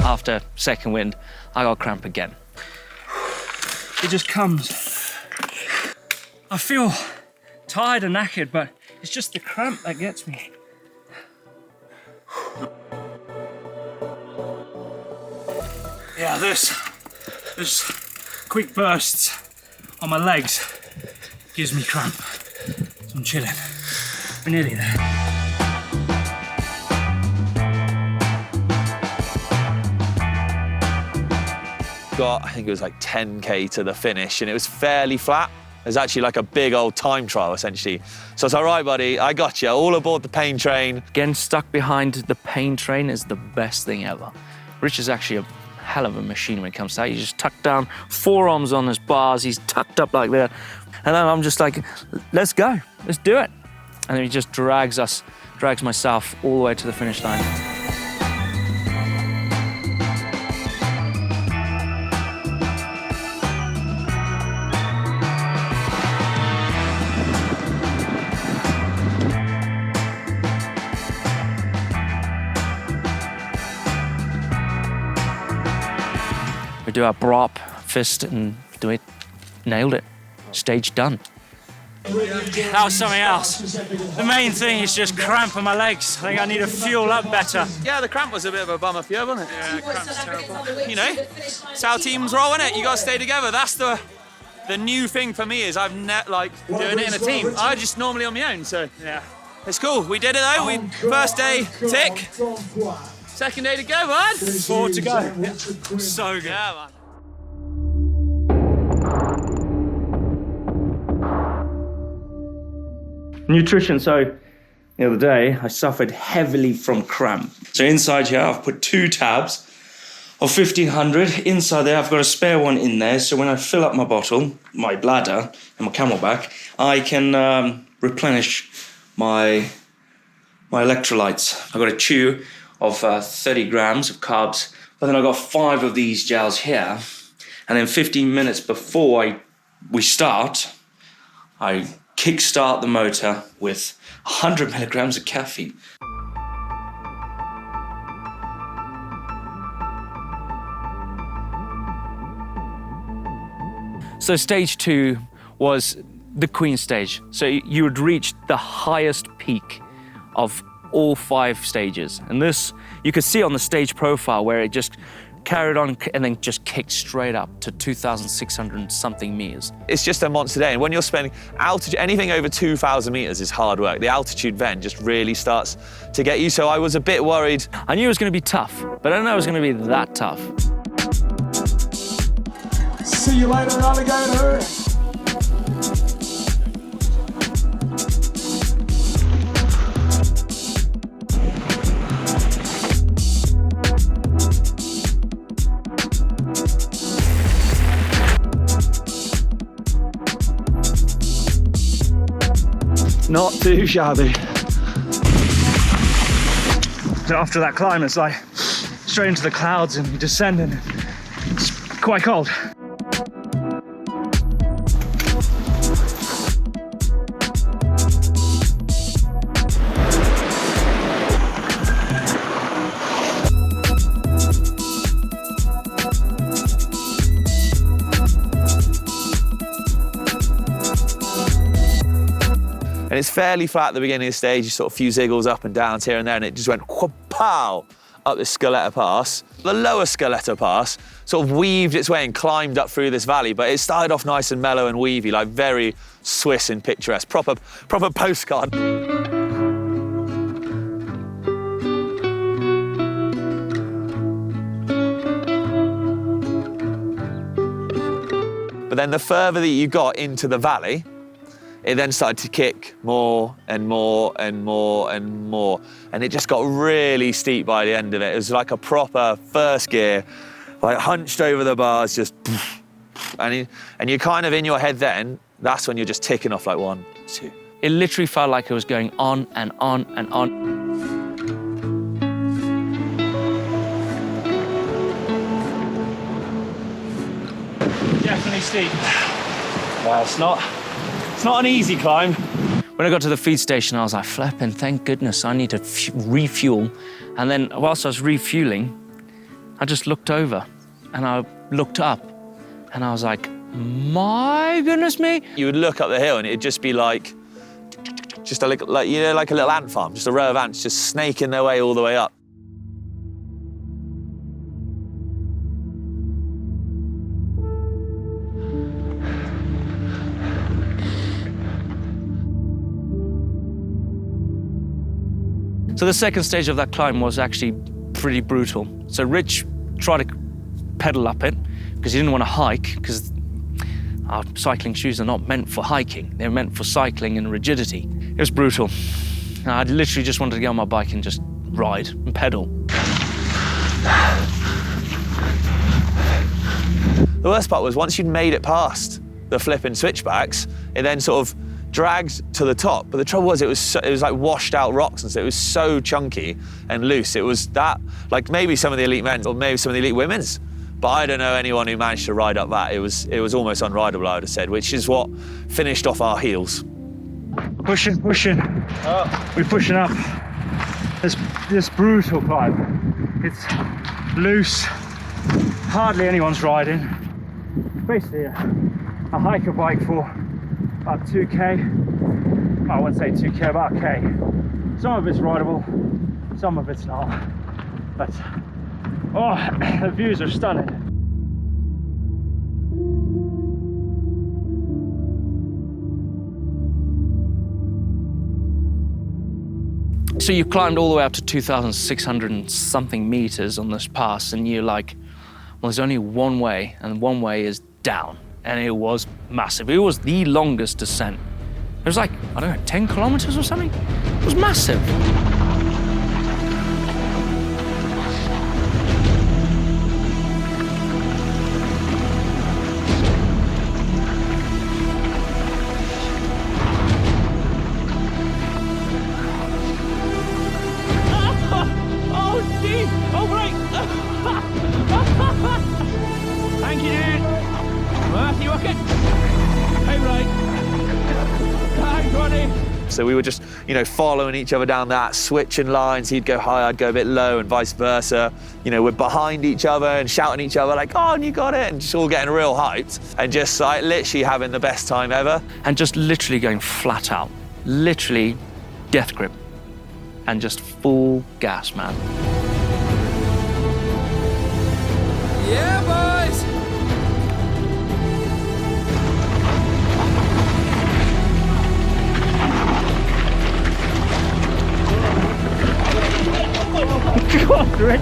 After second wind, I got cramp again. It just comes. I feel tired and knackered, but it's just the cramp that gets me. Yeah, this quick bursts on my legs gives me cramp. So I'm chilling. We're nearly there. Got, I think it was like 10K to the finish, and it was fairly flat. It was actually like a big old time trial, essentially. So I was like, right, buddy, I got you. All aboard the pain train. Getting stuck behind the pain train is the best thing ever. Rich is actually a hell of a machine when it comes to that. He's just tucked down, forearms on his bars, he's tucked up like that. And then I'm just like, let's go, let's do it. And then he just drags myself all the way to the finish line. We do our prop, fist, and do it. Nailed it. Stage done. That was something else. The main thing is just cramp in my legs. I think I need to fuel up better. Yeah, the cramp was a bit of a bummer for you, wasn't it? Yeah, cramp's terrible. You know, it's how teams roll, isn't it? You got to stay together. That's the new thing for me is I've doing it in a team. I just normally on my own, so yeah, it's cool. We did it though. First day tick. Second day to go, bud. 4 to go. Yeah. So good. Yeah, man. Nutrition. So the other day I suffered heavily from cramp. So inside here I've put 2 tabs of 1500. Inside there I've got a spare one in there, so when I fill up my bottle, my bladder and my camelback, I can replenish my electrolytes. I've got a chew of 30 grams of carbs, but then I've got 5 of these gels here, and then 15 minutes before we start, I kickstart the motor with 100 milligrams of caffeine. So stage 2 was the Queen stage. So you would reach the highest peak of all 5 stages. And this, you could see on the stage profile where it just carried on and then just kicked straight up to 2,600 and something meters. It's just a monster day, and when you're spending altitude, anything over 2,000 meters is hard work. The altitude then just really starts to get you, so I was a bit worried. I knew it was going to be tough, but I didn't know it was going to be that tough. See you later, alligator. Not too shabby. So after that climb, it's like straight into the clouds and descending. It's quite cold. And it's fairly flat at the beginning of the stage. You sort of a few ziggles up and downs here and there, and it just went pow up this Scaletta Pass. The lower Scaletta Pass sort of weaved its way and climbed up through this valley, but it started off nice and mellow and weavy, like very Swiss and picturesque, proper postcard. But then the further that you got into the valley, it then started to kick more and more and more and more. And it just got really steep by the end of it. It was like a proper first gear, like hunched over the bars, just, and you're kind of in your head then, that's when you're just ticking off like 1, 2. It literally felt like it was going on and on and on. Definitely steep. Well, it's not an easy climb. When I got to the feed station, I was like, flipping, thank goodness, I need to refuel. And then whilst I was refueling, I just looked over and I looked up and I was like, my goodness me. You would look up the hill and it'd just be like, just like a little ant farm, just a row of ants just snaking their way all the way up. So the second stage of that climb was actually pretty brutal. So Rich tried to pedal up it because he didn't want to hike, because our cycling shoes are not meant for hiking. They're meant for cycling and rigidity. It was brutal. I literally just wanted to get on my bike and just ride and pedal. The worst part was once you'd made it past the flipping switchbacks, it then sort of dragged to the top. But the trouble was, it was like washed out rocks, and so it was so chunky and loose. It was that, like maybe some of the elite men's or maybe some of the elite women's, but I don't know anyone who managed to ride up that. It was almost unrideable, I would have said, which is what finished off our heels. Pushing. We're pushing up this brutal climb. It's loose, hardly anyone's riding. Basically a hiker bike for about 2k. I wouldn't say 2k, about a k. Some of it's rideable, some of it's not. But oh, the views are stunning. So you climbed all the way up to 2,600 and something meters on this pass, and you're like, well, there's only one way, and one way is down. And it was massive. It was the longest descent. It was like, I don't know, 10 kilometers or something? It was massive. Thank you, dude. You okay? Hey, right. Thanks, Roadie. So we were just, following each other down that, switching lines. He'd go high, I'd go a bit low, and vice versa. We're behind each other and shouting at each other like, "Oh, and you got it!" and just all getting real hyped and just like literally having the best time ever. And just literally going flat out, literally death grip, and just full gas, man. Yeah, boys! God, Rich.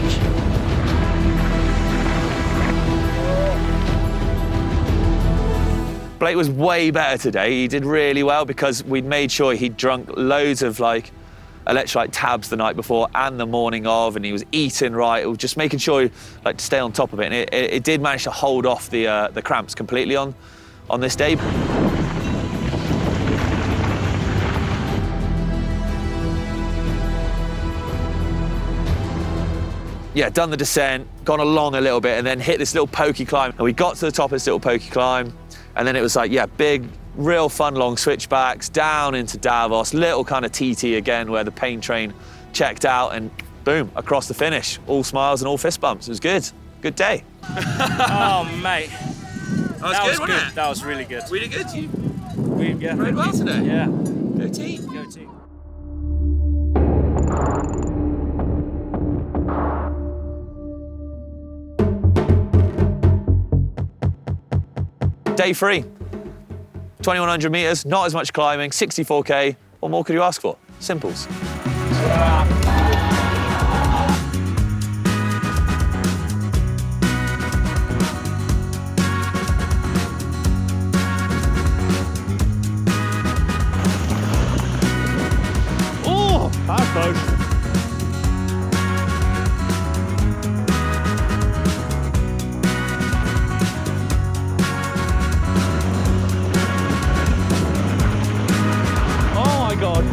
Blake was way better today. He did really well because we'd made sure he'd drunk loads of electrolyte tabs the night before and the morning of, and he was eating right. It was just making sure to stay on top of it, and it did manage to hold off the cramps completely on this day. Yeah, done the descent, gone along a little bit, and then hit this little pokey climb. And we got to the top of this little pokey climb, and then it was big, real fun long switchbacks down into Davos, little kind of TT again where the pain train checked out, and boom, across the finish. All smiles and all fist bumps. It was good. Good day. Oh, mate. That was good, wasn't it? That was really good. Really good. You rode well today. Yeah. Go team. Go team. Day 3, 2,100 meters, not as much climbing, 64k. What more could you ask for? Simples. Oh, that's close. God.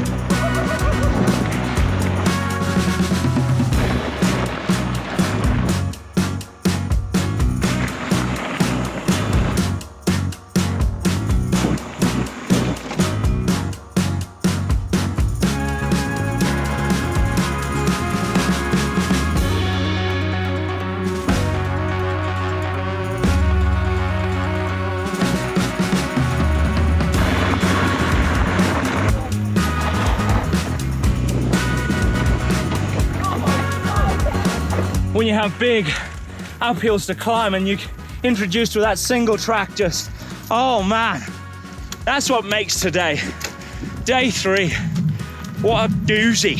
When you have big uphills to climb and you introduced with that single track, just, oh man, that's what makes today. Day 3, what a doozy.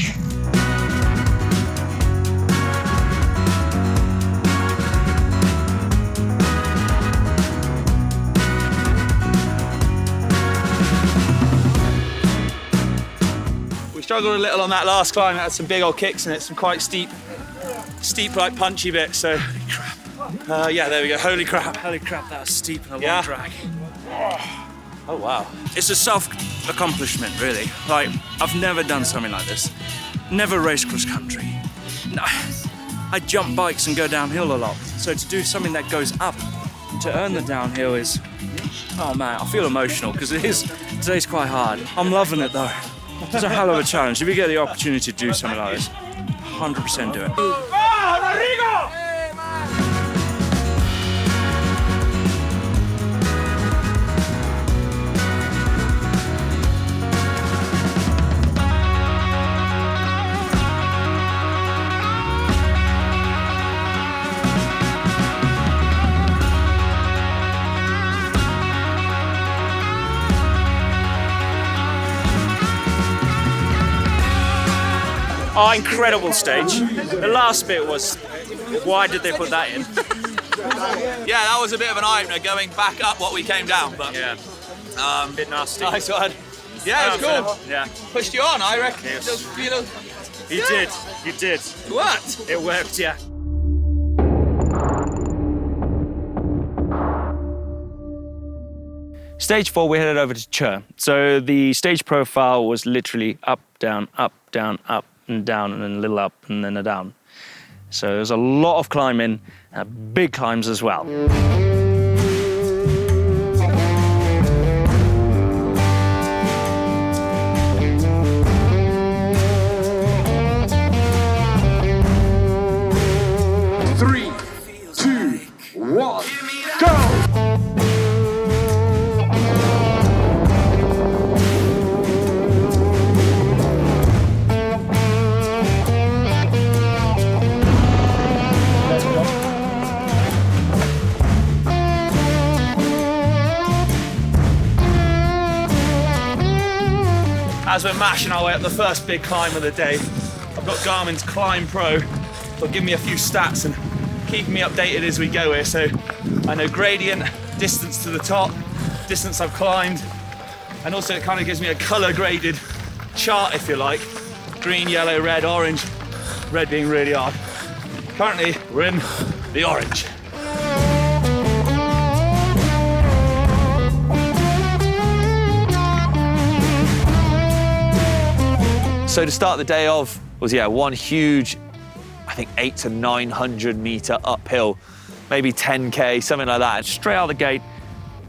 We struggled a little on that last climb. It had some big old kicks in it, some quite steep like punchy bits, so Yeah, there we go. Holy crap, that was steep and a long drag. Oh wow. It's a self-accomplishment, really. Like, I've never done something like this. Never raced cross country. No, I jump bikes and go downhill a lot. So to do something that goes up, to earn the downhill is, oh man, I feel emotional because today's quite hard. I'm loving it though. It's a hell of a challenge. If you get the opportunity to do something like this, 100% do it. Oh, incredible stage. The last bit was, why did they put that in? Yeah, that was a bit of an eye-opener going back up what we came down, but yeah, a bit nasty. Nice one. Yeah, it's cool. Yeah, pushed you on, I reckon. Yes. Just, you know. You did. What? It worked, yeah. Stage 4, we headed over to Chur. So the stage profile was literally up, down, up, and down, and then a little up, and then a down. So there's a lot of climbing, big climbs as well. Three, two, one, go! As we're mashing our way up the first big climb of the day, I've got Garmin's Climb Pro. They'll give me a few stats and keep me updated as we go here. So I know gradient, distance to the top, distance I've climbed, and also it kind of gives me a color graded chart, if you like. Green, yellow, red, orange. Red being really hard. Currently, we're in the orange. So to start the day off was, one huge, I think 800 to 900 meter uphill, maybe 10K, something like that. Straight out the gate,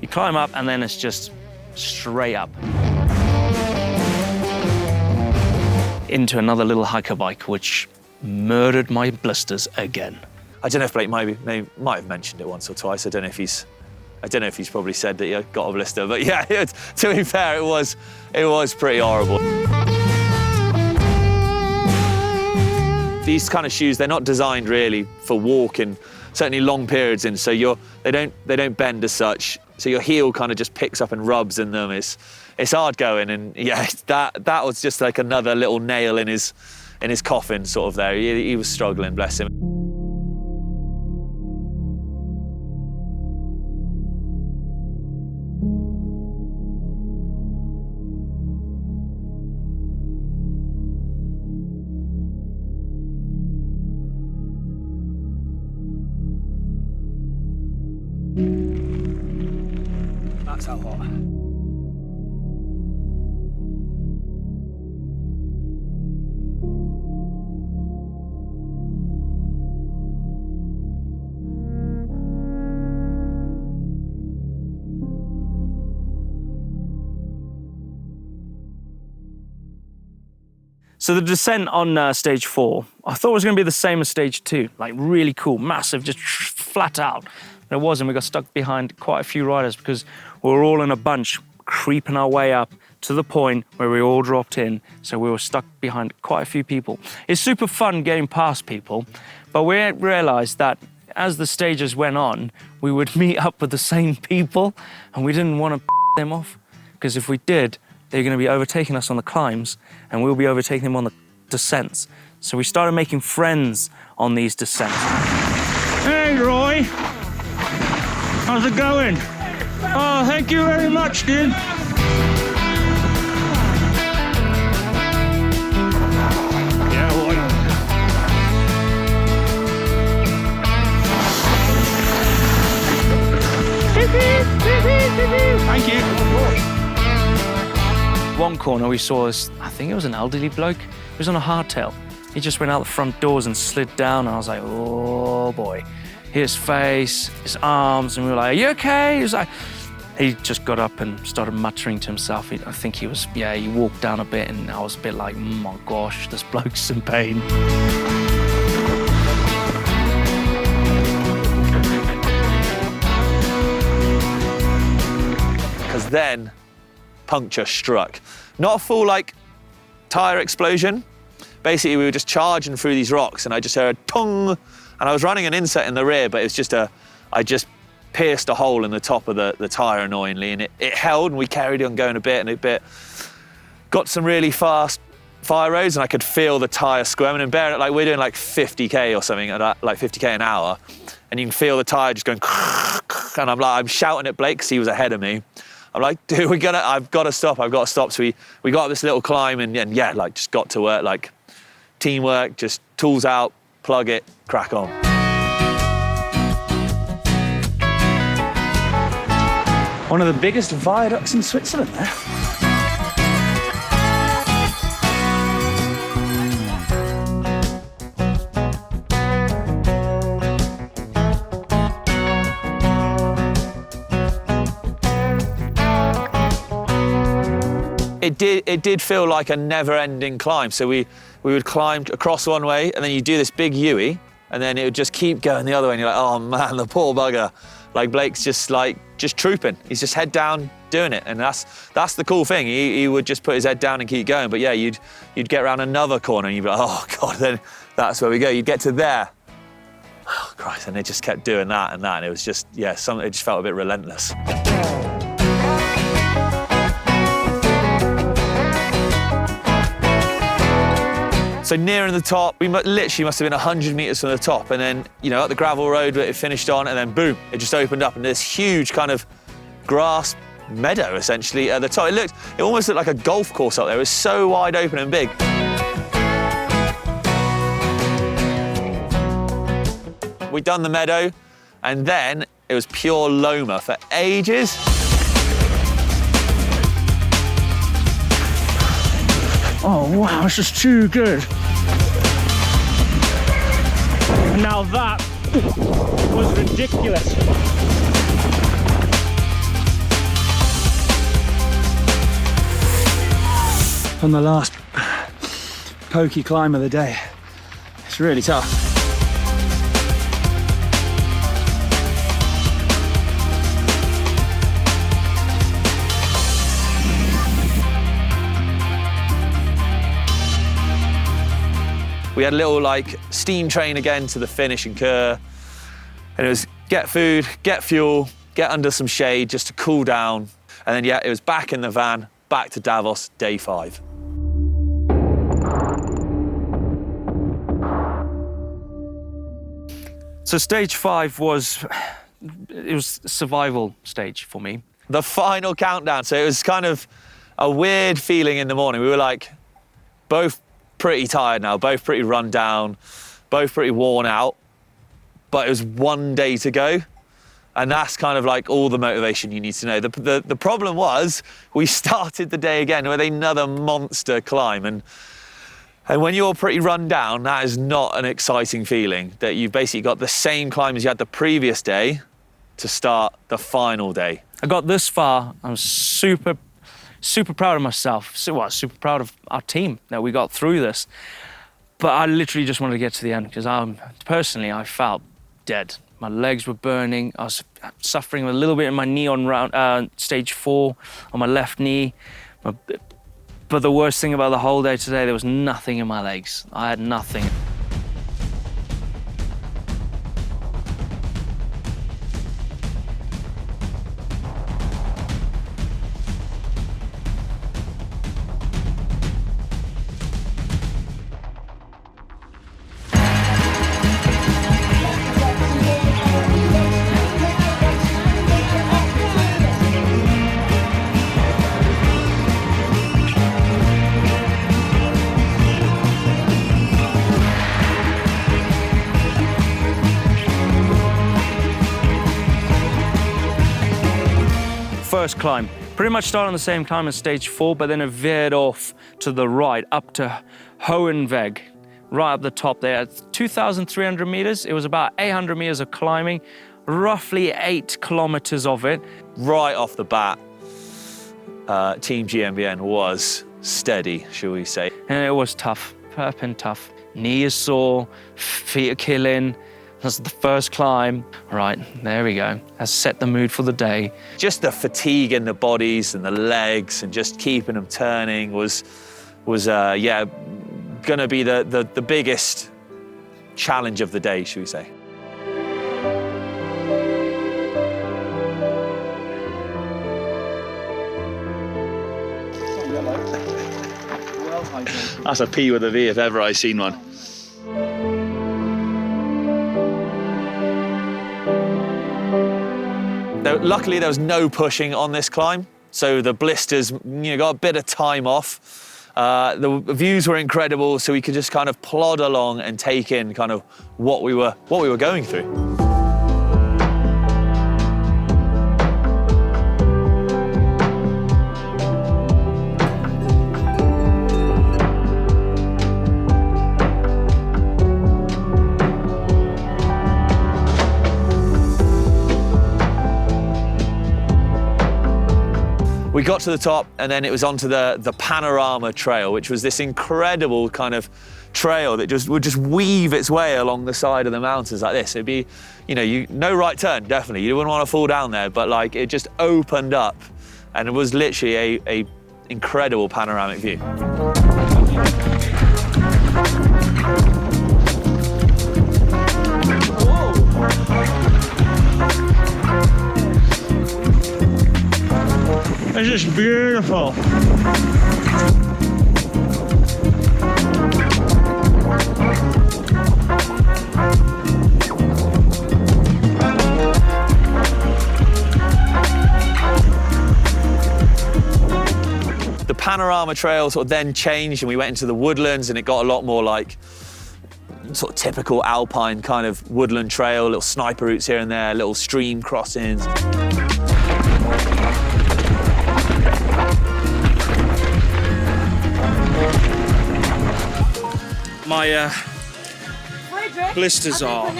you climb up and then it's just straight up. Into another little hiker bike, which murdered my blisters again. I don't know if Blake might have mentioned it once or twice. I don't know if he's probably said that he got a blister, but yeah, to be fair, it was pretty horrible. These kind of shoes, they're not designed really for walking, certainly long periods in, so they don't bend as such, so your heel kind of just picks up and rubs in them. It's hard going, and yeah, that was just like another little nail in his coffin sort of there. He was struggling, bless him. That's how hot. So the descent on stage 4, I thought it was going to be the same as stage 2, like really cool, massive, just flat out. But it wasn't. We got stuck behind quite a few riders because we were all in a bunch, creeping our way up to the point where we all dropped in. So we were stuck behind quite a few people. It's super fun getting past people, but we realized that as the stages went on, we would meet up with the same people, and we didn't want to them off, because if we did, they're going to be overtaking us on the climbs, and we'll be overtaking them on the descents. So we started making friends on these descents. Hey, Roy. How's it going? Oh, thank you very much, dude. Yeah, boy. Thank you. One corner we saw this, I think it was an elderly bloke. He was on a hardtail. He just went out the front doors and slid down, and I was like, oh boy. His face, his arms, and we were like, are you okay? He was like, he just got up and started muttering to himself. I think he was, yeah, he walked down a bit, and I was a bit like, oh my gosh, this bloke's in pain. Because then, puncture struck. Not a full, like, tyre explosion. Basically, we were just charging through these rocks, and I just heard tung, and I was running an inset in the rear, but it was just I just pierced a hole in the top of the tyre annoyingly, and it held, and we carried on going a bit, got some really fast fire roads, and I could feel the tyre squirming, and bearing it, like, we're doing like 50k or something, like 50k an hour, and you can feel the tyre just going, and I'm shouting at Blake because he was ahead of me. I'm like, dude, I've got to stop. So we got up this little climb, and yeah, like, just got to work, like, teamwork, just tools out, plug it, crack on. One of the biggest viaducts in Switzerland there. It did feel like a never-ending climb. So we would climb across one way, and then you do this big U-ey, and then it would just keep going the other way, and you're like, oh man, the poor bugger. Like, Blake's just trooping. He's just head down doing it, and that's the cool thing. He would just put his head down and keep going. But yeah, you'd get around another corner, and you'd be like, oh God, then that's where we go. You'd get to there. Oh Christ, and they just kept doing that, and it was just, yeah, it just felt a bit relentless. So nearing the top, we literally must have been 100 metres from the top, and then, you know, at the gravel road that it finished on, and then boom, it just opened up, and this huge kind of grass meadow, essentially, at the top. It almost looked like a golf course up there. It was so wide open and big. We'd done the meadow, and then it was pure Loma for ages. Oh wow, this is too good. Now that was ridiculous. On the last pokey climb of the day. It's really tough. We had a little, like, steam train again to the finish in Kerr, and it was get food, get fuel, get under some shade just to cool down, and then, yeah, it was back in the van, back to Davos, day 5. So stage 5 was survival stage for me. The final countdown, so it was kind of a weird feeling in the morning. We were, like, both pretty tired now, both pretty run down, both pretty worn out, but it was one day to go, and that's kind of like all the motivation you need to know. The problem was we started the day again with another monster climb, and when you're pretty run down, that is not an exciting feeling, that you've basically got the same climb as you had the previous day to start the final day. I got this far. I was super proud of myself. Super proud of our team that we got through this. But I literally just wanted to get to the end because personally, I felt dead. My legs were burning. I was suffering a little bit in my knee on stage 4, on my left knee. But the worst thing about the whole day today, there was nothing in my legs. I had nothing. first climb. Pretty much started on the same climb as stage 4, but then it veered off to the right, up to Hohenweg, right up the top there. At 2,300 meters, it was about 800 meters of climbing, roughly 8 kilometers of it. Right off the bat, Team GMBN was steady, shall we say. And it was tough, perpin tough. Knee is sore, feet are killing. That's the first climb. Right, there we go. Has set the mood for the day. Just the fatigue in the bodies and the legs and just keeping them turning was yeah, gonna be the biggest challenge of the day, should we say. That's a P with a V if ever I seen one. Luckily, there was no pushing on this climb, so the blisters, got a bit of time off. The views were incredible, so we could just kind of plod along and take in kind of what we were going through. We got to the top, and then it was onto the Panorama Trail, which was this incredible kind of trail that would just weave its way along the side of the mountains like this. It'd be, no right turn, definitely. You wouldn't want to fall down there, but like it just opened up, and it was literally a incredible panoramic view. It's just beautiful. The Panorama Trail sort of then changed, and we went into the woodlands, and it got a lot more like sort of typical alpine kind of woodland trail, little sniper routes here and there, little stream crossings. My blisters are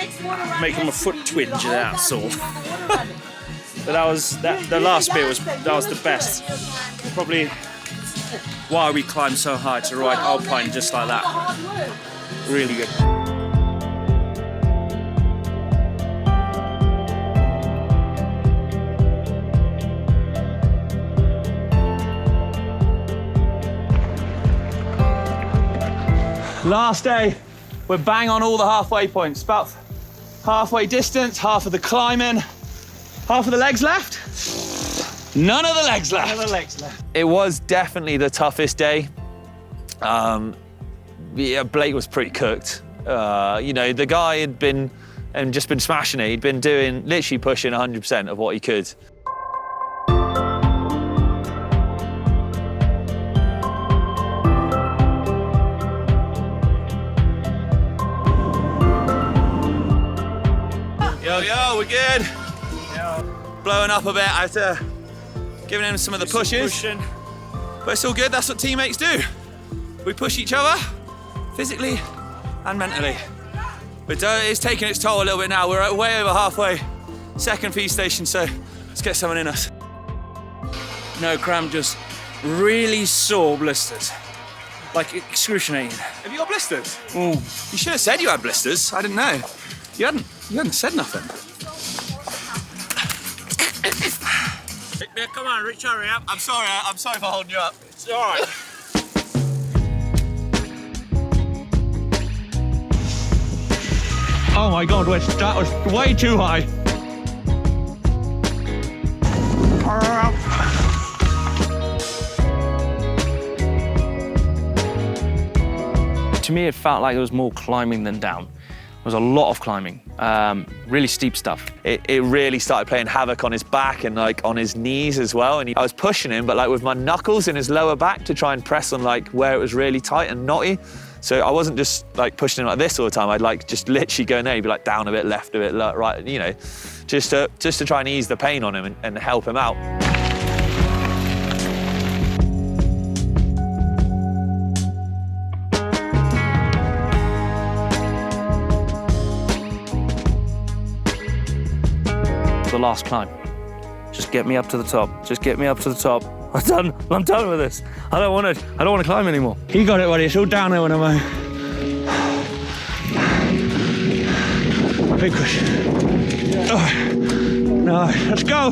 making my foot twinge, that's all. But the last bit was the best. Probably why we climbed so high to ride alpine just like that. Really good. Last day, we're bang on all the halfway points. About halfway distance, half of the climbing, half of the legs left. None of the legs left. None of the legs left. It was definitely the toughest day. Yeah, Blake was pretty cooked. The guy had been just been smashing it. He'd been literally pushing 100% of what he could. Yo, we're good. Blowing up a bit after giving him some of the pushes. But it's all good, that's what teammates do. We push each other, physically and mentally. But it's taking its toll a little bit now. We're way over halfway, second feed station, so let's get someone in us. No, Cram, just really sore blisters. Like excruciating. Have you got blisters? Oh. You should have said you had blisters. I didn't know. You hadn't said nothing. Come on, Rich, hurry up. I'm sorry for holding you up. It's all right. Oh my God, that was way too high. To me, it felt like there was more climbing than down. There was a lot of climbing, really steep stuff. It really started playing havoc on his back and like on his knees as well. And I was pushing him, but like with my knuckles in his lower back to try and press on like where it was really tight and knotty. So I wasn't just like pushing him like this all the time. I'd like just literally go in there, he'd be like down a bit, left a bit, right, just to try and ease the pain on him and help him out. the last climb. Just get me up to the top. Just get me up to the top. I'm done with this. I don't want to climb anymore. You got it, buddy. It's all downhill when I'm out. Big push. No, let's go.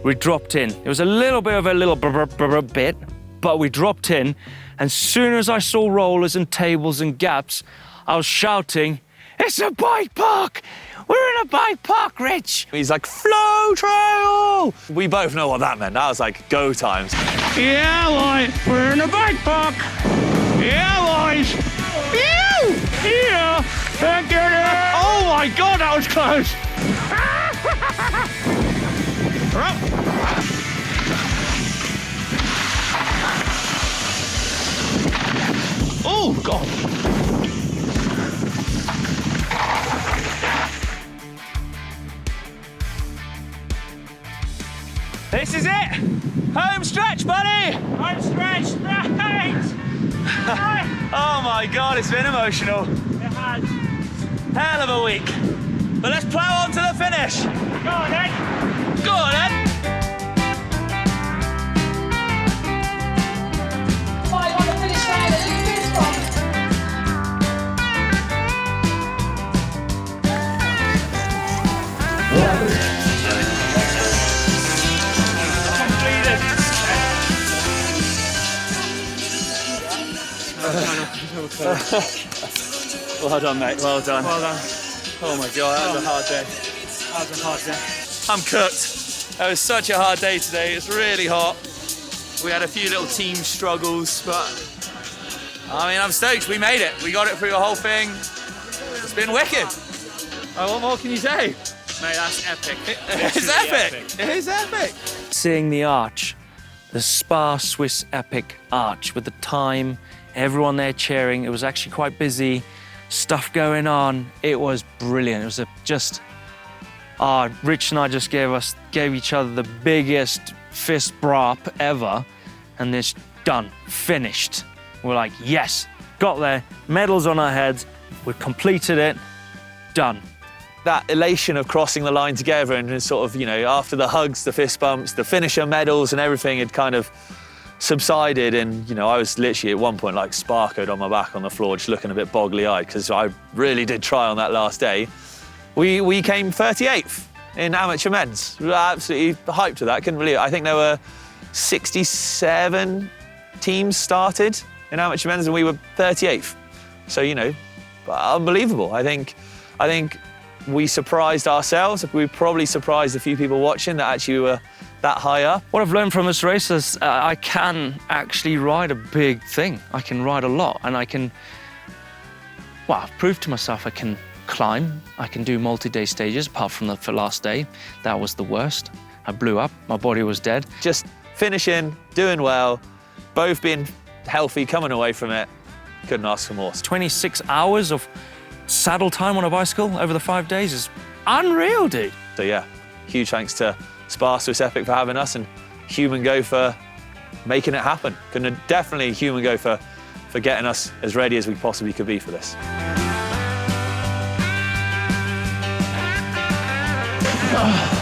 We dropped in. It was a little bit of a bit, but we dropped in. And soon as I saw rollers and tables and gaps, I was shouting, "It's a bike park! We're in a bike park, Rich!" He's like, "Flow trail!" We both know what that meant. That was like go times. Yeah, boy, we're in a bike park. Yeah, boys. Yeah. Oh my God, that was close. Oh God. This is it! Home stretch, buddy! Home stretch, right! Oh my God, it's been emotional. It has. Hell of a week. But let's plough on to the finish. Go on, Ed. Go on, Ed. Right, on the finish line, the fist bump. Well done, mate. Well done. Well done. Oh my God, that was a hard day. That was a hard day. I'm cooked. That was such a hard day today. It's really hot. We had a few little team struggles, but I mean, I'm stoked. We made it. We got it through the whole thing. It's been wicked. What more can you say? Mate, that's epic. It's epic. It is epic. Seeing the arch, the Spa Swiss Epic arch with the time, everyone there cheering. It was actually quite busy, stuff going on. It was brilliant. It was Rich and I just gave each other the biggest fist bump ever, and it's done, finished. We're like, yes, got there, medals on our heads, we completed it, done. That elation of crossing the line together and sort of, you know, after the hugs, the fist bumps, the finisher medals and everything had kind of subsided, and, you know, I was literally at one point like sparkled on my back on the floor, just looking a bit boggly-eyed, because I really did try on that last day. We came 38th in amateur men's. We were absolutely hyped with that, couldn't believe it. I think there were 67 teams started in amateur men's and we were 38th. So, you know, unbelievable. I think we surprised ourselves. We probably surprised a few people watching that actually we were that high up. What I've learned from this race is I can actually ride a big thing. I can ride a lot, and I've proved to myself I can climb. I can do multi-day stages, apart from the last day. That was the worst. I blew up, my body was dead. Just finishing, doing well, both being healthy, coming away from it. Couldn't ask for more. 26 hours of saddle time on a bicycle over the 5 days is unreal, dude. So yeah, huge thanks to Spa Swiss Epic for having us, and Human Go for making it happen. Definitely Human Go for getting us as ready as we possibly could be for this. Oh.